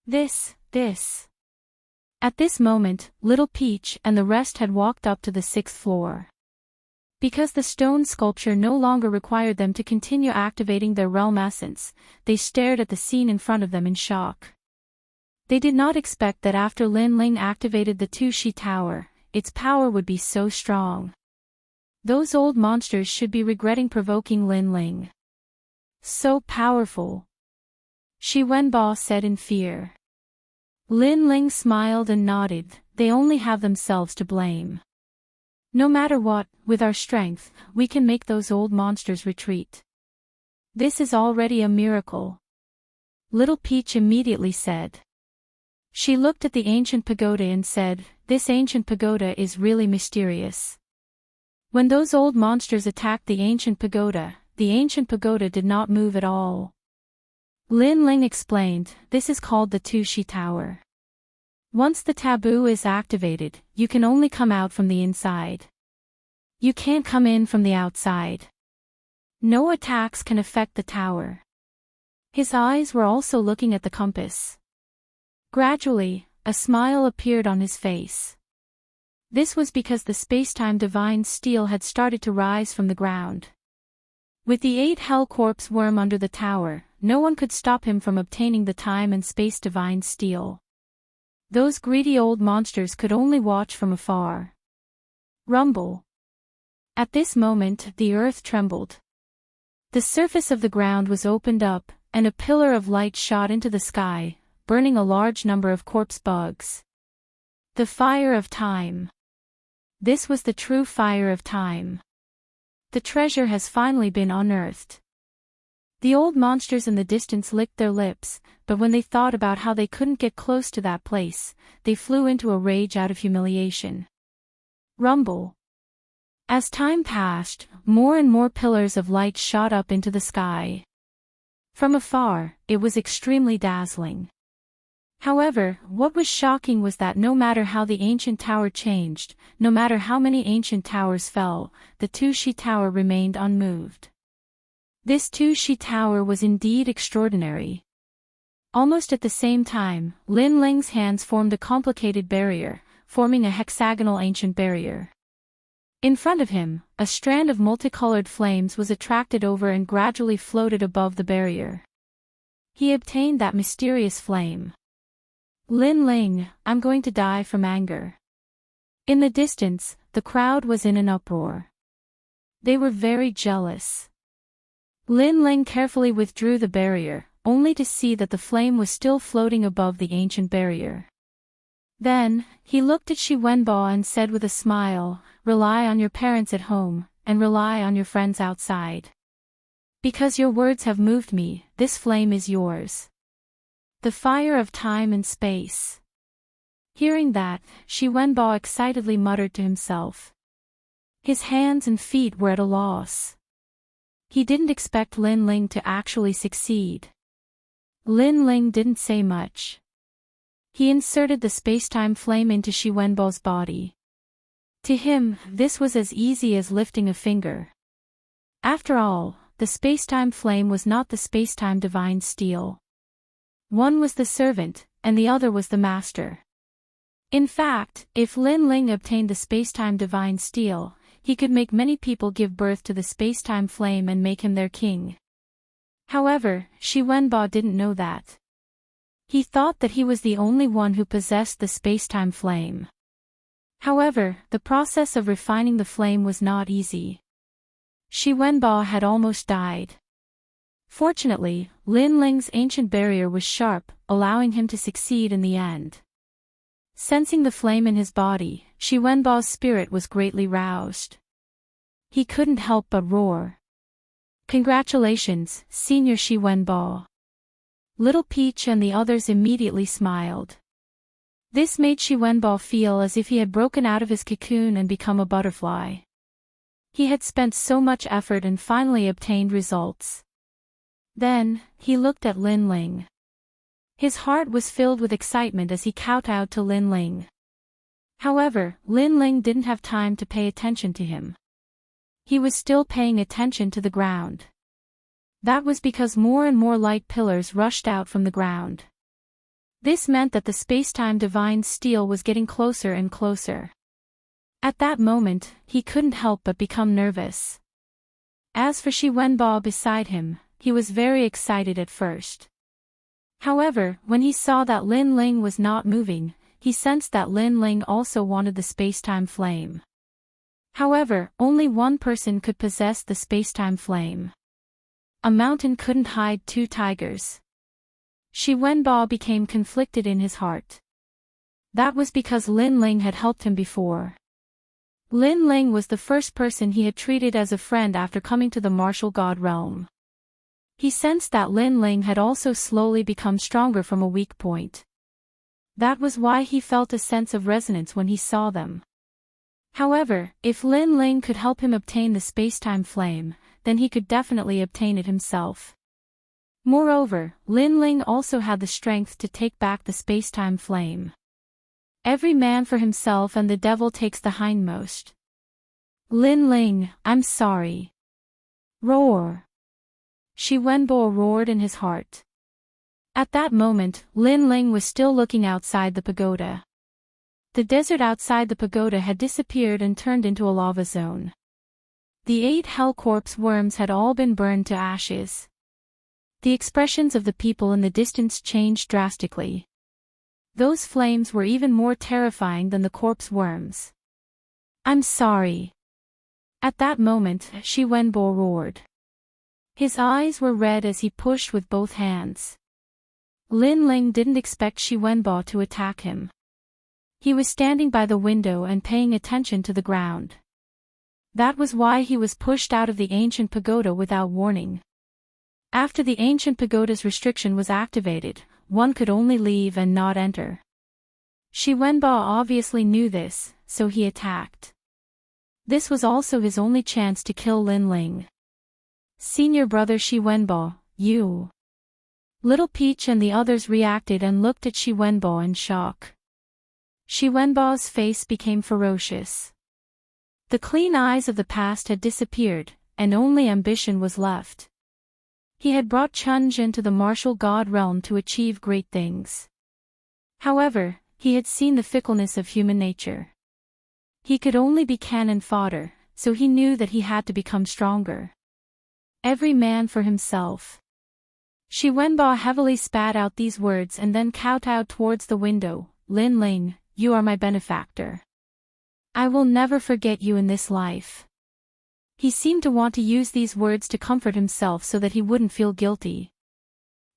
This. At this moment, Little Peach and the rest had walked up to the 6th floor. Because the stone sculpture no longer required them to continue activating their realm essence, they stared at the scene in front of them in shock. They did not expect that after Lin Ling activated the Tu-Shi Tower, its power would be so strong. Those old monsters should be regretting provoking Lin Ling. So powerful. Shi Wenbo said in fear. Lin Ling smiled and nodded, they only have themselves to blame. No matter what, with our strength, we can make those old monsters retreat. This is already a miracle. Little Peach immediately said. She looked at the ancient pagoda and said, this ancient pagoda is really mysterious. When those old monsters attacked the ancient pagoda did not move at all. Lin Ling explained, this is called the Tu-Shi Tower. Once the taboo is activated, you can only come out from the inside. You can't come in from the outside. No attacks can affect the tower. His eyes were also looking at the compass. Gradually, a smile appeared on his face. This was because the spacetime divine steel had started to rise from the ground. With the 8 Hell Corpse worm under the tower, no one could stop him from obtaining the time and space divine steel. Those greedy old monsters could only watch from afar. Rumble. At this moment, the earth trembled. The surface of the ground was opened up, and a pillar of light shot into the sky, burning a large number of corpse bugs. The fire of time. This was the true fire of time. The treasure has finally been unearthed. The old monsters in the distance licked their lips, but when they thought about how they couldn't get close to that place, they flew into a rage out of humiliation. Rumble. As time passed, more and more pillars of light shot up into the sky. From afar, it was extremely dazzling. However, what was shocking was that no matter how the ancient tower changed, no matter how many ancient towers fell, the Tu-Shi Tower remained unmoved. This Tu-Shi Tower was indeed extraordinary. Almost at the same time, Lin Ling's hands formed a complicated barrier, forming a hexagonal ancient barrier. In front of him, a strand of multicolored flames was attracted over and gradually floated above the barrier. He obtained that mysterious flame. Lin Ling, I'm going to die from anger. In the distance, the crowd was in an uproar. They were very jealous. Lin Ling carefully withdrew the barrier, only to see that the flame was still floating above the ancient barrier. Then, he looked at Shi Wenbo and said with a smile, rely on your parents at home, and rely on your friends outside. Because your words have moved me, this flame is yours. The fire of time and space. Hearing that, Shi Wenbo excitedly muttered to himself. His hands and feet were at a loss. He didn't expect Lin Ling to actually succeed. Lin Ling didn't say much. He inserted the spacetime flame into Shi Wenbo's body. To him, this was as easy as lifting a finger. After all, the spacetime flame was not the spacetime divine steel. One was the servant, and the other was the master. In fact, if Lin Ling obtained the spacetime divine steel, he could make many people give birth to the spacetime flame and make him their king. However, Shi Wenbo didn't know that. He thought that he was the only one who possessed the spacetime flame. However, the process of refining the flame was not easy. Shi Wenbo had almost died. Fortunately, Lin Ling's ancient barrier was sharp, allowing him to succeed in the end. Sensing the flame in his body, Shi Wenbao's spirit was greatly roused. He couldn't help but roar. "Congratulations, Senior Shi Wenbao." Little Peach and the others immediately smiled. This made Shi Wenbao feel as if he had broken out of his cocoon and become a butterfly. He had spent so much effort and finally obtained results. Then, he looked at Lin Ling. His heart was filled with excitement as he kowtowed to Lin Ling. However, Lin Ling didn't have time to pay attention to him. He was still paying attention to the ground. That was because more and more light pillars rushed out from the ground. This meant that the space-time divine steel was getting closer and closer. At that moment, he couldn't help but become nervous. As for Shi Wenbao beside him, he was very excited at first. However, when he saw that Lin Ling was not moving, he sensed that Lin Ling also wanted the space-time flame. However, only one person could possess the space-time flame. A mountain couldn't hide two tigers. Shi Wenbao became conflicted in his heart. That was because Lin Ling had helped him before. Lin Ling was the first person he had treated as a friend after coming to the martial god realm. He sensed that Lin Ling had also slowly become stronger from a weak point. That was why he felt a sense of resonance when he saw them. However, if Lin Ling could help him obtain the space-time flame, then he could definitely obtain it himself. Moreover, Lin Ling also had the strength to take back the space-time flame. Every man for himself and the devil takes the hindmost. "Lin Ling, I'm sorry." Roar. Shi Wenbao roared in his heart. At that moment, Lin Ling was still looking outside the pagoda. The desert outside the pagoda had disappeared and turned into a lava zone. The 8 hell corpse worms had all been burned to ashes. The expressions of the people in the distance changed drastically. Those flames were even more terrifying than the corpse worms. "I'm sorry." At that moment, Shi Wenbao roared. His eyes were red as he pushed with both hands. Lin Ling didn't expect Shi Wenbao to attack him. He was standing by the window and paying attention to the ground. That was why he was pushed out of the ancient pagoda without warning. After the ancient pagoda's restriction was activated, one could only leave and not enter. Shi Wenbao obviously knew this, so he attacked. This was also his only chance to kill Lin Ling. "Senior brother Shi Wenbao, you." Little Peach and the others reacted and looked at Shi Wenbao in shock. Shi Wenbao's face became ferocious. The clean eyes of the past had disappeared, and only ambition was left. He had brought Chunj into the martial god realm to achieve great things. However, he had seen the fickleness of human nature. He could only be cannon fodder, so he knew that he had to become stronger. Every man for himself. Shi Wenbao heavily spat out these words and then kowtowed towards the window. "Lin Ling, you are my benefactor. I will never forget you in this life." He seemed to want to use these words to comfort himself so that he wouldn't feel guilty.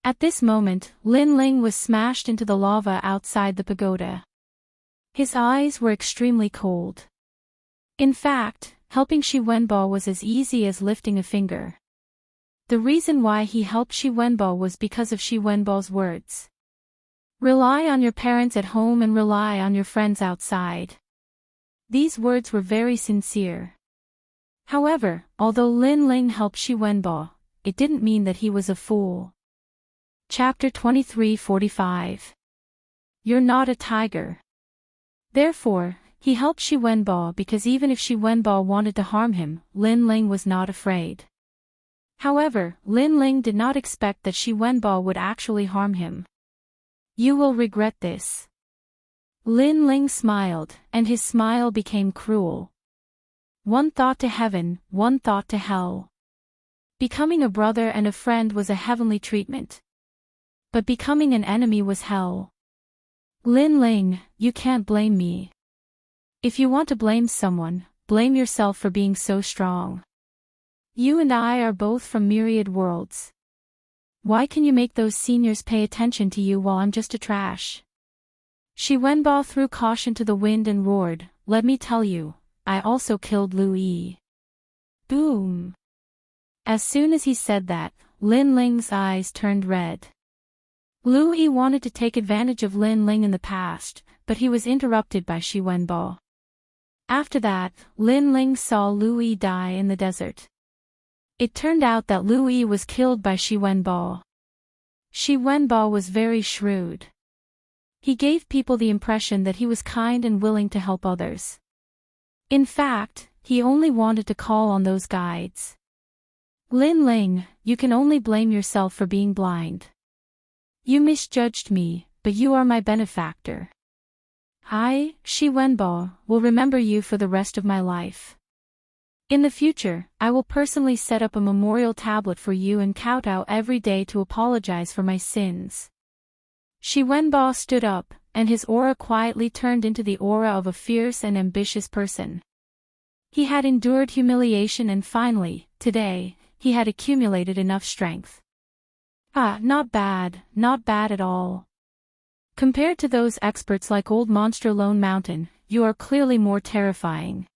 At this moment, Lin Ling was smashed into the lava outside the pagoda. His eyes were extremely cold. In fact, helping Shi Wenbao was as easy as lifting a finger. The reason why he helped Shi Wenbao was because of Shi Wenbao's words. "Rely on your parents at home and rely on your friends outside." These words were very sincere. However, although Lin Ling helped Shi Wenbao, it didn't mean that he was a fool. Chapter 23:45. You're not a tiger. Therefore, he helped Shi Wenbao because even if Shi Wenbao wanted to harm him, Lin Ling was not afraid. However, Lin Ling did not expect that Shi Wenbao would actually harm him. "You will regret this." Lin Ling smiled, and his smile became cruel. One thought to heaven, one thought to hell. Becoming a brother and a friend was a heavenly treatment. But becoming an enemy was hell. "Lin Ling, you can't blame me. If you want to blame someone, blame yourself for being so strong. You and I are both from myriad worlds. Why can you make those seniors pay attention to you while I'm just a trash?" Shi Wenbo threw caution to the wind and roared, "Let me tell you, I also killed Lu Yi." Boom! As soon as he said that, Lin Ling's eyes turned red. Lu Yi wanted to take advantage of Lin Ling in the past, but he was interrupted by Shi Wenbo. After that, Lin Ling saw Lu Yi die in the desert. It turned out that Lu Yi was killed by Shi Wenbo. Shi Wenbo was very shrewd. He gave people the impression that he was kind and willing to help others. In fact, he only wanted to call on those guides. Lin Ling, you can only blame yourself for being blind. You misjudged me, but you are my benefactor. I, Shi Wenbo, will remember you for the rest of my life. In the future, I will personally set up a memorial tablet for you and kowtow every day to apologize for my sins. Shi Wenbo stood up, and his aura quietly turned into the aura of a fierce and ambitious person. He had endured humiliation and finally, today, he had accumulated enough strength. Not bad at all. Compared to those experts like Old Monster Lone Mountain, you are clearly more terrifying.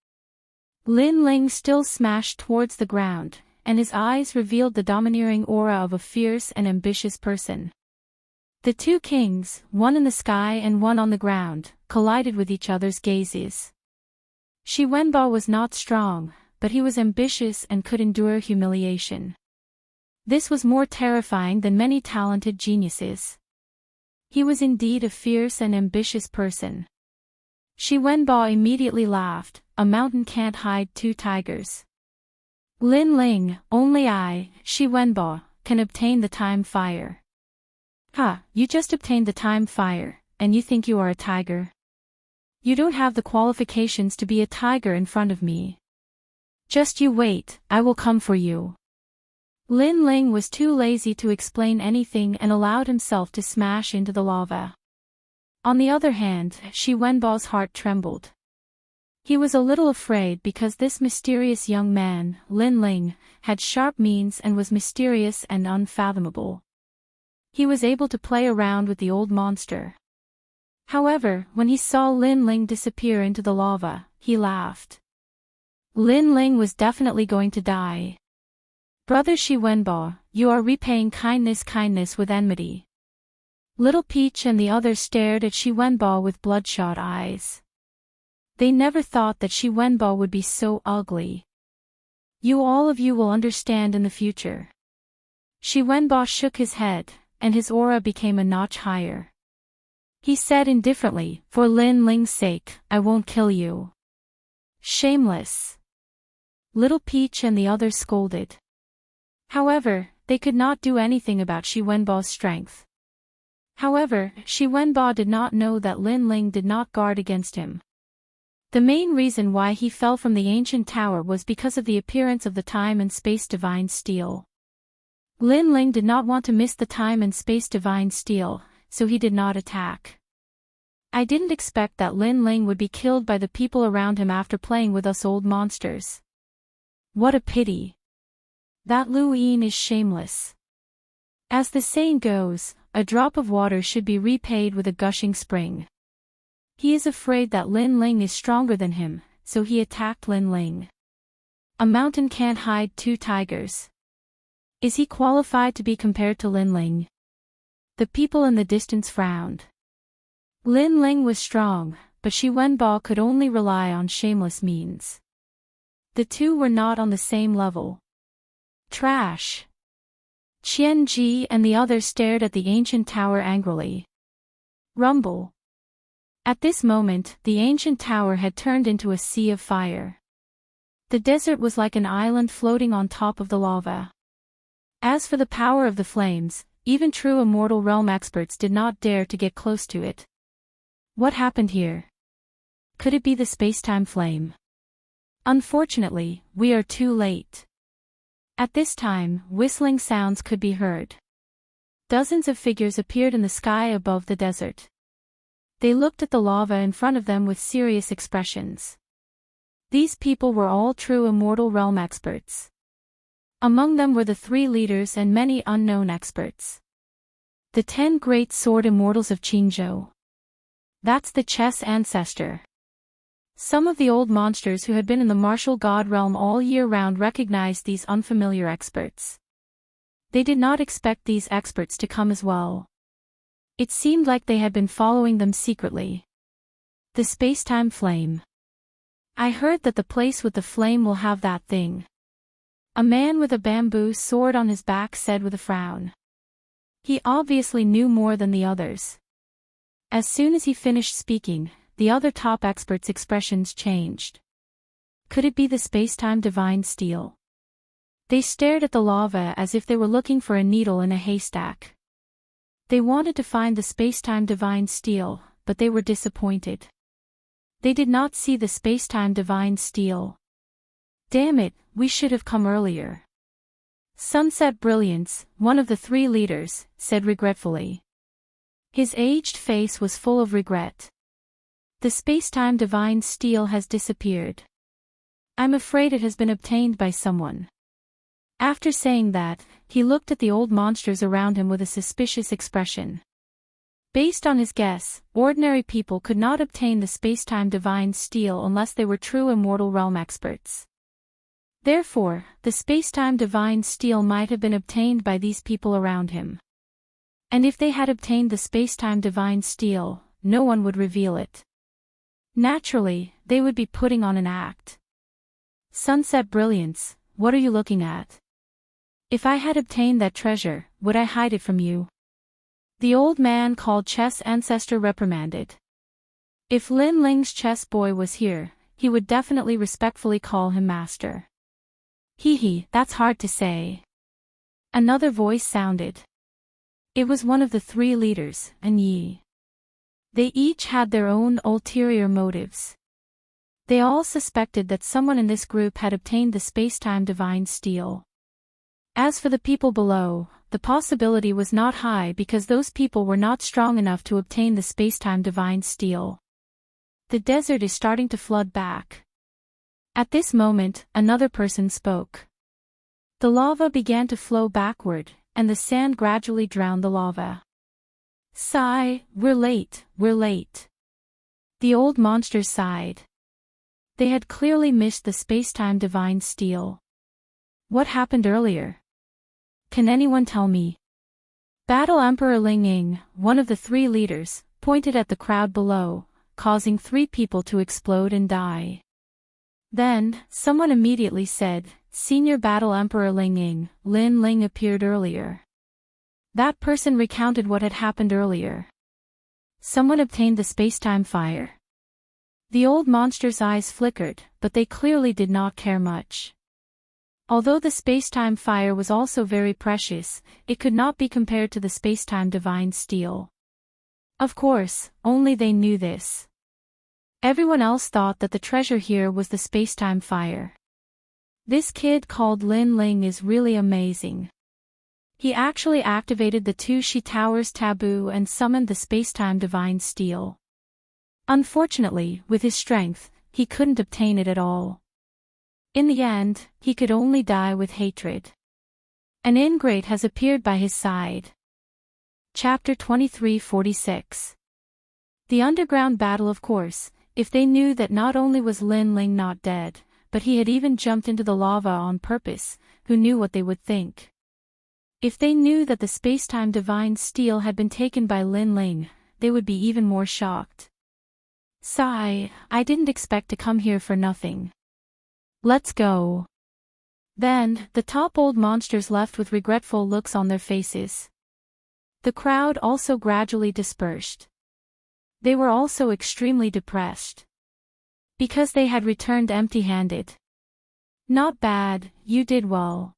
Lin Ling still smashed towards the ground, and his eyes revealed the domineering aura of a fierce and ambitious person. The two kings, one in the sky and one on the ground, collided with each other's gazes. Shi Wenbo was not strong, but he was ambitious and could endure humiliation. This was more terrifying than many talented geniuses. He was indeed a fierce and ambitious person. Shi Wenbo immediately laughed, "A mountain can't hide two tigers." Lin Ling, only I, Shi Wenbo, can obtain the time fire. You just obtained the time fire, and you think you are a tiger? You don't have the qualifications to be a tiger in front of me. Just you wait, I will come for you. Lin Ling was too lazy to explain anything and allowed himself to smash into the lava. On the other hand, Shi Wenbo's heart trembled. He was a little afraid because this mysterious young man, Lin Ling, had sharp means and was mysterious and unfathomable. He was able to play around with the old monster. However, when he saw Lin Ling disappear into the lava, he laughed. Lin Ling was definitely going to die. Brother Shi Wenbo, you are repaying kindness with enmity. Little Peach and the others stared at Shi Wenbo with bloodshot eyes. They never thought that Shi Wenbo would be so ugly. All of you will understand in the future. Shi Wenbo shook his head, and his aura became a notch higher. He said indifferently, "For Lin Ling's sake, I won't kill you." Shameless. Little Peach and the others scolded. However, they could not do anything about Shi Wenbo's strength. However, Shi Wenbo did not know that Lin Ling did not guard against him. The main reason why he fell from the ancient tower was because of the appearance of the time and space divine steel. Lin Ling did not want to miss the time and space divine steel, so he did not attack. I didn't expect that Lin Ling would be killed by the people around him after playing with us old monsters. What a pity. That Lu Yin is shameless. As the saying goes, a drop of water should be repaid with a gushing spring. He is afraid that Lin Ling is stronger than him, so he attacked Lin Ling. A mountain can't hide two tigers. Is he qualified to be compared to Lin Ling? The people in the distance frowned. Lin Ling was strong, but Shi Wenbo could only rely on shameless means. The two were not on the same level. Trash. Qian Ji and the others stared at the ancient tower angrily. Rumble. At this moment, the ancient tower had turned into a sea of fire. The desert was like an island floating on top of the lava. As for the power of the flames, even true immortal realm experts did not dare to get close to it. What happened here? Could it be the space-time flame? Unfortunately, we are too late. At this time, whistling sounds could be heard. Dozens of figures appeared in the sky above the desert. They looked at the lava in front of them with serious expressions. These people were all true immortal realm experts. Among them were the 3 leaders and many unknown experts. The 10 great sword immortals of Qingzhou. That's the chess ancestor. Some of the old monsters who had been in the martial god realm all year round recognized these unfamiliar experts. They did not expect these experts to come as well. It seemed like they had been following them secretly. The space-time flame. I heard that the place with the flame will have that thing. A man with a bamboo sword on his back said with a frown. He obviously knew more than the others. As soon as he finished speaking, the other top experts' expressions changed. Could it be the space-time divine steel? They stared at the lava as if they were looking for a needle in a haystack. They wanted to find the space-time divine steel, but they were disappointed. They did not see the space-time divine steel. Damn it, we should have come earlier. Sunset Brilliance, one of the three leaders, said regretfully. His aged face was full of regret. The space-time divine steel has disappeared. I'm afraid it has been obtained by someone. After saying that, he looked at the old monsters around him with a suspicious expression. Based on his guess, ordinary people could not obtain the space-time divine steel unless they were true immortal realm experts. Therefore, the space-time divine steel might have been obtained by these people around him. And if they had obtained the space-time divine steel, no one would reveal it. Naturally, they would be putting on an act. Sunset Brilliance, what are you looking at? If I had obtained that treasure, would I hide it from you? The old man called Chess Ancestor reprimanded. If Lin Ling's chess boy was here, he would definitely respectfully call him master. Hee, that's hard to say. Another voice sounded. It was one of the three leaders, and Yi. They each had their own ulterior motives. They all suspected that someone in this group had obtained the space-time divine steel. As for the people below, the possibility was not high because those people were not strong enough to obtain the space-time divine steel. The desert is starting to flood back. At this moment, another person spoke. The lava began to flow backward, and the sand gradually drowned the lava. Sigh, we're late. The old monsters sighed. They had clearly missed the space-time divine steel. What happened earlier? Can anyone tell me? Battle Emperor Ling Ying, one of the three leaders, pointed at the crowd below, causing 3 people to explode and die. Then, someone immediately said, Senior Battle Emperor Ling Ying, Lin Ling appeared earlier. That person recounted what had happened earlier. Someone obtained the space-time fire. The old monster's eyes flickered, but they clearly did not care much. Although the space-time fire was also very precious, it could not be compared to the space-time divine steel. Of course, only they knew this. Everyone else thought that the treasure here was the space-time fire. This kid called Lin Ling is really amazing. He actually activated the 2 Shi Towers taboo and summoned the space-time divine steel. Unfortunately, with his strength, he couldn't obtain it at all. In the end, he could only die with hatred. An ingrate has appeared by his side. Chapter 2346. The underground battle. Of course, if they knew that not only was Lin Ling not dead, but he had even jumped into the lava on purpose, who knew what they would think? If they knew that the space-time divine steel had been taken by Lin Ling, they would be even more shocked. Sigh, I didn't expect to come here for nothing. Let's go. Then, the top old monsters left with regretful looks on their faces. The crowd also gradually dispersed. They were also extremely depressed. Because they had returned empty-handed. Not bad, you did well.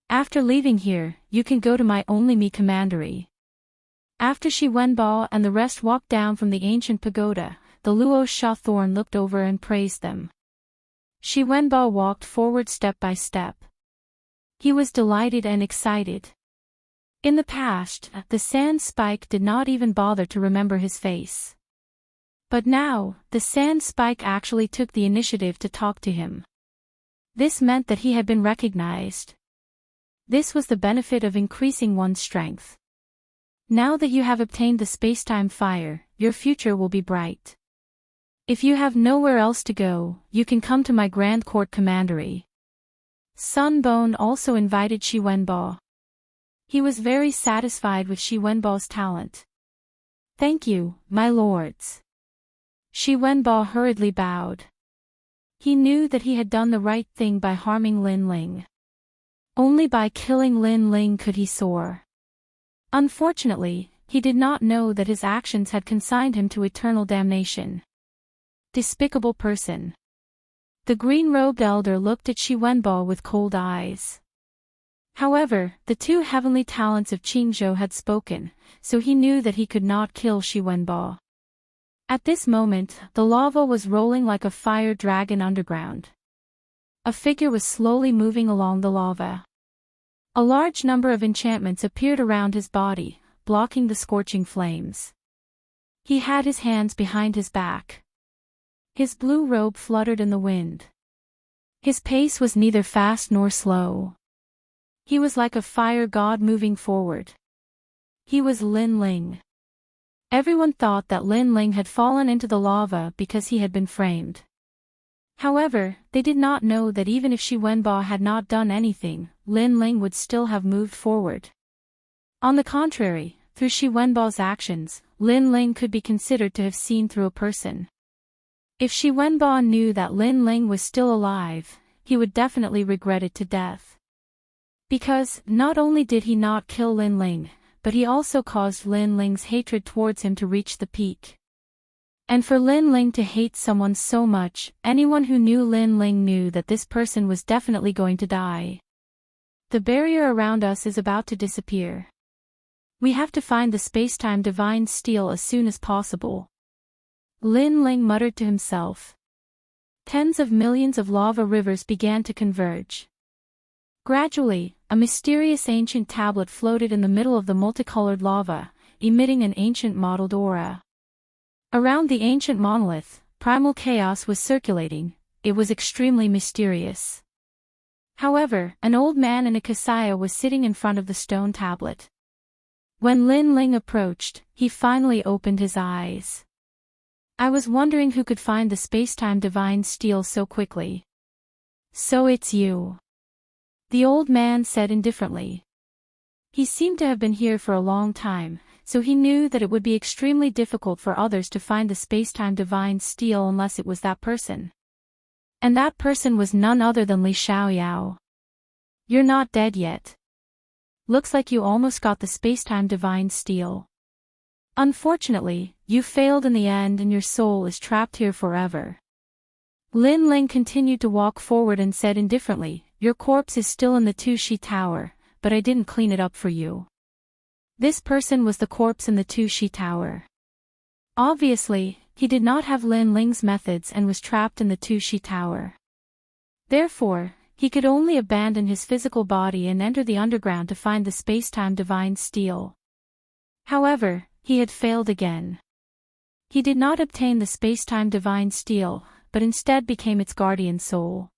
After leaving here, you can go to my only me commandery. After Shi Wenbao and the rest walked down from the ancient pagoda, the Luo Sha Thorn looked over and praised them. Shi Wenbao walked forward step by step. He was delighted and excited. In the past, the sand spike did not even bother to remember his face. But now, the sand spike actually took the initiative to talk to him. This meant that he had been recognized. This was the benefit of increasing one's strength. Now that you have obtained the space-time fire, your future will be bright. If you have nowhere else to go, you can come to my Grand Court Commandery. Sun Bone also invited Shi Wenbo. He was very satisfied with Shi Wenbo's talent. Thank you, my lords. Shi Wenbo hurriedly bowed. He knew that he had done the right thing by harming Lin Ling. Only by killing Lin Ling could he soar. Unfortunately, he did not know that his actions had consigned him to eternal damnation. Despicable person. The green-robed elder looked at Shi Wenbo with cold eyes. However, the two heavenly talents of Qingzhou had spoken, so he knew that he could not kill Shi Wenbo. At this moment, the lava was rolling like a fire dragon underground. A figure was slowly moving along the lava. A large number of enchantments appeared around his body, blocking the scorching flames. He had his hands behind his back. His blue robe fluttered in the wind. His pace was neither fast nor slow. He was like a fire god moving forward. He was Lin Ling. Everyone thought that Lin Ling had fallen into the lava because he had been framed. However, they did not know that even if Shi Wenbo had not done anything, Lin Ling would still have moved forward. On the contrary, through Shi Wenbo's actions, Lin Ling could be considered to have seen through a person. If Shi Wenbo knew that Lin Ling was still alive, he would definitely regret it to death. Because, not only did he not kill Lin Ling, but he also caused Lin Ling's hatred towards him to reach the peak. And for Lin Ling to hate someone so much, anyone who knew Lin Ling knew that this person was definitely going to die. The barrier around us is about to disappear. We have to find the space-time divine steel as soon as possible. Lin Ling muttered to himself. Tens of millions of lava rivers began to converge. Gradually, a mysterious ancient tablet floated in the middle of the multicolored lava, emitting an ancient mottled aura. Around the ancient monolith, primal chaos was circulating. It was extremely mysterious. However, an old man in a kasaya was sitting in front of the stone tablet. When Lin Ling approached, he finally opened his eyes. I was wondering who could find the space-time divine steel so quickly. So it's you. The old man said indifferently. He seemed to have been here for a long time, so he knew that it would be extremely difficult for others to find the space-time divine steel unless it was that person. And that person was none other than Li Xiaoyao. You're not dead yet. Looks like you almost got the space-time divine steel. Unfortunately, you failed in the end and your soul is trapped here forever. Lin Ling continued to walk forward and said indifferently, your corpse is still in the Tushi Tower, but I didn't clean it up for you. This person was the corpse in the Tushi Tower. Obviously, he did not have Lin Ling's methods and was trapped in the Tushi Tower. Therefore, he could only abandon his physical body and enter the underground to find the space-time divine steel. However, he had failed again. He did not obtain the space-time divine steel, but instead became its guardian soul.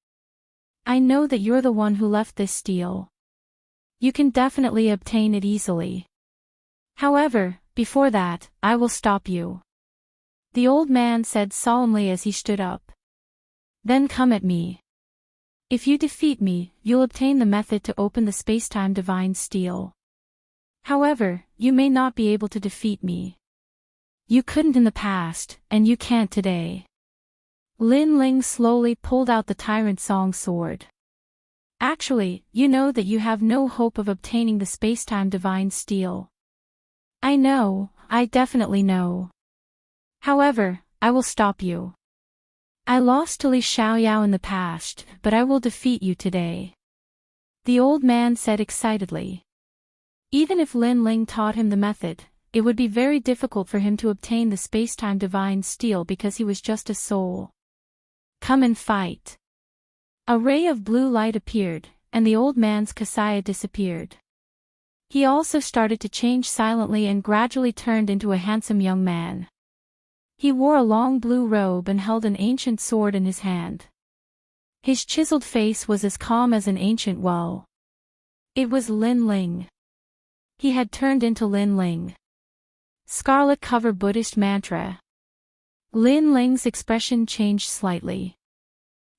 I know that you're the one who left this steel. You can definitely obtain it easily. However, before that, I will stop you. The old man said solemnly as he stood up. Then come at me. If you defeat me, you'll obtain the method to open the space-time divine steel. However, you may not be able to defeat me. You couldn't in the past, and you can't today. Lin Ling slowly pulled out the Tyrant Song sword. Actually, you know that you have no hope of obtaining the space-time divine steel. I know, I definitely know. However, I will stop you. I lost to Li Xiaoyao in the past, but I will defeat you today. The old man said excitedly. Even if Lin Ling taught him the method, it would be very difficult for him to obtain the space-time divine steel because he was just a soul. Come and fight. A ray of blue light appeared, and the old man's kasaya disappeared. He also started to change silently and gradually turned into a handsome young man. He wore a long blue robe and held an ancient sword in his hand. His chiseled face was as calm as an ancient well. It was Lin Ling. He had turned into Lin Ling. Scarlet cover Buddhist mantra. Lin Ling's expression changed slightly.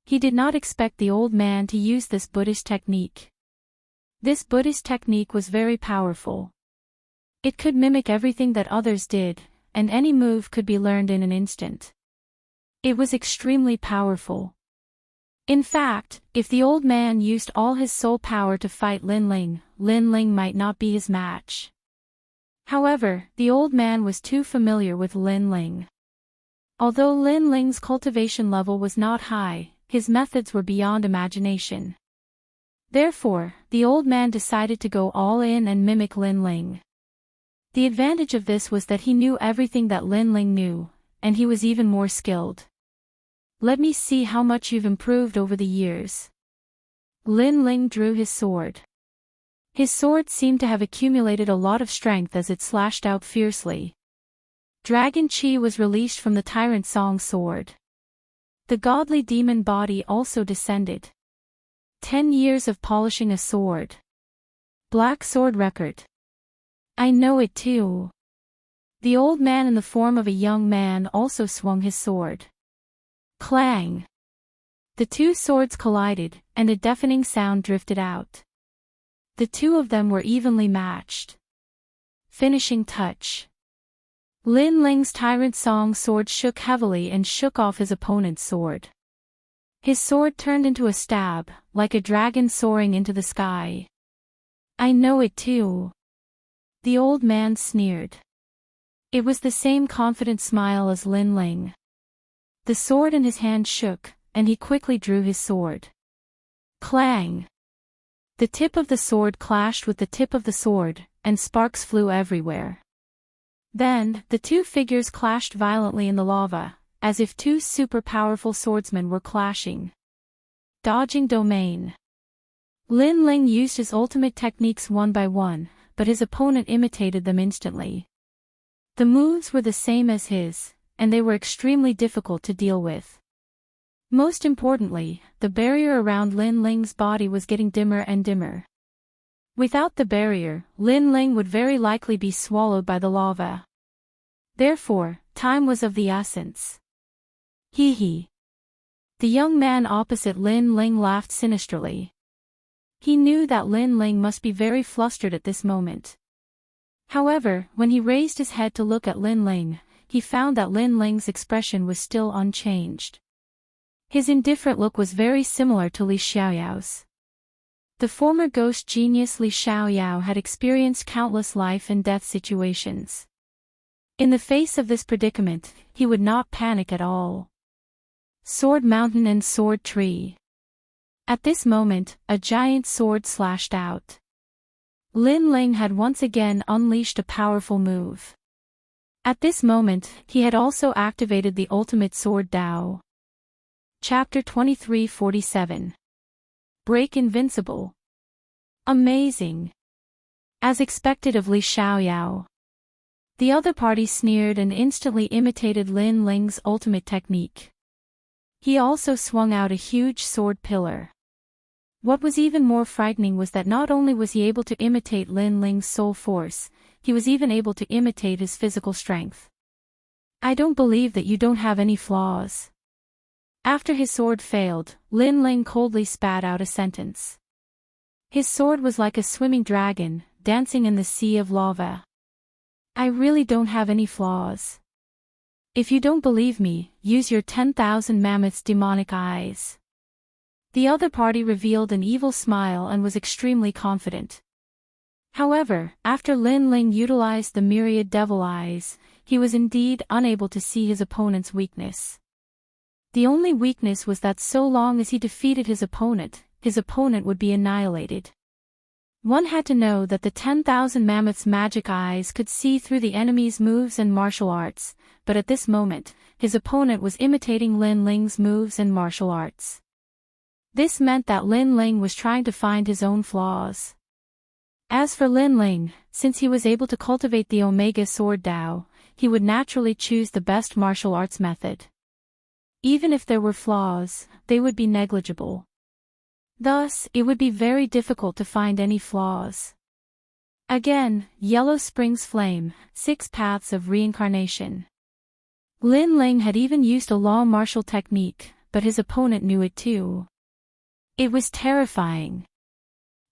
He did not expect the old man to use this Buddhist technique. This Buddhist technique was very powerful. It could mimic everything that others did, and any move could be learned in an instant. It was extremely powerful. In fact, if the old man used all his soul power to fight Lin Ling might not be his match. However, the old man was too familiar with Lin Ling. Although Lin Ling's cultivation level was not high, his methods were beyond imagination. Therefore, the old man decided to go all in and mimic Lin Ling. The advantage of this was that he knew everything that Lin Ling knew, and he was even more skilled. Let me see how much you've improved over the years. Lin Ling drew his sword. His sword seemed to have accumulated a lot of strength as it slashed out fiercely. Dragon Chi was released from the Tyrant Song sword. The godly demon body also descended. 10 years of polishing a sword. Black sword record. I know it too. The old man in the form of a young man also swung his sword. Clang! The two swords collided, and a deafening sound drifted out. The two of them were evenly matched. Finishing touch. Lin Ling's Tyrant Song sword shook heavily and shook off his opponent's sword. His sword turned into a stab, like a dragon soaring into the sky. I know it too. The old man sneered. It was the same confident smile as Lin Ling. The sword in his hand shook, and he quickly drew his sword. Clang! The tip of the sword clashed with the tip of the sword, and sparks flew everywhere. Then, the two figures clashed violently in the lava, as if two super powerful swordsmen were clashing. Dodging domain. Lin Ling used his ultimate techniques one by one, but his opponent imitated them instantly. The moves were the same as his, and they were extremely difficult to deal with. Most importantly, the barrier around Lin Ling's body was getting dimmer and dimmer. Without the barrier, Lin Ling would very likely be swallowed by the lava. Therefore, time was of the essence. Hee hee. The young man opposite Lin Ling laughed sinisterly. He knew that Lin Ling must be very flustered at this moment. However, when he raised his head to look at Lin Ling, he found that Lin Ling's expression was still unchanged. His indifferent look was very similar to Li Xiaoyao's. The former ghost genius Li Xiaoyao had experienced countless life and death situations. In the face of this predicament, he would not panic at all. Sword Mountain and Sword Tree. At this moment, a giant sword slashed out. Lin Ling had once again unleashed a powerful move. At this moment, he had also activated the ultimate sword Dao. Chapter 2347. Break invincible. Amazing. As expected of Li Xiaoyao. The other party sneered and instantly imitated Lin Ling's ultimate technique. He also swung out a huge sword pillar. What was even more frightening was that not only was he able to imitate Lin Ling's soul force, he was even able to imitate his physical strength. I don't believe that you don't have any flaws. After his sword failed, Lin Ling coldly spat out a sentence. His sword was like a swimming dragon, dancing in the sea of lava. I really don't have any flaws. If you don't believe me, use your 10,000 mammoths' demonic eyes. The other party revealed an evil smile and was extremely confident. However, after Lin Ling utilized the myriad devil eyes, he was indeed unable to see his opponent's weakness. The only weakness was that so long as he defeated his opponent would be annihilated. One had to know that the 10,000 mammoths' magic eyes could see through the enemy's moves and martial arts, but at this moment, his opponent was imitating Lin Ling's moves and martial arts. This meant that Lin Ling was trying to find his own flaws. As for Lin Ling, since he was able to cultivate the Omega Sword Dao, he would naturally choose the best martial arts method. Even if there were flaws, they would be negligible. Thus, it would be very difficult to find any flaws. Again, yellow springs flame, 6 paths of reincarnation. Lin Ling had even used a law martial technique, but his opponent knew it too. It was terrifying.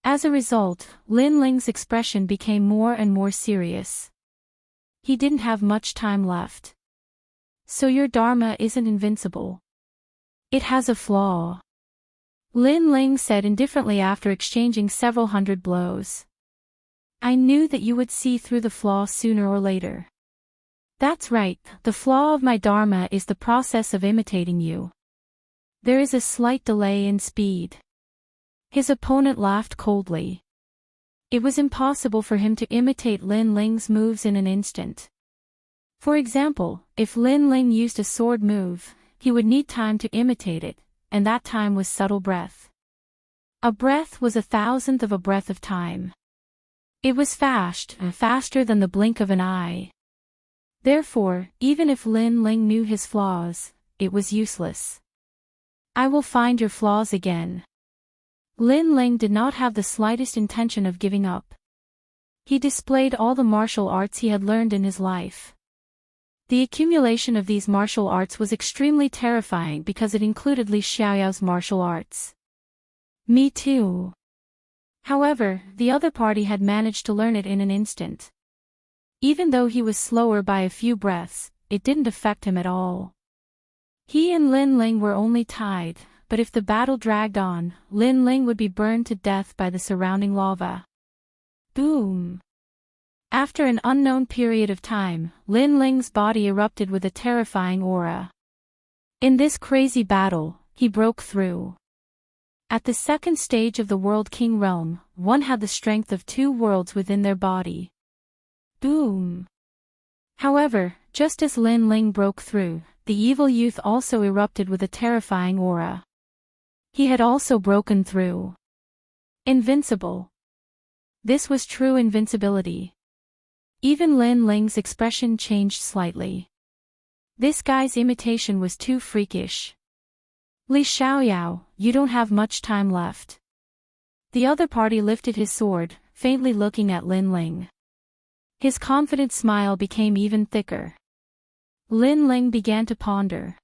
As a result, Lin Ling's expression became more and more serious. He didn't have much time left. So your dharma isn't invincible. It has a flaw. Lin Ling said indifferently after exchanging several hundred blows. I knew that you would see through the flaw sooner or later. That's right, the flaw of my dharma is the process of imitating you. There is a slight delay in speed. His opponent laughed coldly. It was impossible for him to imitate Lin Ling's moves in an instant. For example, if Lin Ling used a sword move, he would need time to imitate it, and that time was subtle breath. A breath was 1,000th of a breath of time. It was faster than the blink of an eye. Therefore, even if Lin Ling knew his flaws, it was useless. I will find your flaws again. Lin Ling did not have the slightest intention of giving up. He displayed all the martial arts he had learned in his life. The accumulation of these martial arts was extremely terrifying because it included Li Xiaoyao's martial arts. Me too. However, the other party had managed to learn it in an instant. Even though he was slower by a few breaths, it didn't affect him at all. He and Lin Ling were only tied, but if the battle dragged on, Lin Ling would be burned to death by the surrounding lava. Boom! After an unknown period of time, Lin Ling's body erupted with a terrifying aura. In this crazy battle, he broke through. At the second stage of the World King realm, one had the strength of 2 worlds within their body. Boom! However, just as Lin Ling broke through, the evil youth also erupted with a terrifying aura. He had also broken through. Invincible. This was true invincibility. Even Lin Ling's expression changed slightly. This guy's imitation was too freakish. Li Xiaoyao, you don't have much time left. The other party lifted his sword, faintly looking at Lin Ling. His confident smile became even thicker. Lin Ling began to ponder.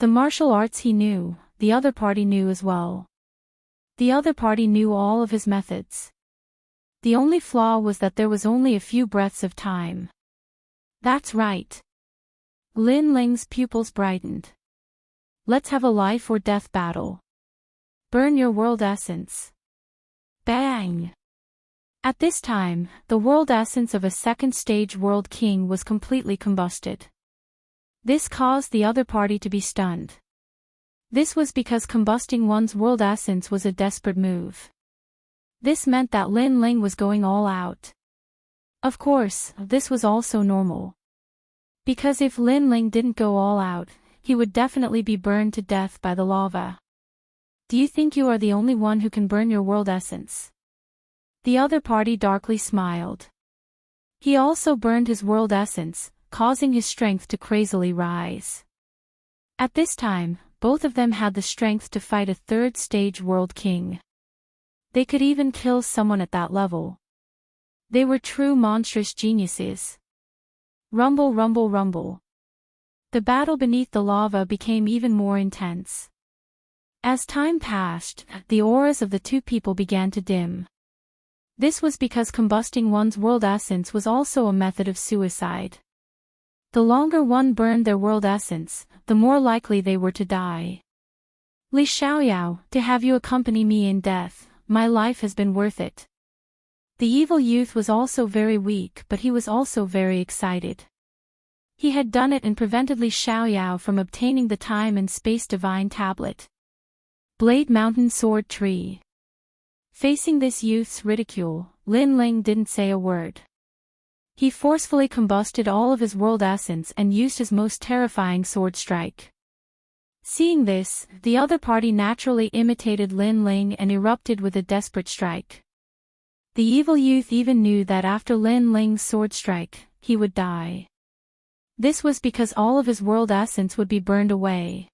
The martial arts he knew, the other party knew as well. The other party knew all of his methods. The only flaw was that there was only a few breaths of time. That's right. Lin Ling's pupils brightened. Let's have a life or death battle. Burn your world essence. Bang! At this time, the world essence of a second stage world king was completely combusted. This caused the other party to be stunned. This was because combusting one's world essence was a desperate move. This meant that Lin Ling was going all out. Of course, this was also normal. Because if Lin Ling didn't go all out, he would definitely be burned to death by the lava. Do you think you are the only one who can burn your world essence? The other party darkly smiled. He also burned his world essence, causing his strength to crazily rise. At this time, both of them had the strength to fight a third stage world king. They could even kill someone at that level. They were true monstrous geniuses. Rumble, rumble, rumble. The battle beneath the lava became even more intense. As time passed, the auras of the 2 people began to dim. This was because combusting one's world essence was also a method of suicide. The longer one burned their world essence, the more likely they were to die. Li Xiaoyao, to have you accompany me in death, my life has been worth it. The evil youth was also very weak, but he was also very excited. He had done it and prevented Li Xiaoyao from obtaining the time and space divine tablet. Blade Mountain Sword Tree. Facing this youth's ridicule, Lin Ling didn't say a word. He forcefully combusted all of his world essence and used his most terrifying sword strike. Seeing this, the other party naturally imitated Lin Ling and erupted with a desperate strike. The evil youth even knew that after Lin Ling's sword strike, he would die. This was because all of his world essence would be burned away.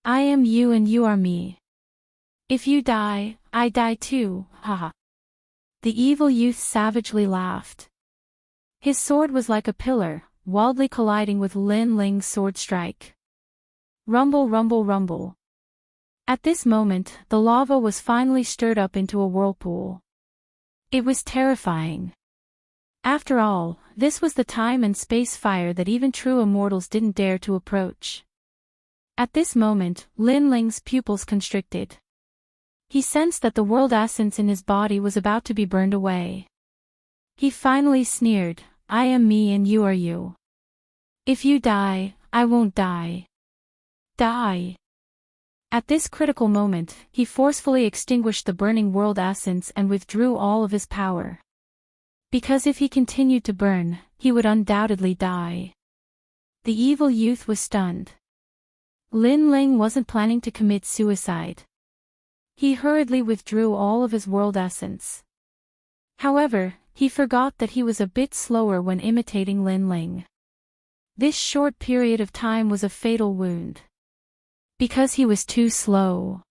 I am you and you are me. If you die, I die too, haha. The evil youth savagely laughed. His sword was like a pillar, wildly colliding with Lin Ling's sword strike. Rumble, rumble, rumble. At this moment, the lava was finally stirred up into a whirlpool. It was terrifying. After all, this was the time and space fire that even true immortals didn't dare to approach. At this moment, Lin Ling's pupils constricted. He sensed that the world essence in his body was about to be burned away. He finally sneered, "I am me and you are you. If you die, I won't die. Die." At this critical moment, he forcefully extinguished the burning world essence and withdrew all of his power. Because if he continued to burn, he would undoubtedly die. The evil youth was stunned. Lin Ling wasn't planning to commit suicide. He hurriedly withdrew all of his world essence. However, he forgot that he was a bit slower when imitating Lin Ling. This short period of time was a fatal wound. Because he was too slow.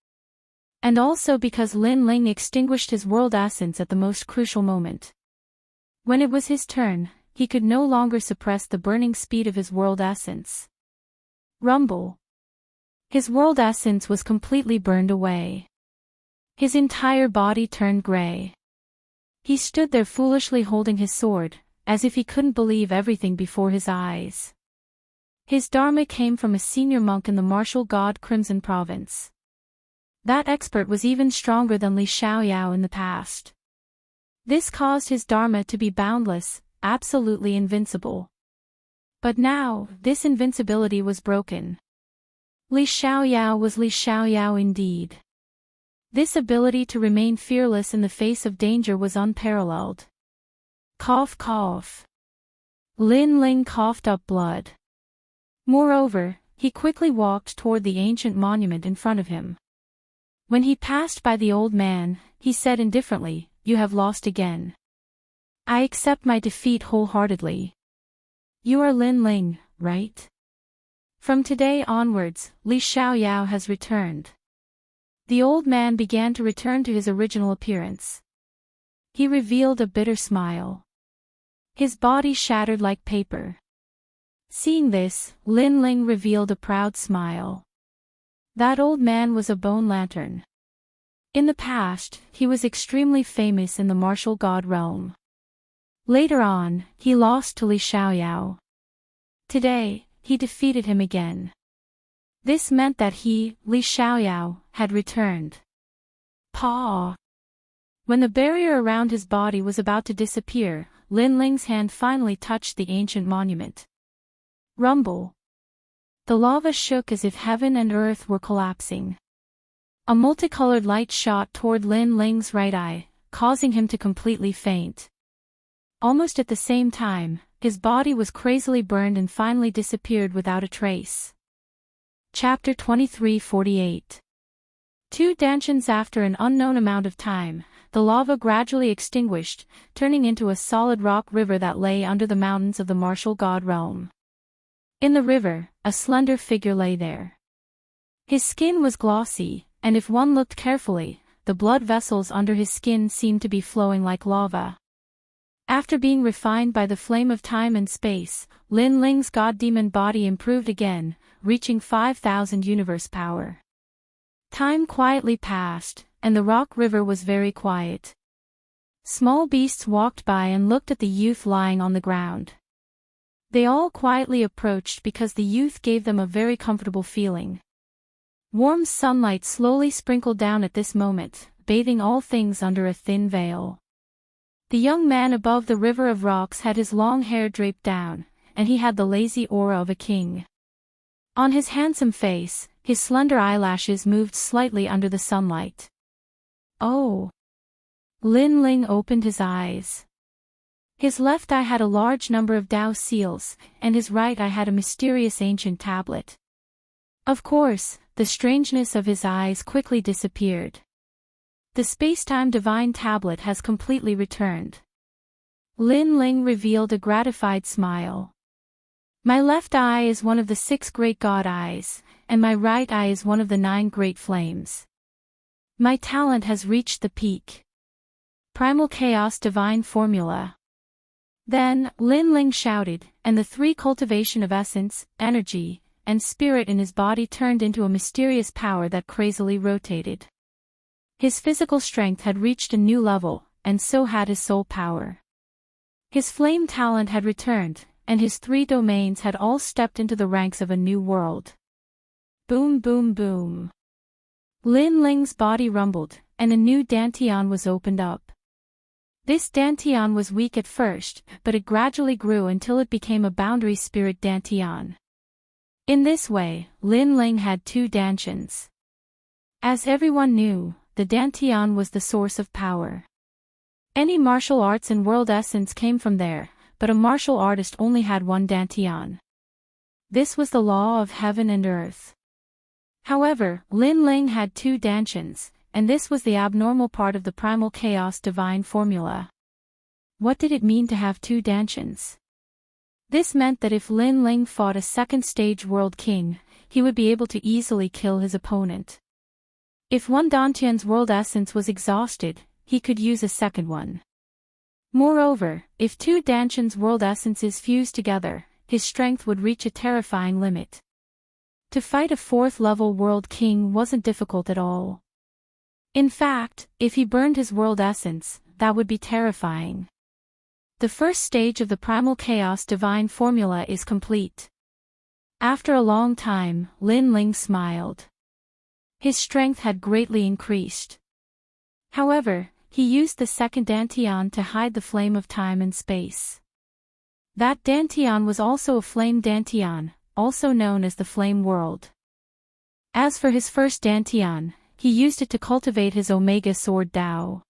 And also because Lin Ling extinguished his world essence at the most crucial moment. When it was his turn, he could no longer suppress the burning speed of his world essence. Rumble. His world essence was completely burned away. His entire body turned gray. He stood there foolishly holding his sword, as if he couldn't believe everything before his eyes. His dharma came from a senior monk in the martial god Crimson Province. That expert was even stronger than Li Xiaoyao in the past. This caused his dharma to be boundless, absolutely invincible. But now, this invincibility was broken. Li Xiaoyao was Li Xiaoyao indeed. This ability to remain fearless in the face of danger was unparalleled. Cough, cough. Lin Ling coughed up blood. Moreover, he quickly walked toward the ancient monument in front of him. When he passed by the old man, he said indifferently, "You have lost again. I accept my defeat wholeheartedly. You are Lin Ling, right? From today onwards, Li Xiaoyao has returned." The old man began to return to his original appearance. He revealed a bitter smile. His body shattered like paper. Seeing this, Lin Ling revealed a proud smile. That old man was a bone lantern. In the past, he was extremely famous in the martial god realm. Later on, he lost to Li Xiaoyao. Today, he defeated him again. This meant that he, Li Xiaoyao, had returned. Paw! When the barrier around his body was about to disappear, Lin Ling's hand finally touched the ancient monument. Rumble. The lava shook as if heaven and earth were collapsing. A multicolored light shot toward Lin Ling's right eye, causing him to completely faint. Almost at the same time, his body was crazily burned and finally disappeared without a trace. Chapter 23:48. 2 danshans after an unknown amount of time, the lava gradually extinguished, turning into a solid rock river that lay under the mountains of the martial god realm. In the river, a slender figure lay there. His skin was glossy, and if one looked carefully, the blood vessels under his skin seemed to be flowing like lava. After being refined by the flame of time and space, Lin Ling's god-demon body improved again, reaching 5,000 universe power. Time quietly passed, and the rock river was very quiet. Small beasts walked by and looked at the youth lying on the ground. They all quietly approached because the youth gave them a very comfortable feeling. Warm sunlight slowly sprinkled down at this moment, bathing all things under a thin veil. The young man above the river of rocks had his long hair draped down, and he had the lazy aura of a king. On his handsome face, his slender eyelashes moved slightly under the sunlight. Oh! Lin Ling opened his eyes. His left eye had a large number of Tao seals, and his right eye had a mysterious ancient tablet. Of course, the strangeness of his eyes quickly disappeared. The space-time divine tablet has completely returned. Lin Ling revealed a gratified smile. My left eye is one of the 6 great god eyes, and my right eye is one of the 9 great flames. My talent has reached the peak. Primal Chaos Divine Formula. Then, Lin Ling shouted, and the three cultivation of essence, energy, and spirit in his body turned into a mysterious power that crazily rotated. His physical strength had reached a new level, and so had his soul power. His flame talent had returned, and his three domains had all stepped into the ranks of a new world. Boom boom boom. Lin Ling's body rumbled, and a new dantian was opened up. This dantian was weak at first, but it gradually grew until it became a boundary spirit dantian. In this way, Lin Ling had two dantians. As everyone knew, the dantian was the source of power. Any martial arts and world essence came from there, but a martial artist only had one dantian. This was the law of heaven and earth. However, Lin Ling had two dantians, and this was the abnormal part of the primal chaos divine formula. What did it mean to have two dantians? This meant that if Lin Ling fought a second-stage world king, he would be able to easily kill his opponent. If one dantian's world essence was exhausted, he could use a second one. Moreover, if two dantians' world essences fused together, his strength would reach a terrifying limit. To fight a fourth-level world king wasn't difficult at all. In fact, if he burned his world essence, that would be terrifying. The first stage of the primal chaos divine formula is complete. After a long time, Lin Ling smiled. His strength had greatly increased. However, he used the second dantian to hide the flame of time and space. That dantian was also a flame dantian, also known as the flame world. As for his first dantian, he used it to cultivate his Omega Sword Dao.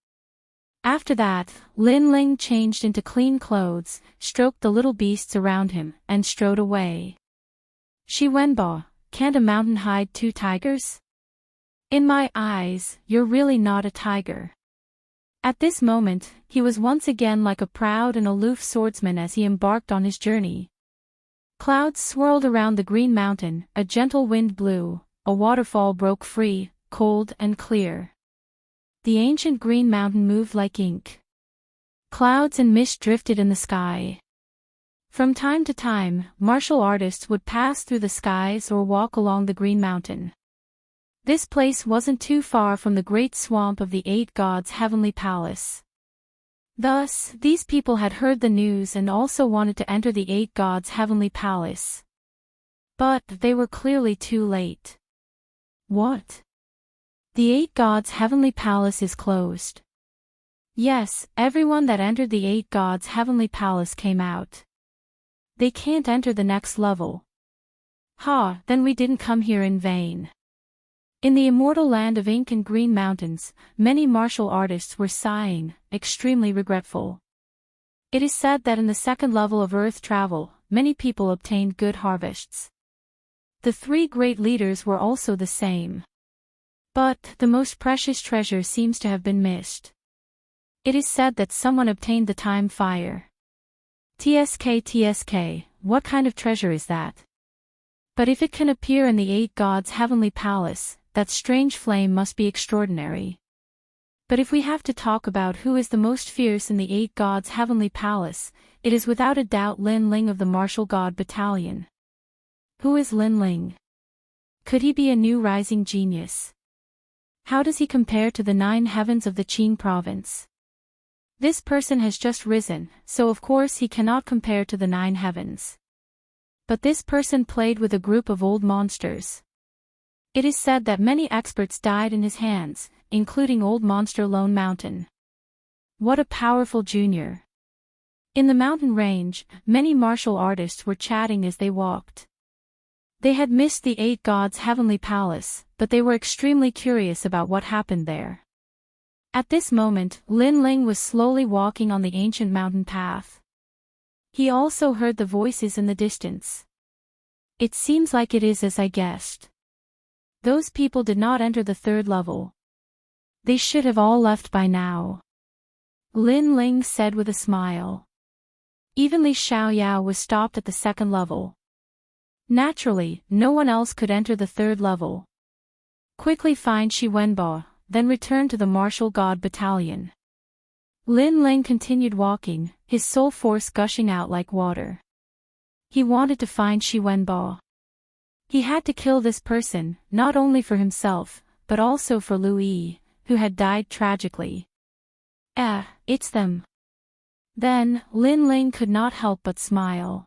After that, Lin Ling changed into clean clothes, stroked the little beasts around him, and strode away. Shi Wenbo, can't a mountain hide two tigers? In my eyes, you're really not a tiger. At this moment, he was once again like a proud and aloof swordsman as he embarked on his journey. Clouds swirled around the green mountain, a gentle wind blew, a waterfall broke free, cold and clear. The ancient green mountain moved like ink. Clouds and mist drifted in the sky. From time to time, martial artists would pass through the skies or walk along the green mountain. This place wasn't too far from the great swamp of the eight gods' heavenly palace. Thus, these people had heard the news and also wanted to enter the eight gods' heavenly palace. But they were clearly too late. What? The eight gods' heavenly palace is closed. Yes, everyone that entered the eight gods' heavenly palace came out. They can't enter the next level. Ha, then we didn't come here in vain. In the immortal land of ink and green mountains, many martial artists were sighing, extremely regretful. It is said that in the second level of earth travel, many people obtained good harvests. The three great leaders were also the same. But the most precious treasure seems to have been missed. It is said that someone obtained the time fire. TSK, what kind of treasure is that? But if it can appear in the eight gods' heavenly palace, that strange flame must be extraordinary. But if we have to talk about who is the most fierce in the eight gods' heavenly palace, it is without a doubt Lin Ling of the martial god battalion. Who is Lin Ling? Could he be a new rising genius? How does he compare to the 9 heavens of the Qing province? This person has just risen, so of course he cannot compare to the 9 heavens. But this person played with a group of old monsters. It is said that many experts died in his hands, including old monster Lone Mountain. What a powerful junior. In the mountain range, many martial artists were chatting as they walked. They had missed the eight gods' heavenly palace, but they were extremely curious about what happened there. At this moment, Lin Ling was slowly walking on the ancient mountain path. He also heard the voices in the distance. It seems like it is as I guessed. Those people did not enter the third level. They should have all left by now. Lin Ling said with a smile. Even Li Xiaoyao was stopped at the second level. Naturally, no one else could enter the third level. Quickly find Shi Wenbo, then return to the martial god battalion. Lin Ling continued walking, his soul force gushing out like water. He wanted to find Shi Wenbo. He had to kill this person, not only for himself, but also for Lu Yi, who had died tragically. It's them. Then, Lin Ling could not help but smile.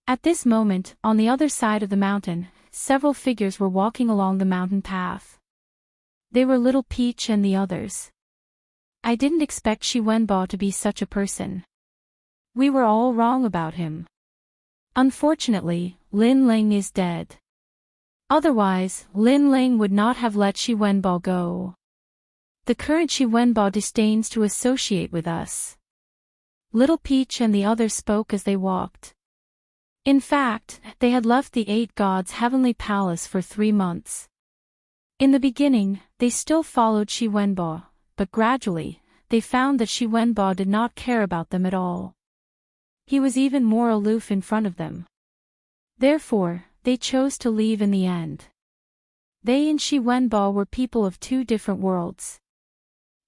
At this moment, on the other side of the mountain, several figures were walking along the mountain path. They were Little Peach and the others. I didn't expect Shi Wenbo to be such a person. We were all wrong about him. Unfortunately, Lin Ling is dead. Otherwise, Lin Ling would not have let Shi Wenbo go. The current Shi Wenbo disdains to associate with us. Little Peach and the others spoke as they walked. In fact, they had left the 8 gods' heavenly palace for 3 months. In the beginning, they still followed Shi Wenbo, but gradually, they found that Shi Wenbo did not care about them at all. He was even more aloof in front of them. Therefore, they chose to leave in the end. They and Shi Wenbo were people of 2 different worlds.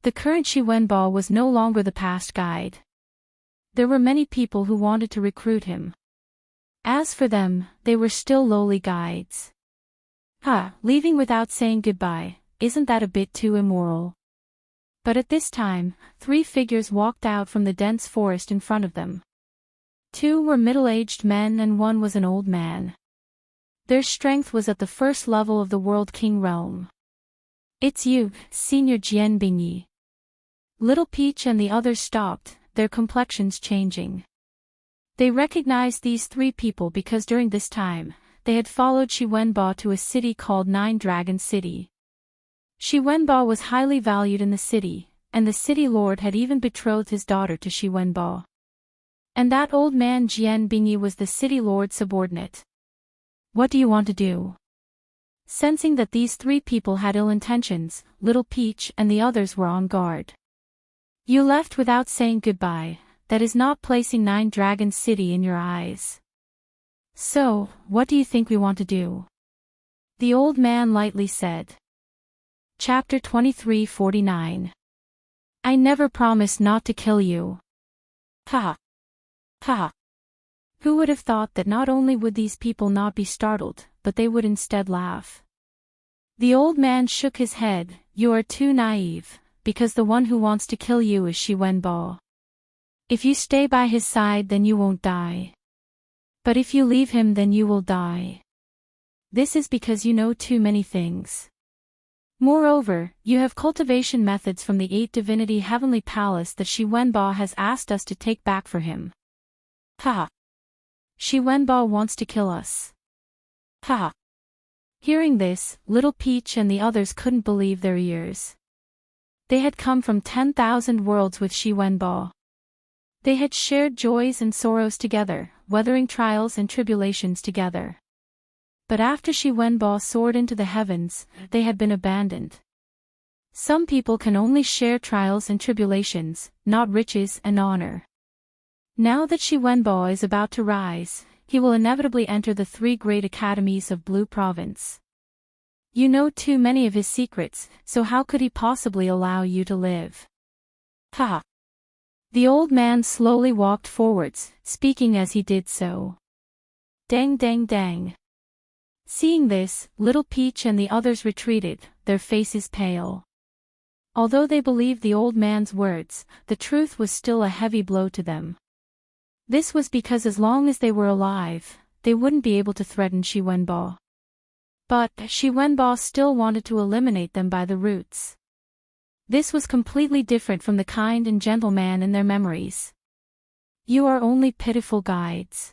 The current Shi Wenbo was no longer the past guide. There were many people who wanted to recruit him. As for them, they were still lowly guides. Leaving without saying goodbye, isn't that a bit too immoral? But at this time, 3 figures walked out from the dense forest in front of them. 2 were middle-aged men and 1 was an old man. Their strength was at the first level of the World King realm. It's you, Senior Jian Bingyi. Little Peach and the others stopped, their complexions changing. They recognized these 3 people because during this time, they had followed Shi Wenbo to a city called 9 Dragon City. Shi Wenbo was highly valued in the city, and the city lord had even betrothed his daughter to Shi Wenbo. And that old man Jian Bingyi was the city lord's subordinate. What do you want to do? Sensing that these 3 people had ill intentions, Little Peach and the others were on guard. You left without saying goodbye, that is not placing 9 Dragon City in your eyes. So, what do you think we want to do? The old man lightly said. Chapter 23:49. I never promised not to kill you. Ha! Ha! Who would have thought that not only would these people not be startled, but they would instead laugh? The old man shook his head. You are too naive, because the one who wants to kill you is Shi Wenbo. If you stay by his side then you won't die. But if you leave him then you will die. This is because you know too many things. Moreover, you have cultivation methods from the 8 Divinity Heavenly Palace that Shi Wenbo has asked us to take back for him. Ha! Shi Wenbo wants to kill us. Ha! Hearing this, Little Peach and the others couldn't believe their ears. They had come from 10,000 worlds with Shi Wenbo. They had shared joys and sorrows together, weathering trials and tribulations together. But after Shi Wenbo soared into the heavens, they had been abandoned. Some people can only share trials and tribulations, not riches and honor. Now that Shi Wenbo is about to rise, he will inevitably enter the 3 great academies of Blue Province. You know too many of his secrets, so how could he possibly allow you to live? Ha! The old man slowly walked forwards, speaking as he did so. Dang dang dang. Seeing this, Little Peach and the others retreated, their faces pale. Although they believed the old man's words, the truth was still a heavy blow to them. This was because as long as they were alive, they wouldn't be able to threaten Shi Wenbo. But Shi Wenbo still wanted to eliminate them by the roots. This was completely different from the kind and gentle man in their memories. You are only pitiful guides.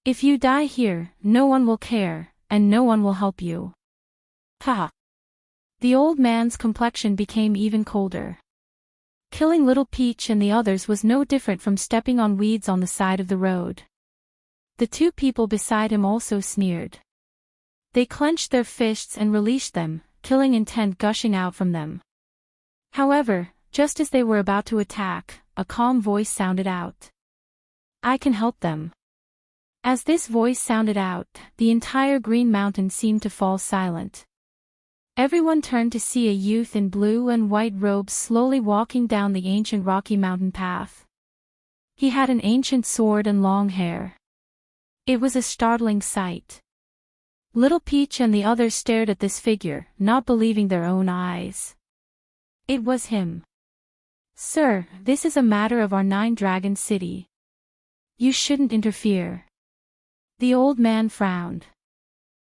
If you die here, no one will care, and no one will help you. Ha! The old man's complexion became even colder. Killing Little Peach and the others was no different from stepping on weeds on the side of the road. The 2 people beside him also sneered. They clenched their fists and released them, killing intent gushing out from them. However, just as they were about to attack, a calm voice sounded out. I can help them. As this voice sounded out, the entire Green Mountain seemed to fall silent. Everyone turned to see a youth in blue and white robes slowly walking down the ancient rocky mountain path. He had an ancient sword and long hair. It was a startling sight. Little Peach and the others stared at this figure, not believing their own eyes. It was him. "Sir, this is a matter of our 9-dragon city. You shouldn't interfere." The old man frowned.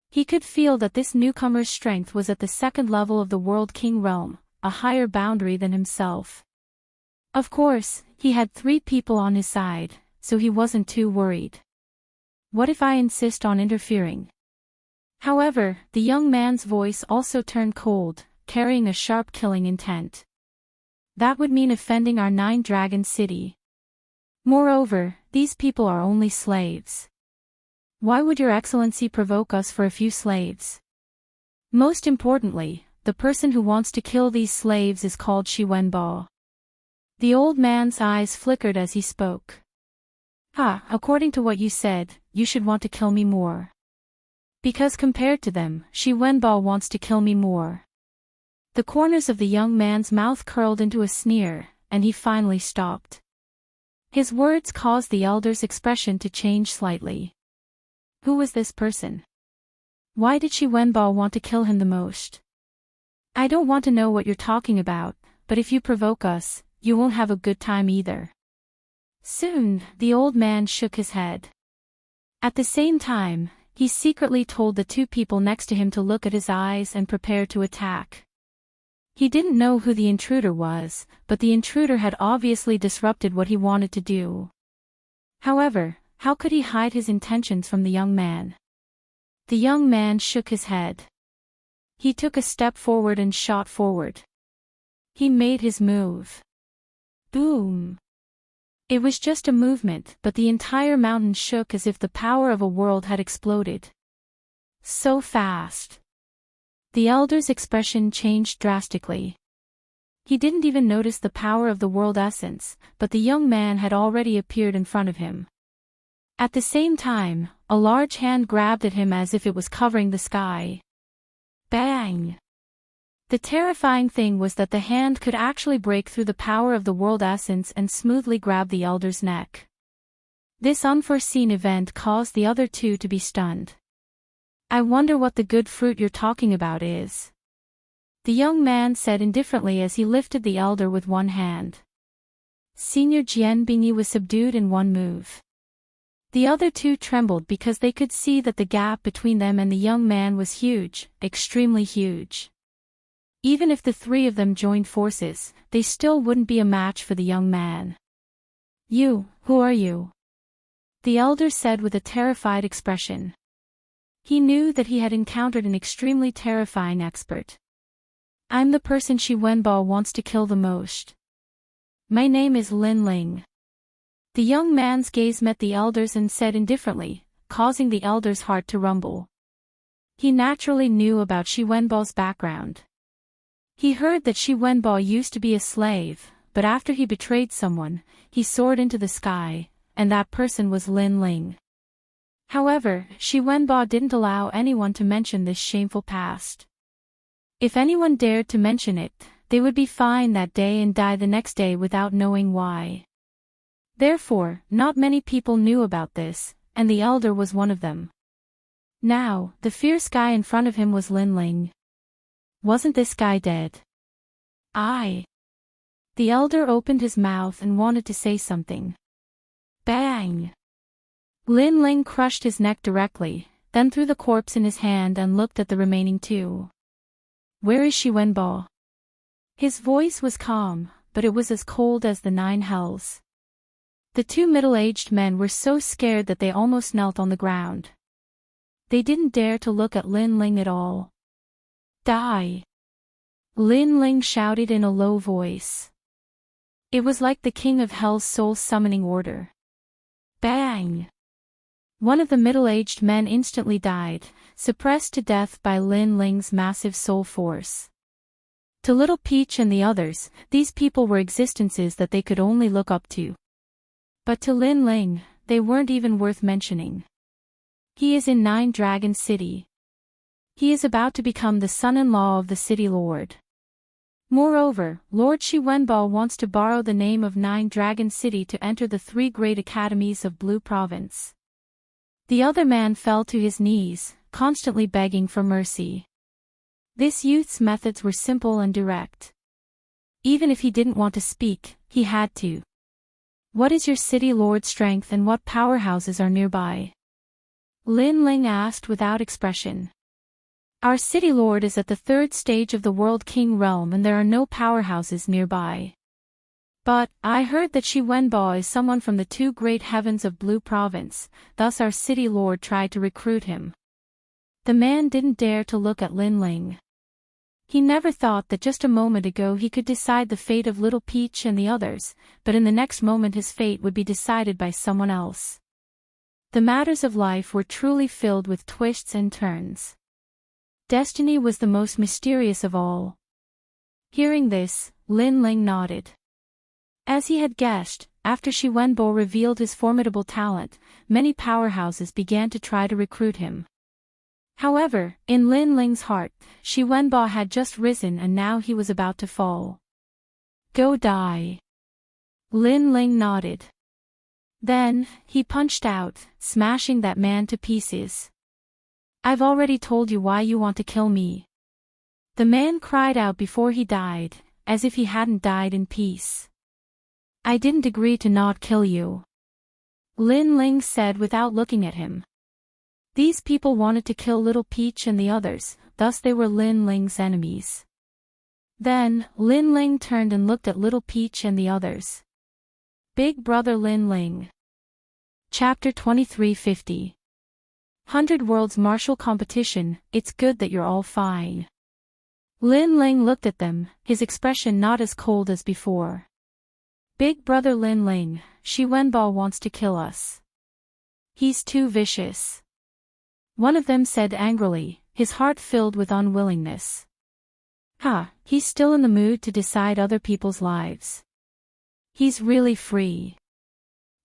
He could feel that this newcomer's strength was at the second level of the World King realm, a higher boundary than himself. Of course, he had 3 people on his side, so he wasn't too worried. What if I insist on interfering? However, the young man's voice also turned cold, carrying a sharp killing intent. That would mean offending our 9-dragon city. Moreover, these people are only slaves. Why would your excellency provoke us for a few slaves? Most importantly, the person who wants to kill these slaves is called Shi Wenbo. The old man's eyes flickered as he spoke. According to what you said, you should want to kill me more. Because compared to them, Shi Wenbo wants to kill me more. The corners of the young man's mouth curled into a sneer, and he finally stopped. His words caused the elder's expression to change slightly. Who was this person? Why did Shi Wenbo want to kill him the most? I don't want to know what you're talking about, but if you provoke us, you won't have a good time either. Soon, the old man shook his head. At the same time, he secretly told the 2 people next to him to look at his eyes and prepare to attack. He didn't know who the intruder was, but the intruder had obviously disrupted what he wanted to do. However, how could he hide his intentions from the young man? The young man shook his head. He took a step forward and shot forward. He made his move. Boom! It was just a movement, but the entire mountain shook as if the power of a world had exploded. So fast. The elder's expression changed drastically. He didn't even notice the power of the world essence, but the young man had already appeared in front of him. At the same time, a large hand grabbed at him as if it was covering the sky. Bang! The terrifying thing was that the hand could actually break through the power of the world essence and smoothly grab the elder's neck. This unforeseen event caused the other 2 to be stunned. I wonder what the good fruit you're talking about is. The young man said indifferently as he lifted the elder with one hand. Senior Jian Bingyi was subdued in one move. The other 2 trembled because they could see that the gap between them and the young man was huge, extremely huge. Even if the 3 of them joined forces, they still wouldn't be a match for the young man. You, who are you? The elder said with a terrified expression. He knew that he had encountered an extremely terrifying expert. I'm the person Shi Wenbo wants to kill the most. My name is Lin Ling. The young man's gaze met the elder's and said indifferently, causing the elder's heart to rumble. He naturally knew about Shi Wenbo's background. He heard that Shi Wenbo used to be a slave, but after he betrayed someone, he soared into the sky, and that person was Lin Ling. However, Shi Wenbo didn't allow anyone to mention this shameful past. If anyone dared to mention it, they would be fined that day and die the next day without knowing why. Therefore, not many people knew about this, and the elder was one of them. Now, the fierce guy in front of him was Lin Ling. Wasn't this guy dead? The elder opened his mouth and wanted to say something. Bang! Lin Ling crushed his neck directly, then threw the corpse in his hand and looked at the remaining 2. Where is Shi Wenbo? His voice was calm, but it was as cold as the 9 hells. The 2 middle-aged men were so scared that they almost knelt on the ground. They didn't dare to look at Lin Ling at all. Die! Lin Ling shouted in a low voice. It was like the King of Hell's soul summoning order. Bang! One of the middle-aged men instantly died, suppressed to death by Lin Ling's massive soul force. To Little Peach and the others, these people were existences that they could only look up to. But to Lin Ling, they weren't even worth mentioning. He is in 9-dragon city. He is about to become the son-in-law of the city lord. Moreover, Lord Shi Wenbo wants to borrow the name of Nine Dragon City to enter the three great academies of Blue Province. The other man fell to his knees, constantly begging for mercy. This youth's methods were simple and direct. Even if he didn't want to speak, he had to. What is your city lord's strength and what powerhouses are nearby? Lin Ling asked without expression. Our city lord is at the third stage of the World King realm and there are no powerhouses nearby. But, I heard that Shi Wenbo is someone from the two great heavens of Blue Province, thus our city lord tried to recruit him. The man didn't dare to look at Lin Ling. He never thought that just a moment ago he could decide the fate of Little Peach and the others, but in the next moment his fate would be decided by someone else. The matters of life were truly filled with twists and turns. Destiny was the most mysterious of all. Hearing this, Lin Ling nodded. As he had guessed, after Shi Wenbo revealed his formidable talent, many powerhouses began to try to recruit him. However, in Lin Ling's heart, Shi Wenbo had just risen and now he was about to fall. Go die. Lin Ling nodded. Then, he punched out, smashing that man to pieces. I've already told you why you want to kill me. The man cried out before he died, as if he hadn't died in peace. I didn't agree to not kill you. Lin Ling said without looking at him. These people wanted to kill Little Peach and the others, thus they were Lin Ling's enemies. Then, Lin Ling turned and looked at Little Peach and the others. Big Brother Lin Ling. Chapter 2350. 100 Worlds Martial Competition, it's good that you're all fine. Lin Ling looked at them, his expression not as cold as before. Big Brother Lin Ling, Shi Wenbo wants to kill us. He's too vicious. One of them said angrily, his heart filled with unwillingness. He's still in the mood to decide other people's lives. He's really free.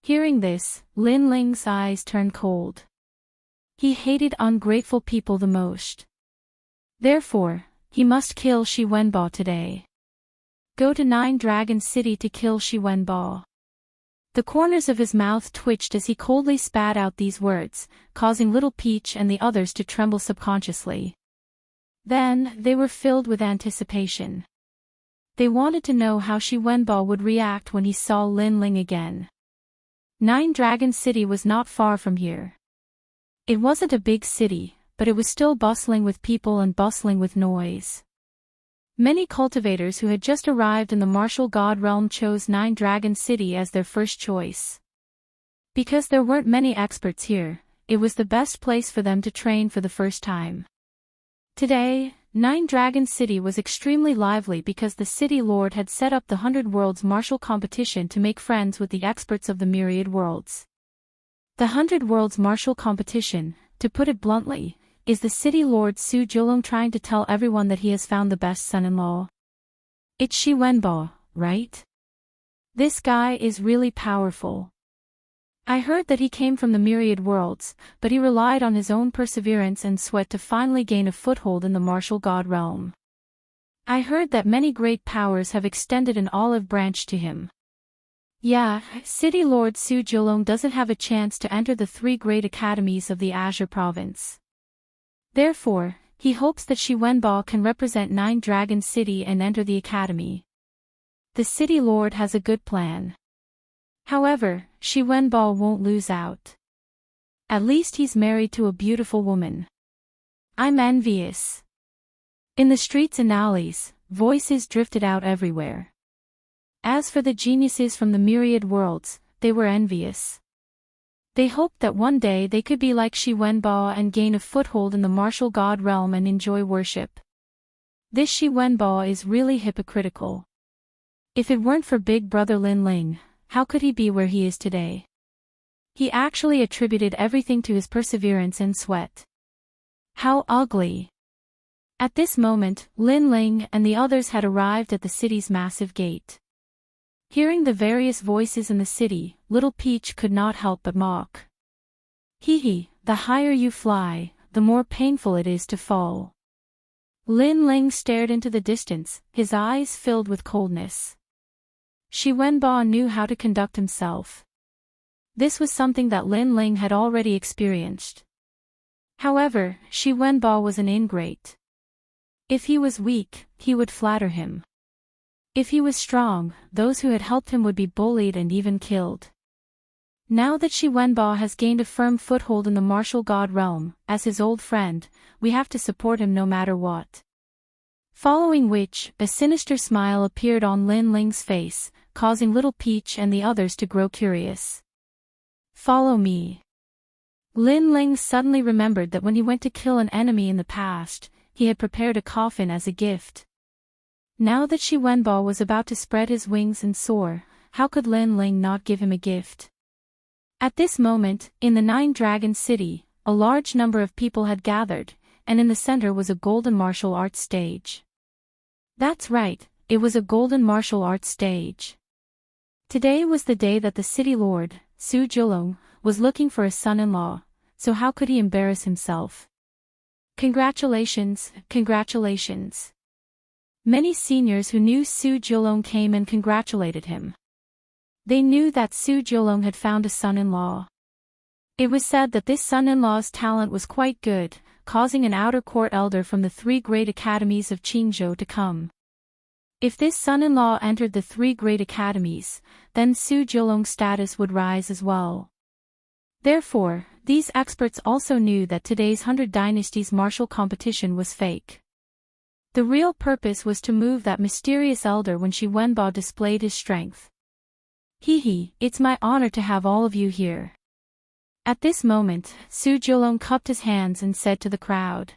Hearing this, Lin Ling's eyes turned cold. He hated ungrateful people the most. Therefore, he must kill Shi Wenbo today. Go to Nine Dragon City to kill Shi Wenbo. The corners of his mouth twitched as he coldly spat out these words, causing Little Peach and the others to tremble subconsciously. Then, they were filled with anticipation. They wanted to know how Shi Wenbo would react when he saw Lin Ling again. Nine Dragon City was not far from here. It wasn't a big city, but it was still bustling with people and bustling with noise. Many cultivators who had just arrived in the martial god realm chose Nine Dragon City as their first choice. Because there weren't many experts here, it was the best place for them to train for the first time. Today, Nine Dragon City was extremely lively because the city lord had set up the 100 Worlds Martial Competition to make friends with the experts of the myriad worlds. The 100 Worlds Martial Competition, to put it bluntly, is the city lord Su Jolong trying to tell everyone that he has found the best son-in-law. It's Shi Wenbo, right? This guy is really powerful. I heard that he came from the myriad worlds, but he relied on his own perseverance and sweat to finally gain a foothold in the martial god realm. I heard that many great powers have extended an olive branch to him. Yeah, City Lord Su Jolong doesn't have a chance to enter the three great academies of the Azure province. Therefore, he hopes that Shi Wenbo can represent Nine Dragon City and enter the academy. The City Lord has a good plan. However, Shi Wenbo won't lose out. At least he's married to a beautiful woman. I'm envious. In the streets and alleys, voices drifted out everywhere. As for the geniuses from the myriad worlds, they were envious. They hoped that one day they could be like Shi Wenbo and gain a foothold in the martial god realm and enjoy worship. This Shi Wenbo is really hypocritical. If it weren't for Big Brother Lin Ling, how could he be where he is today? He actually attributed everything to his perseverance and sweat. How ugly! At this moment, Lin Ling and the others had arrived at the city's massive gate. Hearing the various voices in the city, Little Peach could not help but mock. Hee hee, the higher you fly, the more painful it is to fall. Lin Ling stared into the distance, his eyes filled with coldness. Shi Wenbo knew how to conduct himself. This was something that Lin Ling had already experienced. However, Shi Wenbo was an ingrate. If he was weak, he would flatter him. If he was strong, those who had helped him would be bullied and even killed. Now that Shi Wenbo has gained a firm foothold in the martial god realm, as his old friend, we have to support him no matter what. Following which, a sinister smile appeared on Lin Ling's face, causing Little Peach and the others to grow curious. Follow me. Lin Ling suddenly remembered that when he went to kill an enemy in the past, he had prepared a coffin as a gift. Now that Shi Wenbo was about to spread his wings and soar, how could Lin Ling not give him a gift? At this moment, in the Nine Dragon City, a large number of people had gathered, and in the center was a golden martial arts stage. That's right, it was a golden martial arts stage. Today was the day that the city lord, Su Jilong, was looking for a son-in-law, so how could he embarrass himself? Congratulations, congratulations. Many seniors who knew Su Jilong came and congratulated him. They knew that Su Jilong had found a son-in-law. It was said that this son-in-law's talent was quite good, causing an outer court elder from the 3 great academies of Qingzhou to come. If this son-in-law entered the 3 great academies, then Su Jilong's status would rise as well. Therefore, these experts also knew that today's 100 Dynasties martial competition was fake. The real purpose was to move that mysterious elder when Shi Wenbo displayed his strength. Hee, it's my honor to have all of you here. At this moment, Su Jilong cupped his hands and said to the crowd.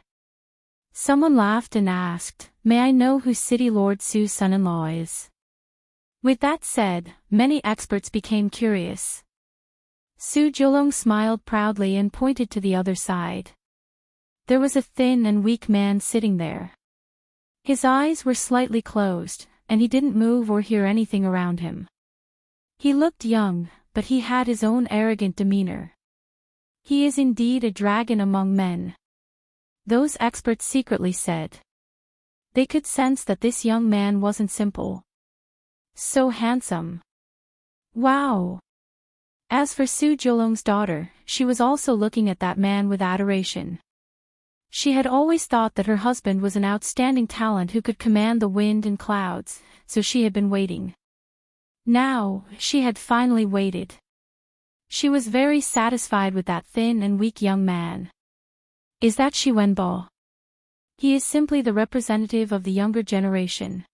Someone laughed and asked, may I know who City Lord Su's son-in-law is? With that said, many experts became curious. Su Jilong smiled proudly and pointed to the other side. There was a thin and weak man sitting there. His eyes were slightly closed, and he didn't move or hear anything around him. He looked young, but he had his own arrogant demeanor. He is indeed a dragon among men. Those experts secretly said. They could sense that this young man wasn't simple. So handsome. Wow! As for Su Jilong's daughter, she was also looking at that man with adoration. She had always thought that her husband was an outstanding talent who could command the wind and clouds, so she had been waiting. Now, she had finally waited. She was very satisfied with that thin and weak young man. Is that Shi Wenbo? He is simply the representative of the younger generation.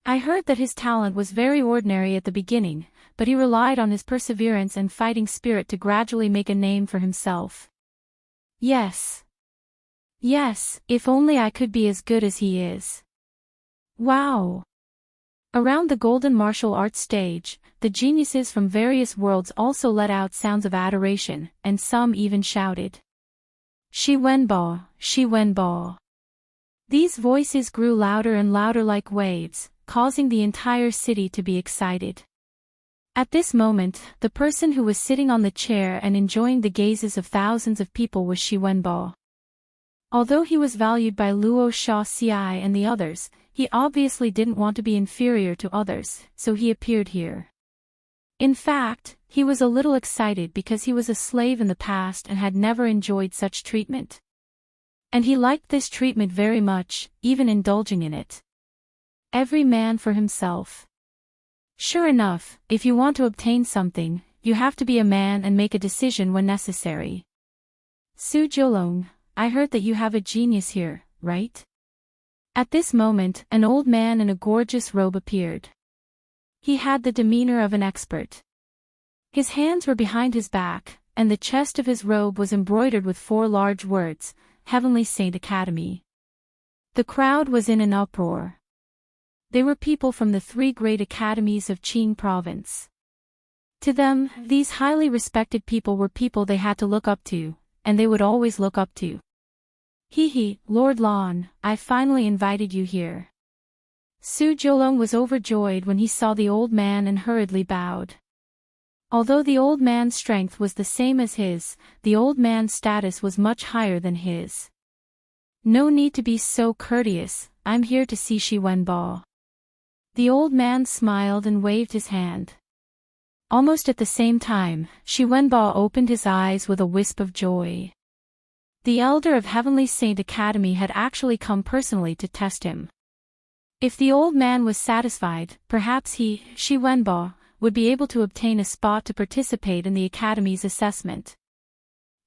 I heard that his talent was very ordinary at the beginning, but he relied on his perseverance and fighting spirit to gradually make a name for himself. Yes. Yes, if only I could be as good as he is. Wow! Around the golden martial arts stage, the geniuses from various worlds also let out sounds of adoration, and some even shouted. Shi Wenbo, Shi Wenbo. These voices grew louder and louder like waves, causing the entire city to be excited. At this moment, the person who was sitting on the chair and enjoying the gazes of thousands of people was Shi Wenbo. Although he was valued by Luo Sha Ci and the others, he obviously didn't want to be inferior to others, so he appeared here. In fact, he was a little excited because he was a slave in the past and had never enjoyed such treatment. And he liked this treatment very much, even indulging in it. Every man for himself. Sure enough, if you want to obtain something, you have to be a man and make a decision when necessary. Su Jilong, I heard that you have a genius here, right? At this moment, an old man in a gorgeous robe appeared. He had the demeanor of an expert. His hands were behind his back, and the chest of his robe was embroidered with 4 large words, Heavenly Saint Academy. The crowd was in an uproar. They were people from the 3 great academies of Qing province. To them, these highly respected people were people they had to look up to, and they would always look up to. Lord Lan, I finally invited you here. Su Jilong was overjoyed when he saw the old man and hurriedly bowed. Although the old man's strength was the same as his, the old man's status was much higher than his. No need to be so courteous, I'm here to see Shi Wenbo. The old man smiled and waved his hand. Almost at the same time, Shi Wenbo opened his eyes with a wisp of joy. The elder of Heavenly Saint Academy had actually come personally to test him. If the old man was satisfied, perhaps he, Shi Wenbo, would be able to obtain a spot to participate in the Academy's assessment.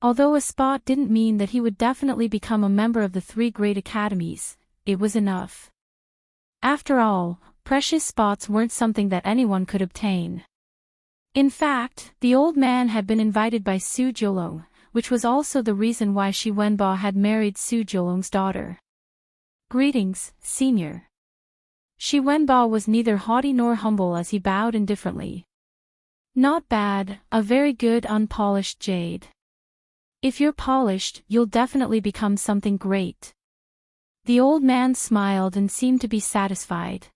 Although a spot didn't mean that he would definitely become a member of the 3 great academies, it was enough. After all, precious spots weren't something that anyone could obtain. In fact, the old man had been invited by Su Jiulong, which was also the reason why Shi Wenbo had married Su Jiulong's daughter. Greetings, senior. Shi Wenbo was neither haughty nor humble as he bowed indifferently. Not bad, a very good unpolished jade. If you're polished, you'll definitely become something great. The old man smiled and seemed to be satisfied.